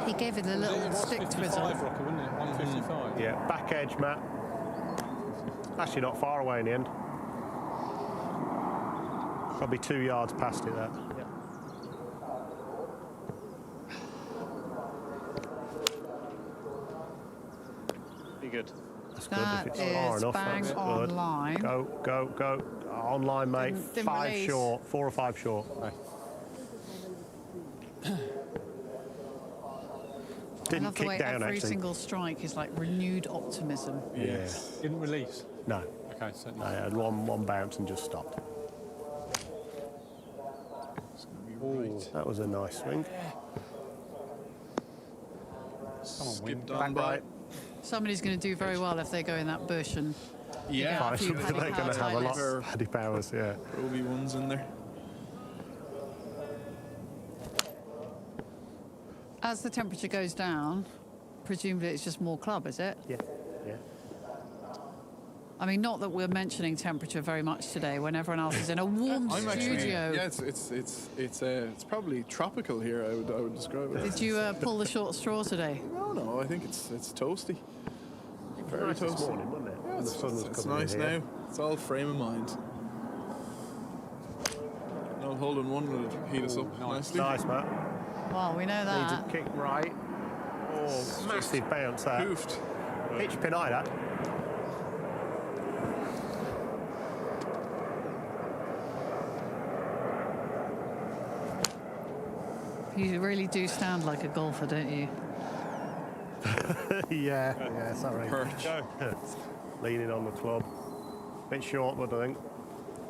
He gave it a little stick twizzle. Rocker, wouldn't it? 155. Yeah, back edge, Matt. Actually, not far away in the end. Probably 2 yards past it, that. Be good. That's good. That If it's is far enough, bang that's on good. line. Go. Online, mate. Didn't 5 release. short. 4 or 5 short. I Didn't love the kick way down, every actually. single strike is like renewed optimism. Yes. Didn't release? No. Okay, so I had one bounce and just stopped. That was a nice swing. Come on, win. Back right. Somebody's going to do very well if they go in that bush and Yeah. get a few They're Paddy going Power to have a lot highlights. of Paddy Powers, yeah. Roby ones in there. As the temperature goes down, presumably it's just more club, is it? Yeah. I mean, not that we're mentioning temperature very much today when everyone else is in a warm I'm actually, studio. yeah, it's probably tropical here. I would describe it. Did you pull the short straw today? No, I think it's toasty. Very nice this toasty. morning, wasn't it? Yeah, When the sun was it's coming in nice here. now. It's all frame of mind. No holding one would heat us up nicely. Nice, Matt. Well, we know Needs that. a kick right. Oh, massive bounce that. Poofed. Pitch pin eye, that. You really do sound like a golfer, don't you? yeah, sorry. Perch. Leaning on the club. Bit short, but I think.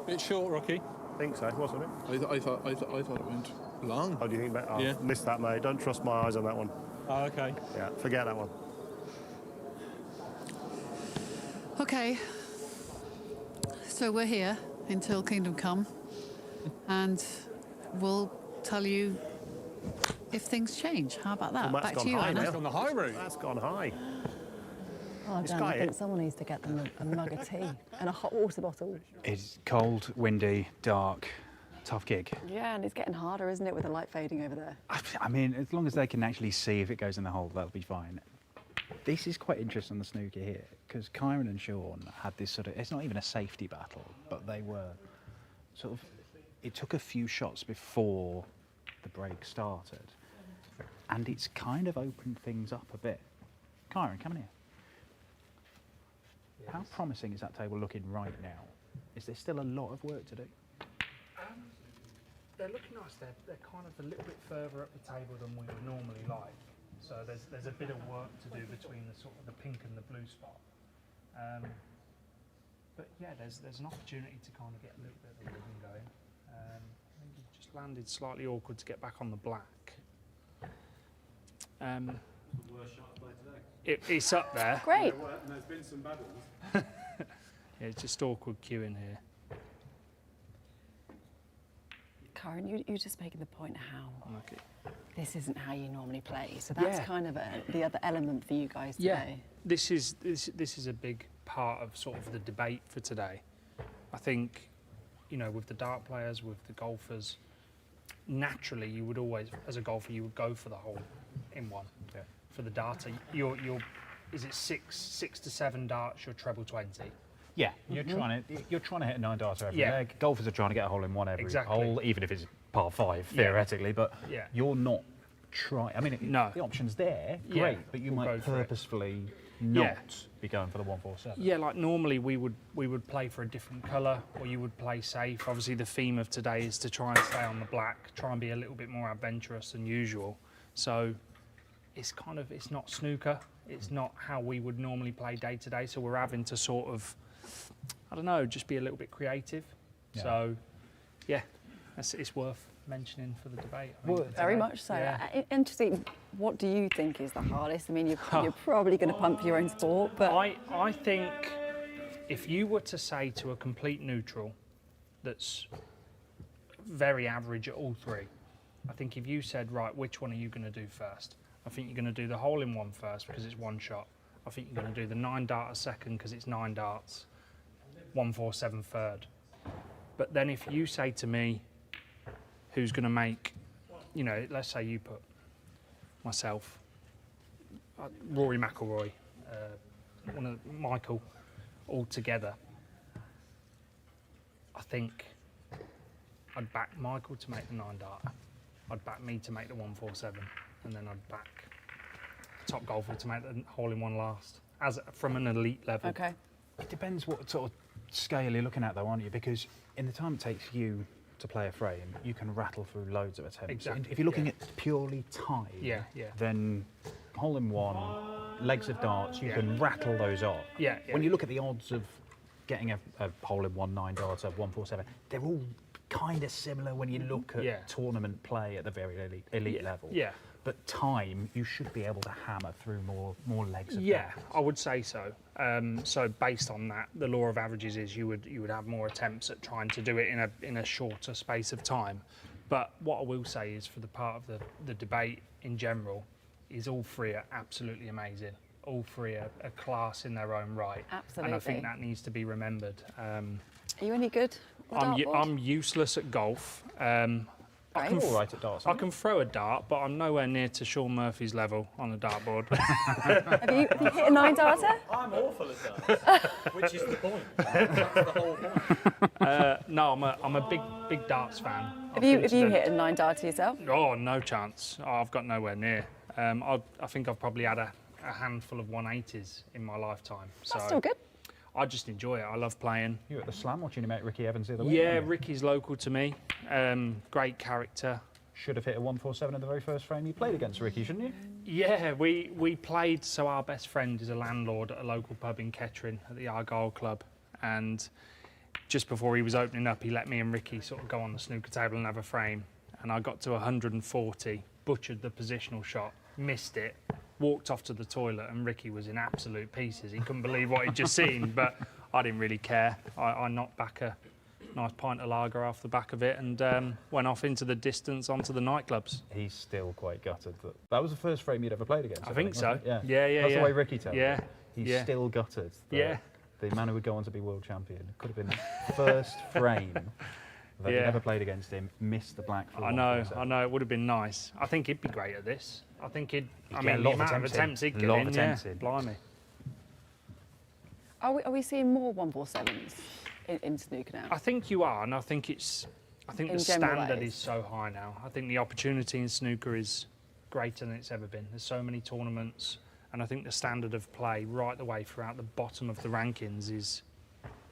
Bit short, Rocky. I think so, wasn't it? I thought it went long. Oh, do you think that? Oh, Yeah. Missed that, mate. Don't trust my eyes on that one. Oh, okay. Yeah, forget that one. Okay. So we're here until Kingdom Come, and we'll tell you if things change. How about that? Well, Back Matt's to you, gone high Anna. now. On the high route. That's gone high. Oh, This damn, guy I think here- someone needs to get them a mug of tea and a hot water bottle. It's cold, windy, dark, tough gig. Yeah, and it's getting harder, isn't it, with the light fading over there? I mean, as long as they can actually see if it goes in the hole, that'll be fine. This is quite interesting on the snooker here, because Kyron and Shaun had this sort of, it's not even a safety battle, but they were sort of, it took a few shots before the break started, and it's kind of opened things up a bit. Kyron, come in here. How promising is that table looking right now? Is there still a lot of work to do? They're looking nice. They're kind of a little bit further up the table than we would normally like. So there's a bit of work to do between the sort of the pink and the blue spot. But yeah, there's an opportunity to kind of get a little bit of a rhythm going. I think it just landed slightly awkward to get back on the black. Worst shot I played today. It's up there. Great. And there's been some bad ones. Yeah, it's just awkward queuing here. Karen, you're just making the point how Okay. this isn't how you normally play. So that's Yeah. kind of the other element for you guys Yeah, today. this is a big part of sort of the debate for today. I think, you know, with the dart players, with the golfers, naturally you would always, as a golfer, you would go for the hole in one. Yeah. For the darter, you're is it six to seven darts? You're treble 20. Yeah, you're trying to hit a 9-darter every Yeah. leg. Golfers are trying to get a hole in one every Exactly. hole, even if it's par 5 theoretically. But Yeah. you're not trying. I mean, No. the option's there, Yeah, great, but you we'll might go for it. purposefully Yeah. not be going for the 147. Yeah, like normally we would play for a different colour, or you would play safe. Obviously, the theme of today is to try and stay on the black, try and be a little bit more adventurous than usual. So it's kind of, it's not snooker. It's not how we would normally play day to day. So we're having to sort of, I don't know, just be a little bit creative. Yeah. So yeah, it's worth mentioning for the debate. I Well, think, very today. much so. Yeah. Interesting. What do you think is the hardest? I mean, you're probably going to pump your own sport, but I think if you were to say to a complete neutral that's very average at all three, I think if you said, right, which one are you going to do first? I think you're going to do the hole in one first because it's one shot. I think you're going to do the 9-darter second because it's 9 darts, 147 third. But then if you say to me, who's going to make, you know, let's say you put myself, Rory McIlroy, Michael, all together, I think I'd back Michael to make the 9-darter. I'd back me to make the 147, and then I'd back top golfer to make the hole in one last, as from an elite level. okay. It depends what sort of scale you're looking at, though, aren't you? Because in the time it takes you to play a frame, you can rattle through loads of attempts. Exactly, If you're looking yeah. at purely time, Yeah, yeah. then hole in one, legs of darts, you can rattle those off. Yeah, yeah. When you look at the odds of getting a hole in one 9-darter, 147, they're all kind of similar when you look at Yeah. tournament play at the very elite level. Yeah. But time, you should be able to hammer through more legs of Yeah, darts. I would say so. So based on that, the law of averages is you would have more attempts at trying to do it in a shorter space of time. But what I will say is, for the part of the debate in general, is all three are absolutely amazing. All three are a class in their own right. Absolutely. And I think that needs to be remembered. Are you any good? on a dartboard? I'm useless at golf. I You're all right at darts, I aren't you? can throw a dart, but I'm nowhere near to Shawn Murphy's level on a dartboard. Have you hit a 9-darter? I'm awful at that, which is the point. That's the whole point. No, I'm a big darts fan. Have you hit a 9-darter yourself? Oh, no chance. I've got nowhere near. I think I've probably had a handful of 180s in my lifetime. That's still good. I just enjoy it. I love playing. You were at the Slam watching your mate Ricky Evans the other week. Yeah, weren't you? Ricky's local to me. Great character. should have hit a 147 in the very first frame you played against Ricky, shouldn't you? Yeah, we played, so our best friend is a landlord at a local pub in Kettering at the Argyle Club, and just before he was opening up, he let me and Ricky sort of go on the snooker table and have a frame, and I got to 140, butchered the positional shot, missed it, walked off to the toilet, and Ricky was in absolute pieces. He couldn't believe what he'd just seen, but I didn't really care. I knocked back a nice pint of lager off the back of it and went off into the distance onto the nightclubs. He's still quite gutted. That was the first frame you'd ever played against. I think so. Yeah. Yeah. That's the way Ricky tells it. He's still gutted. Yeah. The man who would go on to be world champion. It could have been the first frame that he ever played against him, missed the black for I know, it would have been nice. I think he'd be great at this. I think the amount of attempts he'd get in, blimey. Are we seeing more 147s in snooker now? I think you are, and I think the standard is so high now. I think the opportunity in snooker is greater than it's ever been. There's so many tournaments, and I think the standard of play right the way throughout the bottom of the rankings is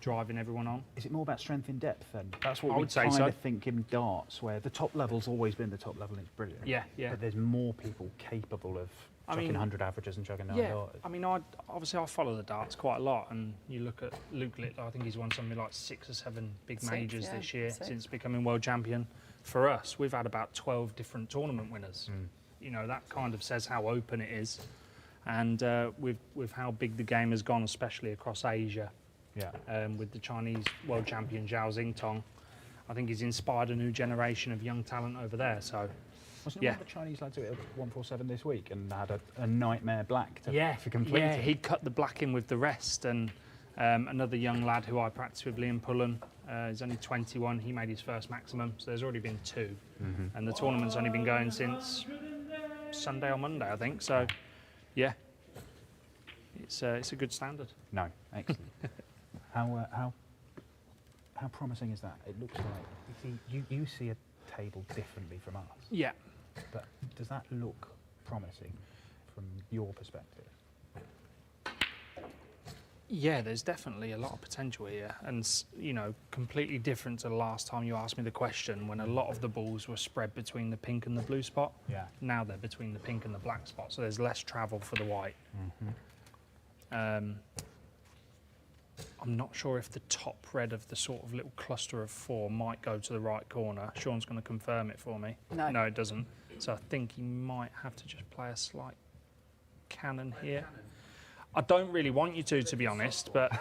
driving everyone on. Is it more about strength in depth then? That's what I we would say kind so. of think in darts, where the top level's always been the top level and it's brilliant. Yeah. But there's more people capable of chucking 100 averages and chucking 9 darts. I mean, obviously I follow the darts quite a lot, and you look at Luke Littler, I think he's won something like 6 or 7 big majors this year since becoming world champion. For us, we've had about 12 different tournament winners. You know, that kind of says how open it is, and with how big the game has gone, especially across Asia. With the Chinese world champion Zhao Xingtong, I think he's inspired a new generation of young talent over there. So, wasn't one of the Chinese lads who hit 147 this week and had a nightmare black to complete it? He cut the black in with the rest, and another young lad who I practice with, Liam Pullen, he's only 21. He made his first maximum, so there's already been 2, and the tournament's only been going since Sunday or Monday, I think. So, yeah, it's a good standard. No, excellent. How promising is that? It looks like you see a table differently from us. Yeah. But does that look promising from your perspective? Yeah, there's definitely a lot of potential here, and you know, completely different to the last time you asked me the question, when a lot of the balls were spread between the pink and the blue spot. Yeah. Now they're between the pink and the black spot, so there's less travel for the white. I'm not sure if the top red of the sort of little cluster of 4 might go to the right corner. Shaun's going to confirm it for me. No, it doesn't. So I think he might have to just play a slight cannon here. I don't really want you to be honest, but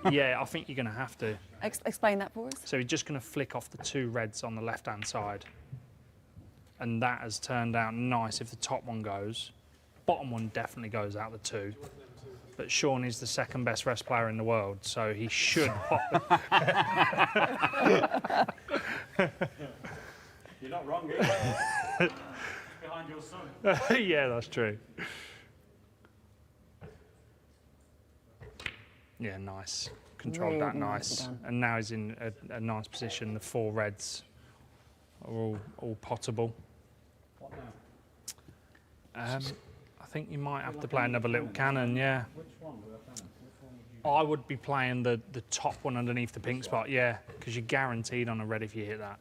yeah, I think you're going to have to. Explain that for us. So he's just going to flick off the 2 reds on the left-hand side. And that has turned out nice if the top one goes. Bottom one definitely goes out the 2. But Shaun is the 2nd best rest player in the world, so he should pop. You're not wrong, either. Behind your son. Yeah, that's true. Yeah, nice. Controlled that nice. And now he's in a nice position. The 4 reds are all potable. What now? I think you might have to play another little cannon, yeah. Which one? I would be playing the top one underneath the pink spot, yeah, because you're guaranteed on a red if you hit that.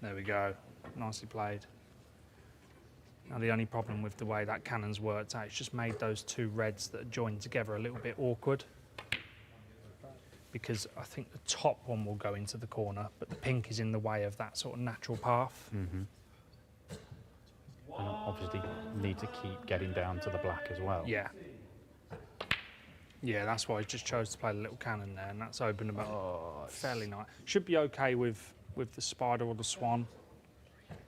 There we go. Nicely played. Now the only problem with the way that cannon's worked out, it's just made those 2 reds that are joined together a little bit awkward. Because I think the top one will go into the corner, but the pink is in the way of that sort of natural path. And obviously need to keep getting down to the black as well. Yeah. Yeah, that's why I just chose to play the little cannon there, and that's opened them up fairly nice. Should be okay with the spider or the swan.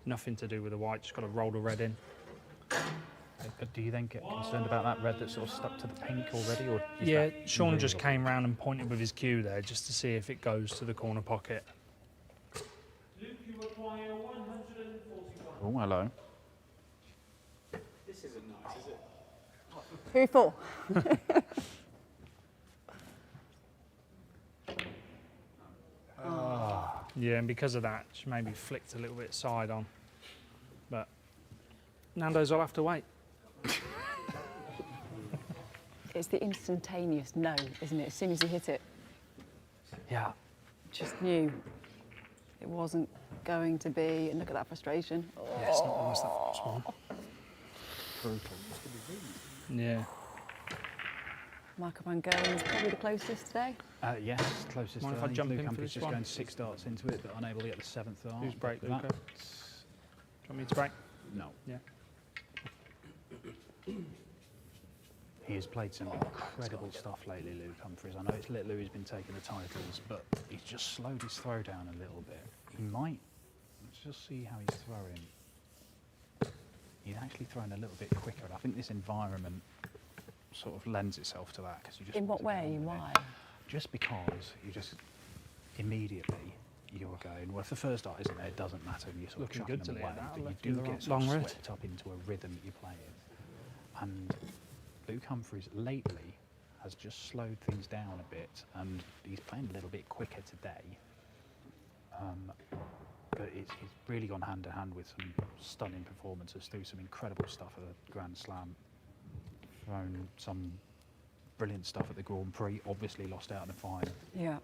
Nothing to do with the white, just got to roll the red in. Do you then get concerned about that red that's sort of stuck to the pink already? Or yeah, Shaun just came round and pointed with his cue there just to see if it goes to the corner pocket. Luke, you require 141. Oh, hello. This isn't nice, is it? Who for? Yeah, and because of that, she maybe flicked a little bit side on. But Nando's will have to wait. It's the instantaneous no, isn't it? As soon as you hit it. Yeah. just knew it wasn't going to be, and look at that frustration. Yeah, it's not almost that first one. Brutal. Yeah. Michael Van Gerwen is probably the closest today. Yes, closest Mind to if I that. jump Luke in for Humphries this just one? going 6 darts into it, but unable to get the 7th dart. Who's break, But Luca? that's- Do you want me to break? No. Yeah. He has played some incredible stuff lately, Luke Humphries. I know it's Little who's been taking the titles, but he's just slowed his throw down a little bit. He might. Let's just see how he's throwing. He's actually throwing a little bit quicker, and I think this environment sort of lends itself to that because you just. In want what to get way? on with Why? it. Just because you just immediately you're going, well, if the first dart isn't there, it doesn't matter, and you're sort Looking of chucking good them to away, Leah, that but you left do in the get long sort of red. swept up into a rhythm that you're playing. And Luke Humphries lately has just slowed things down a bit, and he's playing a little bit quicker today. But he's really gone hand to hand with some stunning performances, through some incredible stuff at the Grand Slam, thrown some brilliant stuff at the Grand Prix, obviously lost out in the final. Yeah.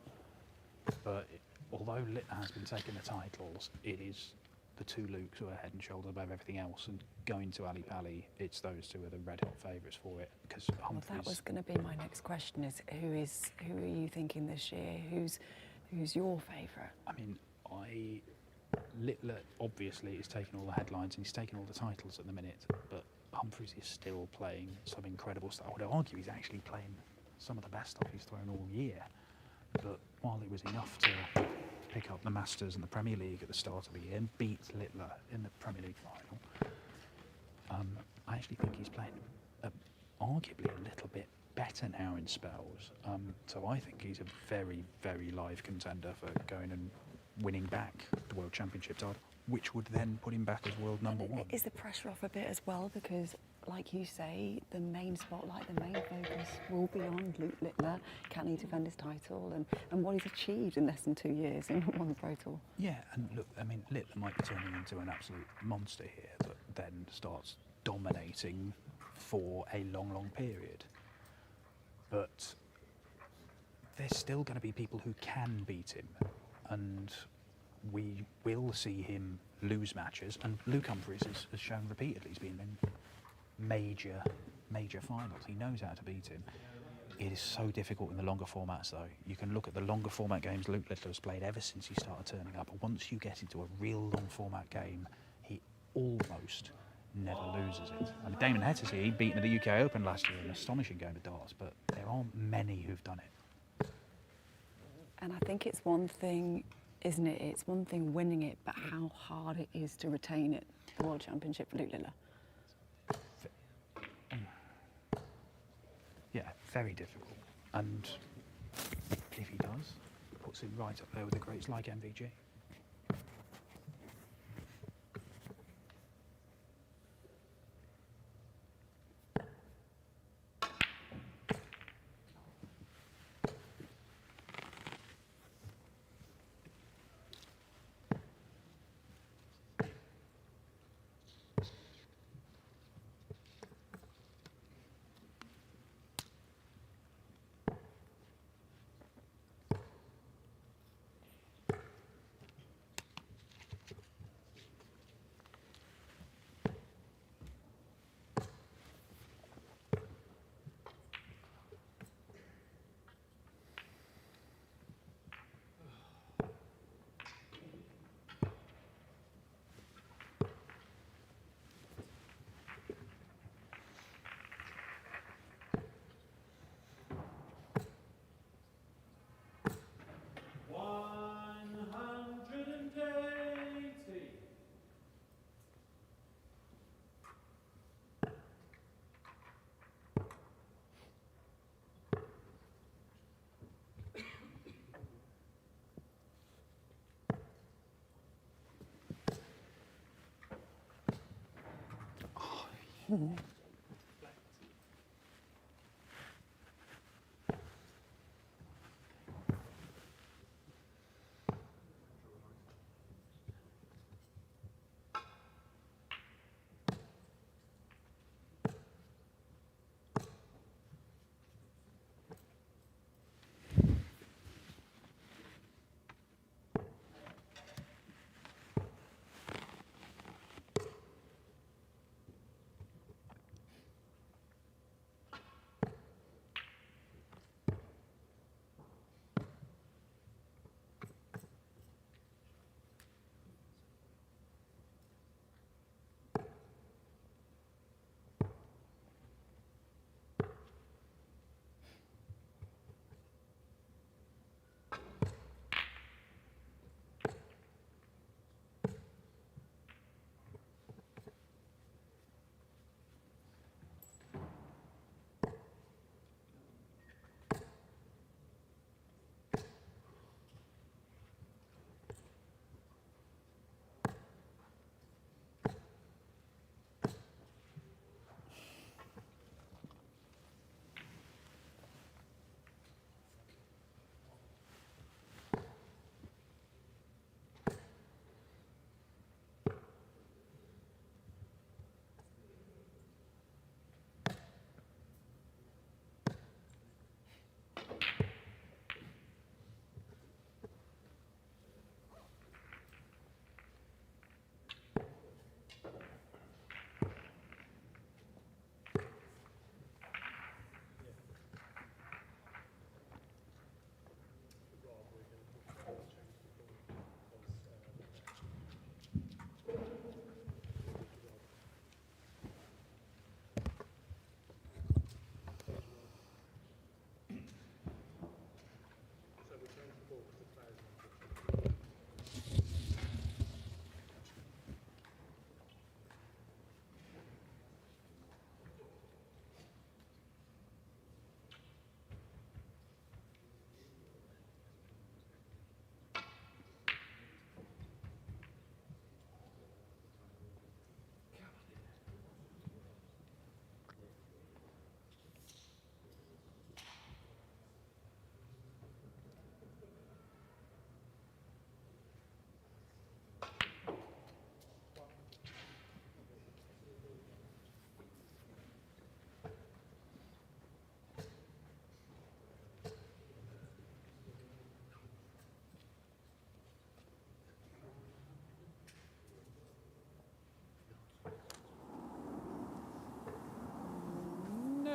But although Littler has been taking the titles, it is the two Lukes who are head and shoulders above everything else, and going to Ali Pali, it's those two are the red hot favourites for it, because Well, Humphries. that was going to be my next question: is who are you thinking this year? Who's your favourite? I mean, Littler obviously is taking all the headlines and he's taking all the titles at the minute, but Humphries is still playing some incredible stuff. I would argue he's actually playing some of the best stuff he's thrown all year. But while it was enough to pick up the Masters and the Premier League at the start of the year and beat Littler in the Premier League final, I actually think he's playing arguably a little bit better now in spells. So I think he's a very, very live contender for going and winning back the World Championship title, which would then put him back as world number one. Is the pressure off a bit as well? Because, like you say, the main spotlight, the main focus will be on Luke Littler. Can he defend his title and what he's achieved in less than 2 years and won the Pro Tour? Yeah, and look, I mean, Littler might be turning into an absolute monster here, but then starts dominating for a long, long period. But there's still going to be people who can beat him, and we will see him lose matches. And Luke Humphries has shown repeatedly he's been in major finals. He knows how to beat him. It is so difficult in the longer formats, though. You can look at the longer format games Luke Littler has played ever since he started turning up. But once you get into a real long format game, he almost never loses it. I mean, Damon Hetter's here, he'd beaten at the UK Open last year, an astonishing game of darts, but there aren't many who've done it. And I think it's one thing, isn't it? It's one thing winning it, but how hard it is to retain it, the World Championship for Luke Littler. Yeah, very difficult. And if he does, puts him right up there with the greats like MVG.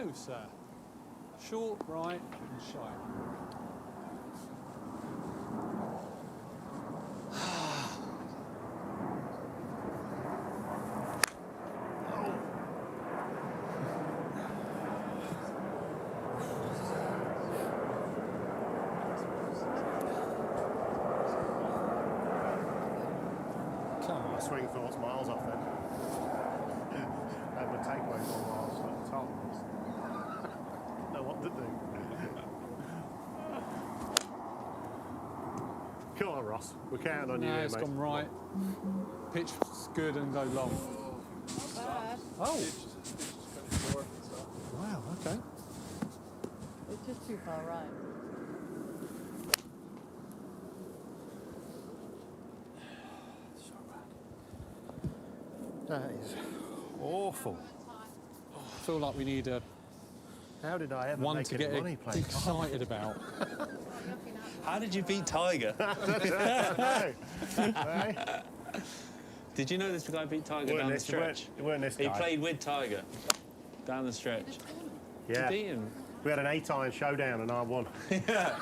go, sir. Short, right, and shy. My swing thought's miles off then. And the takeaway's 1 mile at the top. Know what to do. Come on, Ross. We're counting on you No, here, it's mate. gone right. Pitch's good and go long. Not bad. Oh. Wow, okay. It's just too far right. That is awful. I feel like we need a How did I ever one make to any get money playing excited about. How did you beat Tiger? Did you know this guy beat Tiger down the stretch? It weren't this guy. He played with Tiger down the stretch. Yeah. He beat him. We had an 8-iron showdown and I won. Yeah.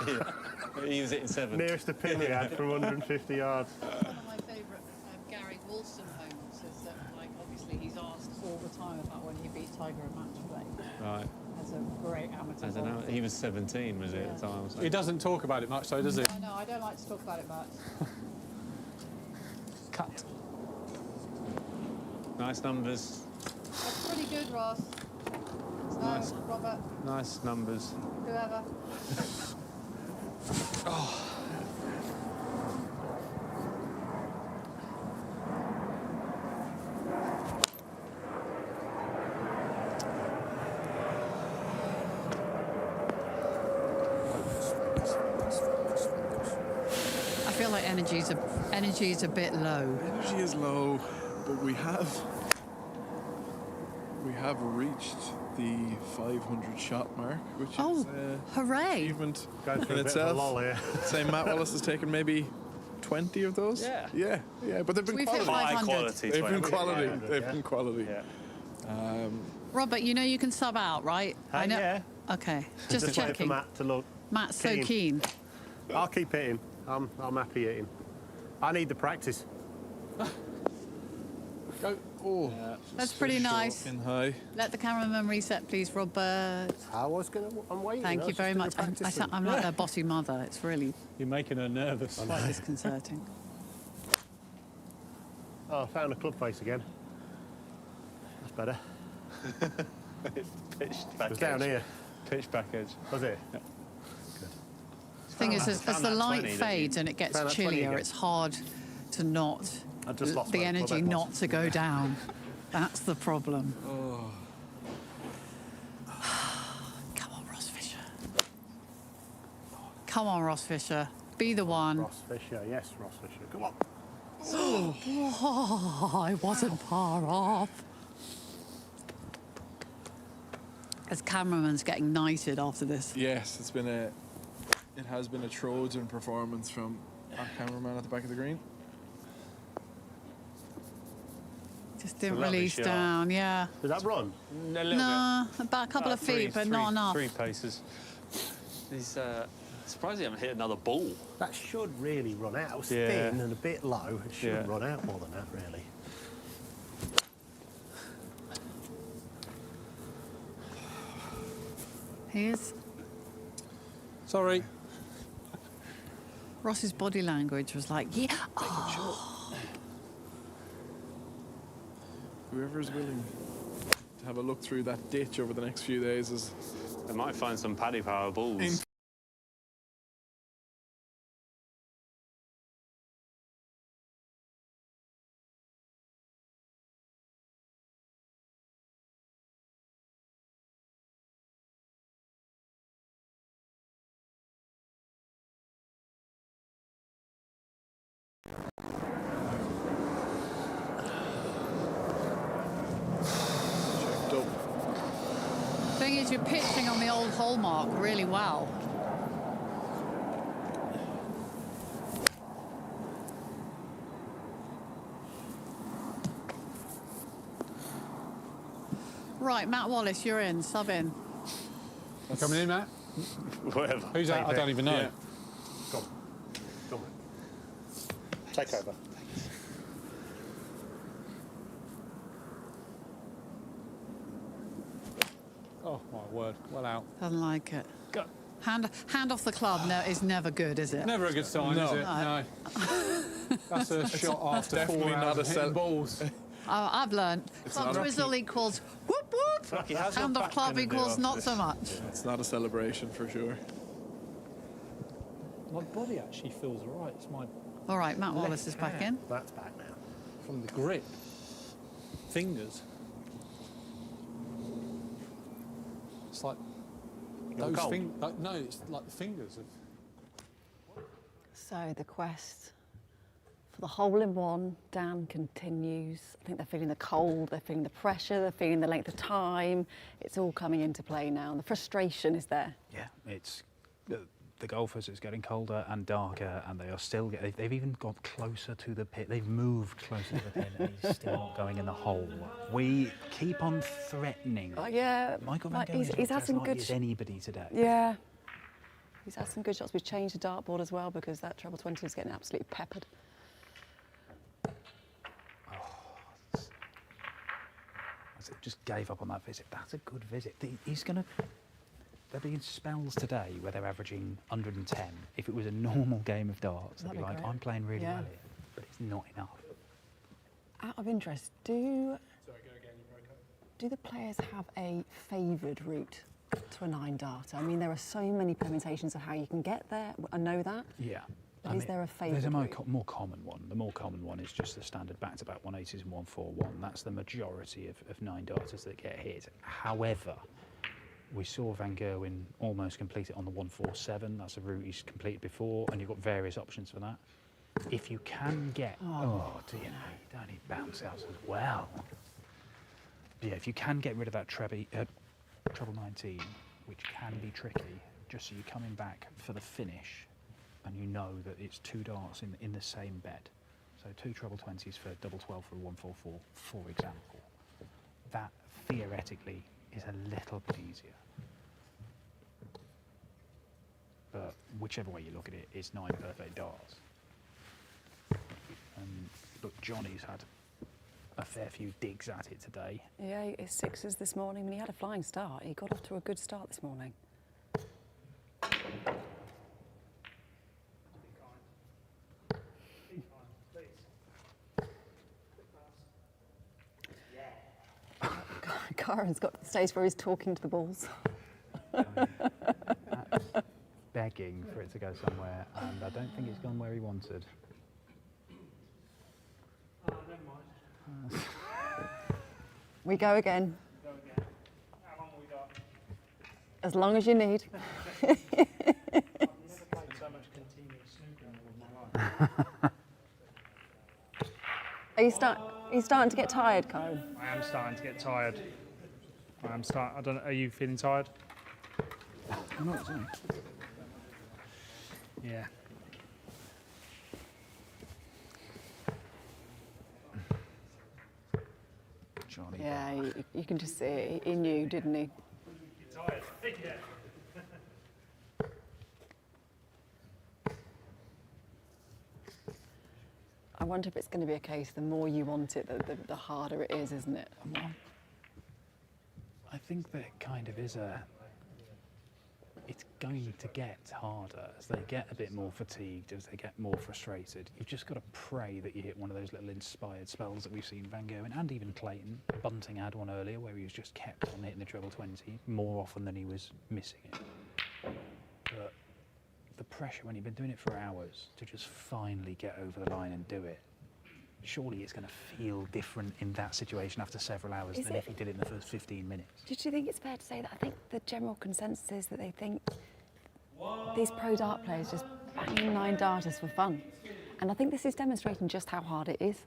He was hitting 7. Nearest to pin we had from 150 yards. One of my favourite Gary Wilson moments is that, like, obviously he's asked all the time about when he beat Tiger in match play. Right. As a great amateur. I don't know. He was 17, was it, at the time? He doesn't talk about it much, though, does he? I know, I don't like to talk about it much. Cut. Nice numbers. That's pretty good, Ross. Nice. Robert, Nice numbers. whoever. Oh. I feel like energy's a bit low. Energy is low, but we have reached the 500 shot mark, which is hooray! achievement Going through in a bit of a itself. lull here. Say Matt Wallace has taken maybe 20 of those. Yeah. Yeah, but they've been We've hit quality. 500. Quality. They've been 20. quality. Yeah. They've been quality. Yeah. Robert, you know you can sub out, right? I know. Yeah. Okay, just waiting for checking. Matt to look. Matt's so keen. I'll keep hitting. I'm happy hitting. I need the practice. Go. Oh, Yeah. That's pretty nice. in high. Let the cameraman reset, please, Robert. I'm waiting. Thank you very much. I'm like their bossy mother. It's really You're making her nervous. quite disconcerting. Oh, I found a club face again. That's better. Pitched back It was down edge. here. Pitch back edge. Was it? Yeah. The thing is, as found the that light 20, fades and it gets Found that 20 chillier, again. it's hard to not I just lost the my energy club head not to go down. That's the problem. Oh. Come on, Ross Fisher. Come on, Ross Fisher. Be the one. Ross Fisher, yes, Ross Fisher. Come on. Oh, I wasn't far off. As cameraman's getting knighted after this. Yes, it has been a Trojan performance from our cameraman at the back of the green. Just didn't lovely release shot. down, yeah. Did that run? A little No, about a couple of feet, but not enough. 3 paces. He's surprised he haven't hit another ball. That should really run out. It was Yeah. thin and a bit low. It shouldn't Yeah. run out more than that, really. Here's Sorry. Ross's body language was like, yeah. Whoever's willing to have a look through that ditch over the next few days is... They might find some Paddy Power balls. checked up. Thing is, you're pitching on the old hallmark really well. Right, Matt Wallace, you're in. Sub in. Coming in, Matt? Whatever. Who's that? I don't even know. Yeah. Come on. Take over. Oh, my word. Well out. Doesn't like it. Go. Hand off the club is never good, is it? Never a good sign, No. is it? No. That's a shot after definitely 4 not hours a of hitting cell- balls. I've learned. Club not a twizzle key. equals whoop whoop. Lucky, how's your Hand off back club gonna do equals after not this? so much. It's not a celebration for sure. My body actually feels all right. It's my All right, Matt Wallace is back in. That's back now. from the grip. Fingers. It's like You're those cold. fingers. No, it's like the fingers of. So the quest for the hole-in-one down continues. I think they're feeling the cold, they're feeling the pressure, they're feeling the length of time. It's all coming into play now, and the frustration is there. Yeah, it's the golfers. It's getting colder and darker, and they are still. They've even got closer to the pit. They've moved closer to the pin, and he's still not going in the hole. We keep on threatening. Yeah, Michael Van like, Gerwen's he's looked had as some light good. as anybody today. Yeah, he's had some good shots. We've changed the dartboard as well because that treble 20 was getting absolutely peppered. Just gave up on that visit. That's a good visit. He's going to. There'll be spells today where they're averaging 110. If it was a normal game of darts, they'd That'd be be like, great. I'm playing really Yeah. well here, but it's not enough. Out of interest, do the players have a favoured route to a 9-darter? I mean, there are so many permutations of how you can get there. I know that. Yeah. But is there a There's favoured a route? more common one. The more common one is just the standard back-to-back 180s and 141. That's the majority of 9-darters that get hit. However, we saw Van Gerwen almost complete it on the 147. That's a route he's completed before, and you've got various options for that. If you can get... Oh, do you know? Don't he bounce out as well? Yeah, if you can get rid of that treble 19, which can be tricky, just so you're coming back for the finish, and you know that it's 2 darts in the same bed. So 2 treble 20s for double 12 for a 144, for example. That theoretically is a little bit easier. But whichever way you look at it, it's 9 perfect darts. And look, Johnny's had a fair few digs at it today. Yeah, his 6s this morning. I mean, he had a flying start. He got off to a good start this morning. Karen's got to the stage where he's talking to the balls. Begging for it to go somewhere, and I don't think it's gone where he wanted. Oh, never mind. We go again. Go again. How long have we got? As long as you need. I've never played so much continuous snooker in all of my life. Are you starting to get tired, Karen? I am starting to get tired. I don't know, are you feeling tired? I'm not saying. Yeah. Johnny. Yeah, you can just see it. He knew, didn't he? You're tired? Yeah. I wonder if it's going to be a case, the more you want it, the harder it is, isn't it? I think that kind of is it's going to get harder as they get a bit more fatigued, as they get more frustrated. You've just got to pray that you hit one of those little inspired spells that we've seen Van Gerwen and even Clayton. Bunting had one earlier where he was just kept on hitting the treble 20 more often than he was missing it. But the pressure when you've been doing it for hours to just finally get over the line and do it, surely it's going to feel different in that situation after several hours than if you did it in the first 15 minutes. Did you think it's fair to say that? I think the general consensus is that they think these pro dart players just banging 9-darters for fun. And I think this is demonstrating just how hard it is.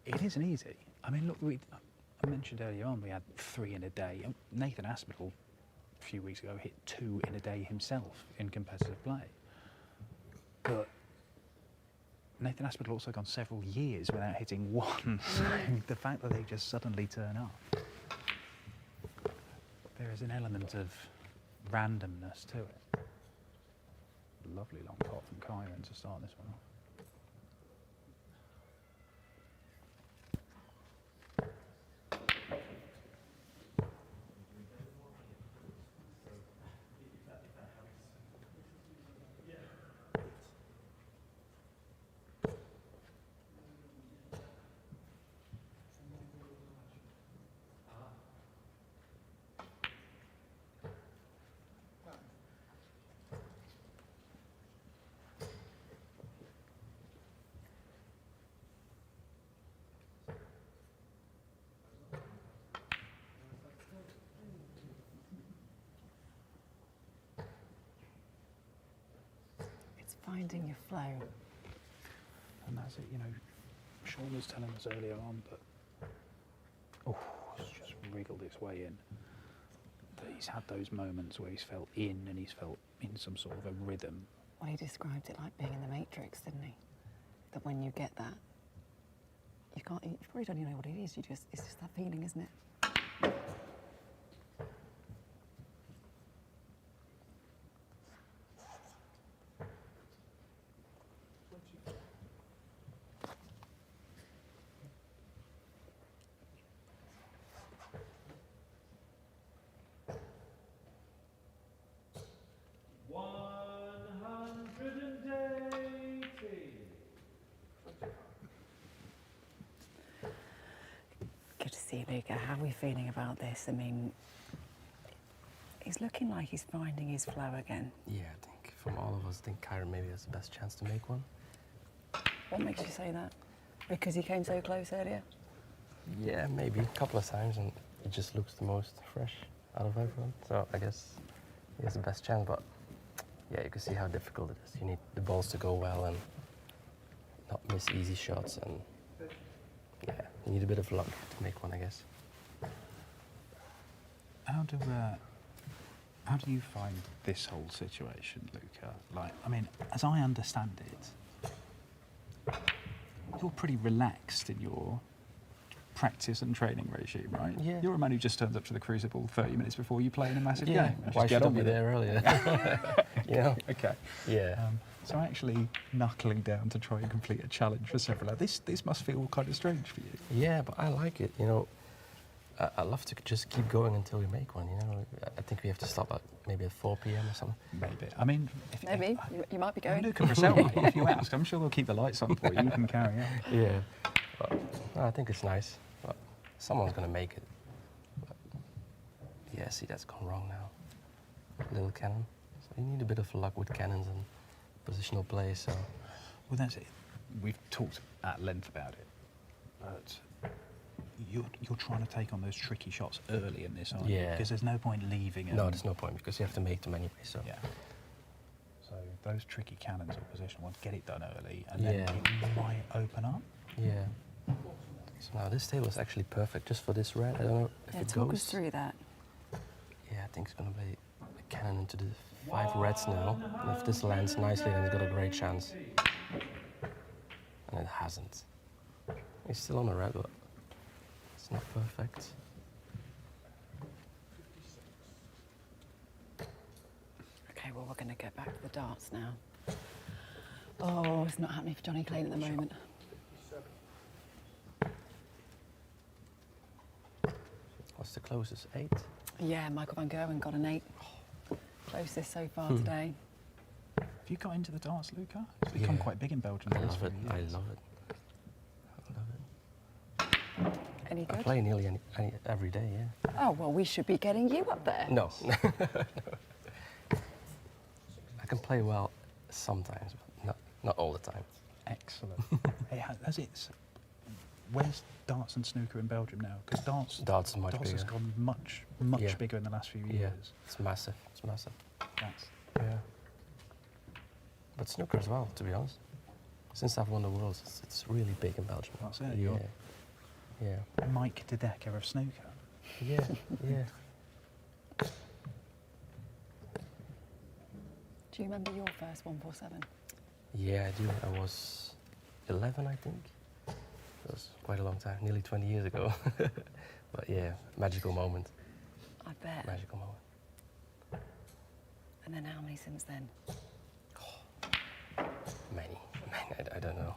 It isn't easy. I mean, look, I mentioned earlier on we had 3 in a day. Nathan Aspinall a few weeks ago hit 2 in a day himself in competitive play. But Nathan Aspinall also gone several years without hitting 1. So the fact that they just suddenly turn up, there is an element of randomness to it. Lovely long pot from Kyron to start this one off. Finding your flow. And that's it, you know, Shaun was telling us earlier on that, it's just wriggled its way in. That he's had those moments where he's felt in and he's felt in some sort of a rhythm. Well, he described it like being in the Matrix, didn't he? That when you get that, you probably don't even know what it is, it's just that feeling, isn't it? Good to see you, Luca. How are we feeling about this? I mean, he's looking like he's finding his flow again. Yeah, I think from all of us, I think Kyron maybe has the best chance to make one. What makes you say that? Because he came so close earlier? Yeah, maybe a couple of times, and it just looks the most fresh out of everyone. So I guess he has the best chance, but yeah, you can see how difficult it is. You need the balls to go well and not miss easy shots, and yeah, you need a bit of luck to make one, I guess. How do you find this whole situation, Luca? Like, I mean, as I understand it, you're pretty relaxed in your practice and training regime, right? Yeah. You're a man who just turns up to the Crucible 30 minutes before you play in a massive game. Why Just should I on be with it. there earlier? You know? Okay. Yeah. So actually knuckling down to try and complete a challenge for several hours, this must feel kind of strange for you. Yeah, but I like it, you know. I love to just keep going until we make one, you know. I think we have to stop at maybe at 4 p.m. or something. Maybe. I mean, Maybe. You might be going. Luke and Brazil, if you ask, I'm sure they'll keep the lights on for you. You can carry on. Yeah. But, no, I think it's nice. But someone's going to make it. But, yeah, see, that's gone wrong now. Little cannon. So you need a bit of luck with cannons and positional play, so... Well, that's it. We've talked at length about it, but you're trying to take on those tricky shots early in this, aren't you? Yeah. Because there's no point leaving it. No, there's no point, because you have to make them anyway, so... Yeah. So those tricky cannons or positional ones, get it done early, and then it might open up. Yeah. So now this table is actually perfect just for this red. I don't know if it goes. Talk us through that. Yeah, I think it's going to be a cannon into the 5 reds now. And if this lands nicely, then he's got a great chance. And it hasn't. He's still on the red, but it's not perfect. Okay, well, we're going to get back to the darts now. Oh, it's not happening for Johnny Clayton at the moment. What's the closest? 8? Yeah, Michael van Gerwen got an 8. Closest so far today. Have you got into the darts, Luca? It's become quite big in Belgium. I love it. I love it. I love it. Any good? I play nearly every day, yeah. Oh, well, we should be getting you up there. No. I can play well sometimes, but not all the time. Excellent. Hey, where's darts and snooker in Belgium now? Because darts is much darts bigger. has gone much bigger in the last few years. Yeah, it's massive. It's massive. Yeah. But snooker as well, to be honest. Since I've won the Worlds, it's really big in Belgium. That's it. Yeah. Yeah. Mike De Decker of snooker. Yeah. Yeah. Do you remember your first 147? Yeah, I do. I was 11, I think. It was quite a long time, nearly 20 years ago. But yeah, magical moment. I bet. Magical moment. And then how many since then? Many. I don't know.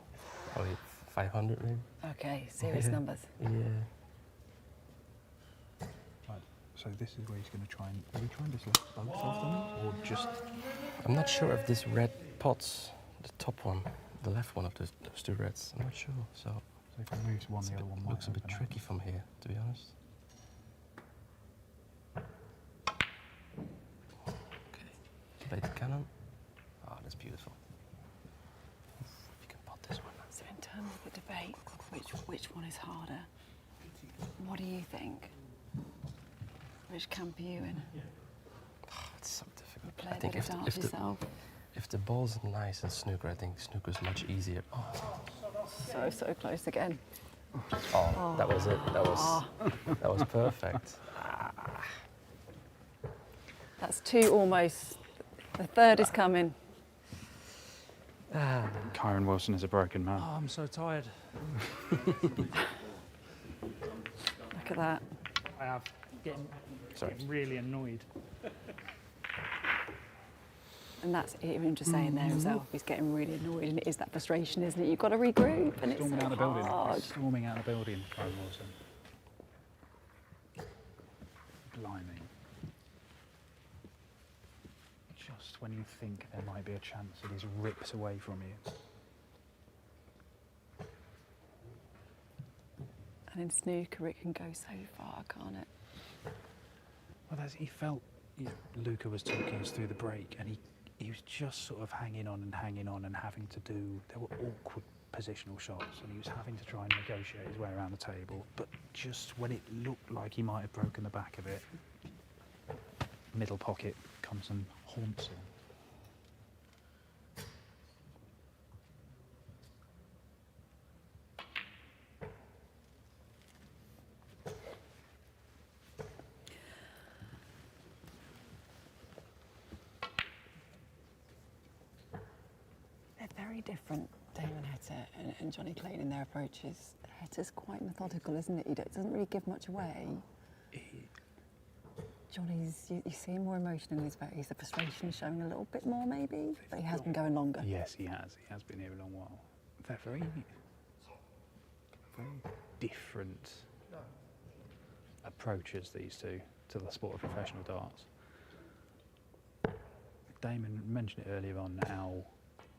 Probably 500 maybe. Okay, serious numbers. Yeah. Right. So this is where he's going to try and... Are we trying to select both of them, or just... I'm not sure if this red pot's the top one, the left one of those two reds. I'm not sure. So if he moves one, the other one might looks a bit open up. tricky from here, to be honest. Okay. Play the cannon. Oh, that's beautiful. If you can pot this one. So in terms of the debate, which one is harder? What do you think? Which camp are you in? It's so difficult. Play I think a bit of darts yourself. if the ball's nice in snooker, I think snooker's much easier. Oh. So close again. Oh, that was it. That was perfect. That's two almost. The third is coming. Kyron Wilson is a broken man. Oh, I'm so tired. Look at that. I have getting really annoyed. And that's him just saying there himself. He's getting really annoyed, and it is that frustration, isn't it? You've got to regroup, and it's Storming so out the building. hard. Storming out the building, Kyron Wilson. Blimey. Just when you think there might be a chance, it is ripped away from you. And in snooker, it can go so far, can't it? Well, he felt, Luca was talking us through the break, and he was just sort of hanging on and having to do, there were awkward positional shots, and he was having to try and negotiate his way around the table, but just when it looked like he might have broken the back of it, middle pocket comes and haunts him. Very different, Damon Heta and Johnny Clayton in their approaches. Heta's quite methodical, isn't it? He doesn't really give much away. Johnny's, you see him more emotion in his face. The frustration showing a little bit more, maybe, but he has been going longer. Yes, he has. He has been here a long while. They're very different approaches, these two, to the sport of professional darts. Damon mentioned it earlier on how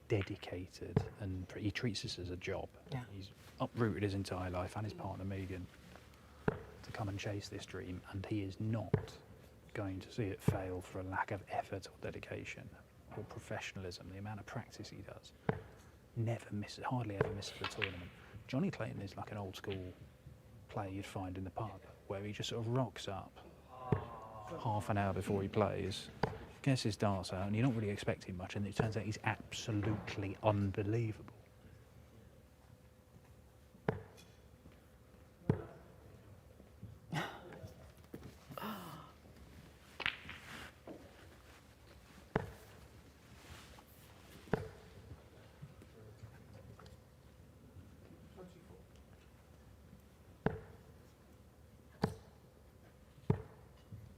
dedicated, and he treats this as a job. Yeah. He's uprooted his entire life and his partner Megan to come and chase this dream, and he is not going to see it fail for a lack of effort or dedication or professionalism. The amount of practice he does, hardly ever misses a tournament. Johnny Clayton is like an old school player you'd find in the pub, where he just sort of rocks up half an hour before he plays, gets his darts out, and you're not really expecting much, and it turns out he's absolutely unbelievable.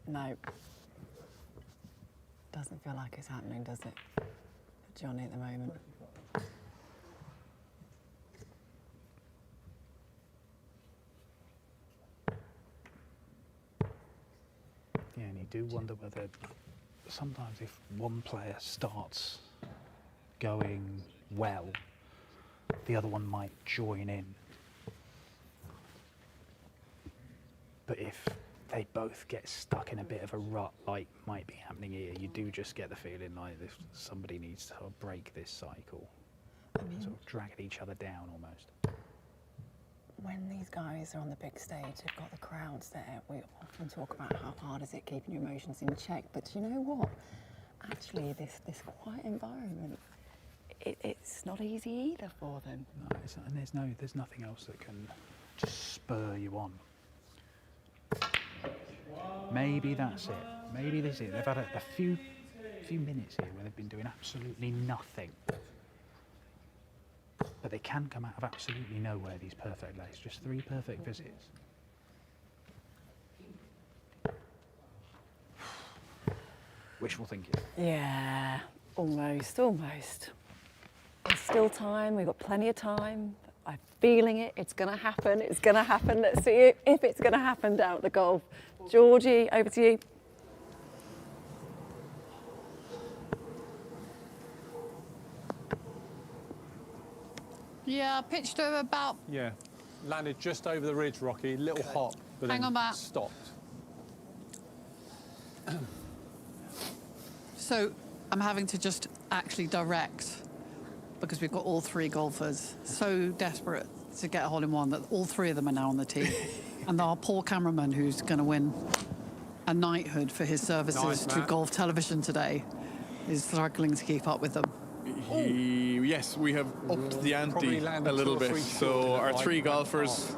No. Doesn't feel like it's happening, does it, for Johnny at the moment? Yeah, and you do wonder whether sometimes if one player starts going well, the other one might join in. But if they both get stuck in a bit of a rut, like might be happening here, you do just get the feeling like if somebody needs to break this cycle, sort of dragging each other down almost. When these guys are on the big stage, they've got the crowds there. We often talk about how hard is it keeping your emotions in check, but you know what? Actually, this quiet environment, it's not easy either for them. No, and there's nothing else that can just spur you on. Maybe that's it. Maybe this is it. They've had a few minutes here where they've been doing absolutely nothing. But they can come out of absolutely nowhere, these perfect lays. Just 3 perfect visits. wishful thinking. Yeah, almost. There's still time, we've got plenty of time. I'm feeling it, it's gonna happen. Let's see if it's gonna happen down at the golf. Georgie, over to you. Yeah, pitched over about. Yeah, landed just over the ridge, Rocky. Little hop, but Hang then on, Matt. stopped. So I'm having to just actually direct because we've got all three golfers so desperate to get a hole in one that all three of them are now on the tee. And our poor cameraman who's going to win a knighthood for his services Nice, to Matt. golf television today is struggling to keep up with them. Yes, we have upped the ante Probably landed a little 2 or bit. 3 So short our of it, 3 like golfers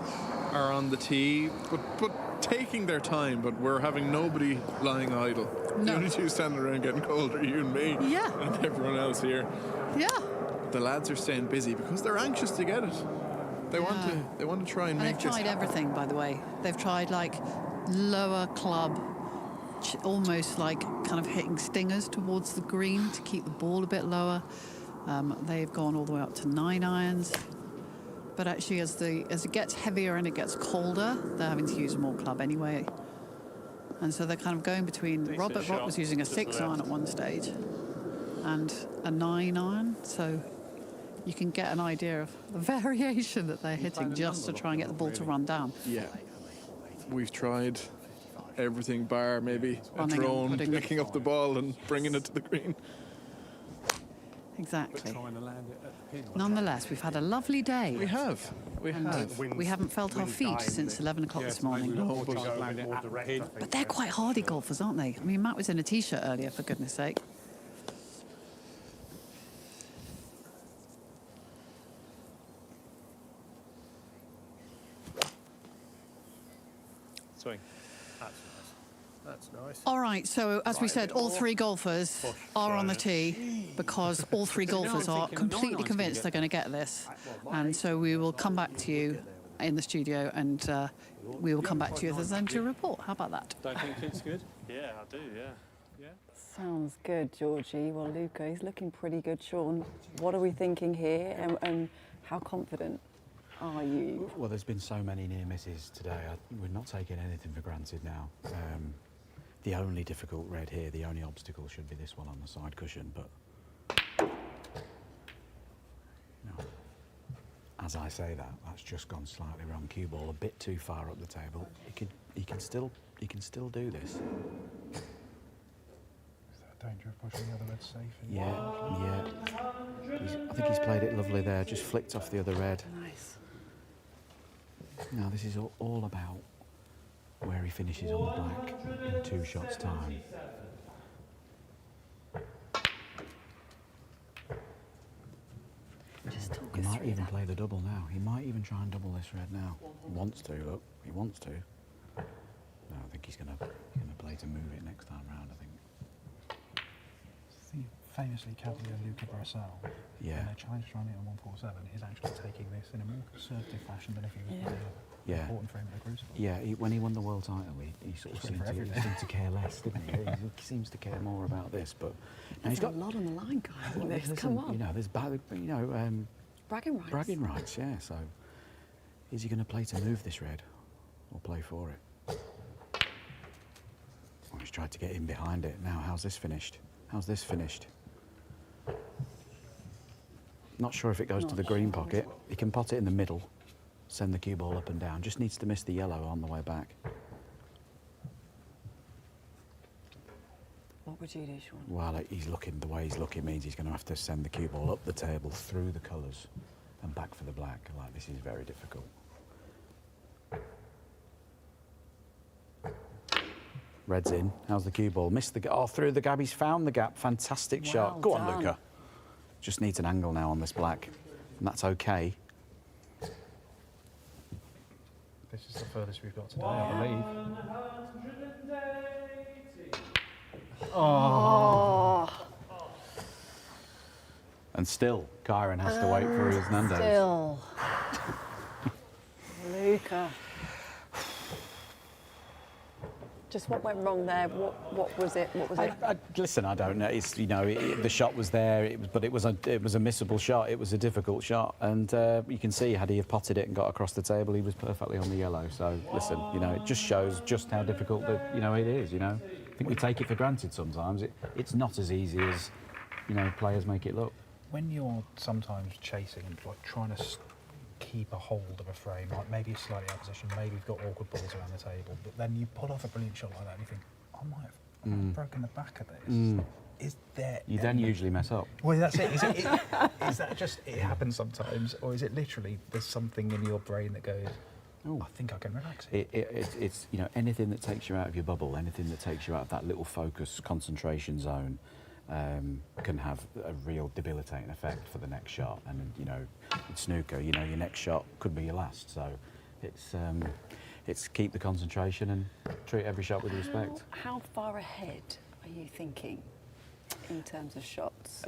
are on the tee, but taking their time. But we're having nobody lying idle. No. The only 2 standing around getting cold are you and me. Yeah. And everyone else here. Yeah. The lads are staying busy because they're anxious to get it. They want to try and And make they've tried this happen. everything, by the way. They've tried like lower club, almost like kind of hitting stingers towards the green to keep the ball a bit lower. They've gone all the way up to 9 irons. But actually, as it gets heavier and it gets colder, they're having to use more club anyway. And so they're kind of going between. Decent Robert shot, Bott was using a just 6 iron left. at one stage, and a 9 iron. So you can get an idea of the variation that they're hitting just to try and get the ball to run down. Yeah. We've tried everything bar maybe a Running and drone, putting the- picking up the ball and bringing it to the green. Exactly. Trying to land it at the pin. Nonetheless, we've had a lovely day. We have. We haven't felt our feet since 11 o'clock this morning. No, but Land it at the pin. But they're quite hardy golfers, aren't they? I mean, Matt was in a T-shirt earlier, for goodness sake. Swing. That's nice. All right, so as we said, all 3 golfers are on the tee because all 3 golfers are completely convinced they're going to get this. And so we will come back to you in the studio and we will come back to you with a report. How about that? Don't think it's good? Yeah, I do, yeah. Sounds good, Georgie. Well, Luca, he's looking pretty good. Shaun, what are we thinking here and how confident are you? Well, there's been so many near misses today. We're not taking anything for granted now. The only difficult red here, the only obstacle should be this one on the side cushion, but no. As I say that, that's just gone slightly wrong. Cue ball a bit too far up the table. He can still do this. Danger of pushing the other red safe. Yeah. I think he's played it lovely there, just flicked off the other red. Nice. Now this is all about where he finishes on the black in 2 shots' time. He might even play the double now. He might even try and double this red now. He wants to, look. He wants to. No, I think he's gonna play to move it next time round, I think. The famously cavalier Luca Brasel, Yeah. when they challenged to run it on 147, is actually taking this in a more conservative fashion than if he was Yeah. important for him at the Crucible. Yeah, when he won the world title, he sort of It's for everything. seemed to care less, didn't he? He seems to care more about this, but now There's a lot on the line, guys. Well, This. listen, Come on. You know, there's Bragging rights. bragging rights, yeah. So, is he going to play to move this red, or play for it? Oh, he's tried to get in behind it. Now, how's this finished? How's this finished? Not sure if it goes to the green pocket. He can pot it in the middle, send the cue ball up and down. Just needs to miss the yellow on the way back. What would you do, Shaun? Well, the way he's looking means he's going to have to send the cue ball up the table, through the colours, and back for the black. Like, this is very difficult. Red's in. How's the cue ball? Missed the gap. Oh, through the gap. He's found the gap. Fantastic shot. Go on, done. Luca. Just needs an angle now on this black, and that's okay. This is the furthest we've got today, I believe. Oh. And still, Kyron has to wait for his Nando's. Still. Luca. Just what went wrong there? What was it? What was it? Listen, I don't know. It's the shot was there, but it was a missable shot. It was a difficult shot, and you can see had he have potted it and got across the table, he was perfectly on the yellow. So listen, it just shows just how difficult that it is. I think we take it for granted sometimes. It's not as easy as players make it look. When you're sometimes chasing and trying to keep a hold of a frame, like maybe you're slightly out of position, maybe you've got awkward balls around the table, but then you pull off a brilliant shot like that and you think, I might have broken the back of this. Is there You then usually mess up. Well, that's it. Is that just it happens sometimes, or is it literally there's something in your brain that goes, oh, I think I can relax it? It's anything that takes you out of your bubble, anything that takes you out of that little focus concentration zone, can have a real debilitating effect for the next shot. And in snooker, your next shot could be your last. So it's keep the concentration and treat every shot with respect. How far ahead are you thinking in terms of shots?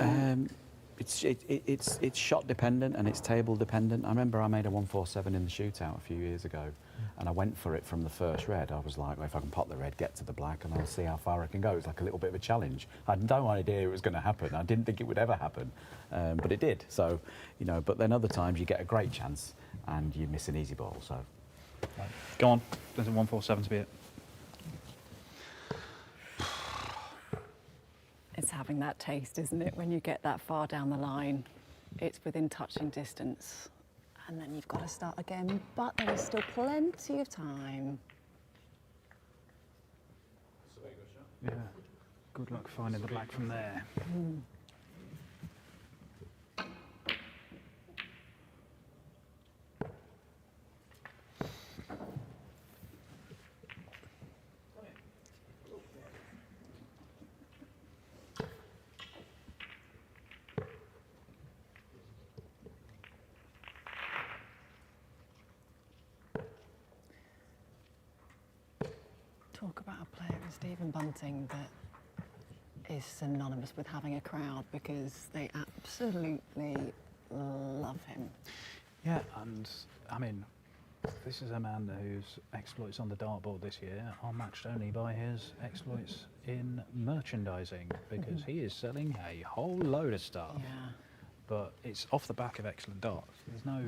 It's shot dependent and it's table dependent. I remember I made a 147 in the shootout a few years ago, and I went for it from the first red. I was like, well, if I can pot the red, get to the black, and I'll see how far I can go. It's like a little bit of a challenge. I had no idea it was going to happen. I didn't think it would ever happen, but it did. So, but then other times you get a great chance and you miss an easy ball. So, right. Go on. There's a 147 to be it. It's having that taste, isn't it? When you get that far down the line, it's within touching distance. And then you've got to start again, but there is still plenty of time. Yeah. Good luck finding the black from there. Talk about a player as Stephen Bunting that is synonymous with having a crowd, because they absolutely love him. Yeah, and I mean, this is a man whose exploits on the dartboard this year are matched only by his exploits in merchandising, because he is selling a whole load of stuff. Yeah. But it's off the back of excellent darts. There's no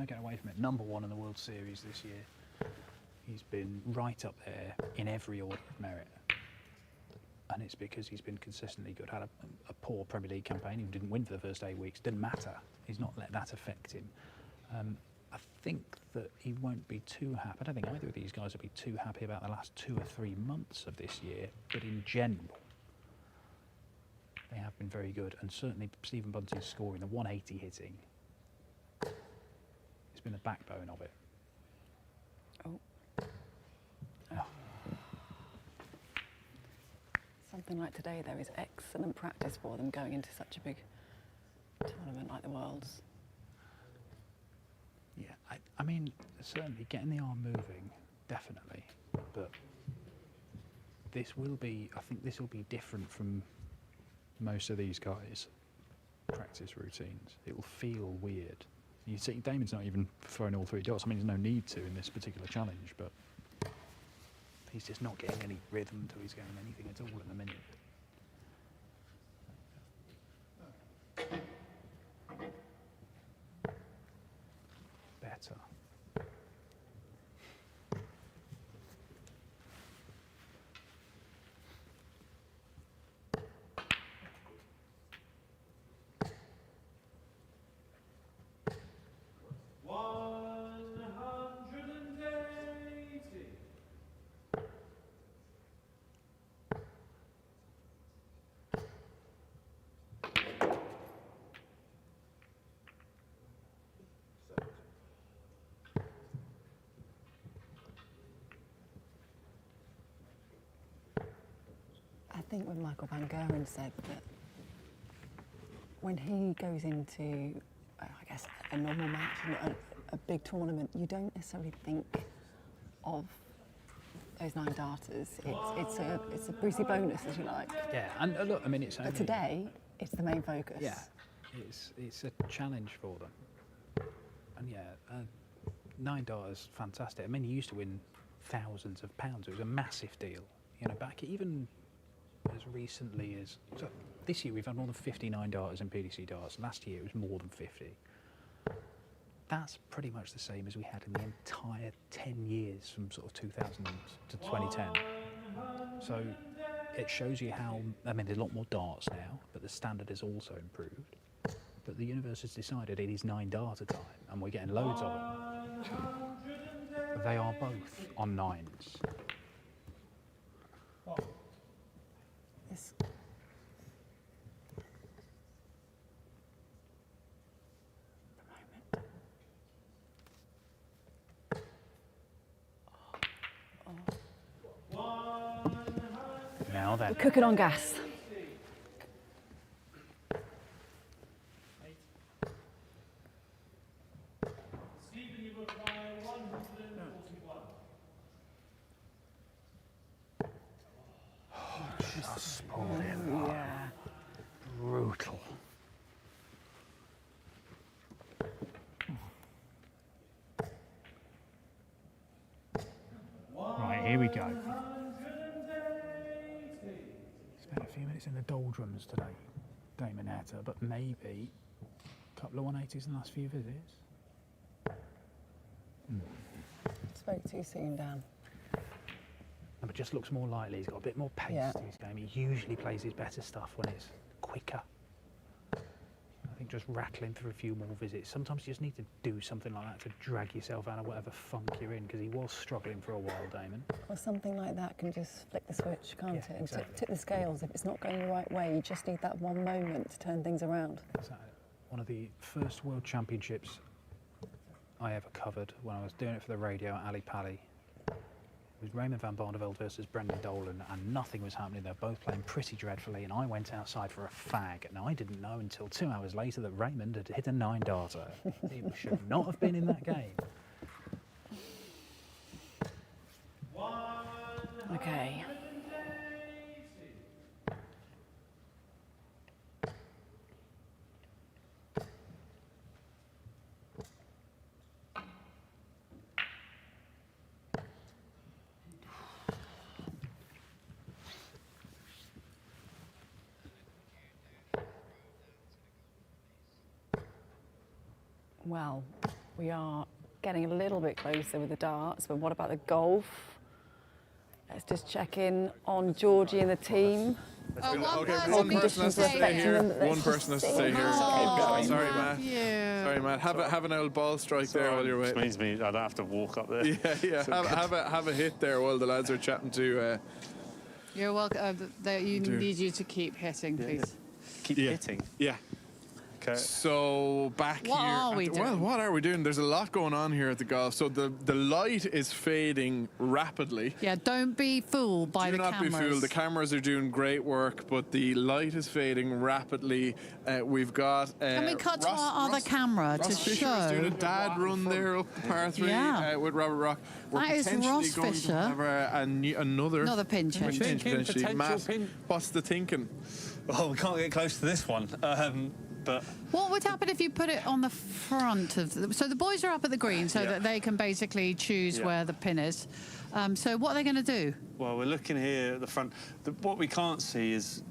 getting away from it. #1 in the World Series this year. He's been right up there in every order of merit. And it's because he's been consistently good. Had a poor Premier League campaign. He didn't win for the first 8 weeks. Didn't matter. He's not let that affect him. I think that he won't be too happy. I don't think either of these guys will be too happy about the last 2 or 3 months of this year. But in general, they have been very good. And certainly Stephen Bunting's scoring, the 180 hitting, it's been the backbone of it. Something like today, though, is excellent practice for them going into such a big tournament like the Worlds. Yeah, I mean, certainly getting the arm moving, definitely. But this will be, I think this will be different from most of these guys' practice routines. It will feel weird. You see, Damon's not even throwing all 3 dots. I mean, there's no need to in this particular challenge, but he's just not getting any rhythm to his game, anything at all at the minute. Better. I think when Michael van Gerwen said that when he goes into, I guess, a normal match and a big tournament, you don't necessarily think of those 9 darters. It's a breezy bonus, as you like. Yeah, and look, I mean, it's only... But today, it's the main focus. Yeah, it's a challenge for them. And yeah, 9 darters, fantastic. I mean, he used to win thousands of pounds. It was a massive deal. You know, back even as recently as so this year, we've had more than 59 darters in PDC darts. Last year, it was more than 50. That's pretty much the same as we had in the entire 10 years from sort of 2000 to 2010. So it shows you how, I mean, there's a lot more darts now, but the standard has also improved. But the universe has decided it is 9 darter time, and we're getting loads of them. They are both on 9s. This. Now then. We're cooking on gas. Just pulled in. Yeah. Brutal. Right, here we go. Spent a few minutes in the doldrums today, Damon Hatter, but maybe a couple of 180s in the last few visits. Spoke too soon, Dan. No, but just looks more likely. He's got a bit more pace Yeah. to his game. He usually plays his better stuff when it's quicker. I think just rattling through a few more visits. Sometimes you just need to do something like that to drag yourself out of whatever funk you're in, because he was struggling for a while, Damon. Or something like that can just flick the switch, can't it? And exactly. tip the scales. If it's not going the right way, you just need that one moment to turn things around. One of the first World Championships I ever covered when I was doing it for the radio at Ali Pali. It was Raymond van Barneveld versus Brendan Dolan, and nothing was happening. They were both playing pretty dreadfully, and I went outside for a fag. And I didn't know until 2 hours later that Raymond had hit a 9 darter. He should not have been in that game. Okay. Well, we are getting a little bit closer with the darts, but what about the golf? Let's just check in on Georgie and the team. Okay, Cold conditions are affecting them, but let's One person has to stay here. Sorry, Matt. Sorry, Matt. Have an old ball strike there while you're waiting. Which means I don't have to walk up there. Yeah. Have a hit there while the lads are chatting to. You're welcome. You need you to keep hitting, please. Keep hitting. Yeah. Okay. So back What here. are we Well, doing? what are we doing? There's a lot going on here at the golf. So the light is fading rapidly. Yeah, don't be fooled by Do the not cameras. be fooled. The cameras are doing great work, but the light is fading rapidly. We've got. Can we cut to our other camera to Ross Fisher is doing a show? dad run there up the par 3 Yeah. with Robert Rock. We're That is potentially Ross going Fisher. to have Another pin change. potentially. Matt, what's the thinking? Well, we can't get close to this one. But What would happen if you put it on the front of so the boys are up at the green so that they can basically choose where the pin is. So what are they going to do? well, we're looking here at the front. What we can't see is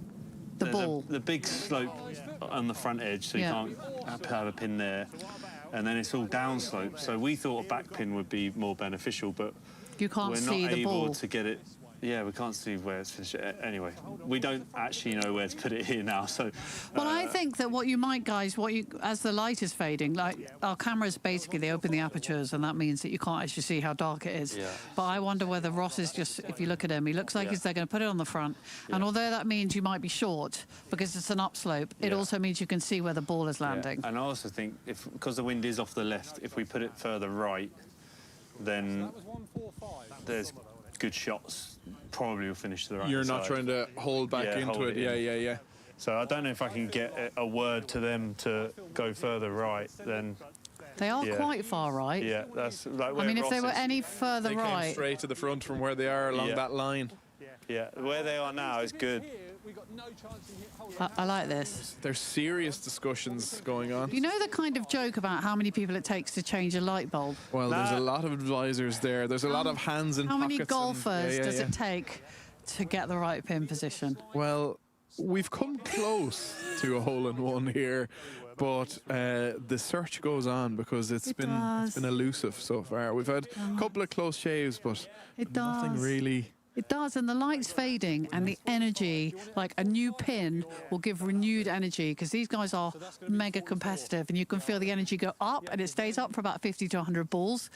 The there's ball. the big slope on the front edge, so you can't have a pin there. And then it's all downslope. So we thought a back pin would be more beneficial, but You can't we're see not the able ball. to get it. Yeah, we can't see where it's finished. Anyway, we don't actually know where to put it here now. So, Well, I think that what you might, guys, as the light is fading, like our cameras basically, they open the apertures and that means that you can't actually see how dark it is. Yeah. But I wonder whether Ross is just, if you look at him, he looks like they're going to put it on the front. And although that means you might be short because it's an upslope, it also means you can see where the ball is landing. And I also think because the wind is off the left, if we put it further right, then there's good shots. Probably will finish to the right. You're not trying to hold back into hold it. Yeah. So I don't know if I can get a word to them to go further right. Then They are quite far right. Yeah, that's like. I mean, if Ross they were is. any further They right. came straight to the front from where they are along that line. Yeah, where they are now is good. We got no chance in here. I like this. There's serious discussions going on. You know the kind of joke about how many people it takes to change a light bulb? Well, there's a lot of advisors there. There's a lot of hands in How pockets. many golfers does yeah. it take to get the right pin position? Well, we've come close to a hole-in-one here, but the search goes on because it's been elusive so far. We've had a couple of close shaves, but nothing really. It does, and the light's fading, and the energy, like a new pin, will give renewed energy because these guys are mega competitive, and you can feel the energy go up, and it stays up for about 50 to 100 balls,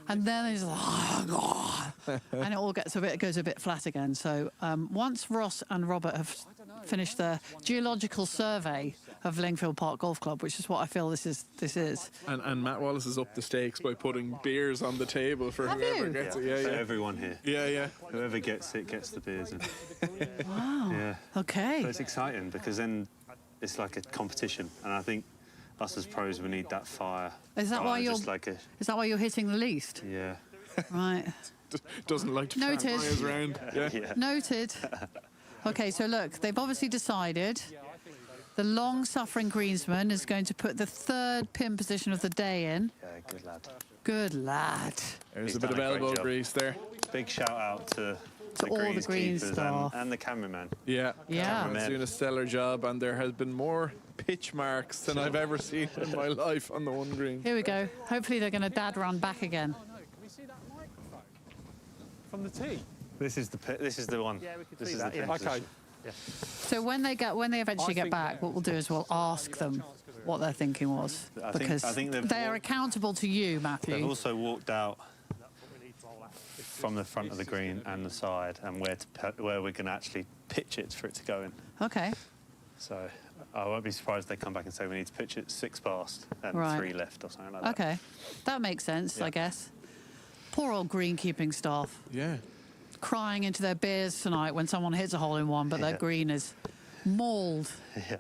and then it's like, oh, God, and it all goes a bit flat again. So once Ross and Robert have finished the geological survey of Lingfield Park Golf Club, which is what I feel this is. And Matt Wallace is up the stakes by putting beers on the table for whoever gets it. Yeah, For yeah. everyone here. Yeah, yeah. Whoever gets it gets the beers. And Wow. yeah. Okay. So it's exciting because then it's like a competition, and I think us as pros, we need that fire. Is that why you're? Just like a, Is that why you're hitting the least? yeah. Right. Doesn't like to Noted. fan players around. Yeah. Noted. Okay, so look, they've obviously decided the long-suffering greensman is going to put the third pin position of the day in. Yeah, good lad. Good lad. There's He's a bit of done great elbow job. grease there. Big shout out to all the green greenskeepers staff. and the cameraman. Yeah. Yeah. Cameron's doing a stellar job, and there has been more pitch marks than I've ever seen in my life on the one green. Here we go. Hopefully they're going to dad run back again. Can we see that microphone from the tee? This is the one. Yeah, we can This see is that. the pin Okay. position. So when they eventually get back, what we'll do is we'll ask them what their thinking was, because I think they've they are accountable to you, Matthew. They've also walked out from the front of the green and the side, and where we're going to actually pitch it for it to go in. Okay. So I won't be surprised if they come back and say we need to pitch it 6 past and Right. 3 left or something like that. Okay. That makes sense, I guess. Poor old greenkeeping staff. Yeah. Crying into their beers tonight when someone hits a hole in one, but their green is mauled. Yeah.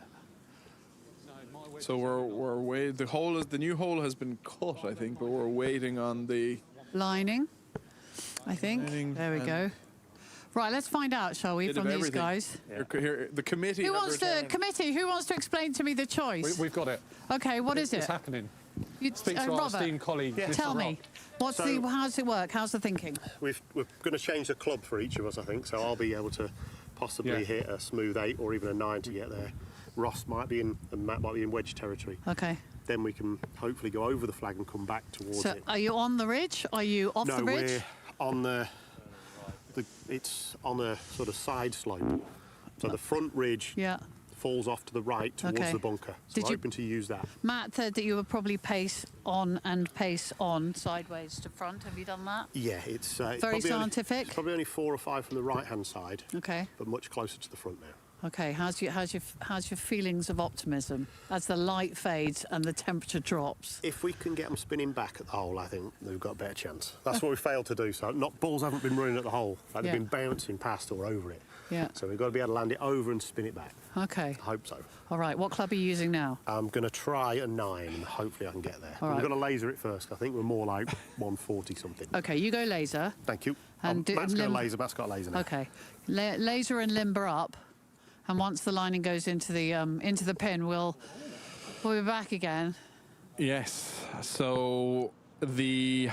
So we're waiting. The new hole has been cut, I think, but we're waiting on the Lining, I think. Lining There we and- go. Right, let's find out, shall we, bit from of these everything. guys? Here, the committee. Who have wants to returned. committee? Who wants to explain to me the choice? We've got it. Okay, what is It's it? happening. You, Speak to our Robert, esteemed colleague. Mr. tell me. Rock. What's So- how does it work? How's the thinking? We're going to change the club for each of us, I think, so I'll be able to possibly Yeah. hit a smooth 8 or even a 9 to get there. Ross might be in, and Matt might be in wedge territory. Okay. Then we can hopefully go over the flag and come back towards So it. are you on the ridge? Are you off No, the ridge? we're on it's on a sort of side slope. So the front ridge Yeah. falls off to the right towards Okay. the bunker. So Did we're you- hoping to use that. Matt said that you would probably pace on and pace on sideways to front. Have you done that? Yeah, it's Very probably scientific. it's probably only 4 or 5 from the right-hand side, Okay. but much closer to the front now. Okay. How's your feelings of optimism as the light fades and the temperature drops? If we can get them spinning back at the hole, I think we've got a better chance. That's what we failed to do. So balls haven't been running at the hole. They've Yeah. been bouncing past or over it. Yeah. So we've got to be able to land it over and spin it back. Okay. I hope so. All right. What club are you using now? I'm going to try a 9 and hopefully I can get there. All We've right. got to laser it first. I think we're more like 140 something. Okay. You go laser. Thank you. And do- Matt's got a limb- laser. Matt's got a laser now. Okay. Laser and limber up, and once the lining goes into the pin, we'll be back again. Yes. So the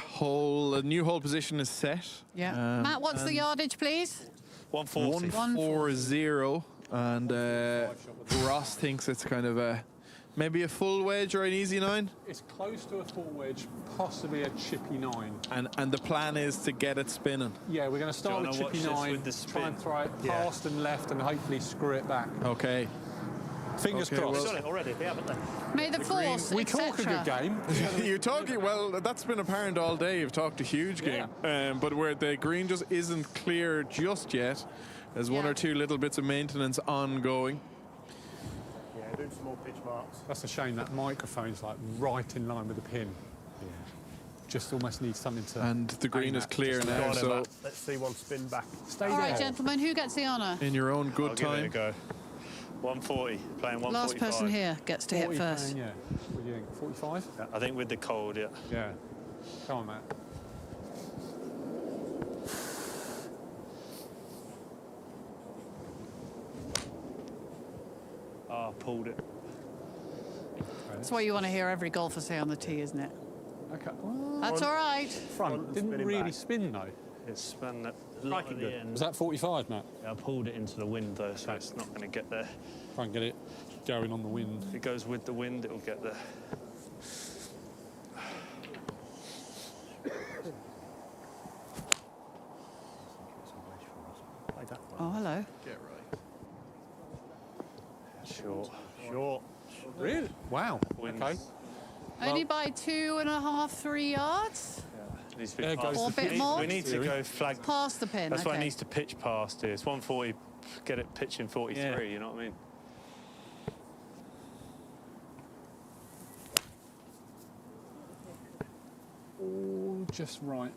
new hole position is set. Yeah. Matt, what's the and yardage, please? 140. 140, and Ross thinks it's kind of maybe a full wedge or an easy 9. It's close to a full wedge, possibly a chippy 9. And the plan is to get it spinning. Yeah, we're going to start Do you with wanna chippy watch this 9, with the try and spin? throw it Yeah. past and left, and hopefully screw it back. Okay. Fingers Okay, crossed. well- Done it already, haven't they? May the force, We talk a good game. You're talking, well, that's been apparent all day. You've talked a huge game. But where the green just isn't clear just yet, there's one Yeah. or two little bits of maintenance ongoing. Yeah, doing some more pitch marks. That's a shame that microphone's like right in line with the pin. Just almost needs something to. And the green aim is at. clear Just now, Go on then, so Matt. Let's see one spin back. Stay All there. right, gentlemen, who gets the honour? in your own good I'll give it a time. go. 140, playing 145. Last person here gets to hit 40 first. playing, yeah. What do you think? 45? I think with the cold, yeah. Yeah. Come on, Matt. pulled it. That's what you want to hear every golfer say on the tee, isn't it? Okay. That's all right. Front didn't really spin though. It spun at the end. Was that 45, Matt? Yeah, I pulled it into the wind though, so it's not going to get there. Try and get it going on the wind. If it goes with the wind, it'll get there. Oh, hello. Get right. Short. Short. Really? Wow. Okay. Only by 2.5, 3 yards? Needs to be There past goes Or a the bit pin. more? We need to go flag. Past the pin, That's why it okay. needs to pitch past here. It's 140, get it pitching 43, Yeah. you know what I mean? Oh, just right.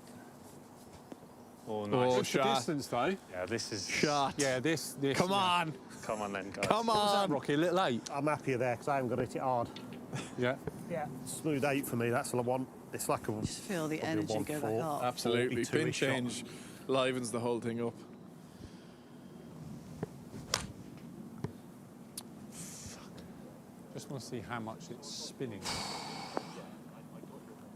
Oh, Oh, nice. what's the distance though? Yeah, this is... Shot. Yeah, this. Come on. Come on then, guys. Come What was on. that, Rocky? A little late. I'm happier there because I haven't got to hit it hard. Yeah. Yeah. Smooth 8 for me. That's the one. It's like a. Just feel the probably a energy go back 1-4. up. Absolutely. 42-ish Pin shot. change livens the whole thing up. Just want to see how much it's spinning.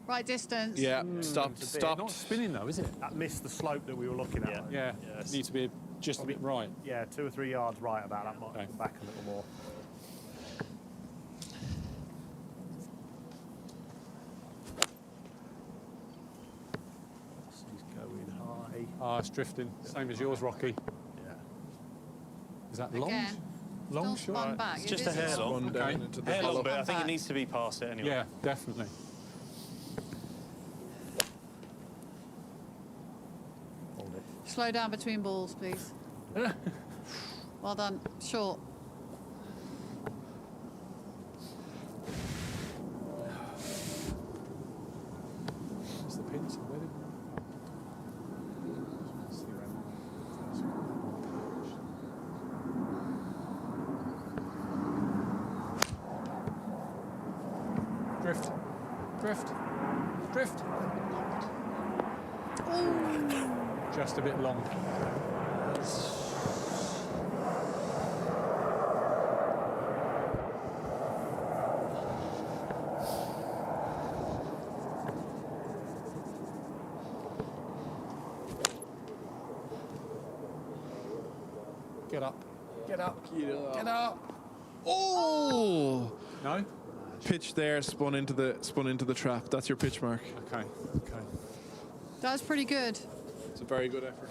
Right distance. Yeah, stop. Not spinning though, is it? That missed the slope that we were looking at. Yeah. Needs to be just a bit right. Yeah, 2 or 3 yards right about that. Might Okay. come back a little more. He's going high. Ah, it's drifting. Same as yours, Rocky. Yeah. Is that long? Again. Long Still shot? spun back. It's It just a is hair long. long. Run down into the Hair long, hollow. but I think it Back. needs to be past it anyway. Yeah, definitely. Hold it. Slow down between balls, please. Well done. Short. Is the pin still ready? See where Drift. Drift. Drift. Just a bit long. Get up. Get up. Get up. Oh! No? Pitch there, spun into the trap. That's your pitch mark. Okay. Okay. That was pretty good. It's a very good effort.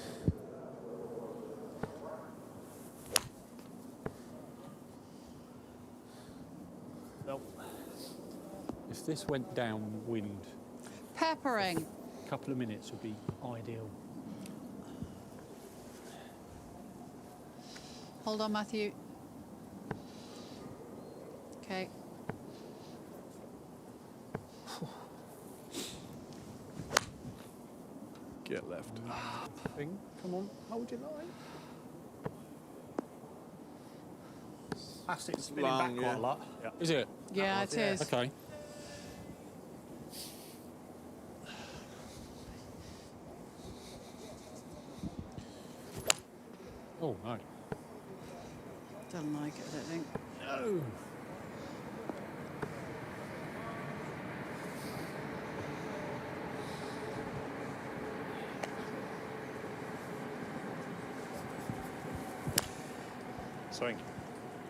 Nope. If this went downwind, Peppering. a couple of minutes would be ideal. Hold on, Matthew. Okay. Get left. Thing. Come on, hold your line. Past it spinning long, back quite yeah. a lot. Yeah. Is it? Yeah, it is. Okay. Oh no. Doesn't like it, I don't think. No. Swing.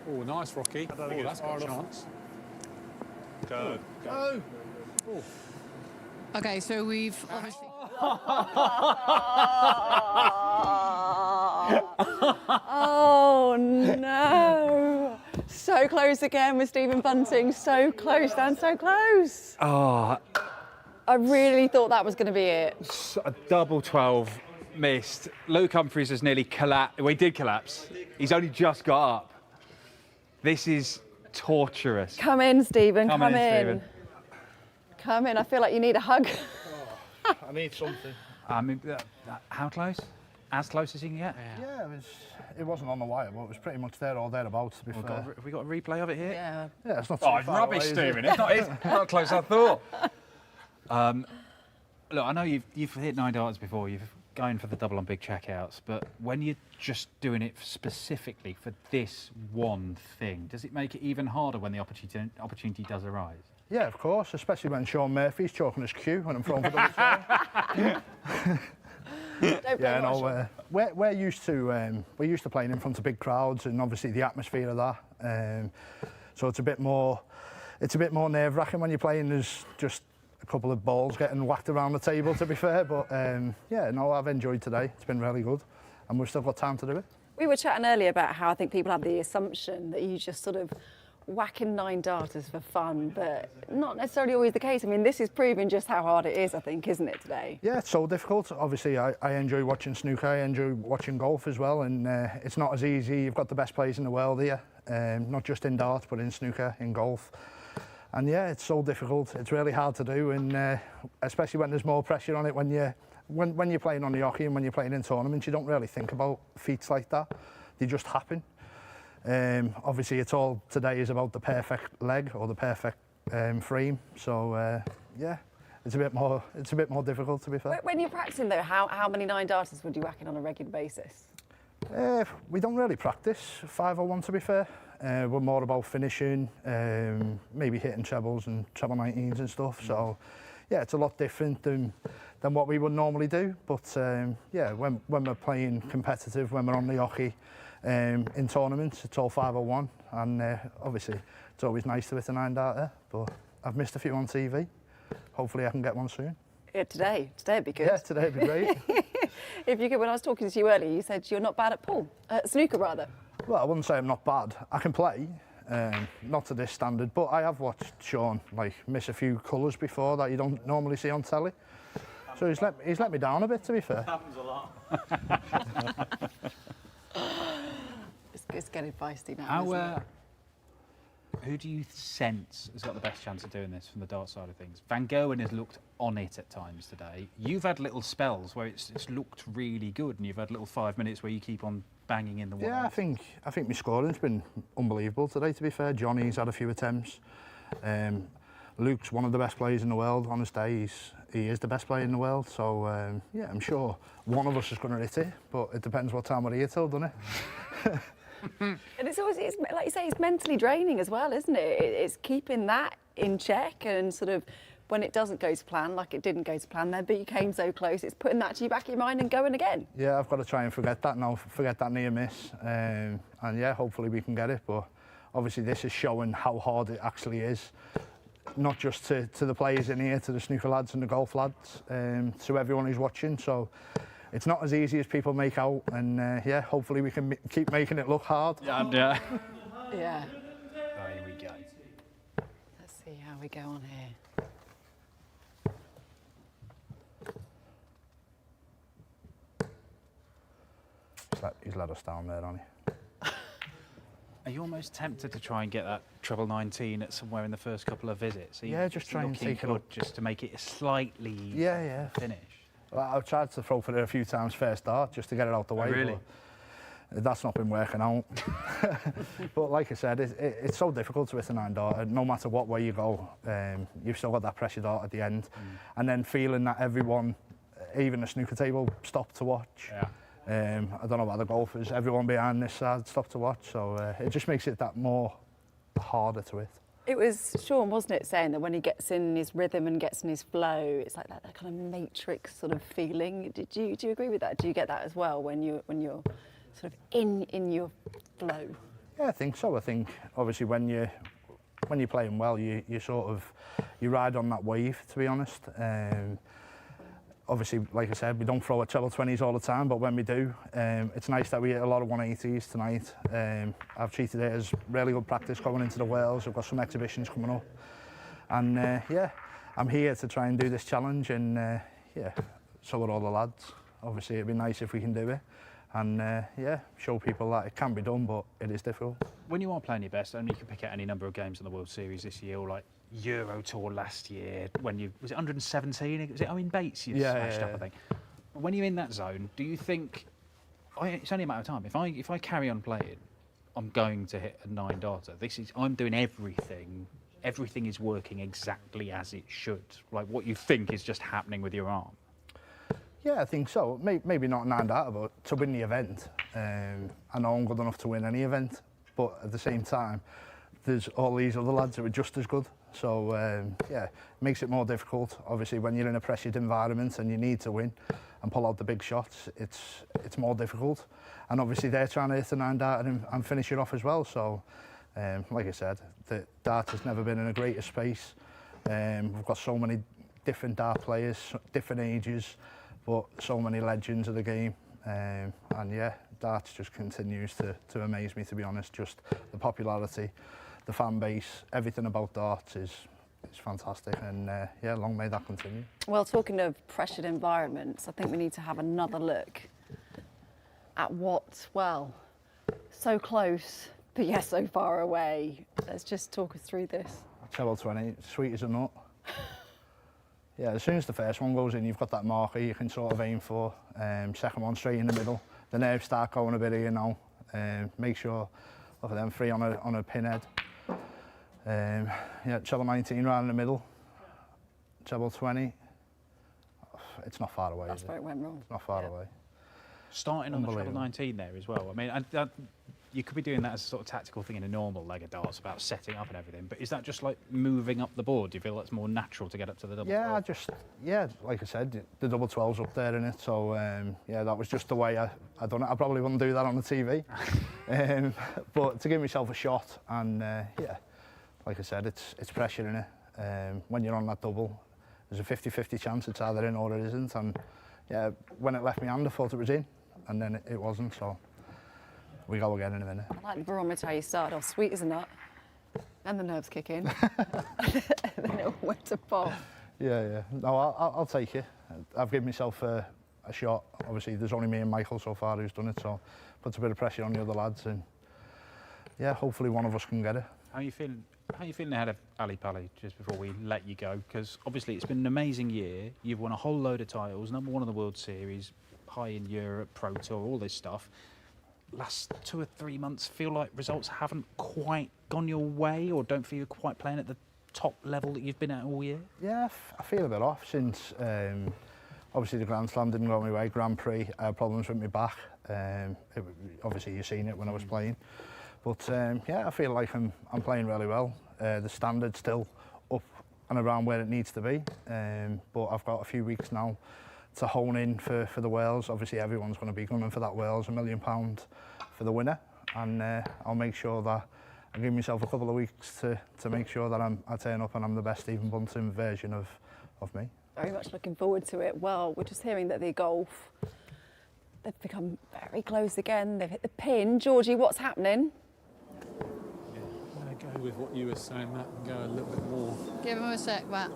Oh, nice, Rocky. I don't think Oh, it's that's got a far enough. chance. Go. Go. Oh. Okay, so we've obviously. Oh no! So close again with Stephen Bunting. So close and so close. Oh, I really thought that was going to be it. a double 12 missed. Luke Humphries has nearly collapsed. Well, he did collapse. He's only just got up. This is torturous. Come in, Stephen. Come Come in, in. Stephen. Come in. I feel like you need a hug. I need something. I mean, how close? As close as you can get? Yeah, it wasn't on the wire, but it was pretty much there or thereabouts, to be fair. Have we got a replay of it here? Yeah. Yeah, it's not too Oh, it's far rubbish, away, is it? Stephen. It's not close, I thought. Look, I know you've hit 9 darts before. You've going for the double on big checkouts, but when you're just doing it specifically for this one thing, does it make it even harder when the opportunity does arise? Yeah, of course, especially when Shawn Murphy's choking his cue when I'm throwing for double twirl. Yeah, no, we're used to playing in front of big crowds and obviously the atmosphere of that. So it's a bit more nerve-wracking when you're playing. There's just a couple of balls getting whacked around the table, to be fair. But yeah, no, I've enjoyed today. It's been really good, and we've still got time to do it. We were chatting earlier about how I think people have the assumption that you just sort of whacking 9 darters for fun, but not necessarily always the case. I mean, this is proving just how hard it is, I think, isn't it, today? Yeah, it's so difficult. Obviously, I enjoy watching snooker, I enjoy watching golf as well, and it's not as easy. You've got the best players in the world here, not just in darts, but in snooker, in golf. And yeah, it's so difficult. It's really hard to do, and especially when there's more pressure on it. When you're playing on the hockey and when you're playing in tournaments, you don't really think about feats like that. They just happen. Obviously, it's all today is about the perfect leg or the perfect frame. So yeah, it's a bit more difficult, to be fair. When you're practicing though, how many 9 darters would you whack in on a regular basis? We don't really practice 501, to be fair. We're more about finishing, maybe hitting trebles and treble 19s and stuff. So yeah, it's a lot different than what we would normally do. But yeah, when we're playing competitive, when we're on the hockey, in tournaments, it's all 501, and obviously it's always nice to hit a 9 darter, but I've missed a few on TV. Hopefully I can get one soon. Yeah, today'd be good. Yeah, today'd be great. If you could, when I was talking to you earlier, you said you're not bad at pool, snooker rather. Well, I wouldn't say I'm not bad. I can play, not to this standard, but I have watched Shaun miss a few colours before that you don't normally see on telly. So he's let me down a bit, to be fair. Happens a lot. It's getting feisty now, isn't it? Who do you sense has got the best chance of doing this from the dart side of things? Van Gerwen has looked on it at times today. You've had little spells where it's looked really good, and you've had little 5 minutes where you keep on banging in the wall. Yeah, I think my scoring's been unbelievable today, to be fair. Johnny's had a few attempts. Luke's one of the best players in the world. On his day, he is the best player in the world. So yeah, I'm sure one of us is going to hit it, but it depends what time we're here till, doesn't it? And it's always, like you say, it's mentally draining as well, isn't it? It's keeping that in check, and sort of when it doesn't go to plan, like it didn't go to plan there, but you came so close, it's putting that to your back of your mind and going again. Yeah, I've got to try and forget that now, forget that near miss, and yeah, hopefully we can get it. But obviously this is showing how hard it actually is, not just to the players in here, to the snooker lads and the golf lads, to everyone who's watching. So it's not as easy as people make out, and yeah, hopefully we can keep making it look hard. Yeah. Yeah. Oh, here we go. Let's see how we go on here. He's let us down there, hasn't he? Are you almost tempted to try and get that treble 19 at somewhere in the first couple of visits? Yeah, just try and take it up. Just to make it a slightly finish. Well, I've tried to throw for it a few times first start just to get it out the way. Really? But that's not been working out. But like I said, it's so difficult to hit a 9 darter. No matter what way you go, you've still got that pressure dart at the end. And then feeling that everyone, even the snooker table, stopped to watch. Yeah. I don't know about the golfers, everyone behind this side stopped to watch. So it just makes it that more harder to hit. It was Shaun, wasn't it, saying that when he gets in his rhythm and gets in his flow, it's like that kind of matrix sort of feeling. Do you agree with that? Do you get that as well when you're sort of in your flow? Yeah, I think so. I think obviously when you're playing well, you ride on that wave, to be honest. Obviously, like I said, we don't throw at treble 20s all the time, but when we do, it's nice that we hit a lot of 180s tonight. I've treated it as really good practice going into the Worlds. We've got some exhibitions coming up. And yeah, I'm here to try and do this challenge, and yeah, so are all the lads. Obviously, it'd be nice if we can do it. And yeah, show people that it can be done, but it is difficult. When you are playing your best, and you can pick out any number of games in the World Series this year, or like Euro Tour last year, when was it 117? Was it Owen Bates you smashed up, I think. When you're in that zone, do you think it's only a matter of time? If I carry on playing, I'm going to hit a 9 darter. I'm doing everything. Everything is working exactly as it should. Like what you think is just happening with your arm. Yeah, I think so. Maybe not 9 out, but to win the event. I know I'm good enough to win any event, but at the same time, there's all these other lads who are just as good. So yeah, it makes it more difficult. Obviously, when you're in a pressured environment and you need to win and pull out the big shots, it's more difficult. And obviously, they're trying to hit the 9 dart and finish it off as well. So, like I said, the dart has never been in a greater space. We've got so many different dart players, different ages, but so many legends of the game. And yeah, darts just continues to amaze me, to be honest. Just the popularity, the fan base, everything about darts is fantastic. And yeah, long may that continue. Well, talking of pressured environments, I think we need to have another look at what, well, so close, but yet so far away. Let's just talk us through this. Treble 20, sweet as a nut. Yeah, as soon as the first one goes in, you've got that marker you can sort of aim for. Second one straight in the middle. The nerves start going a bit here now. Make sure, look at them, 3 on a pinhead. Yeah, treble 19 right in the middle. Treble 20. It's not far away. That's where it went wrong. It's not far away. Starting on the treble 19 there as well. I mean, you could be doing that as a sort of tactical thing in a normal leg of darts about setting up and everything, but is that just like moving up the board? Do you feel that's more natural to get up to the double 12? Yeah, like I said, the double 12's up there in it, so yeah, that was just the way I done it. I probably wouldn't do that on the TV, but to give myself a shot, and yeah, like I said, it's pressure in it. When you're on that double, there's a 50-50 chance it's either in or it isn't, and yeah, when it left my hand, I thought it was in, and then it wasn't, so we go again in a minute. I like the barometer how you started off sweet as a nut, then the nerves kick in, and then it went to pop. Yeah. No, I'll take it. I've given myself a shot. Obviously, there's only me and Michael so far who's done it, so puts a bit of pressure on the other lads, and yeah, hopefully one of us can get it. How are you feeling? How are you feeling ahead of Ali Pali just before we let you go? Because obviously it's been an amazing year. You've won a whole load of titles, #1 in the World Series, high in Europe, Pro Tour, all this stuff. Last 2 or 3 months feel like results haven't quite gone your way, or don't feel you're quite playing at the top level that you've been at all year? Yeah, I feel a bit off since obviously the Grand Slam didn't go my way. Grand Prix, I had problems with my back. Obviously you've seen it when I was playing. But yeah, I feel like I'm playing really well. The standard's still up and around where it needs to be. But I've got a few weeks now to hone in for the Worlds. Obviously everyone's going to be gunning for that Worlds, £1 million for the winner. And I'll make sure that I give myself a couple of weeks to make sure that I turn up and I'm the best Stephen Bunting version of me. Very much looking forward to it. Well, we're just hearing that the golf, they've become very close again. They've hit the pin. Georgie, what's happening? I'm going to go with what you were saying, Matt, and go a little bit more. Give him a sec, Matt.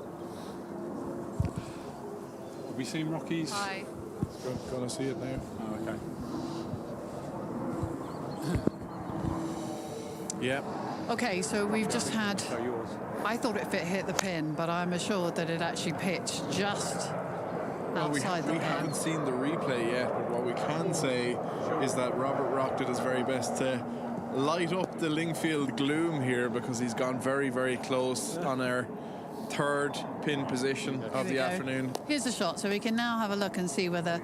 Have we seen Rocky's? Hi. Gonna see it now. Oh, okay. Yeah. Okay, so we've just had... So yours. I thought it hit the pin, but I'm assured that it actually pitched just outside the we pin. haven't seen the replay yet, but what we can say is that Robert Rock did his very best to light up the Lingfield gloom here, because he's gone very, very close on our 3rd pin position of the afternoon. Here's the shot, so we can now have a look and see whether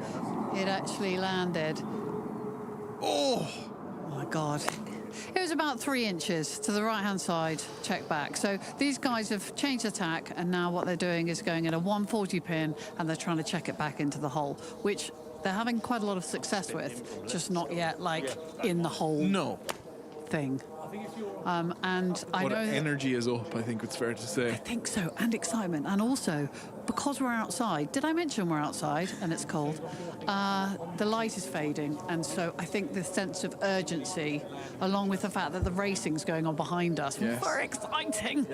it actually landed. Oh my God. It was about 3 inches to the right-hand side, check back. So these guys have changed attack, and now what they're doing is going at a 140 pin, and they're trying to check it back into the hole, which they're having quite a lot of success with, just not yet, like, in the hole thing. And I know energy is up, I think it's fair to say. I think so, and excitement, and also because we're outside. Did I mention we're outside and it's cold? The light is fading, and so I think the sense of urgency, along with the fact that the racing's going on behind us, very exciting.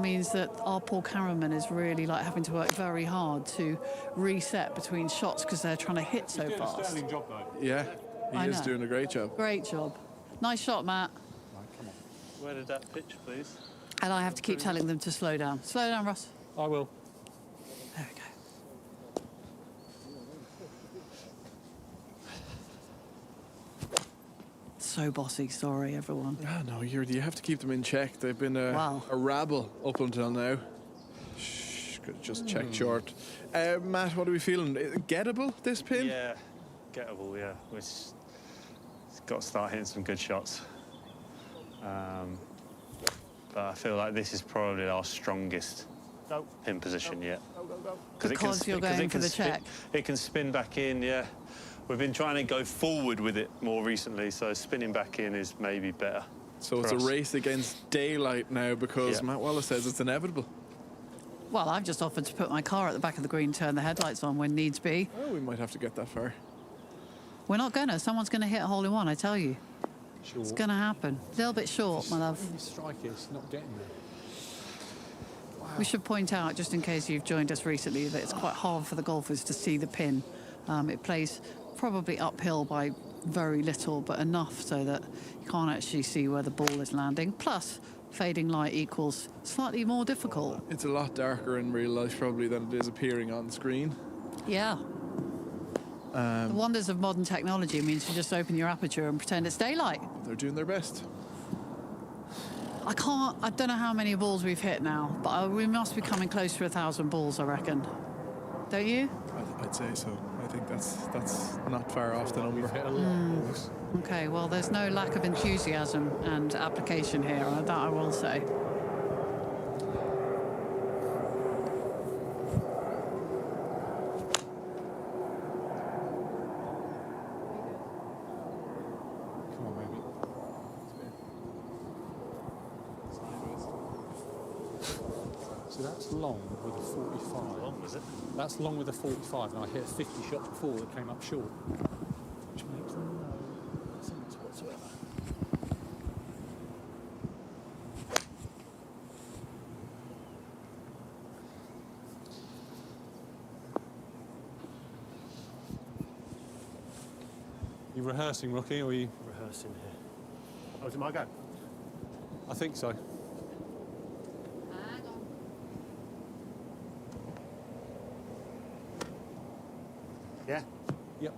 Means that our poor cameraman is really like having to work very hard to reset between shots because they're trying to hit so fast. He's doing a sterling job, though. Yeah, he is doing a great job. Great job. Nice shot, Matt. Where did that pitch, please? And I have to keep telling them to slow down. Slow down, Ross. I will. There we go. So bossy, sorry, everyone. No, you have to keep them in check. They've been a rabble up until now. Shh, just checked short. Matt, what are we feeling? Gettable, this pin? Yeah, gettable, yeah. It's got to start hitting some good shots. But I feel like this is probably our strongest pin position yet. Because you're going for the check. It can spin back in, yeah. We've been trying to go forward with it more recently, so spinning back in is maybe better. So it's a race against daylight now because Matt Wallace says it's inevitable. Well, I've just offered to put my car at the back of the green, turn the headlights on when needs be. Oh, we might have to get that far. We're not gonna. Someone's gonna hit a hole in one, I tell you. Sure. It's gonna happen. A little bit short, my love. You strike it, it's not getting there. We should point out, just in case you've joined us recently, that it's quite hard for the golfers to see the pin. It plays probably uphill by very little, but enough so that you can't actually see where the ball is landing. Plus, fading light equals slightly more difficult. It's a lot darker in real life probably than it is appearing on screen. Yeah. The wonders of modern technology means you just open your aperture and pretend it's daylight. They're doing their best. I don't know how many balls we've hit now, but we must be coming close to 1,000 balls, I reckon. Don't you? I'd say so. I think that's not far off the number. Okay, well, there's no lack of enthusiasm and application here, that I will say. Come on, baby. So that's long with a 45. Long, was it? That's long with a 45, and I hit a 50 shot before that came up short. Which makes no sense whatsoever. You rehearsing, Rocky, or are you? Rehearsing here. Oh, is it my go? I think so. Yeah? Yep.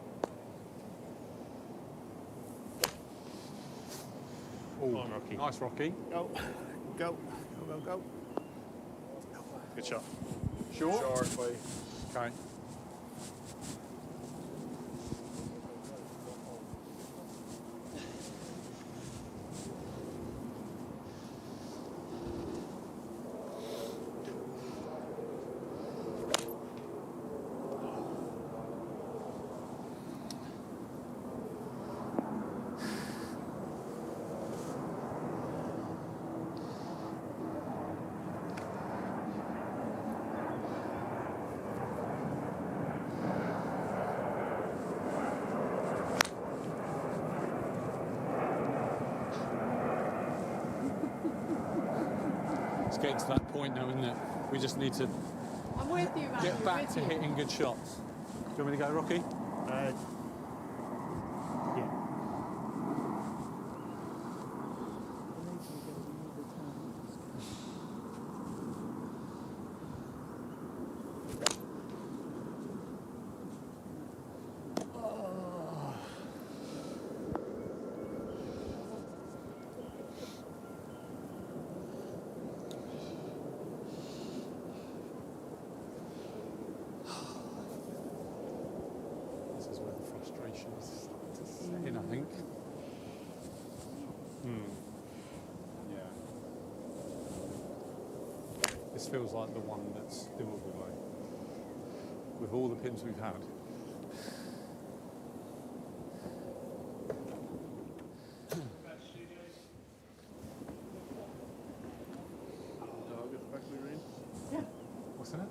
Oh, Rocky. Nice, Rocky. Go. Go. Go, go, go. Good shot. Short? Short, please. Okay. It's getting to that point now, isn't it? We just need to I'm with you, man. get back to hitting good shots. Do you want me to go, Rocky? Yeah. This is where the frustration is starting to set in, I think. Yeah. This feels like the one that's doable, though. With all the pins we've had. Dog at the back of the green. Yeah. What's in it?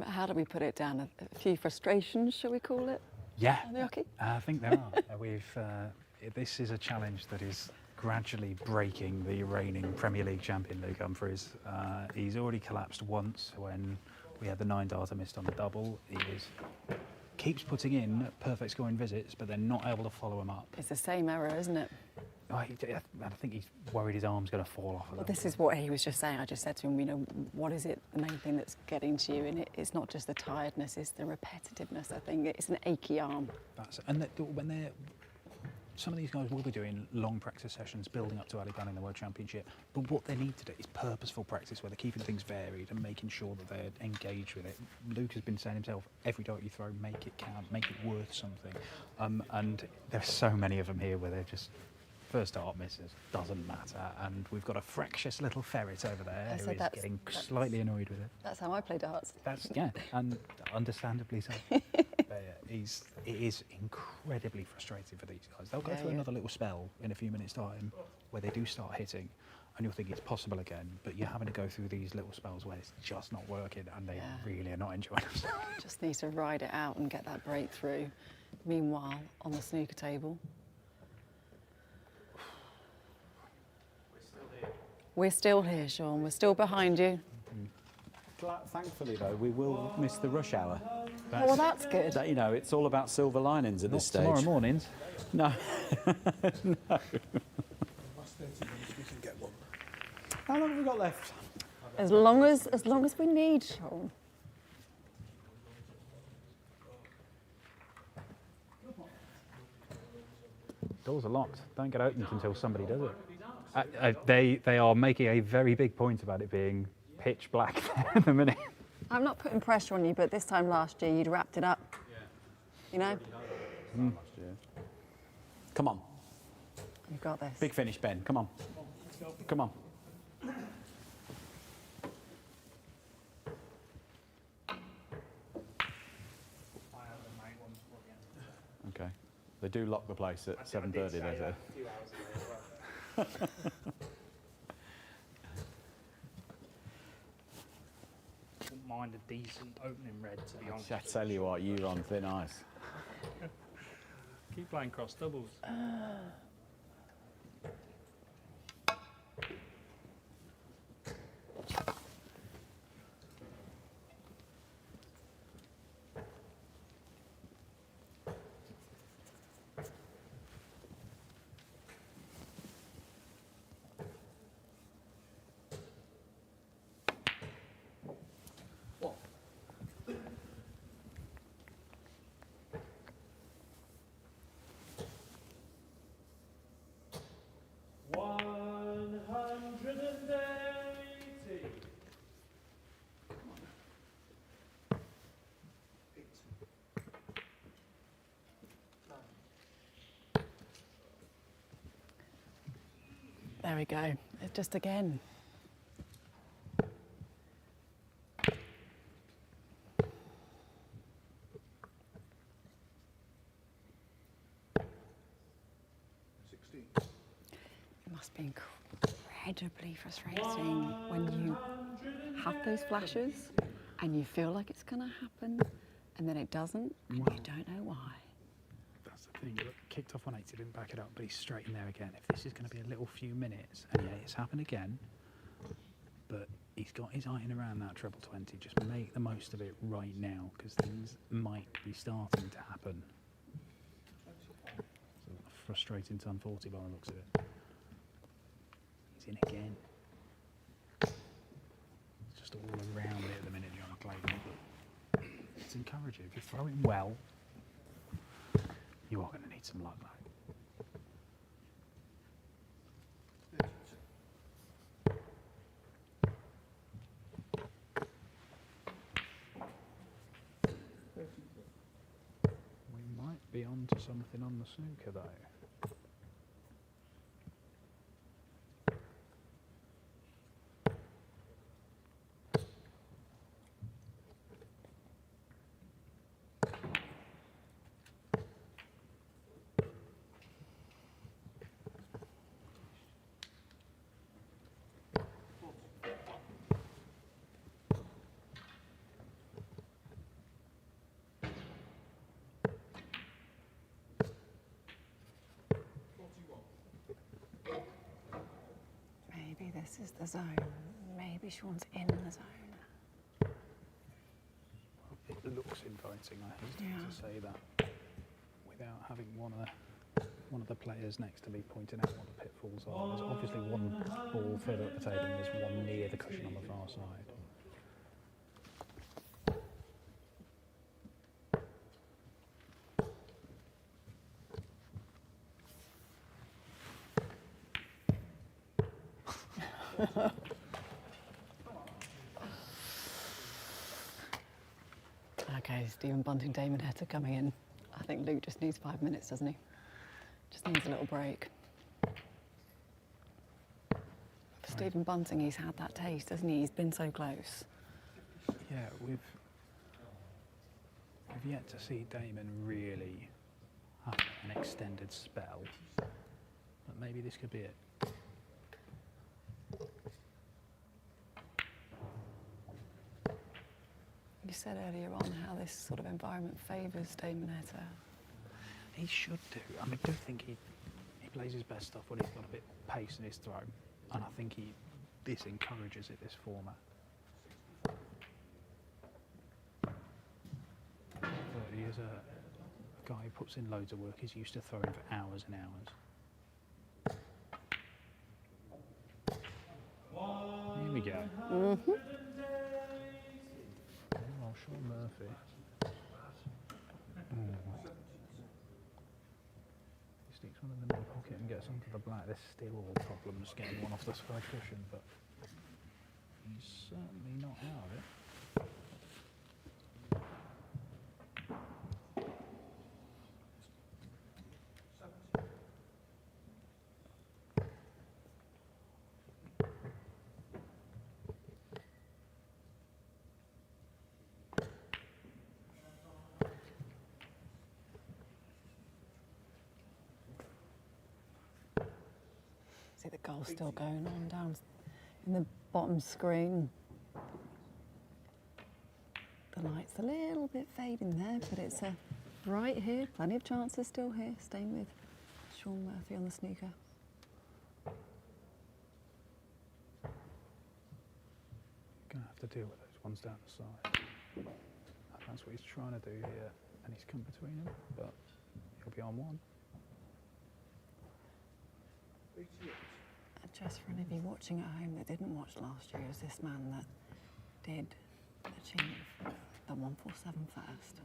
How do we put it down? A few frustrations, shall we call it? Yeah, Rocky? I think there are. This is a challenge that is gradually breaking the reigning Premier League champion, Luke Humphries. He's already collapsed once when we had the 9 darter missed on the double. Keeps putting in perfect scoring visits, but they're not able to follow him up. It's the same error, isn't it? I think he's worried his arm's going to fall off. Well, this is what he was just saying. I just said to him, you know, what is it, the main thing that's getting to you? And it's not just the tiredness, it's the repetitiveness, I think. It's an achy arm. And when they're some of these guys will be doing long practice sessions building up to Alabama in the World Championship, but what they need to do is purposeful practice where they're keeping things varied and making sure that they're engaged with it. Luke has been saying himself, every dart you throw, make it count, make it worth something. And there's so many of them here where they're just first dart misses, doesn't matter, and we've got a fractious little ferret over there who is getting slightly annoyed with it. That's how I play darts. Yeah, and understandably so. But yeah, it is incredibly frustrating for these guys. They'll go through another little spell in a few minutes' time where they do start hitting, and you'll think it's possible again, but you're having to go through these little spells where it's just not working, and they really are not enjoying themselves. Just need to ride it out and get that breakthrough. Meanwhile, on the snooker table, we're still here, Shaun. We're still behind you. Thankfully, though, we will miss the rush hour. Well, that's good. You know, it's all about silver linings at this stage. Tomorrow mornings? No. No. How long have we got left? As long as we need, Shaun. Doors are locked. Don't get opened until somebody does it. They are making a very big point about it being pitch black at the minute. I'm not putting pressure on you, but this time last year you'd wrapped it up. You know? Come on. You've got this. Big finish, Ben. Come on. Come on. Okay. They do lock the place at 7:30, they say. Wouldn't mind a decent opening red, to be honest. I tell you what, you're on thin ice. Keep playing cross doubles. There we go. It's just again. It must be incredibly frustrating when you have those flashes and you feel like it's going to happen and then it doesn't and you don't know why. That's the thing. Look, kicked off 180, didn't back it up, but he's straight in there again. If this is going to be a little few minutes, and yeah, it's happened again, but he's got his eye in around that treble 20. Just make the most of it right now, because things might be starting to happen. It's a frustrating turn 40 by the looks of it. He's in again. It's just all around it at the minute, John Clayton. But it's encouraging. If you're throwing well, you are going to need some luck, though. We might be on to something on the snooker, though. Maybe this is the zone. Maybe Shaun's in the zone. It looks inviting, I hesitate to say that, without having one of the players next to me pointing out what the pitfalls are. There's obviously one ball further up the table and there's one near the cushion on the far side. Okay, Stephen Bunting, Damon Heta coming in. I think Luke just needs 5 minutes, doesn't he? Just needs a little break. For Stephen Bunting, he's had that taste, hasn't he? He's been so close. Yeah, we've yet to see Damon really have an extended spell, but maybe this could be it. You said earlier on how this sort of environment favours Damon Heta. He should do. I mean, I do think he plays his best stuff when he's got a bit of pace in his throw, and I think this encourages it, this format. But he is a guy who puts in loads of work. He's used to throwing for hours and hours. Here we go. Mm-hmm. Oh, Shawn Murphy. He sticks one in the middle pocket and gets onto the black. There's still all problems getting one off the sky cushion, but he's certainly not out of it. See the goal still going on down in the bottom screen. The light's a little bit fading there, but it's bright here. Plenty of chances still here. Staying with Shawn Murphy on the snooker. Gonna have to deal with those ones down the side. That's what he's trying to do here, and he's come between them, but he'll be on one. Just for any of you watching at home that didn't watch last year, is this man that did achieve the 147 first.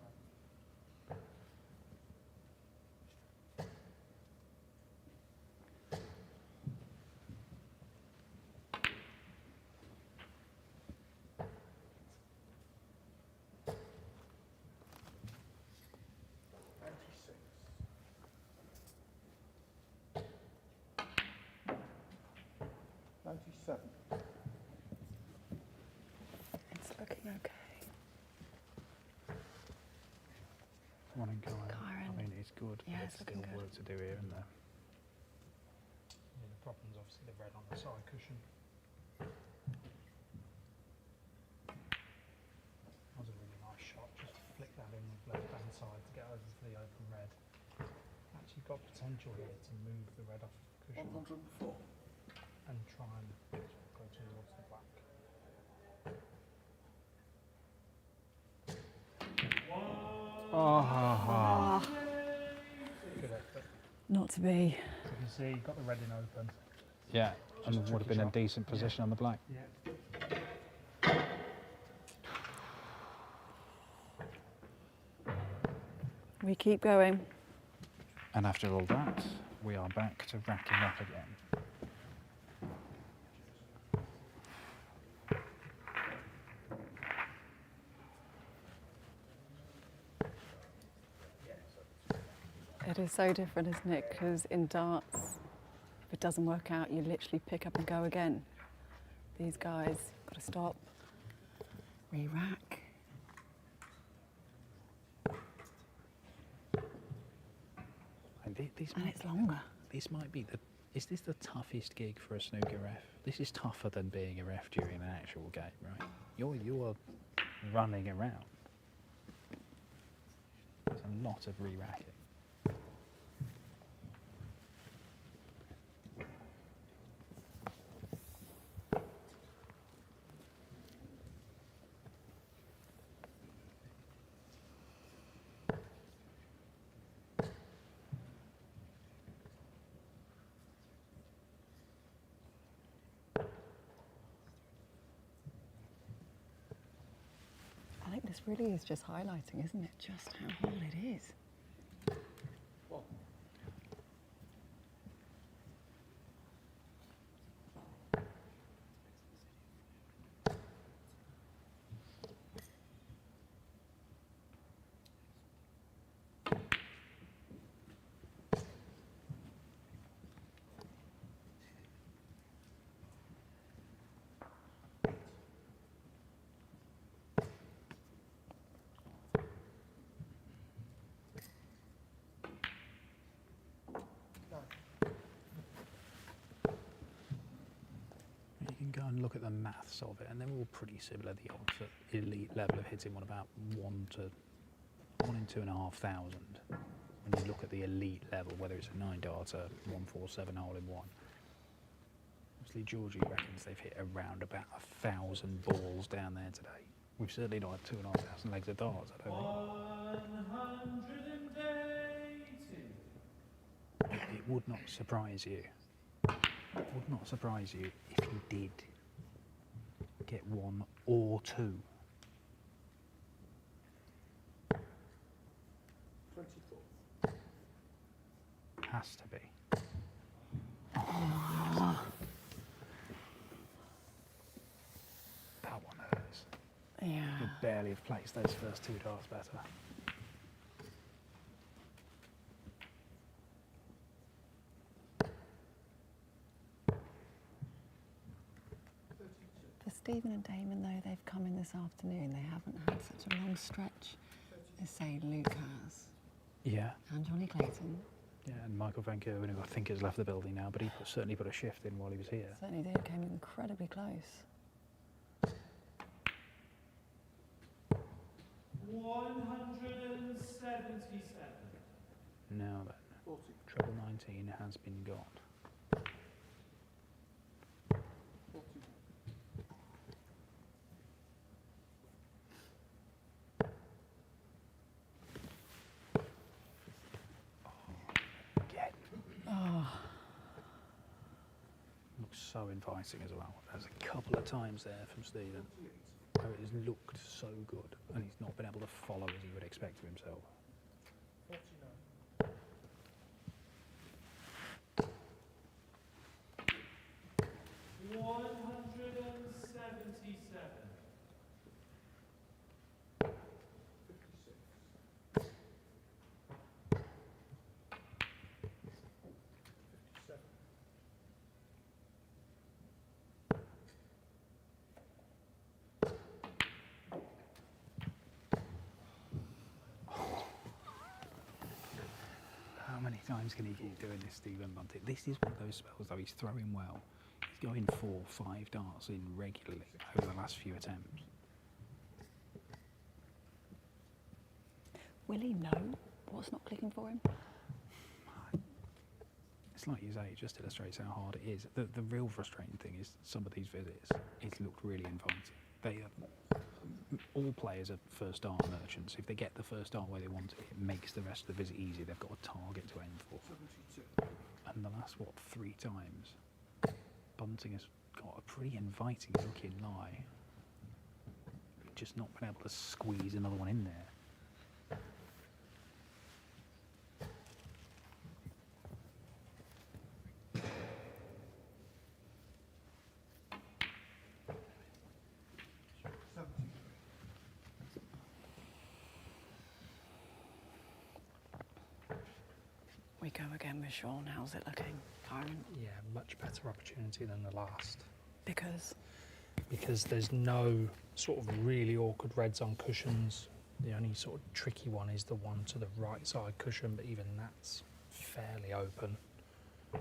It's looking okay. One in Kyron. I mean, it's good. Yeah, but it's still looking good. work to do here, isn't there? Yeah, the problem's obviously the red on the side cushion. That was a really nice shot. Just flick that in with left hand side to get over to the open red. Actually got potential here to move the red off the cushion. 104. And try and go towards the black. Oh. Good effort. Not to be. So you can see you've got the red in open. Yeah, and Just would have been tricky a decent position on the black. Yeah. We keep going. And after all that, we are back to racking up again. It is so different, isn't it? Because in darts, if it doesn't work out, you literally pick up and go again. These guys, got to stop, re-rack. And it's longer. This might be the. Is this the toughest gig for a snooker ref? This is tougher than being a ref during an actual game, right? You're running around. There's a lot of re-racking. I think this really is just highlighting, isn't it? Just how hard it is. go and look at the maths of it, and they're all pretty similar. The odds at elite level of hitting one about 1 in 2,500. When you look at the elite level, whether it's a 9-darter, 147 hole in one. Obviously, Georgie reckons they've hit around about 1,000 balls down there today. We've certainly not had 2,500 legs of darts, I don't think. It would not surprise you. It would not surprise you if you did get 1 or 2. 24th. Has to be. That one hurts. Yeah. You'd barely have placed those first 2 darts better. For Stephen and Damon, though, they've come in this afternoon. They haven't had such a long stretch as, say, Luke has. Yeah. And Johnny Clayton. Yeah, and Michael Van Gerwen, who I think has left the building now, but he certainly put a shift in while he was here. Certainly did. Came incredibly close. 177. Now then, 40. treble 19 has been got. 41. Again. Oh. Looks so inviting as well. There's a couple of times there from Stephen where it has looked so good, and he's not been able to follow as he would expect of himself. 49. 177. 56. 57. How many times can he keep doing this, Stephen Bunting? This is one of those spells, though. He's throwing well. He's going 4, 5 darts in regularly over the last few attempts. Will he know what's not clicking for him? It's like you say, it just illustrates how hard it is. The real frustrating thing is some of these visits, it's looked really inviting. They are, all players are first dart merchants. If they get the first dart where they want it, it makes the rest of the visit easy. They've got a target to aim for. 72. And the last, 3 times, Bunting has got a pretty inviting looking lie. Just not been able to squeeze another one in there. We go again with Shaun. How's it looking, Kyron? Yeah, much better opportunity than the last. Because? Because there's no sort of really awkward reds on cushions. The only sort of tricky one is the one to the right side cushion, but even that's fairly open. I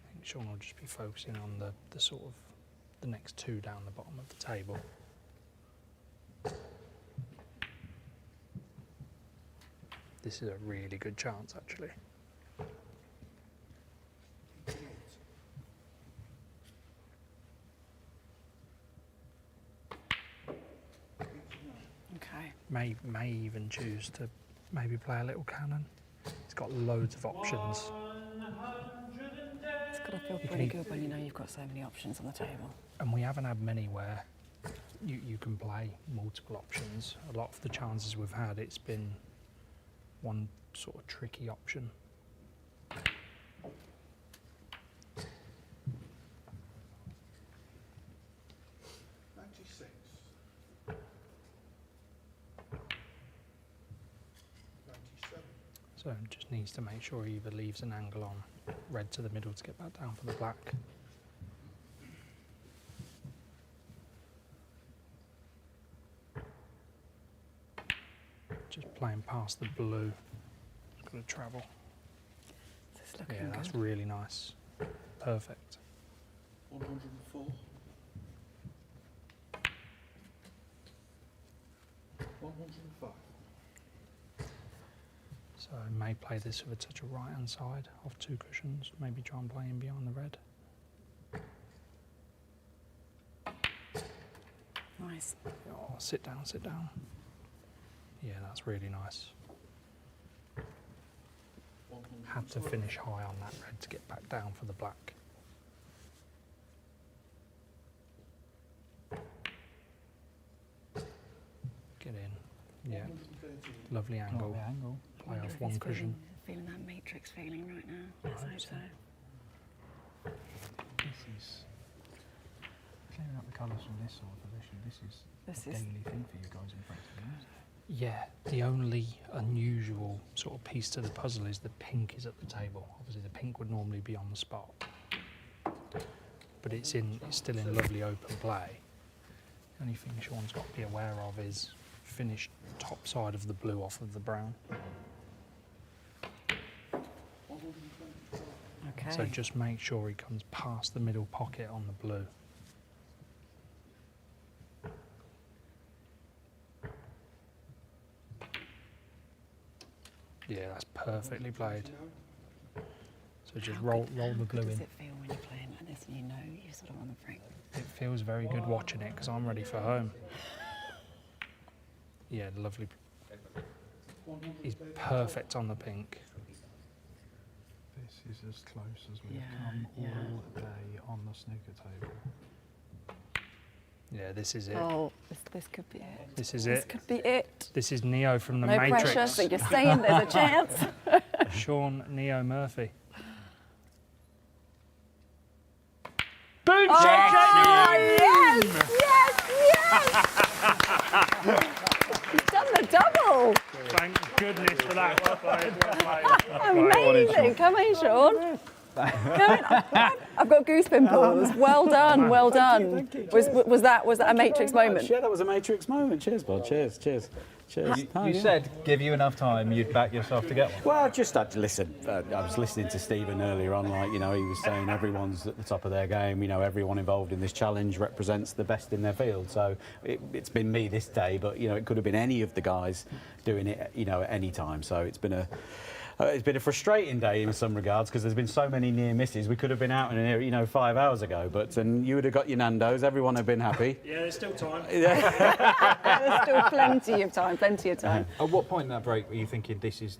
think Shaun will just be focusing on the sort of the next 2 down the bottom of the table. This is a really good chance, actually. Okay. May even choose to maybe play a little cannon. It's got loads of options. It's got to feel pretty good when you know you've got so many options on the table. And we haven't had many where you can play multiple options. A lot of the chances we've had, it's been one sort of tricky option. So just needs to make sure he either leaves an angle on red to the middle to get back down for the black. Just playing past the blue. It's going to travel. This is looking Yeah, that's good. really nice. perfect. 104. 105. So I may play this with a touch of right hand side off 2 cushions, maybe try and play in behind the red. Nice. Oh, sit down, sit down. Yeah, that's really nice. Had to finish high on that red to get back down for the black. Get in. Yeah. Lovely angle. Lovely angle. Play off 1 cushion. Feeling that matrix feeling right now. Let's hope so. This is clearing up the colours from this sort of position. This is a daily thing for you guys in practice, isn't it? Yeah, the only unusual sort of piece to the puzzle is the pink is at the table. Obviously, the pink would normally be on the spot, but it's still in lovely open play. The only thing Shaun's got to be aware of is finish top side of the blue off of the brown. Okay. So just make sure he comes past the middle pocket on the blue. Yeah, that's perfectly played. So just roll the blue How does in. it feel when you're playing like this and you know you're sort of on the brink? It feels very good watching it because I'm ready for home. Yeah, lovely. He's perfect on the pink. This is as close as we've come all day on the snooker table. Yeah, this is it. Oh, this could be it. This is This it. could be it. This is Neo from the No Matrix. pressure, so you're saying there's a chance. Shaun Neo Murphy. Boom! Oh, yes! You've done the double. Thank goodness for that. Well played, well played. Amazing. Come in, Shaun. Come in. I've got goose pimples. Well done, well done. Was that a Matrix moment? Yeah, that was a Matrix moment. Cheers, bud. Cheers, cheers. Cheers. You said give you enough time, you'd back yourself to get one. Well, I just had to listen. I was listening to Stephen earlier on, like, you know, he was saying everyone's at the top of their game. You know, everyone involved in this challenge represents the best in their field. So it's been me this day, but, you know, it could have been any of the guys doing it, you know, at any time. So it's been a frustrating day in some regards because there's been so many near misses. We could have been out in here, you know, 5 hours ago, and you would have got your Nando's. Everyone would have been happy. Yeah, there's still time. There's still plenty of time, plenty of time. At what point in that break were you thinking this is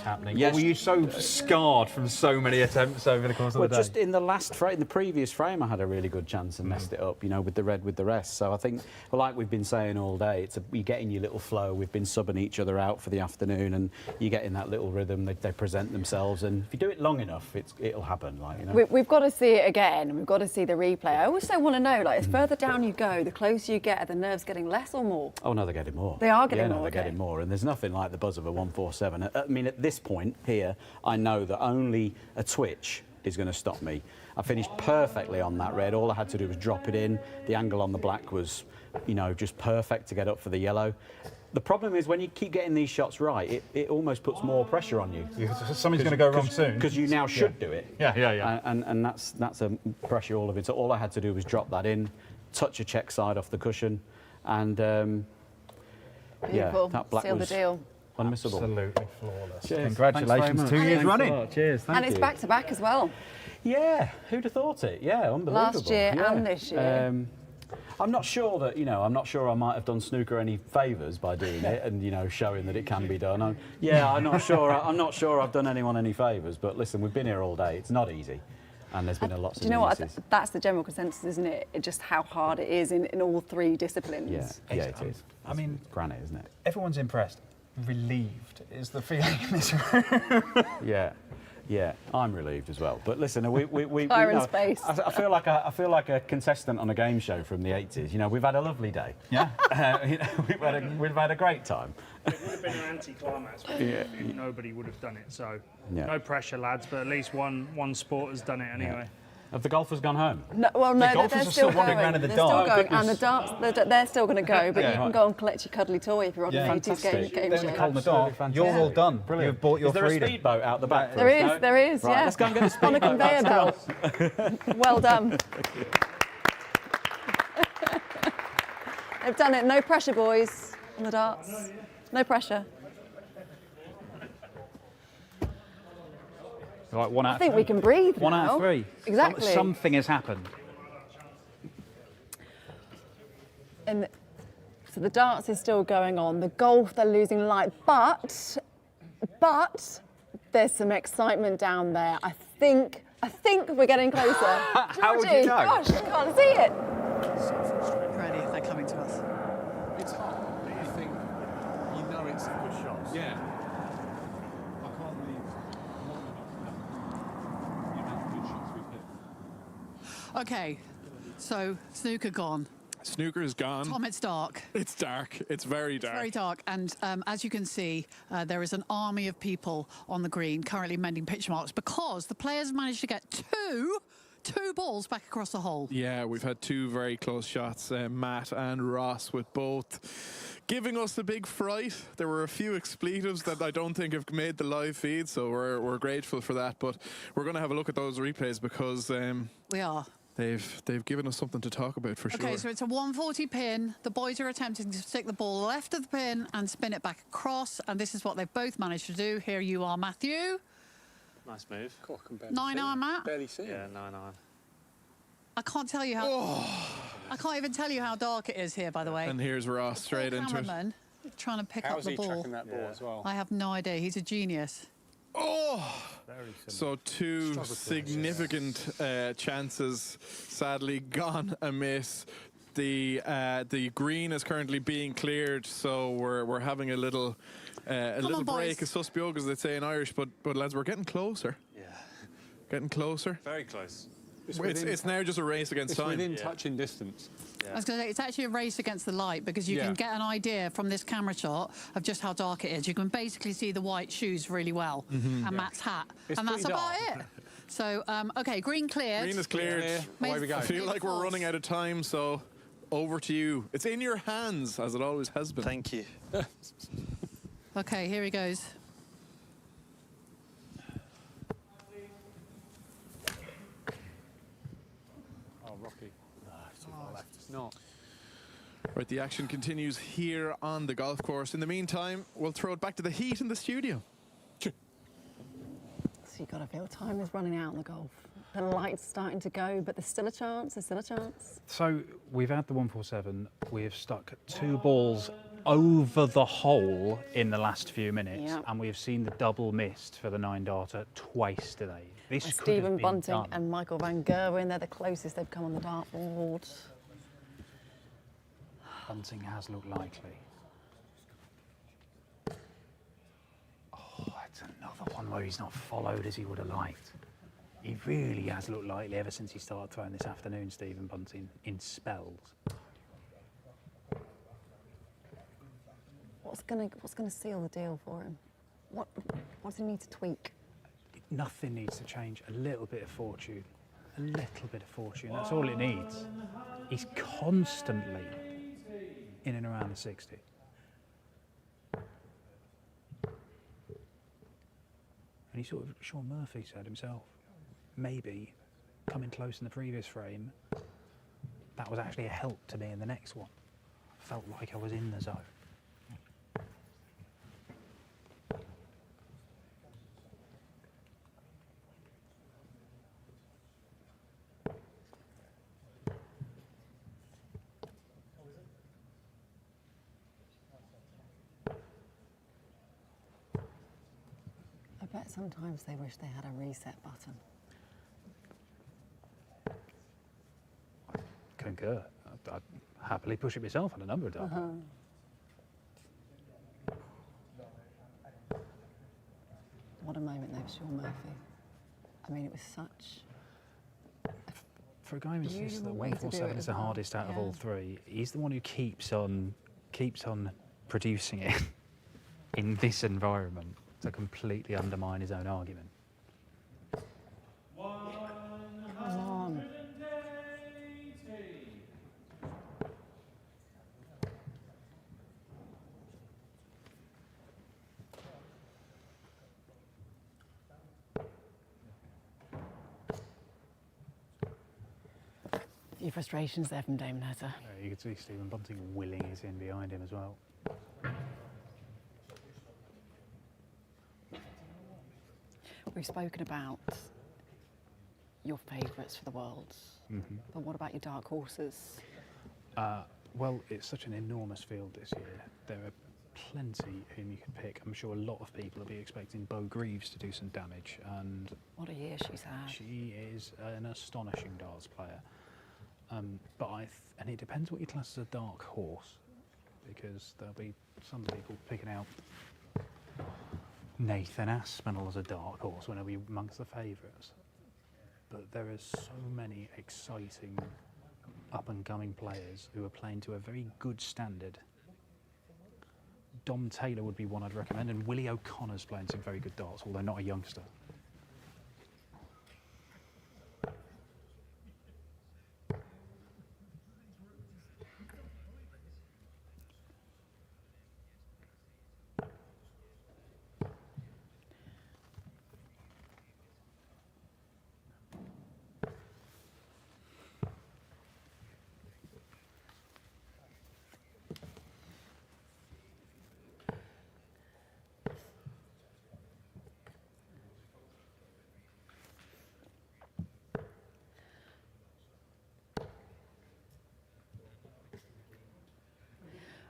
happening? Yes. Or were you so scarred from so many attempts over the course of the day? Just in the last frame, in the previous frame, I had a really good chance and messed it up, you know, with the red with the rest. So I think, well, like we've been saying all day, you get in your little flow. We've been subbing each other out for the afternoon, and you get in that little rhythm. They present themselves, and if you do it long enough, it'll happen. Like, you know. We've got to see it again. We've got to see the replay. I also want to know, like, as further down you go, the closer you get, are the nerves getting less or more? Oh no, they're getting more. They are getting yeah, more. No, they're getting more, and there's nothing like the buzz of a 147. I mean, at this point here, I know that only a twitch is going to stop me. I finished perfectly on that red. All I had to do was drop it in. The angle on the black was, you know, just perfect to get up for the yellow. The problem is when you keep getting these shots right, it almost puts more pressure on you. Something's going to go wrong soon. Because you now should do it. Yeah. And that's a pressure all of it. So all I had to do was drop that in, touch a check side off the cushion, and yeah, that black Seal was the deal. unmissable. Absolutely flawless. Cheers. Congratulations, 2 years running. Cheers, thank And it's you. back to back as well. Yeah, who'd have thought it? Yeah, unbelievable. Last year yeah. and this year. I'm not sure that, you know, I'm not sure I might have done snooker any favours by doing it and, you know, showing that it can be done. I'm not sure. I'm not sure I've done anyone any favours. But listen, we've been here all day. It's not easy, and there's been a lot of. Do you know what? misses. That's the general consensus, isn't it? Just how hard it is in all 3 disciplines. Yeah, it is. I mean, granite, isn't it? Everyone's impressed. Relieved is the feeling in this room. Yeah, I'm relieved as well. But listen, we Fire in know, space. I feel like a contestant on a game show from the 80s. You know, we've had a lovely day. Yeah. You know, we've had a great time. It would have been an anti-climax. Yeah. Nobody would have done it. So Yeah. no pressure, lads. But at least one sport has done it anyway. Have the golfers gone home? No, well, no, golfers they're are still still wandering going. around in the They're dark. still Oh, going, and the goodness. darts, they're still going to go. But Yeah. you can Right. go and collect your cuddly toy if you're on the 80s game Then show. the cold in the dark. You're all done. Brilliant. You've bought your Is there freedom. a speedboat out the back? There is, there is, Right, yeah. let's go and get the On a speedboat. conveyor belt. Well done. They've done it. No pressure, boys, on the darts. No pressure. Right, one out. I think we can breathe One out now. of 3. Exactly. Something has happened. And so the darts is still going on. The golf, they're losing light, but there's some excitement down there. I think we're getting closer. How would Georgie, you know? Gosh, I can't see it. Ready if they're coming to us. It's hot, but you think you know it's a good shot. Yeah. I can't believe the amount of good shots we've hit. Okay, so snooker gone. Snooker is gone. Tom, it's dark. It's dark. It's very dark. Very dark, and as you can see, there is an army of people on the green currently mending pitch marks because the players managed to get two balls back across the hole. Yeah, we've had 2 very close shots, Matt and Ross, with both giving us a big fright. There were a few expletives that I don't think have made the live feed, so we're grateful for that. But we're going to have a look at those replays because We are. they've given us something to talk about for Okay, sure. so it's a 140 pin. The boys are attempting to stick the ball left of the pin and spin it back across, and this is what they've both managed to do. Here you are, Matthew. Nice move. 9-iron, Matt. Barely see Yeah, 9-iron. I can't tell you how. I can't even tell you how dark it is here, by the way. And here's Ross straight into it. Cameraman trying to pick How's up the he ball. tracking that ball as well? I have no idea. He's a genius. Oh! So 2 significant chances, sadly, gone amiss. The green is currently being cleared, so we're having a little on, break, boys. a suspioc, as they say in Irish. But lads, we're getting closer. Yeah. Getting closer. Very close. It's now just a race against It's time. within touching distance. I was going to say, it's actually a race against the light because you can get an idea from this camera shot of just how dark it is. You can basically see the white shoes really well and Matt's hat. It's and that's pretty about dark. it. So, okay, green cleared. Green is cleared. Away we go. I feel like we're running out of time, so over to you. It's in your hands, as it always has been. Thank you. Okay, here he goes. Oh, Rocky. It's not. Right, the action continues here on the golf course. In the meantime, we'll throw it back to the heat in the studio. So you've got to feel time is running out on the golf. The light's starting to go, but there's still a chance. There's still a chance. So we've had the 147. We've stuck 2 balls over the hole in the last few minutes, Yeah. and we've seen the double missed for the 9-darter twice today. This could have Stephen been Bunting done. and Michael van Gerwen, they're the closest they've come on the dartboard. Bunting has looked likely. Oh, that's another one where he's not followed as he would have liked. He really has looked likely ever since he started throwing this afternoon, Stephen Bunting, in spells. What's gonna seal the deal for him? What does he need to tweak? Nothing needs to change. A little bit of fortune. A little bit of fortune. That's all it needs. He's constantly in and around the 60. And he sort of, Shawn Murphy said himself, maybe coming close in the previous frame, that was actually a help to me in the next one. Felt like I was in the zone. I bet sometimes they wish they had a reset button. Concur. I'd happily push it myself on a number of times. What a moment though, Shawn Murphy. I mean, it was such. For a guy who insists that Beautiful way to do 147 it is as the well. hardest out of Yeah. all 3, he's the one who keeps on producing it in this environment to completely undermine his own argument. Come on. A few frustrations there from Damon Heta. You could see Stephen Bunting willing it in behind him as well. We've spoken about your favourites for the Worlds, but what about your dark horses? Well, it's such an enormous field this year. There are plenty whom you can pick. I'm sure a lot of people will be expecting Bo Greaves to do some damage, and what a year she's had. She is an astonishing darts player. But and it depends what you class as a dark horse, because there'll be some people picking out Nathan Aspinall as a dark horse when he'll be amongst the favourites. But there are so many exciting up-and-coming players who are playing to a very good standard. Dom Taylor would be one I'd recommend, and Willie O'Connor's playing some very good darts, although not a youngster.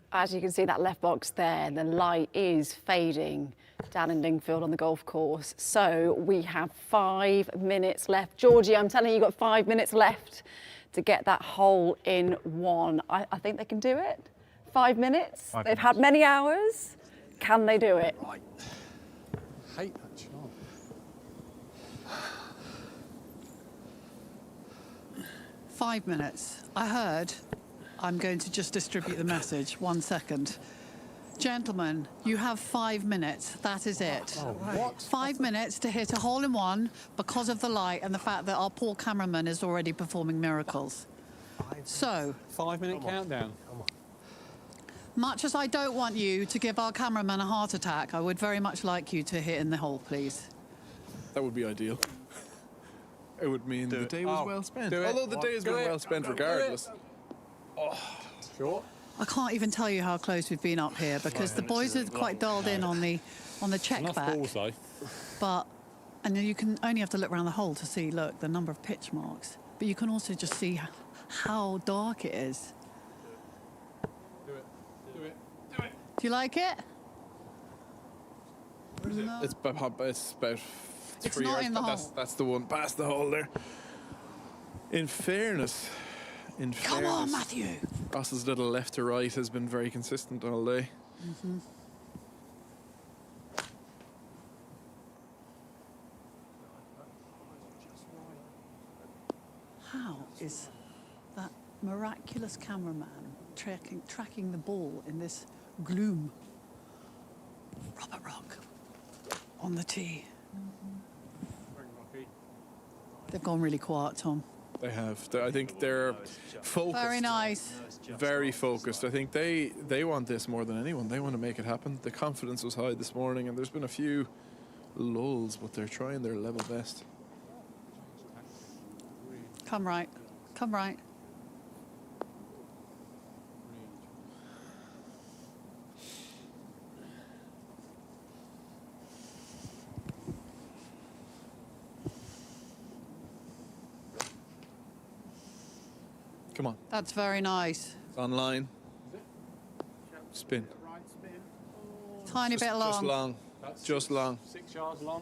As you can see, that left box there, the light is fading down in Lingfield on the golf course. So we have 5 minutes left. Georgie, I'm telling you, you've got 5 minutes left to get that hole in one. I think they can do it. 5 minutes. They've had many hours. Can they do it? Right. Hate that shot. 5 minutes. I heard. I'm going to just distribute the message. 1 second. Gentlemen, you have 5 minutes. That is it. Oh, what? 5 minutes to hit a hole in one because of the light and the fact that our poor cameraman is already performing miracles. So, 5 minute countdown. much as I don't want you to give our cameraman a heart attack, I would very much like you to hit in the hole, please. That would be ideal. It would mean the day was well spent. Although the day has been well spent regardless. Oh, sure. I can't even tell you how close we've been up here because the boys are quite dialed in on the check Enough back. balls, though. But and you can only have to look around the hole to see, look, the number of pitch marks. But you can also just see how dark it is. Do it. Do it. Do it. Do you like it? No. It's about 3 It's not yards. in the hole. That's the one past the hole there. In fairness, Come on, Matthew. Ross's little left to right has been very consistent all day. Mm-hmm. How is that miraculous cameraman tracking the ball in this gloom? Robert Rock on the tee. They've gone really quiet, Tom. They have. I think they're focused. Very nice. Very focused. I think they want this more than anyone. They want to make it happen. The confidence was high this morning, and there's been a few lulls, but they're trying their level best. Come right. Come right. Come on. That's very nice. It's online. Spin. Tiny bit long. Just long. Just long. 6 yards long.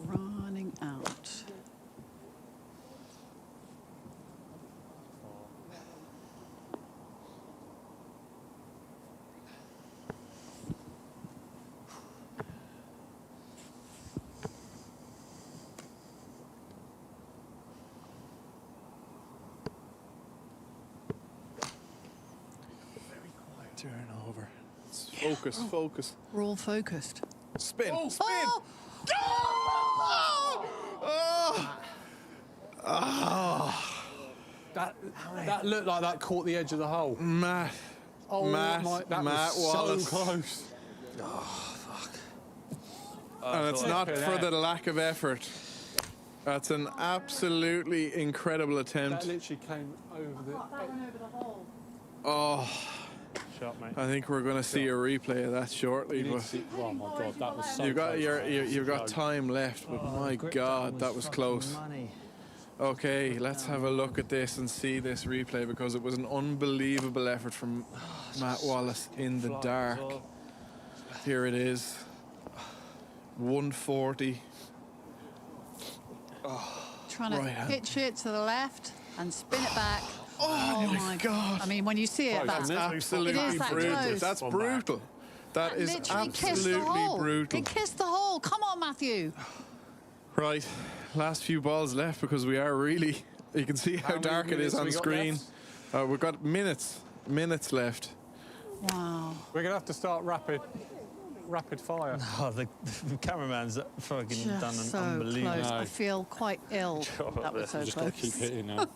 Running out. Turn over. Focus, focus. We're all focused. Spin, Oh, spin. oh, That looked like that caught the edge of the hole. Matt. Oh Matt was Wallace. so close. Oh, fuck. And it's not for the lack of effort. That's an absolutely incredible attempt. That literally came over the... Oh. Shot, mate. I think we're going to see a replay of that shortly. But oh my God, that was so you've got close. you've got time left, but my God, that was close. Okay, let's have a look at this and see this replay because it was an unbelievable effort from Matt Wallace in the dark. Here it is, 140. Trying to Right pitch it to the left and spin it back. Oh my God! I mean, when you see it, That's absolutely it is that brutal. close. That's brutal. That is Literally kissed the absolutely hole. brutal. It kissed the hole. Come on, Matthew. Right, last few balls left because we are really. You can see how many dark it is minutes on we got screen. We've got minutes left. Wow. We're going to have to start rapid fire. Oh, the cameraman's fucking done an Just so unbelievable. close. I feel quite ill. job That was so Just close. got to keep hitting now.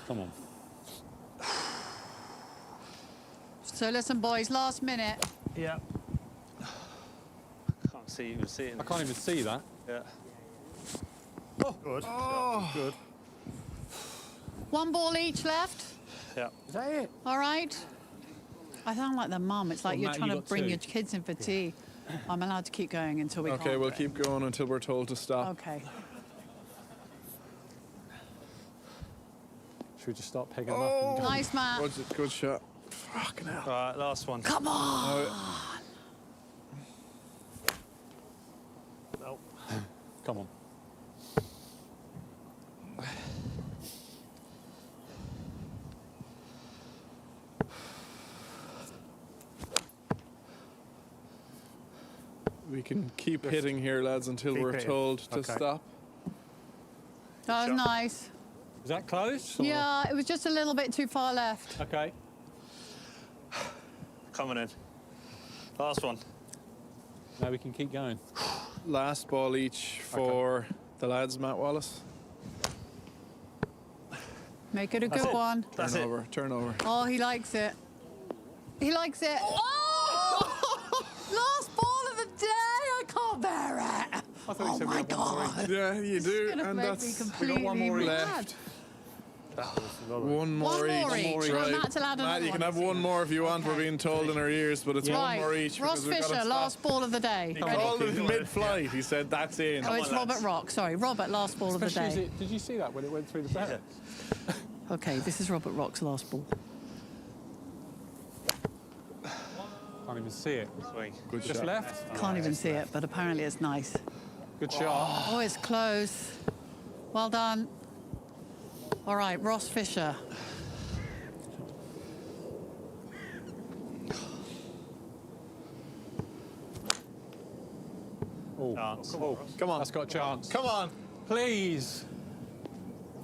Come on. So listen, boys, last minute. Yeah. Can't see even see it. I can't even see that. Yeah. Oh, good. Oh. Good. One ball each left. Yeah. Is that it? All right. I sound like the mum. It's like Well, you're Matt, trying you to got bring two. your kids in for tea. I'm allowed to keep going until we Okay, can't we'll do it. keep going until we're told to stop. Okay. Should we just start pegging them up? And go? Nice, Matt. Good shot. Fucking hell. All right, last one. Come on. Nope. Come on. We can keep hitting here, lads, until Keep we're hitting. told to Okay. stop. That was nice. Is that close? or- Yeah, it was just a little bit too far left. Okay. Coming in. Last one. Now we can keep going. Last ball each for the lads, Matt Wallace. Make it a good one. That's Turnover, turnover. Oh, he likes it. He likes it. Oh! Last ball of the day. I can't bear it. Oh my God. Yeah, you do, gonna and make me that's completely one more left. One more One more each. each. Right. Matt's allowed Matt, another you can one. have one more if you want. We're being told in our ears, but it's one Right. more each. Ross because we've got to Fisher, stop. last ball of the day. He Ready? called it mid-flight. He said, that's in. Oh, it's Robert Rock. Sorry, Robert, last ball of the Especially day. as did you see that when it went through the barrel? Okay, this is Robert Rock's last ball. Can't even see it. Swing. Good Just shot. left. Can't even see it, but apparently it's nice. Good shot. Oh, it's close. Well done. All right, Ross Fisher. Oh, Come on. that's got a chance. Come on. Please.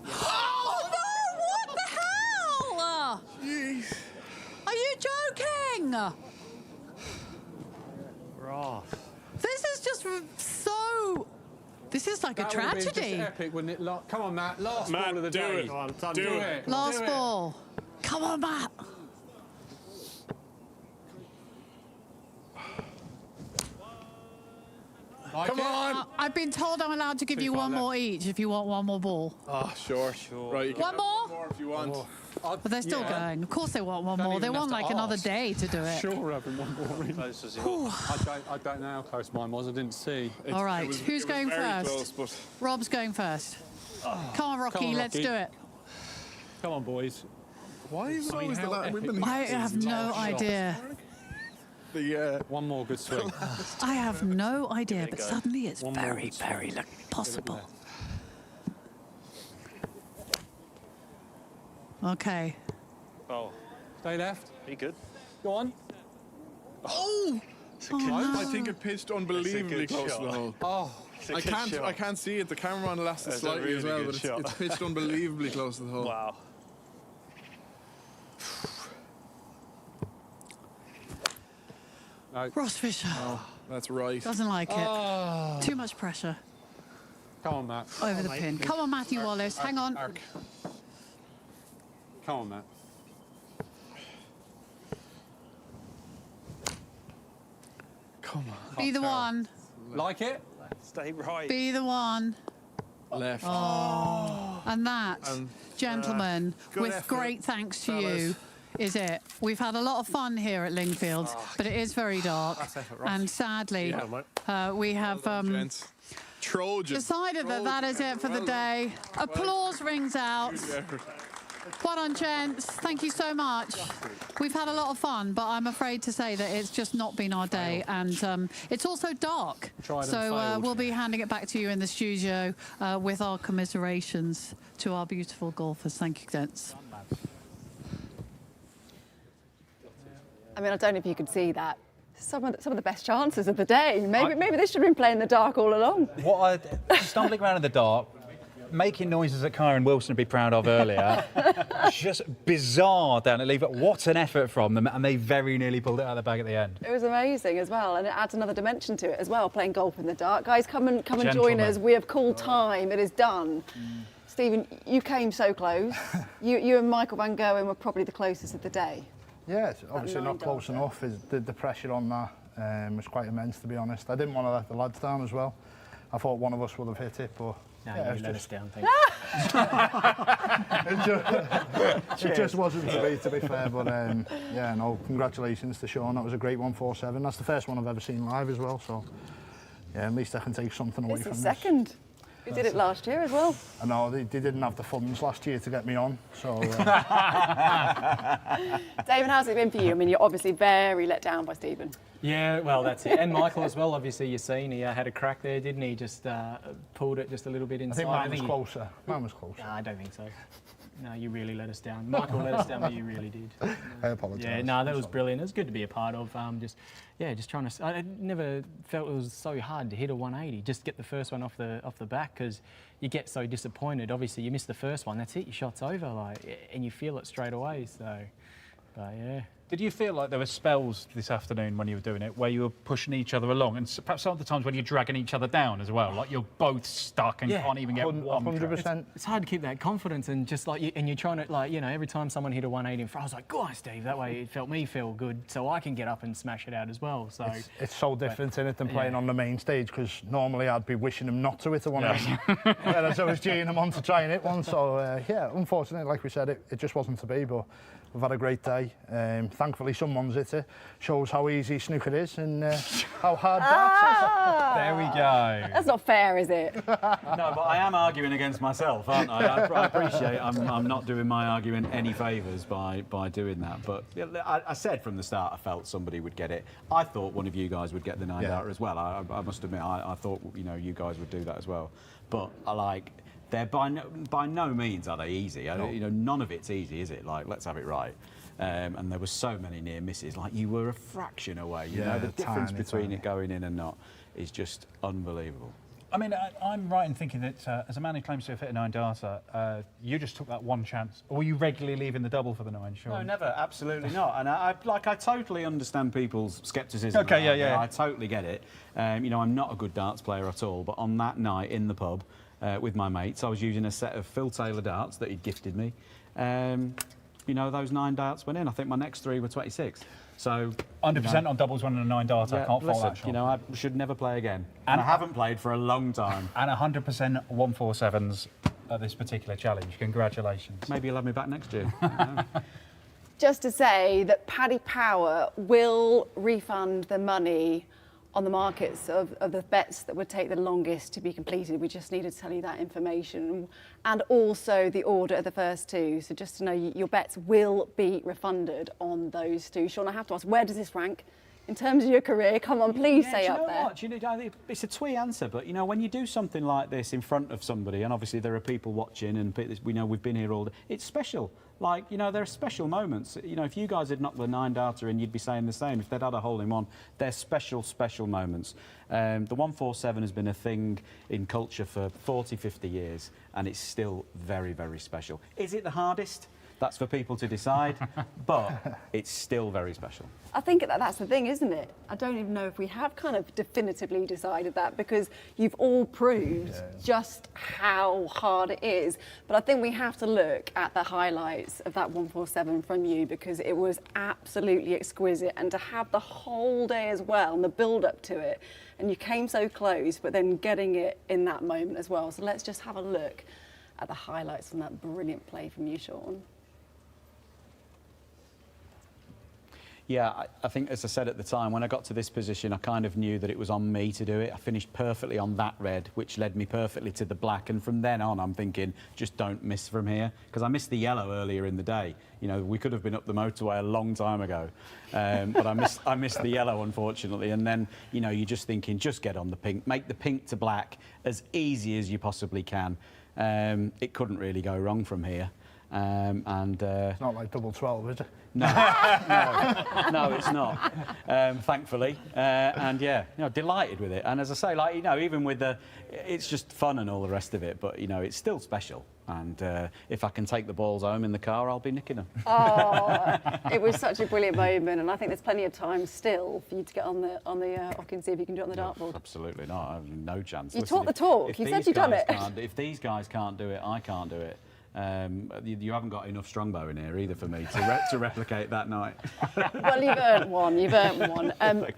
Oh no! What the hell? Jeez. Are you joking? Ross. This is just so. This is like a That would have been just tragedy. epic, wouldn't it? Come on, Matt. Last Matt, ball of the do day. it. Go on, Tom, Do do it. Last Do it. ball. Come on, Matt. Like Come it? on. I've been told I'm allowed to give Too you far one left. more each if you want one more ball. Oh, sure. Right, you can One have more? one more if you want. But they're still Yeah. going. Of course they want one Don't more. They even have want to like another ask. day to do it. Sure, having one more in. Close as you I don't know how close mine was. I didn't see. All right, It was who's going very first? close, but Rob's going first. Come on, Rocky, Come on, let's Rocky. do it. Come on, boys. why is it I mean, always the how last? We've epic been I have no idea. One more good swing. I have no idea, but go. suddenly it's One more very, good swing. very possible. Okay. Oh, Stay left. you good? Go on. Oh! Oh, no. I think it pitched unbelievably good close to shot. the hole. Oh, It's a I good can't. shot. I can't see it. The cameraman lasted That's a slightly as really well, good but shot. it's pitched unbelievably close to the hole. Wow. no. Ross Fisher. That's right. Doesn't like it. Too much pressure. Come on, Matt. Over the pin. Come on, Matthew Wallace. Hang on. Come on, Matt. Come on. Be the one. Like it? Stay right. Be the one. Left. Oh. And that, gentlemen, good with effort, great thanks to fellas. you, is it. We've had a lot of fun here at Lingfield, but it is very dark. That's effort, Ross. And sadly, we have Trojan. decided that that is it for the day. Applause rings out. Well done, gents. Thank you so much. We've had a lot of fun, but I'm afraid to say that it's just not been our day, and it's also dark. So we'll be handing it back to you in the studio with our commiserations to our beautiful golfers. Thank you, gents. I mean, I don't know if you could see that. Some of the best chances of the day. Maybe they should have been playing in the dark all along. Stumbling around in the dark, making noises that Kyron Wilson would be proud of earlier. Just bizarre down at leave. What an effort from them, and they very nearly pulled it out of the bag at the end. It was amazing as well, and it adds another dimension to it as well, playing golf in the dark. Guys, come and join us. We have called time. It is done. Stephen, you came so close. you and Michael Van Gerwen were probably the closest of the day. Yeah, it's obviously not close enough. The pressure on that was quite immense, to be honest. I didn't want to let the lads down as well. I thought one of us would have hit it, but No, yeah, you let us down, thank you. it just wasn't to be fair. But yeah, no, congratulations to Shaun. That was a great 147. That's the first one I've ever seen live as well. So yeah, at least I can take something away This from is this. second. We did it last year as well. I know they didn't have the funds last year to get me on. So David, how's it been for you? I mean, you're obviously very let down by Stephen. Yeah, well, that's it. And Michael as well, obviously, you've seen he had a crack there, didn't he? Just pulled it just a little bit inside. I think mine was closer. Mine was closer. No, I don't think so. No, you really let us down. Michael let us down, but you really did. I apologise. Yeah, no, that was brilliant. It was good to be a part of. Just trying to. I never felt it was so hard to hit a 180. Just get the first one off the back, because you get so disappointed. Obviously, you miss the first one. That's it. Your shot's over, and you feel it straight away. So, but yeah. Did you feel like there were spells this afternoon when you were doing it where you were pushing each other along, and perhaps some of the times when you're dragging each other down as well, like you're both stuck and can't even get 100%. It's hard to keep that confidence, and just and you're trying to every time someone hit a 180 in front, I was like, go on, Steve. That way it felt me feel good, so I can get up and smash it out as well. So it's so different in it than playing on the main stage, because normally I'd be wishing him not to hit a 180. Whereas I was cheering him on to try and hit one. So yeah, unfortunately, like we said, it just wasn't to be. But we've had a great day. Thankfully, someone's hit it. Shows how easy snooker is and how hard darts is. There we go. That's not fair, is it? No, but I am arguing against myself, aren't I? I appreciate I'm not doing my arguing any favours by doing that. But I said from the start I felt somebody would get it. I thought one of you guys would get the 9-darter as well. I must admit, I thought you guys would do that as well. But they're by no means are they easy. No. None of it's easy, is it? Let's have it right. And there were so many near misses. You were a fraction away. The difference between it going in and not is just unbelievable. I mean, I'm right in thinking that as a man who claims to have hit a 9-darter, you just took that one chance. Or were you regularly leaving the double for the 9, Shaun? No, never, absolutely not. And I totally understand people's scepticism. Okay, yeah. I totally get it. I'm not a good darts player at all, but on that night in the pub with my mates, I was using a set of Phil Taylor darts that he'd gifted me. Those 9 darts went in. I think my next 3 were 26. So 100% on doubles one and a 9-darter. I can't fault that, Shaun. I should never play again. And I haven't played for a long time. And 100% 147s at this particular challenge. Congratulations. Maybe you'll have me back next year. Just to say that Paddy Power will refund the money on the markets of the bets that would take the longest to be completed. We just needed to tell you that information. And also the order of the first 2. So just to know, your bets will be refunded on those 2. Shaun, I have to ask, where does this rank in terms of your career? Come on, please say up there. It's a twee answer, but when you do something like this in front of somebody, and obviously there are people watching, and we know we've been here all day, it's special. There are special moments. If you guys had knocked the 9-darter in, you'd be saying the same. If they'd had a hole-in-one, they're special moments. The 147 has been a thing in culture for 40, 50 years, and it's still very, very special. Is it the hardest? That's for people to decide, but it's still very special. I think that's the thing, isn't it? I don't even know if we have kind of definitively decided that, because you've all proved just how hard it is. But I think we have to look at the highlights of that 147 from you, because it was absolutely exquisite. And to have the whole day as well and the build up to it, and you came so close, but then getting it in that moment as well. So let's just have a look at the highlights from that brilliant play from you, Shaun. Yeah, I think, as I said at the time, when I got to this position, I kind of knew that it was on me to do it. I finished perfectly on that red, which led me perfectly to the black. And from then on, I'm thinking, just don't miss from here. Because I missed the yellow earlier in the day. You know, we could have been up the motorway a long time ago. But I missed the yellow, unfortunately. And then, you know, you're just thinking, just get on the pink. Make the pink to black as easy as you possibly can. It couldn't really go wrong from here. It's not like double 12, is it? No, no, it's not. Thankfully, and yeah, you know, delighted with it. And as I say, like, you know, even with it's just fun and all the rest of it. But you know, it's still special. And if I can take the balls home in the car, I'll be nicking them. Oh, it was such a brilliant moment, and I think there's plenty of time still for you to get on the hockey and see if you can do it on the dartboard. Absolutely not. I have no chance. You talk the talk. You said you've done it. If these guys can't do it, I can't do it. You haven't got enough strongbow in here either for me to replicate that night. Well, you've earned one. You've earned one.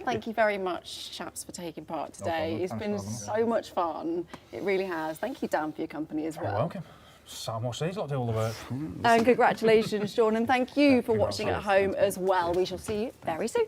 Thank you very much, chaps, for taking part today. It's been so much fun. It really has. Thank you, Dan, for your company as well. You're welcome. Sam watch these lot do all the work. And congratulations, Shaun, and thank you for watching at home as well. We shall see you very soon.